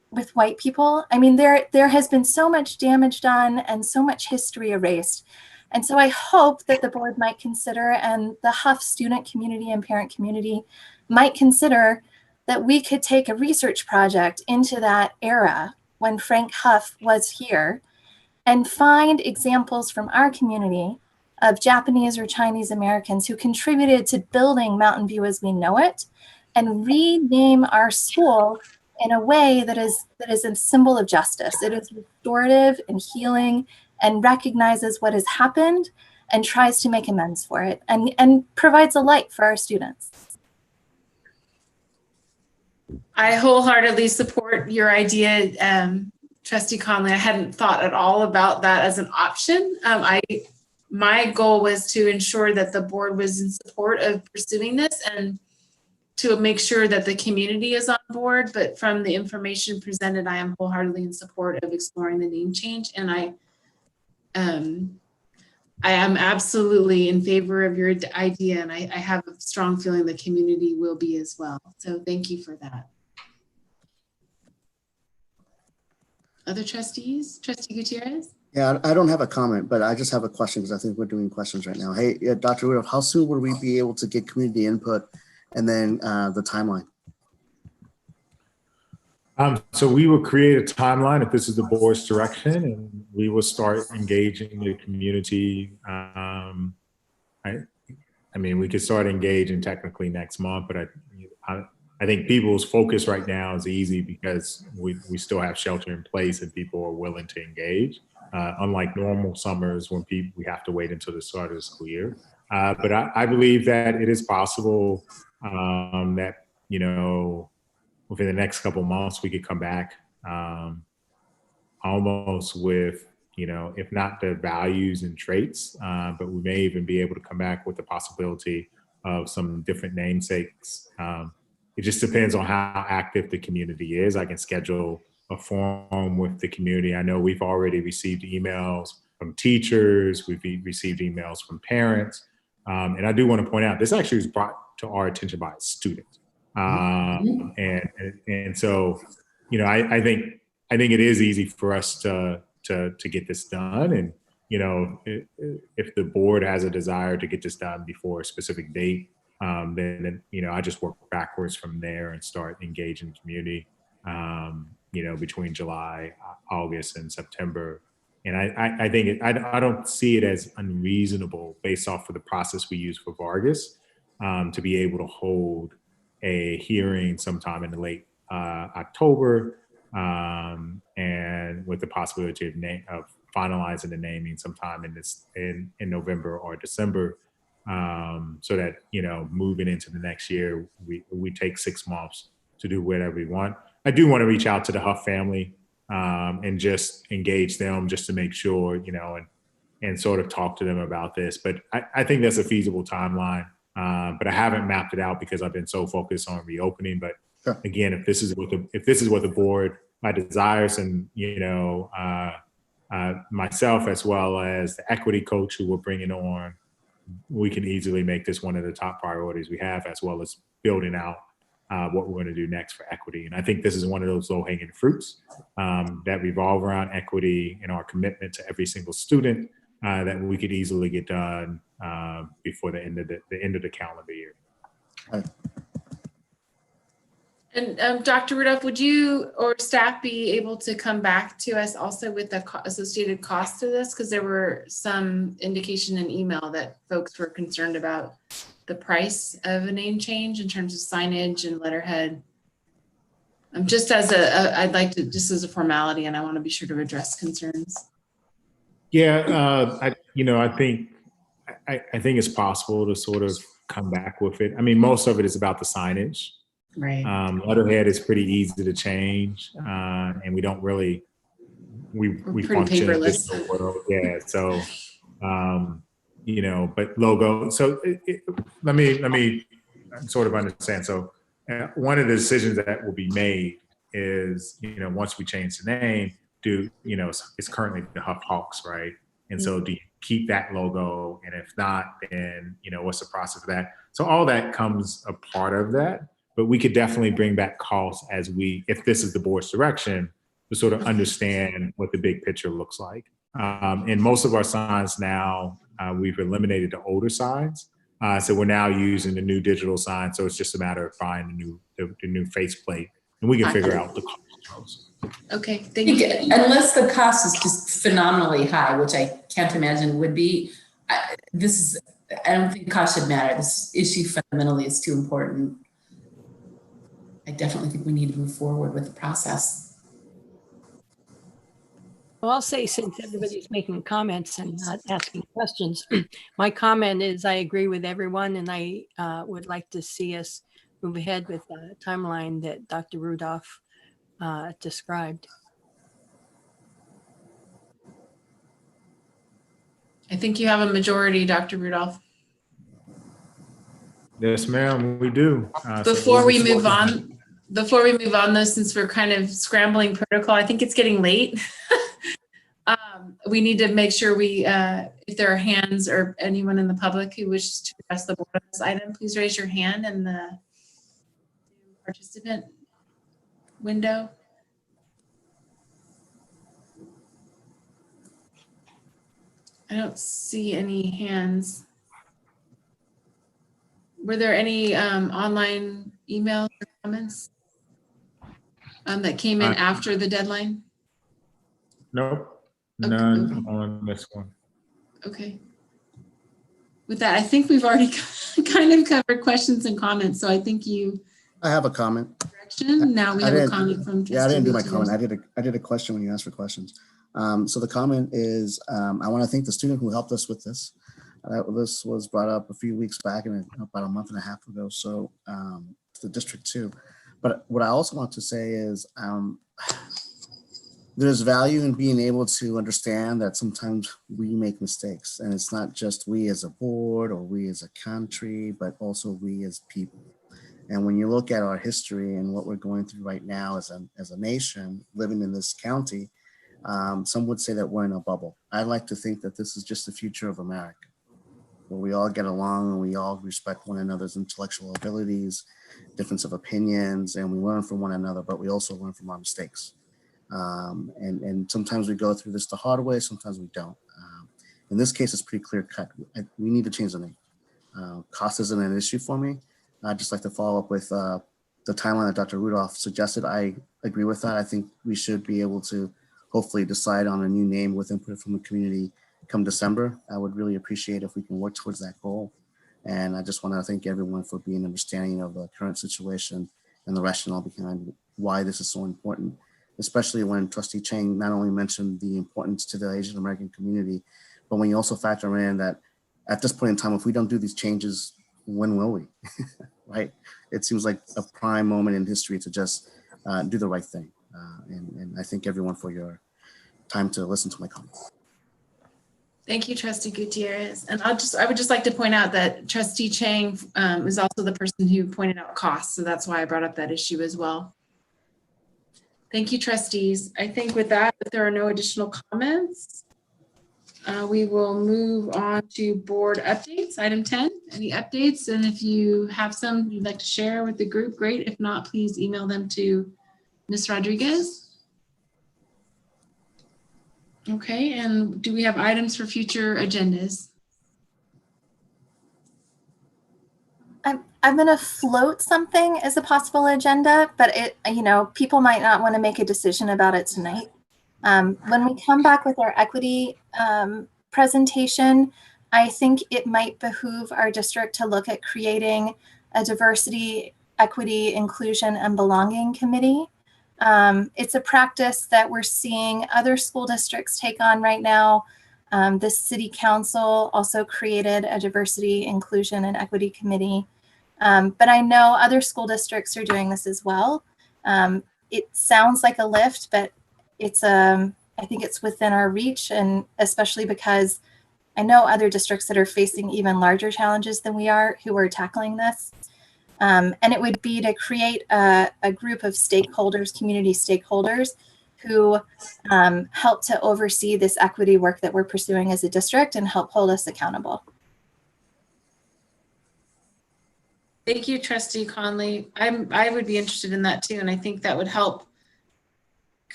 with white people. I mean, there has been so much damage done and so much history erased. And so I hope that the board might consider, and the Huff student community and parent community might consider, that we could take a research project into that era when Frank Huff was here and find examples from our community of Japanese or Chinese Americans who contributed to building Mountain View as we know it, and rename our school in a way that is a symbol of justice. It is restorative and healing and recognizes what has happened and tries to make amends for it, and provides a light for our students. I wholeheartedly support your idea, Trustee Conley. I hadn't thought at all about that as an option. My goal was to ensure that the board was in support of pursuing this and to make sure that the community is on board. But from the information presented, I am wholeheartedly in support of exploring the name change. And I am absolutely in favor of your idea. And I have a strong feeling the community will be as well. So thank you for that. Other trustees? Trustee Gutierrez? Yeah, I don't have a comment, but I just have a question because I think we're doing questions right now. Hey, yeah, Dr. Rudolph, how soon will we be able to get community input and then the timeline? So we will create a timeline if this is the board's direction, and we will start engaging the community. I mean, we could start engaging technically next month, but I think people's focus right now is easy because we still have shelter in place and people are willing to engage. Unlike normal summers when we have to wait until the start of the school year. But I believe that it is possible that, you know, within the next couple of months, we could come back almost with, you know, if not the values and traits, but we may even be able to come back with the possibility of some different namesakes. It just depends on how active the community is. I can schedule a forum with the community. I know we've already received emails from teachers. We've received emails from parents. And I do want to point out, this actually was brought to our attention by a student. And so, you know, I think it is easy for us to get this done. And, you know, if the board has a desire to get this done before a specific date, then, you know, I just work backwards from there and start engaging the community. You know, between July, August, and September. And I think I don't see it as unreasonable based off of the process we use for Vargas to be able to hold a hearing sometime in the late October and with the possibility of finalizing the naming sometime in November or December so that, you know, moving into the next year, we take 6 months to do whatever we want. I do want to reach out to the Huff family and just engage them just to make sure, you know, and sort of talk to them about this. But I think that's a feasible timeline. But I haven't mapped it out because I've been so focused on reopening. But again, if this is what the board desires, and, you know, myself as well as the equity coach who we're bringing on, we can easily make this one of the top priorities we have, as well as building out what we're going to do next for equity. And I think this is one of those low-hanging fruits that revolve around equity and our commitment to every single student that we could easily get done before the end of the calendar year. And Dr. Rudolph, would you or staff be able to come back to us also with the associated cost of this? Because there were some indication in email that folks were concerned about the price of a name change in terms of signage and letterhead. Just as I'd like to, just as a formality, and I want to be sure to address concerns. Yeah, I think it's possible to sort of come back with it. I mean, most of it is about the signage. Right. Letterhead is pretty easy to change, and we don't really we function in this world. Yeah, so you know, but logo. So let me sort of understand. So one of the decisions that will be made is, you know, once we change the name, it's currently the Huff Hawks, right? And so do you keep that logo? And if not, then, you know, what's the process of that? So all that comes a part of that, but we could definitely bring back costs if this is the board's direction, to sort of understand what the big picture looks like. And most of our signs now, we've eliminated the older signs. So we're now using the new digital sign. So it's just a matter of finding the new faceplate, and we can figure out the cost. Okay, thank you. Unless the cost is just phenomenally high, which I can't imagine would be, I don't think cost should matter. This issue fundamentally is too important. I definitely think we need to move forward with the process. Well, I'll say, since everybody's making comments and not asking questions, my comment is I agree with everyone, and I would like to see us move ahead with the timeline that Dr. Rudolph described. I think you have a majority, Dr. Rudolph. Yes, ma'am, we do. Before we move on, though, since we're kind of scrambling protocol, I think it's getting late. We need to make sure we, if there are hands or anyone in the public who wishes to address the board on this item, please raise your hand in the participant window. I don't see any hands. Were there any online emails or comments that came in after the deadline? Nope, none on this one. Okay. With that, I think we've already kind of covered questions and comments. So I think I have a comment. Now we have a comment from I didn't do my comment. I did a question when you asked for questions. So the comment is, I want to thank the student who helped us with this. This was brought up a few weeks back and about a month and a half ago, so to the district too. But what I also want to say is there's value in being able to understand that sometimes we make mistakes, and it's not just we as a board or we as a country, but also we as people. And when you look at our history and what we're going through right now as a nation living in this county, some would say that we're in a bubble. I'd like to think that this is just the future of America, where we all get along and we all respect one another's intellectual abilities, difference of opinions, and we learn from one another, but we also learn from our mistakes. And sometimes we go through this the hard way, sometimes we don't. In this case, it's pretty clear cut. We need to change the name. Cost isn't an issue for me. I'd just like to follow up with the timeline that Dr. Rudolph suggested. I agree with that. I think we should be able to hopefully decide on a new name with input from the community come December. I would really appreciate if we can work towards that goal. And I just want to thank everyone for being understanding of the current situation and the rationale behind why this is so important, especially when Trustee Chang not only mentioned the importance to the Asian American community, but when you also factor in that at this point in time, if we don't do these changes, when will we? Right? It seems like a prime moment in history to just do the right thing. And I thank everyone for your time to listen to my comments. Thank you, Trustee Gutierrez. And I would just like to point out that Trustee Chang is also the person who pointed out costs. So that's why I brought up that issue as well. Thank you, trustees. I think with that, if there are no additional comments, we will move on to board updates. Item 10, any updates? And if you have some you'd like to share with the group, great. If not, please email them to Ms. Rodriguez. Okay, and do we have items for future agendas? I'm going to float something as a possible agenda, but people might not want to make a decision about it tonight. When we come back with our equity presentation, I think it might behoove our district to look at creating a diversity, equity, inclusion, and belonging committee. It's a practice that we're seeing other school districts take on right now. The city council also created a diversity, inclusion, and equity committee. But I know other school districts are doing this as well. It sounds like a lift, but I think it's within our reach, and especially because I know other districts that are facing even larger challenges than we are who are tackling this. And it would be to create a group of stakeholders, community stakeholders, who help to oversee this equity work that we're pursuing as a district and help hold us accountable. Thank you, Trustee Conley. I would be interested in that too, and I think that would help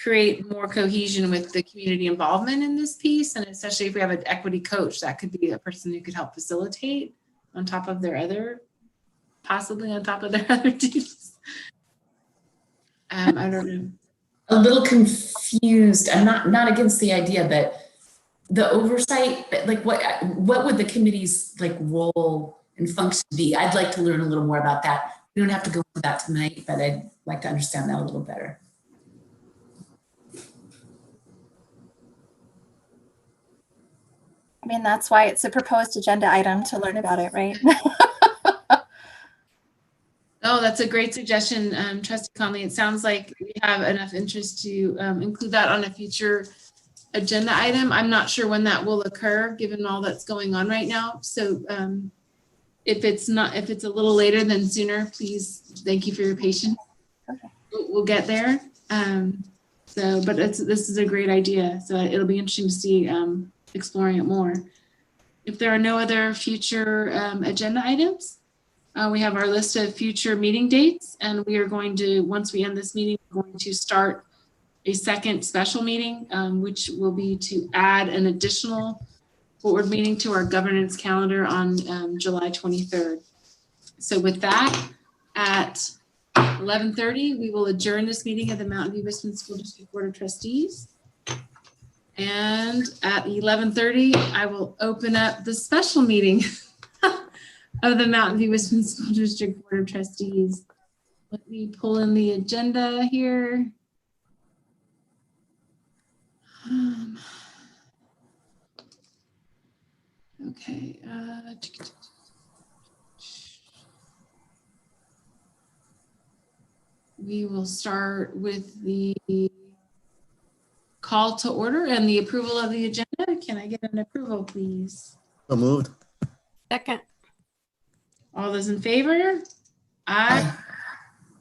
create more cohesion with the community involvement in this piece, and especially if we have an equity coach, that could be a person who could help facilitate on top of their other, possibly on top of their other duties. I don't know. A little confused. I'm not against the idea, but the oversight, like what would the committee's role and function be? I'd like to learn a little more about that. We don't have to go into that tonight, but I'd like to understand that a little better. I mean, that's why it's a proposed agenda item, to learn about it, right? No, Oh, that's a great suggestion, Trustee Conley. It sounds like we have enough interest to include that on a future agenda item. I'm not sure when that will occur, given all that's going on right now. So if it's a little later than sooner, please, thank you for your patience. Okay. We'll get there. But this is a great idea. So it'll be interesting to see exploring it more. If there are no other future agenda items, we have our list of future meeting dates, and we are going to, once we end this meeting, we're going to start a second special meeting, which will be to add an additional board meeting to our governance calendar on July 23rd. So with that, at 11:30, we will adjourn this meeting of the Mountain View Richmond School District Board of Trustees. And at 11:30, I will open up the special meeting of the Mountain View Richmond School District Board of Trustees. Let me pull in the agenda here. Okay. We will start with the call to order and the approval of the agenda. Can I get an approval, please? So moved. Second. All those in favor? Aye.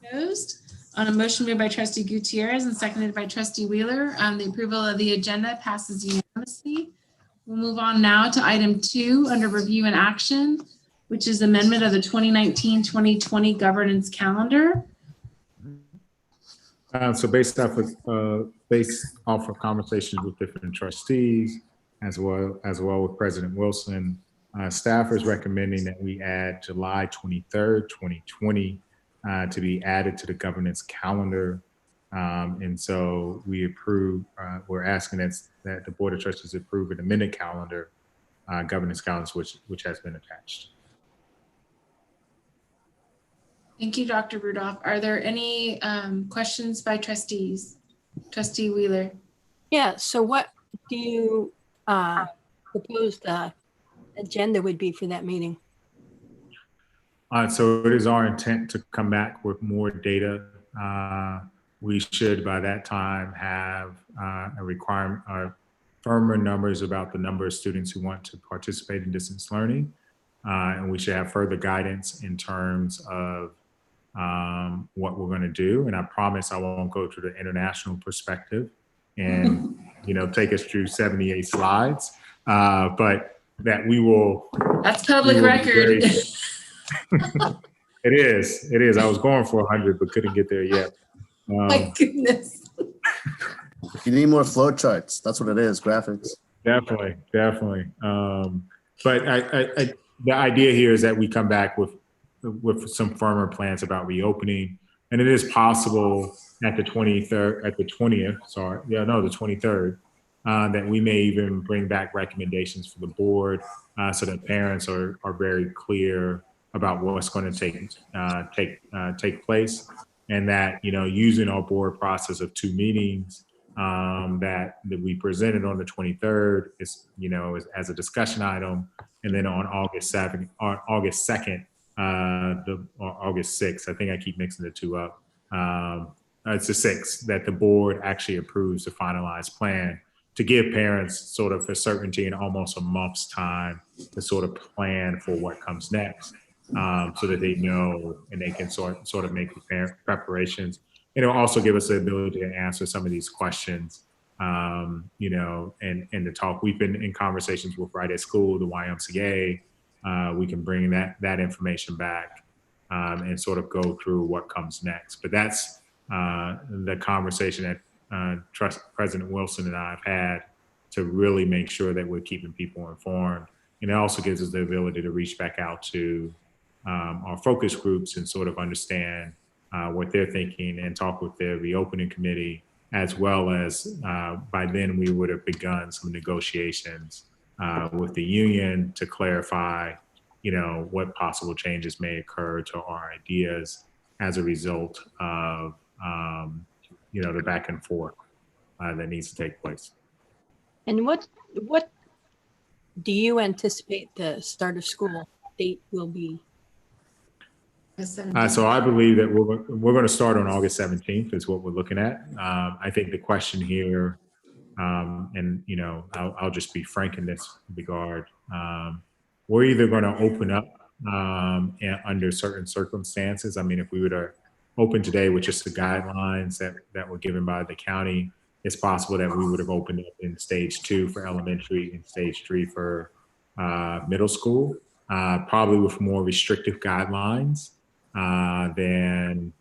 Opposed? On a motion made by Trustee Gutierrez and seconded by Trustee Wheeler, the approval of the agenda passes unanimously. We'll move on now to item 2 under review and action, which is amendment of the 2019-2020 governance calendar. So based off of conversations with different trustees, as well with President Wilson, staff is recommending that we add July 23rd, 2020 to be added to the governance calendar. And so we approve, we're asking that the Board of Trustees approve an amended calendar, governance calendar, which has been attached. Thank you, Dr. Rudolph. Are there any questions by trustees? Trustee Wheeler. Yeah, so what do you propose the agenda would be for that meeting? So it is our intent to come back with more data. We should by that time have a requirement, firmer numbers about the number of students who want to participate in distance learning. And we should have further guidance in terms of what we're going to do. And I promise I won't go to the international perspective and take us through 78 slides, but that we will. That's public record. It is. I was going for 100, but couldn't get there yet. My goodness. You need more flow charts. That's what it is, graphics. Definitely. But the idea here is that we come back with some firmer plans about reopening. And it is possible at the 23rd, the 23rd, that we may even bring back recommendations for the board so that parents are very clear about what's going to take place, and that using our board process of 2 meetings that we presented on the 23rd is as a discussion item, and then on August 2nd, August 6th. I think I keep mixing the 2 up. It's the 6th that the board actually approves the finalized plan, to give parents sort of a certainty in almost a month's time to sort of plan for what comes next, so that they know and they can sort of make the preparations. It'll also give us the ability to answer some of these questions, and to talk. We've been in conversations with Right at School, the YMCA. We can bring that information back and sort of go through what comes next. But that's the conversation that President Wilson and I have had to really make sure that we're keeping people informed. And it also gives us the ability to reach back out to our focus groups and sort of understand what they're thinking and talk with their reopening committee, as well as by then we would have begun some negotiations with the union to clarify, what possible changes may occur to our ideas as a result of, the back and forth that needs to take place. And what do you anticipate the start of school date will be? So I believe that we're going to start on August 17th is what we're looking at. I think the question here, and I'll just be frank in this regard. We're either going to open up under certain circumstances. I mean, if we were to open today with just the guidelines that were given by the county, it's possible that we would have opened up in stage 2 for elementary and stage 3 for middle school, probably with more restrictive guidelines than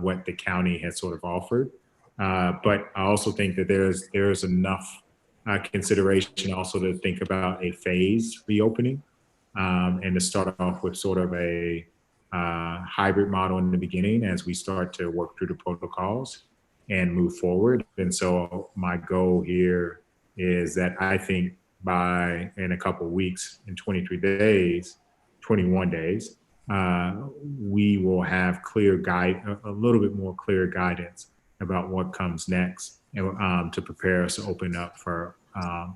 what the county has sort of offered. But I also think that there's enough consideration also to think about a phased reopening and to start off with sort of a hybrid model in the beginning as we start to work through the protocols and move forward. And so my goal here is that I think in a couple of weeks, in 21 days, we will have a little bit more clear guidance about what comes next to prepare us to open up for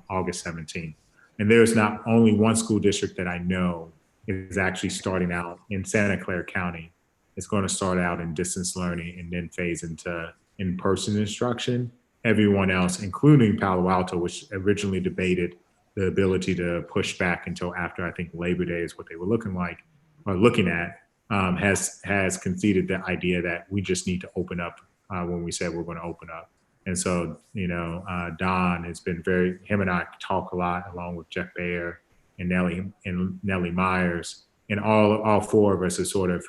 August 17th. And there's not only one school district that I know is actually starting out in Santa Clara County. It's going to start out in distance learning and then phase into in-person instruction. Everyone else, including Palo Alto, which originally debated the ability to push back until after, I think, Labor Day is what they were looking at, has conceded the idea that we just need to open up when we said we're going to open up. And so, Don has been him and I talk a lot along with Jeff Baer and Nellie Myers, and all 4 of us have sort of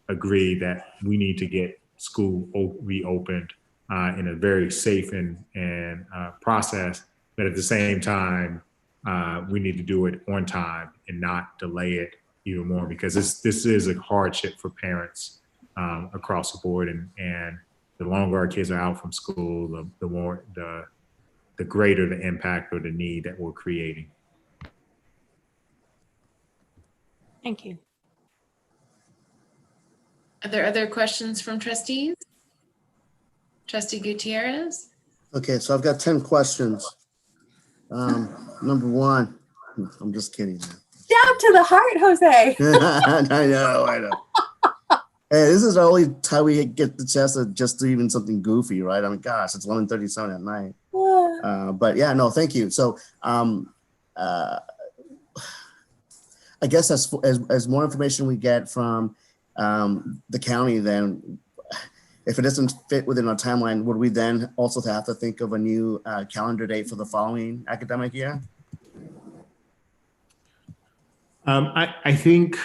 agreed that we need to get school reopened in a very safe and process, but at the same time, we need to do it on time and not delay it even more, because this is a hardship for parents across the board, and the longer our kids are out from school, the greater the impact or the need that we're creating. Thank you. Are there other questions from trustees? Trustee Gutierrez? Okay, so I've got 10 questions. Number 1, I'm just kidding. Down to the heart, Jose. I know. Hey, this is the only time we get the chance to just do even something goofy, right? I mean, gosh, it's 11:37 at night. But yeah, no, thank you. So I guess as more information we get from the county, then if it doesn't fit within our timeline, would we then also have to think of a new calendar date for the following academic year? I think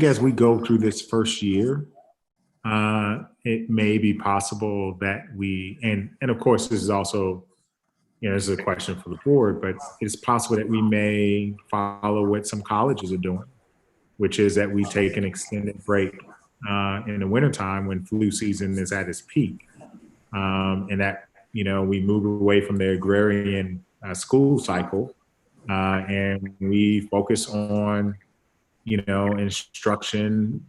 as we go through this first year, it may be possible that and of course, this is also, this is a question for the board, but it's possible that we may follow what some colleges are doing, which is that we take an extended break in the wintertime when flu season is at its peak. And that, we move away from the agrarian school cycle and we focus on, instruction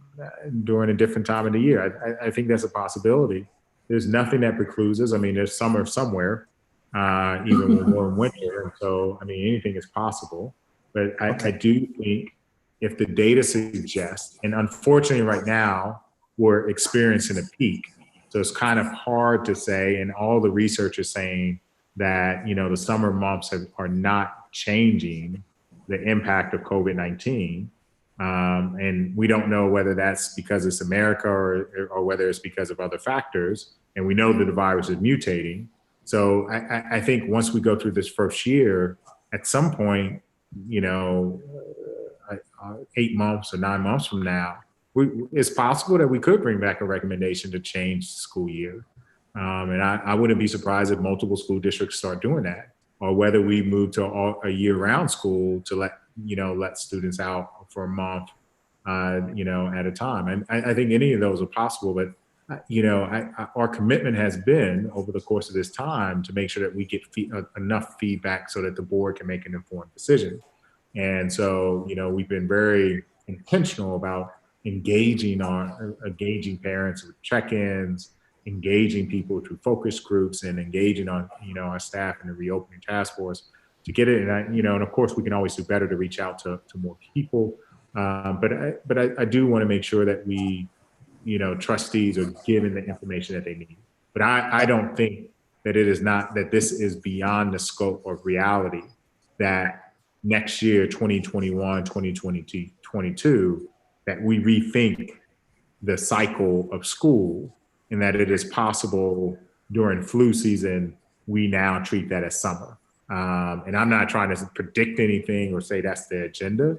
during a different time of the year. I think that's a possibility. There's nothing that precludes us. I mean, there's summer somewhere, even when we're in winter. And so, I mean, anything is possible. But I do think if the data suggests, and unfortunately right now, we're experiencing a peak. So it's kind of hard to say, and all the research is saying that, the summer months are not changing the impact of COVID-19. And we don't know whether that's because it's America or whether it's because of other factors. And we know that the virus is mutating. So I think once we go through this first year, at some point, 8 months or 9 months from now, it's possible that we could bring back a recommendation to change the school year. And I wouldn't be surprised if multiple school districts start doing that, or whether we move to a year-round school to let students out for a month, at a time. And I think any of those are possible, but our commitment has been over the course of this time to make sure that we get enough feedback so that the board can make an informed decision. And so, we've been very intentional about engaging parents with check-ins, engaging people through focus groups, and engaging on, our staff in the reopening task force to get it. And of course, we can always do better to reach out to more people. But I do want to make sure that we, trustees are given the information that they need. But I don't think that it is not, that this is beyond the scope of reality, that next year, 2021, 2022, that we rethink the cycle of school, and that it is possible during flu season, we now treat that as summer. And I'm not trying to predict anything or say that's the agenda.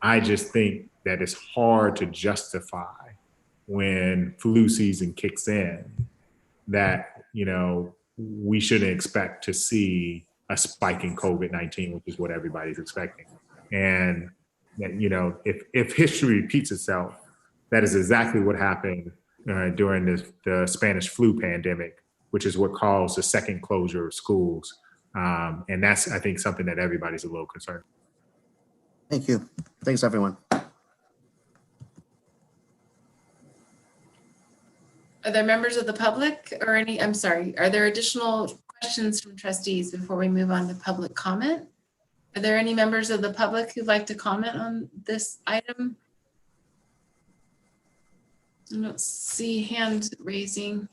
I just think that it's hard to justify when flu season kicks in that, we shouldn't expect to see a spike in COVID-19, which is what everybody's expecting. And that, if history repeats itself, that is exactly what happened during the Spanish flu pandemic, which is what caused the second closure of schools. And that's, I think, something that everybody's a little concerned. Thank you. Thanks, everyone. Are there members of the public or are there additional questions from trustees before we move on to public comment? Are there any members of the public who'd like to comment on this item? I don't see hand raising.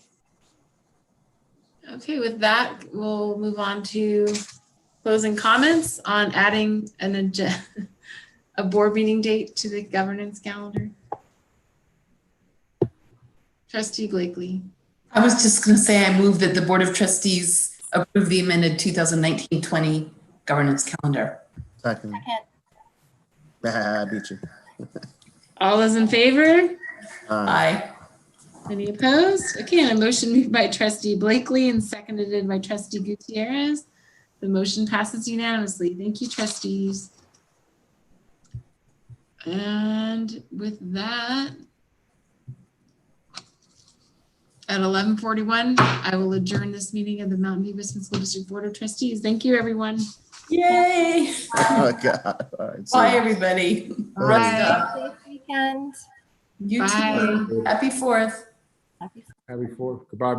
Okay, with that, we'll move on to closing comments on adding a board meeting date to the governance calendar. Trustee Blakely. I was just going to say, I move that the Board of Trustees approve the amended 2019-20 governance calendar. Second. I beat you. All those in favor? Aye. Any opposed? Okay, and a motion moved by Trustee Blakely and seconded by Trustee Gutierrez. The motion passes unanimously. Thank you, trustees. And with that, at 11:41, I will adjourn this meeting of the Mountain View Wisconsin School District Board of Trustees. Thank you, everyone. Yay! Oh, God. All right, Bye, everybody. Bye. Safe weekend. You Bye. too. Happy 4th. Happy 4th. Goodbye.